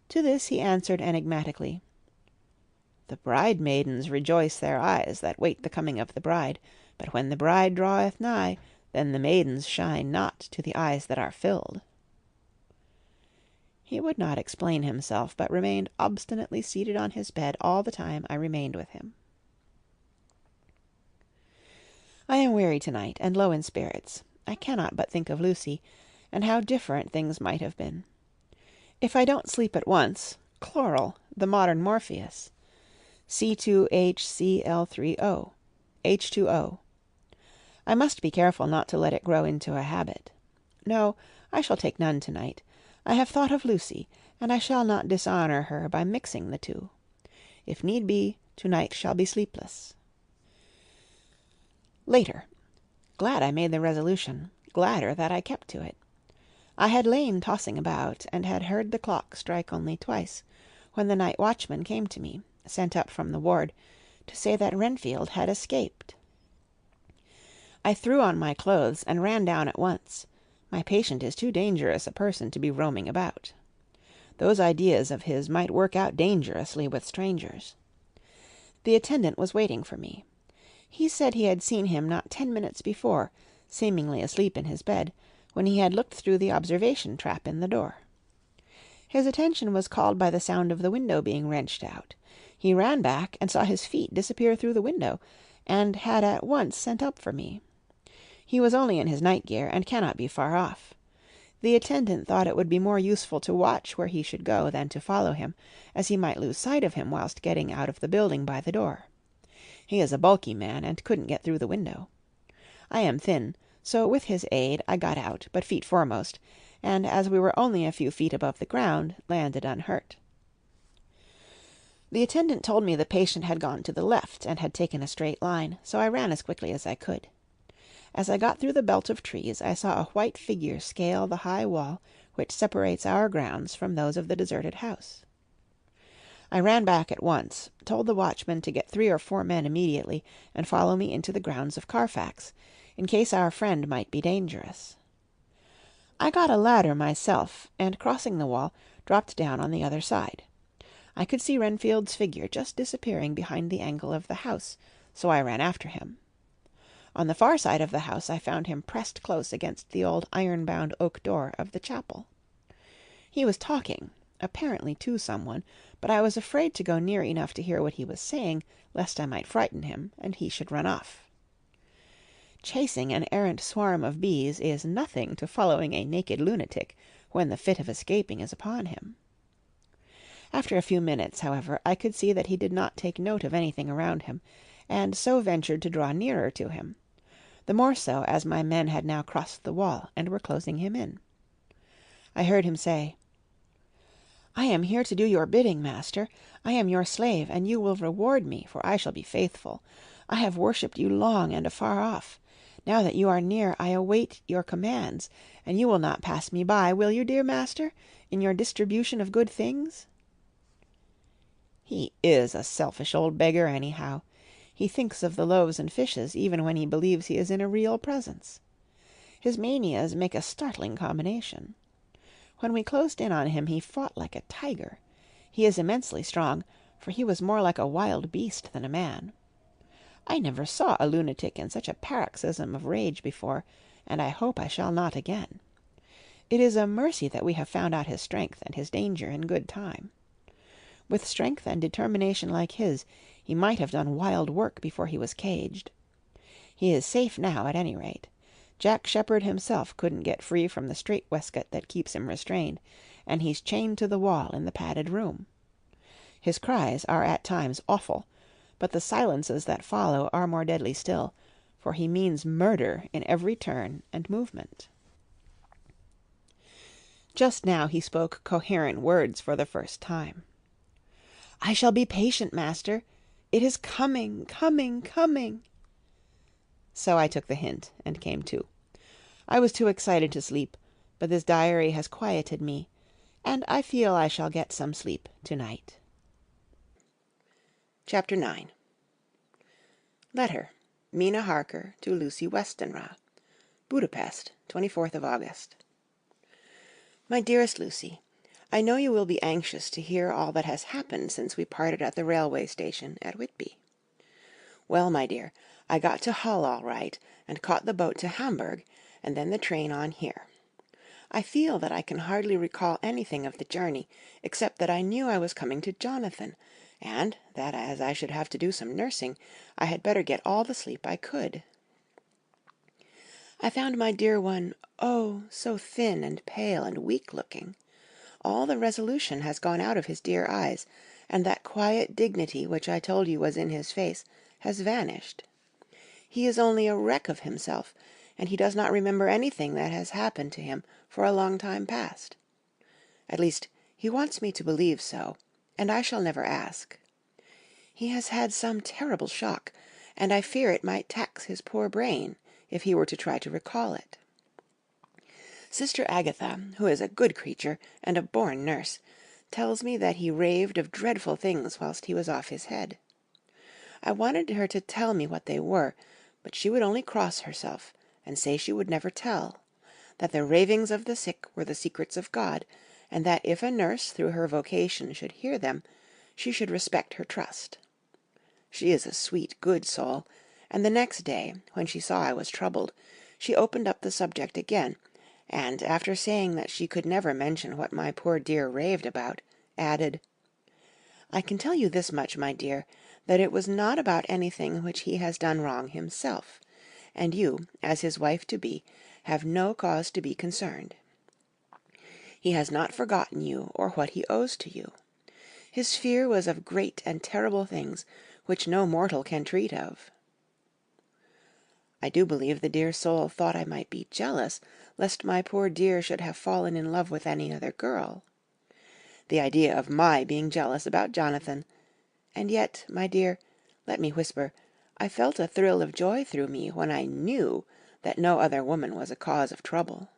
To this he answered enigmatically, "The bride-maidens rejoice their eyes that wait the coming of the bride, but when the bride draweth nigh, then the maidens shine not to the eyes that are filled." He would not explain himself, but remained obstinately seated on his bed all the time I remained with him. I am weary tonight, and low in spirits. I cannot but think of Lucy, and how different things might have been. If I don't sleep at once, chloral, the modern Morpheus. C2HCl3O, H2O. I must be careful not to let it grow into a habit. No, I shall take none tonight. I have thought of Lucy, and I shall not dishonor her by mixing the two. If need be, tonight shall be sleepless. Later. Glad I made the resolution, gladder that I kept to it. I had lain tossing about, and had heard the clock strike only twice, when the night watchman came to me, sent up from the ward, to say that Renfield had escaped. I threw on my clothes and ran down at once. My patient is too dangerous a person to be roaming about. Those ideas of his might work out dangerously with strangers. The attendant was waiting for me. He said he had seen him not 10 minutes before, seemingly asleep in his bed, when he had looked through the observation trap in the door. His attention was called by the sound of the window being wrenched out. He ran back and saw his feet disappear through the window, and had at once sent up for me. He was only in his night-gear, and cannot be far off. The attendant thought it would be more useful to watch where he should go than to follow him, as he might lose sight of him whilst getting out of the building by the door. He is a bulky man, and couldn't get through the window. I am thin, so with his aid I got out, but feet foremost, and as we were only a few feet above the ground, landed unhurt. The attendant told me the patient had gone to the left, and had taken a straight line, so I ran as quickly as I could. As I got through the belt of trees, I saw a white figure scale the high wall which separates our grounds from those of the deserted house. I ran back at once, told the watchman to get 3 or 4 men immediately and follow me into the grounds of Carfax, in case our friend might be dangerous. I got a ladder myself, and crossing the wall, dropped down on the other side. I could see Renfield's figure just disappearing behind the angle of the house, so I ran after him. On the far side of the house I found him pressed close against the old iron-bound oak door of the chapel. He was talking, apparently to someone, but I was afraid to go near enough to hear what he was saying, lest I might frighten him, and he should run off. Chasing an errant swarm of bees is nothing to following a naked lunatic when the fit of escaping is upon him. After a few minutes, however, I could see that he did not take note of anything around him, and so ventured to draw nearer to him, the more so as my men had now crossed the wall and were closing him in. I heard him say, "I am here to do your bidding, master. I am your slave, and you will reward me, for I shall be faithful. I have worshipped you long and afar off. Now that you are near, I await your commands, and you will not pass me by, will you, dear master, in your distribution of good things?" He is a selfish old beggar, anyhow. He thinks of the loaves and fishes even when he believes he is in a real presence. His manias make a startling combination. When we closed in on him he fought like a tiger. He is immensely strong, for he was more like a wild beast than a man. I never saw a lunatic in such a paroxysm of rage before, and I hope I shall not again. It is a mercy that we have found out his strength and his danger in good time. With strength and determination like his, he might have done wild work before he was caged. He is safe now, at any rate. Jack Sheppard himself couldn't get free from the strait-waistcoat that keeps him restrained, and he's chained to the wall in the padded room. His cries are at times awful, but the silences that follow are more deadly still, for he means murder in every turn and movement. Just now he spoke coherent words for the first time. "I shall be patient, master. It is coming, coming, coming." So I took the hint, and came to. I was too excited to sleep, but this diary has quieted me, and I feel I shall get some sleep tonight. Chapter 9. Letter, Mina Harker to Lucy Westenra, Budapest, 24th of August. My dearest Lucy, I know you will be anxious to hear all that has happened since we parted at the railway station at Whitby. Well, my dear, I got to Hull all right, and caught the boat to Hamburg, and then the train on here. I feel that I can hardly recall anything of the journey, except that I knew I was coming to Jonathan, and that as I should have to do some nursing, I had better get all the sleep I could. I found my dear one, oh, so thin and pale and weak-looking. All the resolution has gone out of his dear eyes, and that quiet dignity which I told you was in his face has vanished. He is only a wreck of himself, and he does not remember anything that has happened to him for a long time past. At least, he wants me to believe so, and I shall never ask. He has had some terrible shock, and I fear it might tax his poor brain if he were to try to recall it. Sister Agatha, who is a good creature and a born nurse, tells me that he raved of dreadful things whilst he was off his head. I wanted her to tell me what they were, but she would only cross herself, and say she would never tell, that the ravings of the sick were the secrets of God, and that if a nurse through her vocation should hear them, she should respect her trust. She is a sweet, good soul, and the next day, when she saw I was troubled, she opened up the subject again, and, after saying that she could never mention what my poor dear raved about, added, "I can tell you this much, my dear, that it was not about anything which he has done wrong himself, and you, as his wife-to-be, have no cause to be concerned. He has not forgotten you or what he owes to you. His fear was of great and terrible things, which no mortal can treat of." I do believe the dear soul thought I might be jealous, lest my poor dear should have fallen in love with any other girl. The idea of my being jealous about Jonathan! And yet, my dear, let me whisper, I felt a thrill of joy through me when I knew that no other woman was a cause of trouble.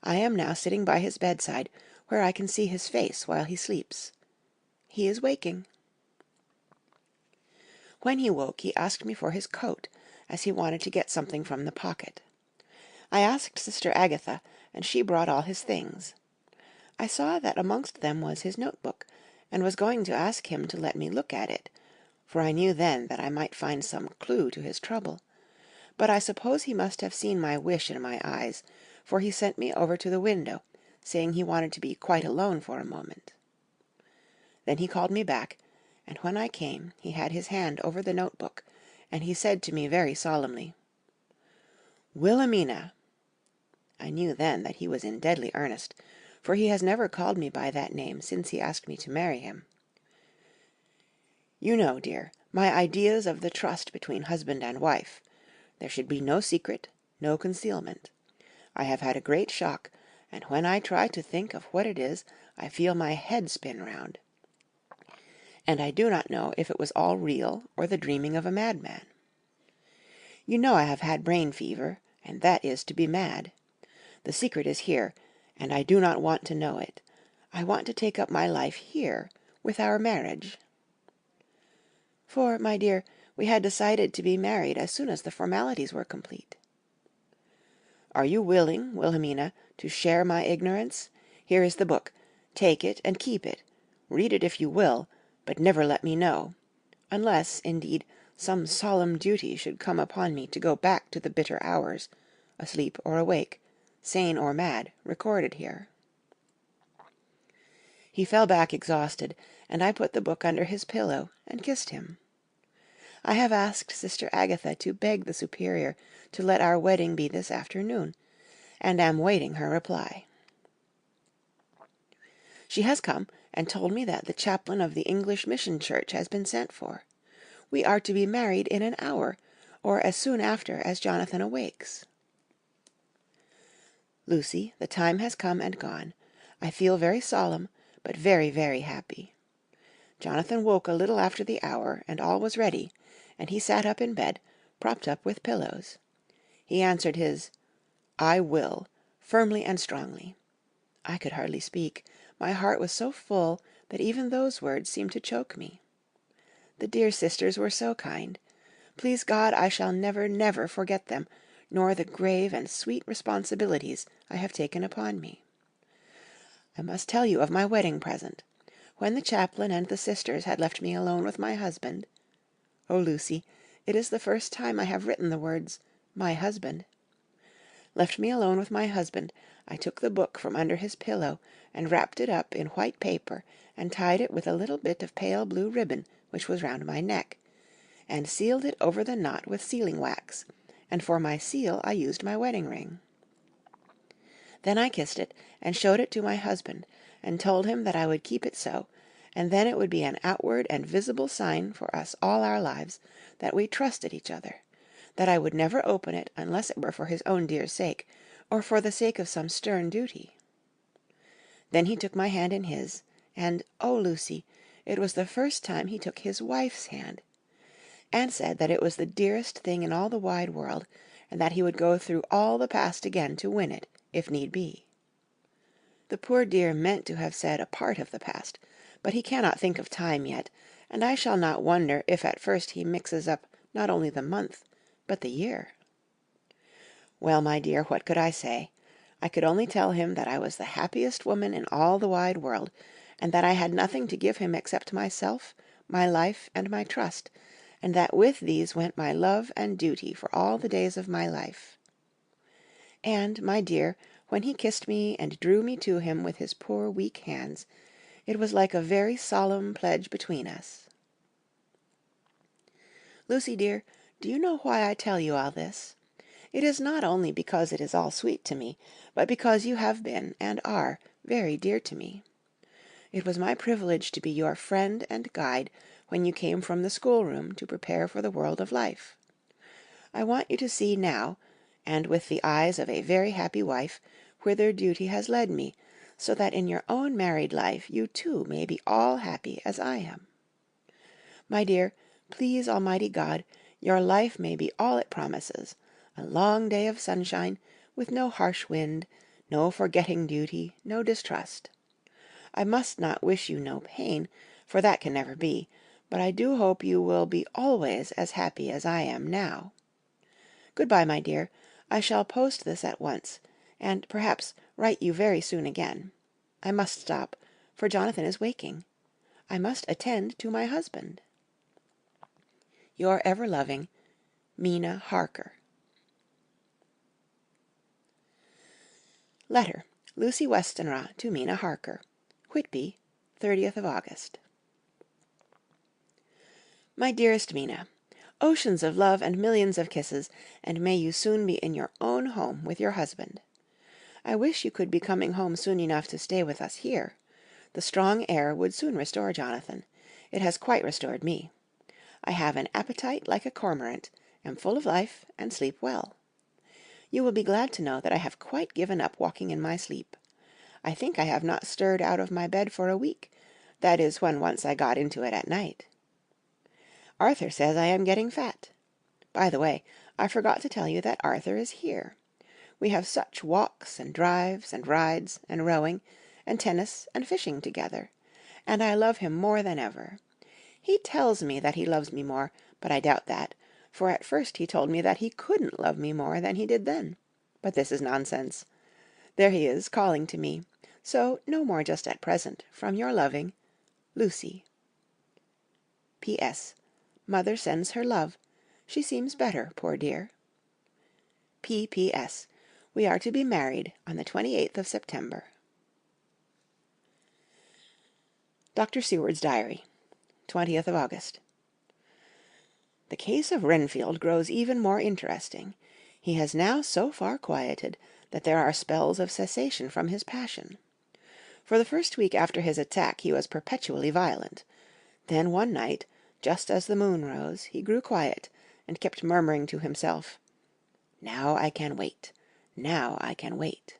I am now sitting by his bedside, where I can see his face while he sleeps. He is waking. When he woke, he asked me for his coat, as he wanted to get something from the pocket. I asked Sister Agatha, and she brought all his things. I saw that amongst them was his notebook, and was going to ask him to let me look at it, for I knew then that I might find some clue to his trouble. But I suppose he must have seen my wish in my eyes, for he sent me over to the window, saying he wanted to be quite alone for a moment. Then he called me back, and when I came he had his hand over the notebook, and he said to me very solemnly, "Wilhelmina." I knew then that he was in deadly earnest, for he has never called me by that name since he asked me to marry him. "You know, dear, my ideas of the trust between husband and wife. There should be no secret, no concealment. I have had a great shock, and when I try to think of what it is, I feel my head spin round. And I do not know if it was all real or the dreaming of a madman. You know I have had brain fever, and that is to be mad. The secret is here, and I do not want to know it. I want to take up my life here, with our marriage." For, my dear, we had decided to be married as soon as the formalities were complete. "Are you willing, Wilhelmina, to share my ignorance? Here is the book. Take it and keep it. Read it if you will, but never let me know. Unless, indeed, some solemn duty should come upon me to go back to the bitter hours, asleep or awake, sane or mad, recorded here." He fell back exhausted, and I put the book under his pillow and kissed him. I have asked Sister Agatha to beg the Superior to let our wedding be this afternoon, and am waiting her reply. She has come and told me that the chaplain of the English Mission Church has been sent for. We are to be married in an hour, or as soon after as Jonathan awakes. Lucy, the time has come and gone. I feel very solemn, but very, very happy. Jonathan woke a little after the hour, and all was ready, and he sat up in bed, propped up with pillows. He answered his "I will," firmly and strongly. I could hardly speak. My heart was so full that even those words seemed to choke me. The dear sisters were so kind. Please God, I shall never, never forget them, nor the grave and sweet responsibilities I have taken upon me. I must tell you of my wedding present. When the chaplain and the sisters had left me alone with my husband— oh, Lucy, it is the first time I have written the words, my husband— left me alone with my husband, I took the book from under his pillow and wrapped it up in white paper and tied it with a little bit of pale blue ribbon which was round my neck, and sealed it over the knot with sealing wax, and for my seal I used my wedding ring. Then I kissed it and showed it to my husband, and told him that I would keep it so, and then it would be an outward and visible sign for us all our lives that we trusted each other, that I would never open it unless it were for his own dear sake, or for the sake of some stern duty. Then he took my hand in his, and, oh, Lucy, it was the first time he took his wife's hand, and said that it was the dearest thing in all the wide world, and that he would go through all the past again to win it, if need be. The poor dear meant to have said a part of the past, but he cannot think of time yet, and I shall not wonder if at first he mixes up not only the month, but the year. Well, my dear, what could I say? I could only tell him that I was the happiest woman in all the wide world, and that I had nothing to give him except myself, my life, and my trust, and that with these went my love and duty for all the days of my life. And, my dear, when he kissed me and drew me to him with his poor weak hands, it was like a very solemn pledge between us. Lucy, dear, do you know why I tell you all this? It is not only because it is all sweet to me, but because you have been, and are, very dear to me. It was my privilege to be your friend and guide when you came from the schoolroom to prepare for the world of life. I want you to see now, and with the eyes of a very happy wife, whither duty has led me, so that in your own married life you too may be all happy as I am. My dear, please Almighty God, your life may be all it promises. A long day of sunshine, with no harsh wind, no forgetting duty, no distrust. I must not wish you no pain, for that can never be, but I do hope you will be always as happy as I am now. Good-bye, my dear. I shall post this at once, and perhaps write you very soon again. I must stop, for Jonathan is waking. I must attend to my husband. Your ever-loving Mina Harker. Letter, Lucy Westenra to Mina Harker. Whitby, 30th of August. My dearest Mina, oceans of love and millions of kisses, and may you soon be in your own home with your husband. I wish you could be coming home soon enough to stay with us here. The strong air would soon restore Jonathan. It has quite restored me. I have an appetite like a cormorant, am full of life, and sleep well. You will be glad to know that I have quite given up walking in my sleep. I think I have not stirred out of my bed for a week, that is when once I got into it at night. Arthur says I am getting fat. By the way, I forgot to tell you that Arthur is here. We have such walks and drives and rides and rowing and tennis and fishing together, and I love him more than ever. He tells me that he loves me more, but I doubt that, for at first he told me that he couldn't love me more than he did then. But this is nonsense. There he is, calling to me, so no more just at present, from your loving Lucy. P.S. Mother sends her love. She seems better, poor dear. P.P.S. We are to be married on the 28th of September. Dr. Seward's Diary, 20th of August. The case of Renfield grows even more interesting. He has now so far quieted that there are spells of cessation from his passion. For the first week after his attack he was perpetually violent. Then one night, just as the moon rose, he grew quiet, and kept murmuring to himself, "Now I can wait. Now I can wait."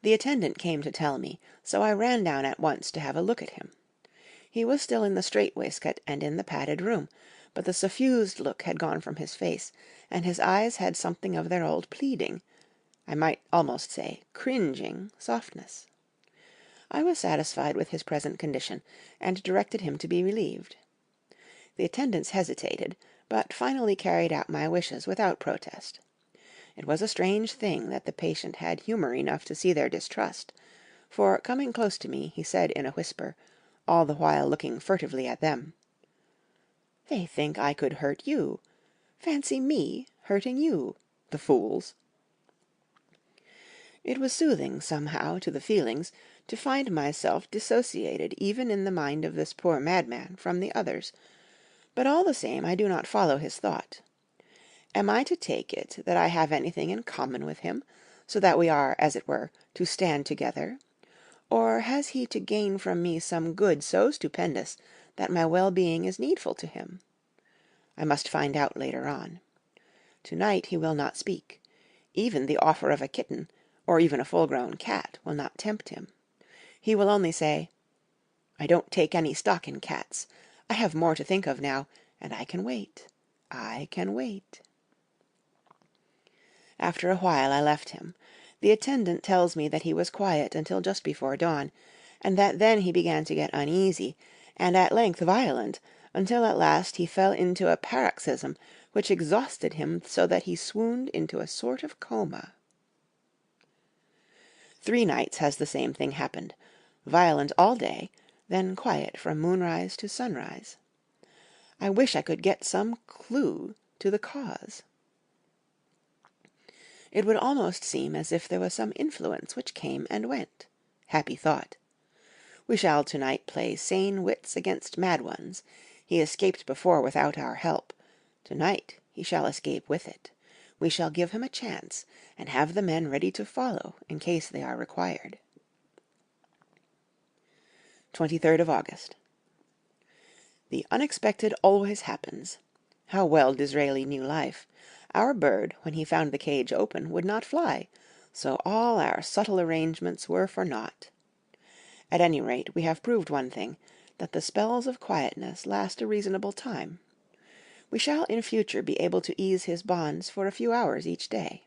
The attendant came to tell me, so I ran down at once to have a look at him. He was still in the strait-waistcoat and in the padded room, but the suffused look had gone from his face, and his eyes had something of their old pleading, I might almost say cringing, softness. I was satisfied with his present condition, and directed him to be relieved. The attendants hesitated, but finally carried out my wishes without protest. It was a strange thing that the patient had humour enough to see their distrust, for, coming close to me, he said in a whisper, all the while looking furtively at them, "They think I could hurt you. Fancy me hurting you, the fools!" It was soothing, somehow, to the feelings, to find myself dissociated even in the mind of this poor madman from the others, but all the same I do not follow his thought. Am I to take it that I have anything in common with him, so that we are, as it were, to stand together? Or has he to gain from me some good so stupendous that my well-being is needful to him? I must find out later on. To-night he will not speak. Even the offer of a kitten, or even a full-grown cat, will not tempt him. He will only say, "I don't take any stock in cats. I have more to think of now, and I can wait. I can wait." After a while I left him. The attendant tells me that he was quiet until just before dawn, and that then he began to get uneasy, and at length violent, until at last he fell into a paroxysm which exhausted him so that he swooned into a sort of coma. 3 nights has the same thing happened, violent all day, then quiet from moonrise to sunrise. I wish I could get some clue to the cause. It would almost seem as if there was some influence which came and went. Happy thought. We shall to-night play sane wits against mad ones. He escaped before without our help. To-night he shall escape with it. We shall give him a chance, and have the men ready to follow in case they are required. 23rd of August. The unexpected always happens. How well Disraeli knew life. Our bird, when he found the cage open, would not fly, so all our subtle arrangements were for naught. At any rate, we have proved one thing, that the spells of quietness last a reasonable time. We shall in future be able to ease his bonds for a few hours each day.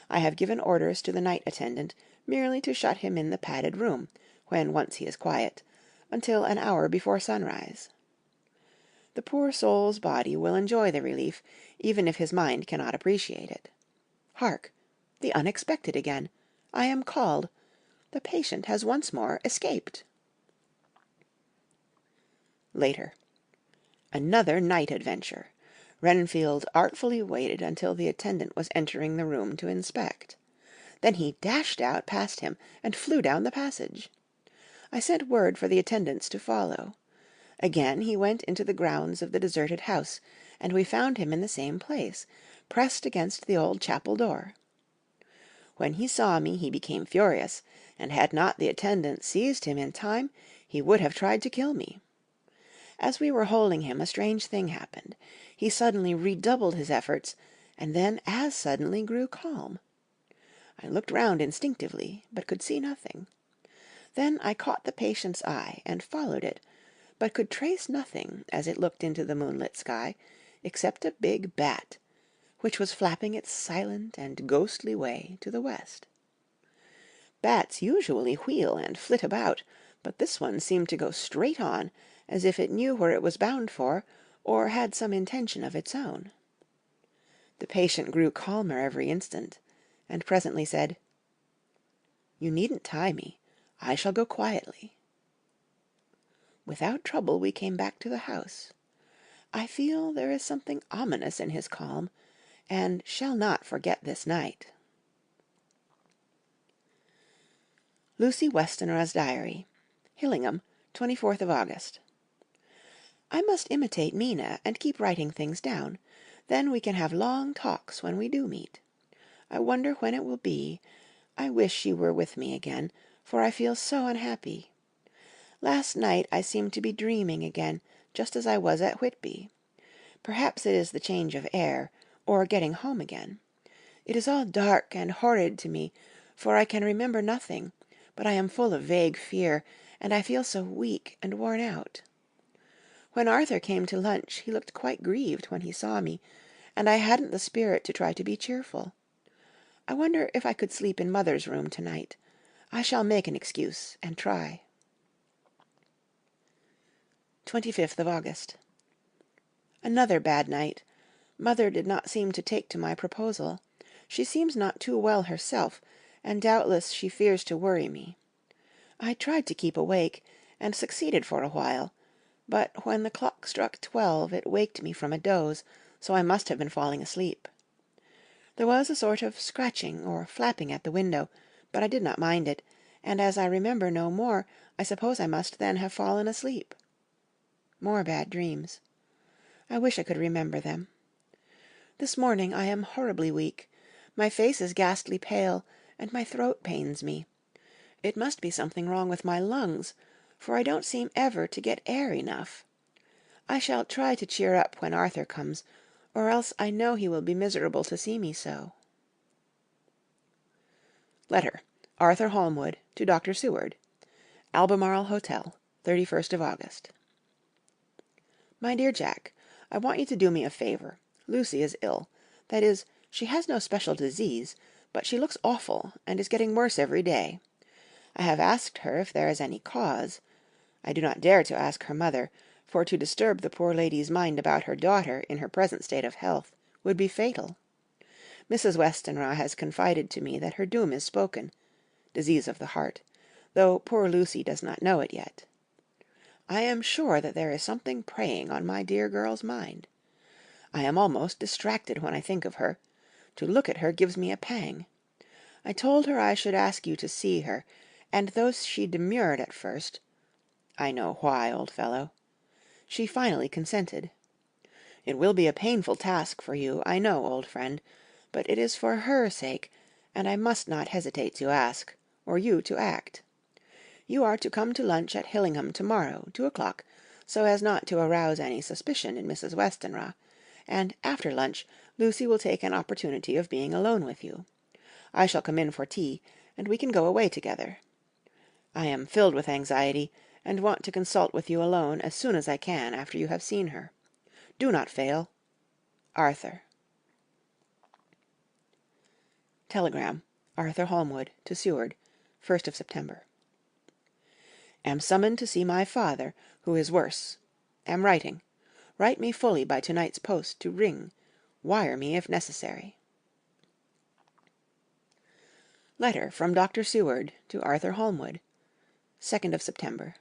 I have given orders to the night attendant merely to shut him in the padded room, when once he is quiet, until an hour before sunrise. The poor soul's body will enjoy the relief, even if his mind cannot appreciate it. Hark! The unexpected again! I am called. The patient has once more escaped. Later. Another night adventure. Renfield artfully waited until the attendant was entering the room to inspect. Then he dashed out past him and flew down the passage. I sent word for the attendants to follow. Again he went into the grounds of the deserted house, and we found him in the same place, pressed against the old chapel door. When he saw me he became furious, and had not the attendant seized him in time, he would have tried to kill me. As we were holding him, a strange thing happened. He suddenly redoubled his efforts, and then as suddenly grew calm. I looked round instinctively, but could see nothing. Then I caught the patient's eye, and followed it, but could trace nothing, as it looked into the moonlit sky, except a big bat, which was flapping its silent and ghostly way to the west. Bats usually wheel and flit about, but this one seemed to go straight on, as if it knew where it was bound for, or had some intention of its own. The patient grew calmer every instant, and presently said, "You needn't tie me. I shall go quietly." Without trouble we came back to the house. I feel there is something ominous in his calm, and shall not forget this night. Lucy Westenra's Diary. Hillingham, 24th of August. I must imitate Mina and keep writing things down. Then we can have long talks when we do meet. I wonder when it will be. I wish she were with me again, for I feel so unhappy. Last night I seemed to be dreaming again, just as I was at Whitby. Perhaps it is the change of air, or getting home again. It is all dark and horrid to me, for I can remember nothing, but I am full of vague fear, and I feel so weak and worn out. When Arthur came to lunch, he looked quite grieved when he saw me, and I hadn't the spirit to try to be cheerful. I wonder if I could sleep in Mother's room tonight. I shall make an excuse and try. 25th of August. Another bad night. Mother did not seem to take to my proposal. She seems not too well herself, and doubtless she fears to worry me. I tried to keep awake, and succeeded for a while, but when the clock struck 12 it waked me from a doze, so I must have been falling asleep. There was a sort of scratching or flapping at the window, but I did not mind it, and as I remember no more, I suppose I must then have fallen asleep. More bad dreams. I wish I could remember them. This morning I am horribly weak. My face is ghastly pale, and my throat pains me. It must be something wrong with my lungs, for I don't seem ever to get air enough. I shall try to cheer up when Arthur comes, or else I know he will be miserable to see me so. Letter. Arthur Holmwood to Dr. Seward. Albemarle Hotel, 31st of August. My dear Jack, I want you to do me a favor. Lucy is ill. That is, she has no special disease, but she looks awful, and is getting worse every day. I have asked her if there is any cause. I do not dare to ask her mother, for to disturb the poor lady's mind about her daughter in her present state of health would be fatal. Mrs. Westenra has confided to me that her doom is spoken, disease of the heart, though poor Lucy does not know it yet. I am sure that there is something preying on my dear girl's mind. I am almost distracted when I think of her. To look at her gives me a pang. I told her I should ask you to see her, and though she demurred at first, I know why, old fellow, she finally consented. It will be a painful task for you, I know, old friend, but it is for her sake, and I must not hesitate to ask, or you to act. You are to come to lunch at Hillingham tomorrow, 2 o'clock, so as not to arouse any suspicion in Mrs. Westenra, and after lunch Lucy will take an opportunity of being alone with you. I shall come in for tea, and we can go away together. I am filled with anxiety, and want to consult with you alone as soon as I can after you have seen her. Do not fail. Arthur. Telegram. Arthur Holmwood to Seward, 1st of September. Am summoned to see my father, who is worse. Am writing. Write me fully by to-night's post to ring. Wire me if necessary. Letter from Dr. Seward to Arthur Holmwood, 2nd of September.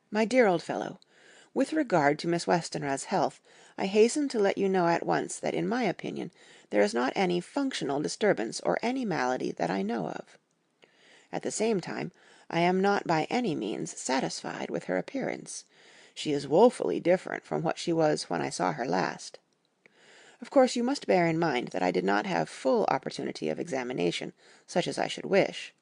My dear old fellow, with regard to Miss Westenra's health, I hasten to let you know at once that in my opinion there is not any functional disturbance or any malady that I know of. At the same time, I am not by any means satisfied with her appearance. She is woefully different from what she was when I saw her last. Of course you must bear in mind that I did not have full opportunity of examination, such as I should wish.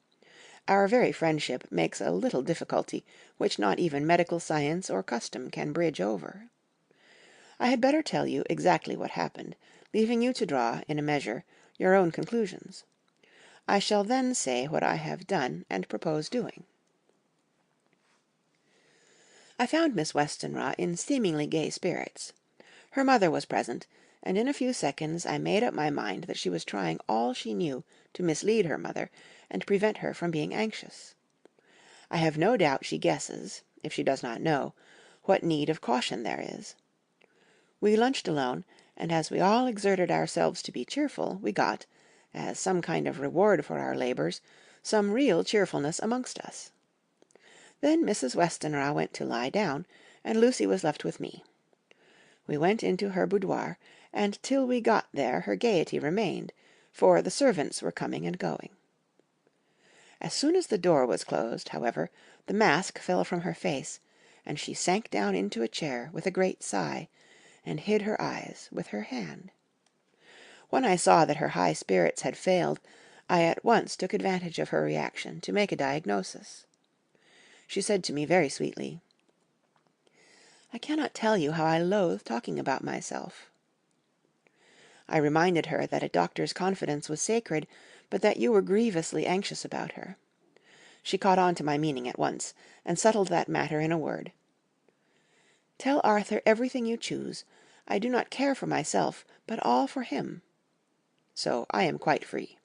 Our very friendship makes a little difficulty which not even medical science or custom can bridge over. I had better tell you exactly what happened, leaving you to draw, in a measure, your own conclusions. I shall then say what I have done and propose doing. I found Miss Westenra in seemingly gay spirits. Her mother was present, and in a few seconds I made up my mind that she was trying all she knew to mislead her mother and prevent her from being anxious. I have no doubt she guesses, if she does not know, what need of caution there is. We lunched alone, and as we all exerted ourselves to be cheerful, we got, as some kind of reward for our labours, some real cheerfulness amongst us. Then Mrs. Westenra went to lie down, and Lucy was left with me. We went into her boudoir, and till we got there her gaiety remained, for the servants were coming and going. As soon as the door was closed, however, the mask fell from her face, and she sank down into a chair with a great sigh, and hid her eyes with her hand. When I saw that her high spirits had failed, I at once took advantage of her reaction to make a diagnosis. She said to me very sweetly, "I cannot tell you how I loathe talking about myself." I reminded her that a doctor's confidence was sacred, but that you were grievously anxious about her. She caught on to my meaning at once, and settled that matter in a word. "Tell Arthur everything you choose. I do not care for myself, but all for him. So I am quite free."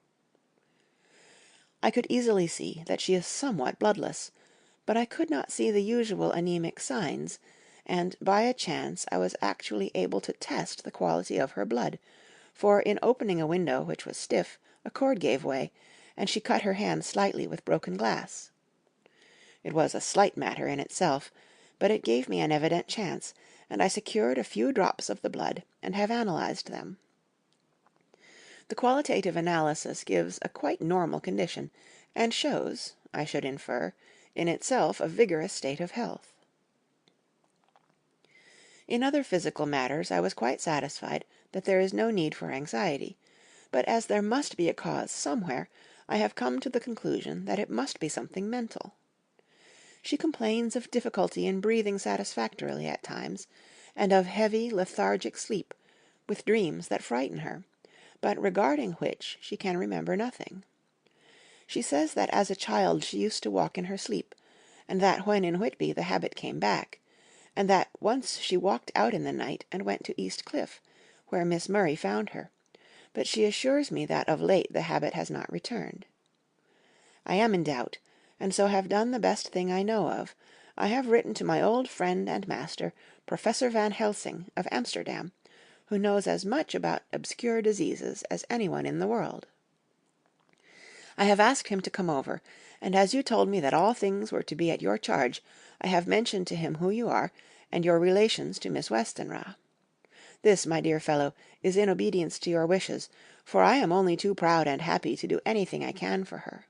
I could easily see that she is somewhat bloodless, but I could not see the usual anemic signs, and by a chance I was actually able to test the quality of her blood, for in opening a window which was stiff, a cord gave way, and she cut her hand slightly with broken glass. It was a slight matter in itself, but it gave me an evident chance, and I secured a few drops of the blood, and have analyzed them. The qualitative analysis gives a quite normal condition, and shows, I should infer, in itself a vigorous state of health. In other physical matters I was quite satisfied that there is no need for anxiety, but as there must be a cause somewhere, I have come to the conclusion that it must be something mental. She complains of difficulty in breathing satisfactorily at times, and of heavy, lethargic sleep, with dreams that frighten her, but regarding which she can remember nothing. She says that as a child she used to walk in her sleep, and that when in Whitby the habit came back, and that once she walked out in the night and went to East Cliff, where Miss Murray found her, but she assures me that of late the habit has not returned. I am in doubt, and so have done the best thing I know of. I have written to my old friend and master, Professor Van Helsing, of Amsterdam, who knows as much about obscure diseases as anyone in the world. I have asked him to come over, and as you told me that all things were to be at your charge, I have mentioned to him who you are, and your relations to Miss Westenra. This, my dear fellow, is in obedience to your wishes, for I am only too proud and happy to do anything I can for her.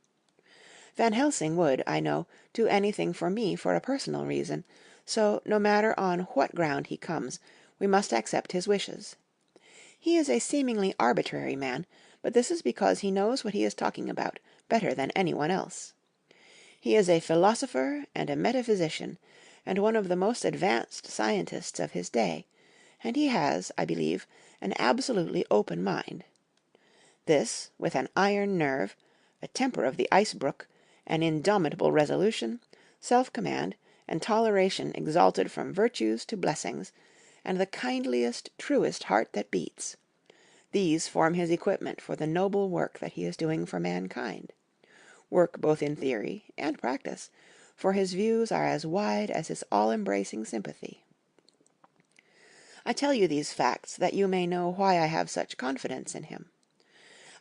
Van Helsing would, I know, do anything for me for a personal reason, so no matter on what ground he comes, we must accept his wishes. He is a seemingly arbitrary man, but this is because he knows what he is talking about better than anyone else. He is a philosopher and a metaphysician, and one of the most advanced scientists of his day, and he has, I believe, an absolutely open mind. This, with an iron nerve, a temper of the ice brook, an indomitable resolution, self-command, and toleration exalted from virtues to blessings, and the kindliest, truest heart that beats. These form his equipment for the noble work that he is doing for mankind. Work both in theory and practice, for his views are as wide as his all-embracing sympathy. I tell you these facts that you may know why I have such confidence in him.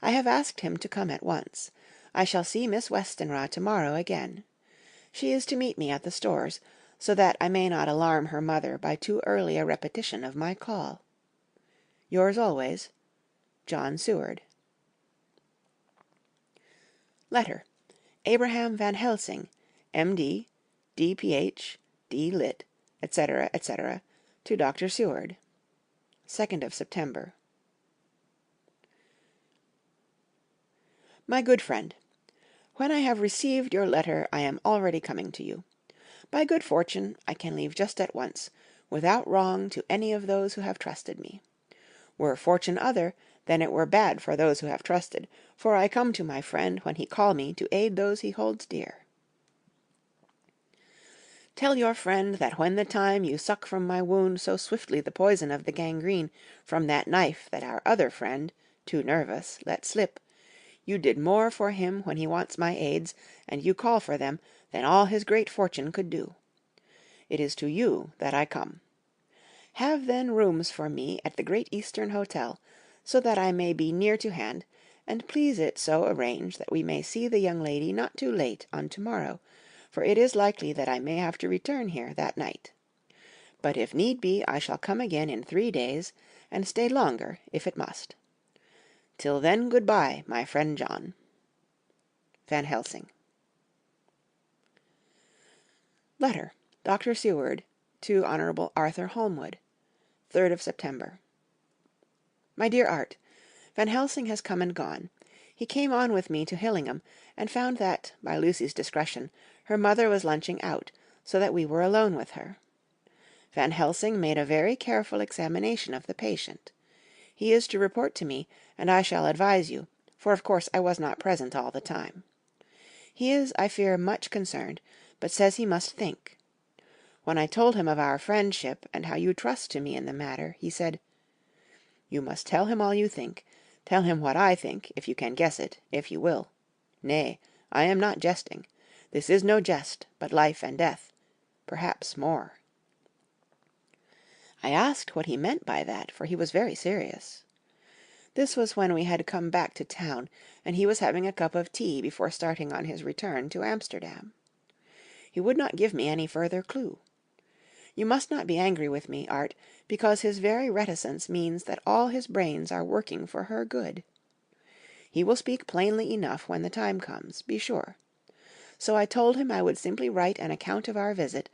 I have asked him to come at once. I shall see Miss Westenra tomorrow again. She is to meet me at the Stores, so that I may not alarm her mother by too early a repetition of my call. Yours always, John Seward. Letter. Abraham Van Helsing, M.D., D.Ph., D.Lit., etc., etc., to Dr. Seward. 2nd of September. My good friend, when I have received your letter, I am already coming to you. By good fortune, I can leave just at once, without wrong to any of those who have trusted me. Were fortune other, then it were bad for those who have trusted, for I come to my friend when he call me to aid those he holds dear. Tell your friend that when the time you suck from my wound so swiftly the poison of the gangrene from that knife that our other friend, too nervous, let slip, you did more for him when he wants my aids, and you call for them, than all his great fortune could do. It is to you that I come. Have then rooms for me at the Great Eastern Hotel, so that I may be near to hand, and please it so arrange that we may see the young lady not too late on tomorrow, for it is likely that I may have to return here that night. But if need be, I shall come again in 3 days, and stay longer if it must. Till then, good-bye, my friend John. Van Helsing. Letter. Dr. Seward to Hon. Arthur Holmwood. 3rd of September. My dear Art, Van Helsing has come and gone. He came on with me to Hillingham, and found that, by Lucy's discretion, her mother was lunching out, so that we were alone with her. Van Helsing made a very careful examination of the patient. He is to report to me, and I shall advise you, for of course I was not present all the time. He is, I fear, much concerned, but says he must think. When I told him of our friendship, and how you trust to me in the matter, he said, "You must tell him all you think. Tell him what I think, if you can guess it, if you will. Nay, I am not jesting. This is no jest, but life and death, perhaps more." I asked what he meant by that, for he was very serious. This was when we had come back to town, and he was having a cup of tea before starting on his return to Amsterdam. He would not give me any further clue. You must not be angry with me, Art, because his very reticence means that all his brains are working for her good. He will speak plainly enough when the time comes, be sure. So I told him I would simply write an account of our visit,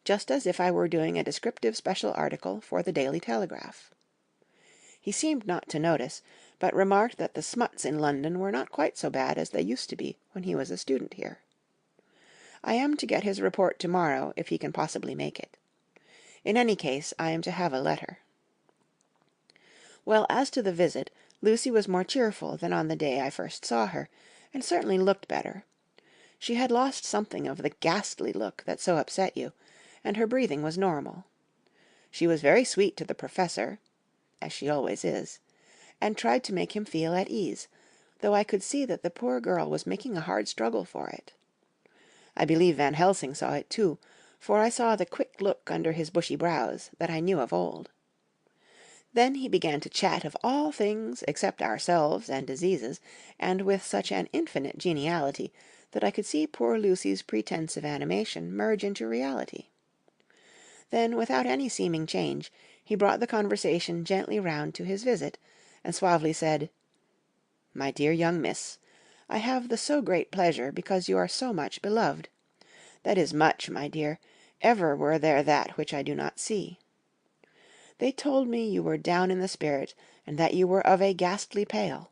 just as if I were doing a descriptive special article for the Daily Telegraph. He seemed not to notice, but remarked that the smuts in London were not quite so bad as they used to be when he was a student here. I am to get his report tomorrow, if he can possibly make it. In any case, I am to have a letter. Well, as to the visit, Lucy was more cheerful than on the day I first saw her, and certainly looked better. She had lost something of the ghastly look that so upset you, and her breathing was normal. She was very sweet to the Professor, as she always is, and tried to make him feel at ease, though I could see that the poor girl was making a hard struggle for it. I believe Van Helsing saw it too, for I saw the quick look under his bushy brows that I knew of old. Then he began to chat of all things except ourselves and diseases, and with such an infinite geniality that I could see poor Lucy's pretence of animation merge into reality. Then, without any seeming change, he brought the conversation gently round to his visit, and suavely said, "My dear young miss, I have the so great pleasure because you are so much beloved. That is much, my dear, ever were there that which I do not see. They told me you were down in the spirit, and that you were of a ghastly pale.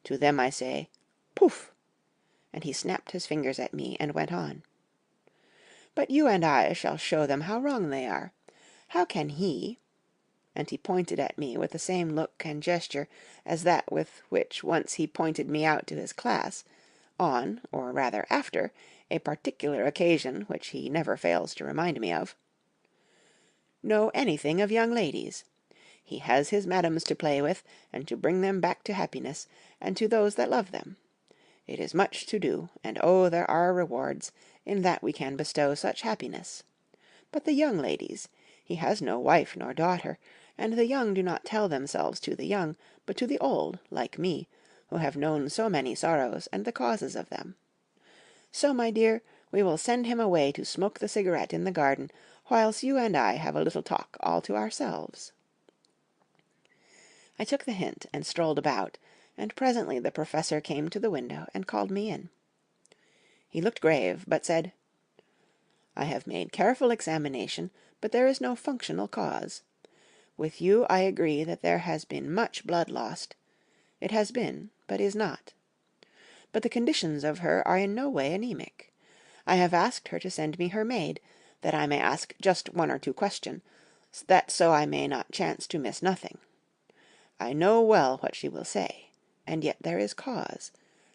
To them I say, Poof!" And he snapped his fingers at me, and went on. "But you and I shall show them how wrong they are. How can he," and he pointed at me with the same look and gesture as that with which once he pointed me out to his class, on, or rather after, a particular occasion which he never fails to remind me of, know anything of young ladies. He has his madams to play with, and to bring them back to happiness, and to those that love them. It is much to do, and oh, there are rewards, in that we can bestow such happiness. But the young ladies, he has no wife nor daughter, and the young do not tell themselves to the young, but to the old, like me, who have known so many sorrows and the causes of them. So, my dear, we will send him away to smoke the cigarette in the garden, whilst you and I have a little talk all to ourselves." I took the hint and strolled about, and presently the Professor came to the window and called me in. He looked grave, but said, "I have made careful examination, but there is no functional cause. With you I agree that there has been much blood lost. It has been, but is not. But the conditions of her are in no way anemic. I have asked her to send me her maid, that I may ask just one or two questions, that so I may not chance to miss nothing. I know well what she will say, and yet there is cause.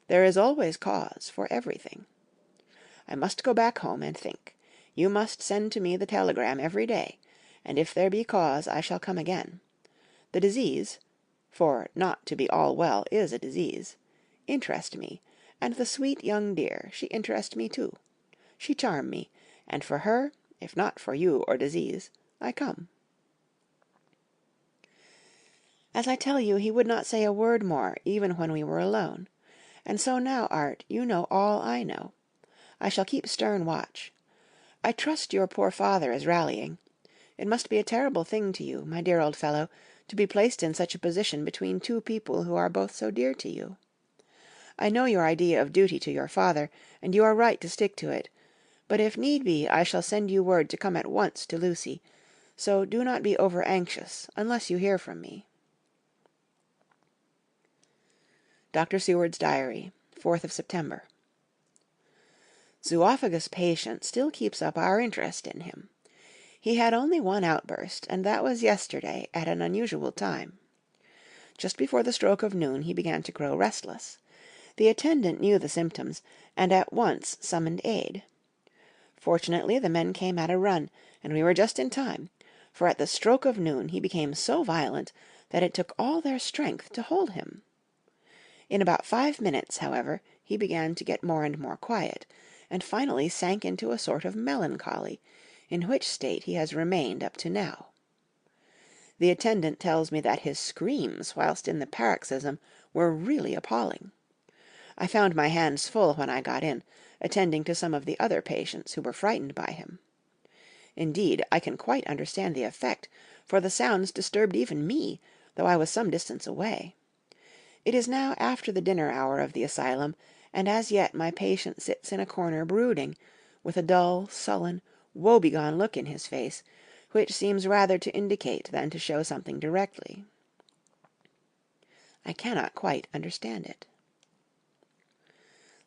There is always cause for everything. I must go back home and think. You must send to me the telegram every day, and if there be cause I shall come again. The disease, for not to be all well is a disease, interest me, and the sweet young dear, she interest me too. She charm me, and for her, if not for you or disease, I come." As I tell you, he would not say a word more, even when we were alone. And so now, Art, you know all I know. I shall keep stern watch. I trust your poor father is rallying. It must be a terrible thing to you, my dear old fellow, to be placed in such a position between two people who are both so dear to you. I know your idea of duty to your father, and you are right to stick to it. But if need be, I shall send you word to come at once to Lucy. So do not be over-anxious, unless you hear from me. Dr. Seward's Diary, 4th of September. Zoophagous patient still keeps up our interest in him. He had only one outburst, and that was yesterday at an unusual time. Just before the stroke of noon he began to grow restless. The attendant knew the symptoms, and at once summoned aid. Fortunately the men came at a run, and we were just in time, for at the stroke of noon he became so violent that it took all their strength to hold him. In about 5 minutes, however, he began to get more and more quiet, and finally sank into a sort of melancholy, in which state he has remained up to now. The attendant tells me that his screams whilst in the paroxysm were really appalling. I found my hands full when I got in, attending to some of the other patients who were frightened by him. Indeed, I can quite understand the effect, for the sounds disturbed even me, though I was some distance away. It is now after the dinner hour of the asylum, and as yet my patient sits in a corner brooding, with a dull, sullen, woebegone look in his face, which seems rather to indicate than to show something directly. I cannot quite understand it.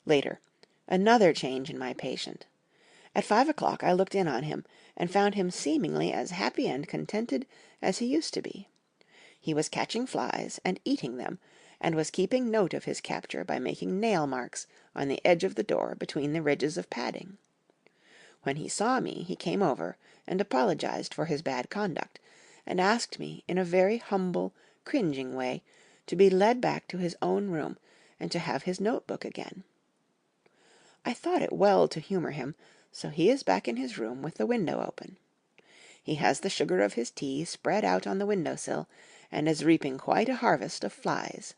Later, another change in my patient. At 5 o'clock I looked in on him, and found him seemingly as happy and contented as he used to be. He was catching flies and eating them, and was keeping note of his capture by making nail marks on the edge of the door between the ridges of padding. When he saw me, he came over and apologized for his bad conduct, and asked me in a very humble, cringing way to be led back to his own room and to have his notebook again. I thought it well to humor him, so he is back in his room with the window open. He has the sugar of his tea spread out on the window-sill, and is reaping quite a harvest of flies.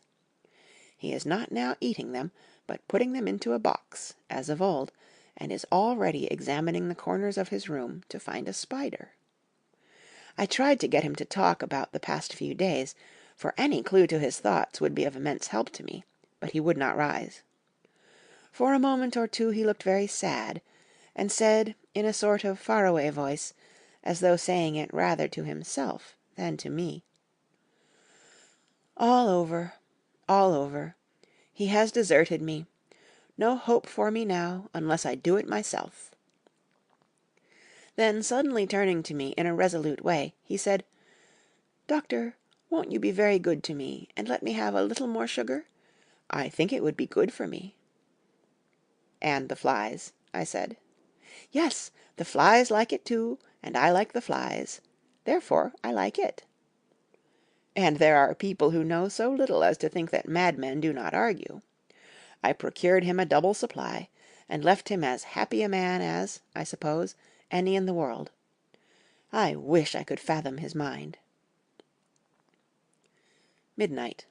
He is not now eating them, but putting them into a box, as of old, and is already examining the corners of his room to find a spider. I tried to get him to talk about the past few days, for any clue to his thoughts would be of immense help to me, but he would not rise. For a moment or two he looked very sad, and said, in a sort of far-away voice, as though saying it rather to himself than to me, "All over, all over. He has deserted me. No hope for me now, unless I do it myself." Then suddenly turning to me in a resolute way, he said, "Doctor, won't you be very good to me, and let me have a little more sugar? I think it would be good for me." "And the flies," I said. "Yes, the flies like it too, and I like the flies. Therefore I like it. And there are people who know so little as to think that madmen do not argue. I procured him a double supply, and left him as happy a man as, I suppose, any in the world. I wish I could fathom his mind. Midnight.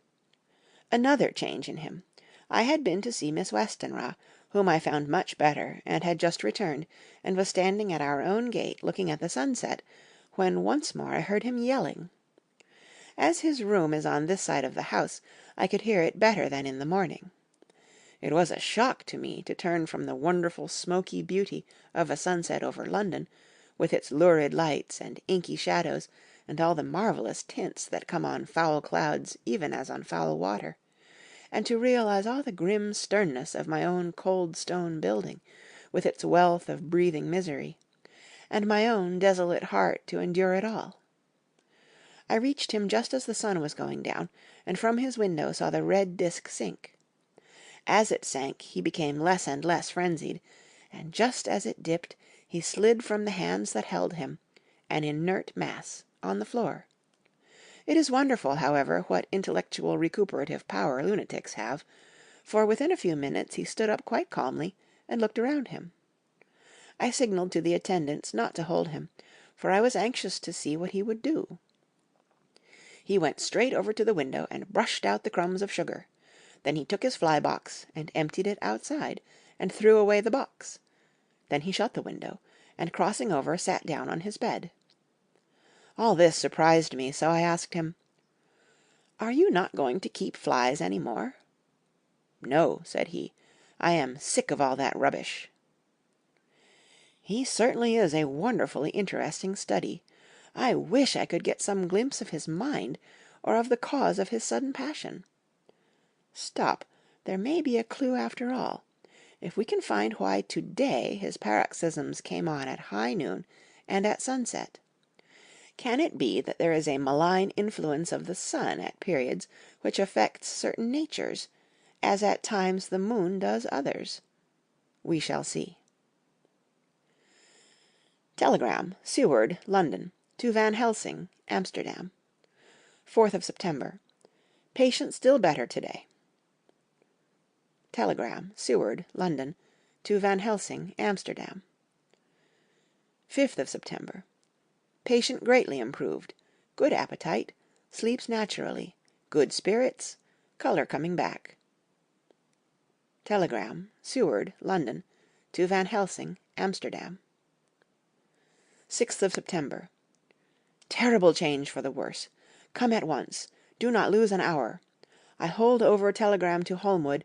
Another change in him. I had been to see Miss Westenra, whom I found much better, and had just returned, and was standing at our own gate looking at the sunset, when once more I heard him yelling. As his room is on this side of the house, I could hear it better than in the morning. It was a shock to me to turn from the wonderful smoky beauty of a sunset over London, with its lurid lights and inky shadows, and all the marvellous tints that come on foul clouds even as on foul water, and to realize all the grim sternness of my own cold stone building, with its wealth of breathing misery, and my own desolate heart to endure it all. I reached him just as the sun was going down, and from his window saw the red disk sink. As it sank, he became less and less frenzied, and just as it dipped, he slid from the hands that held him, an inert mass, on the floor. It is wonderful, however, what intellectual recuperative power lunatics have, for within a few minutes he stood up quite calmly and looked around him. I signalled to the attendants not to hold him, for I was anxious to see what he would do. He went straight over to the window and brushed out the crumbs of sugar. Then he took his fly box and emptied it outside, and threw away the box. Then he shut the window, and crossing over sat down on his bed. All this surprised me, so I asked him, "Are you not going to keep flies any more?" "No," said he, "I am sick of all that rubbish." He certainly is a wonderfully interesting study. I wish I could get some glimpse of his mind, or of the cause of his sudden passion. Stop, there may be a clue after all. If we can find why to-day his paroxysms came on at high noon and at sunset. Can it be that there is a malign influence of the sun at periods which affects certain natures, as at times the moon does others? We shall see. Telegram, Seward, London, to Van Helsing, Amsterdam. 4th of September. Patient still better today. Telegram, Seward, London, to Van Helsing, Amsterdam. 5th of September. Patient greatly improved. Good appetite. Sleeps naturally. Good spirits. Color coming back. Telegram, Seward, London, to Van Helsing, Amsterdam. 6th of September. Terrible change for the worse. Come at once. Do not lose an hour. I hold over telegram to Holmwood,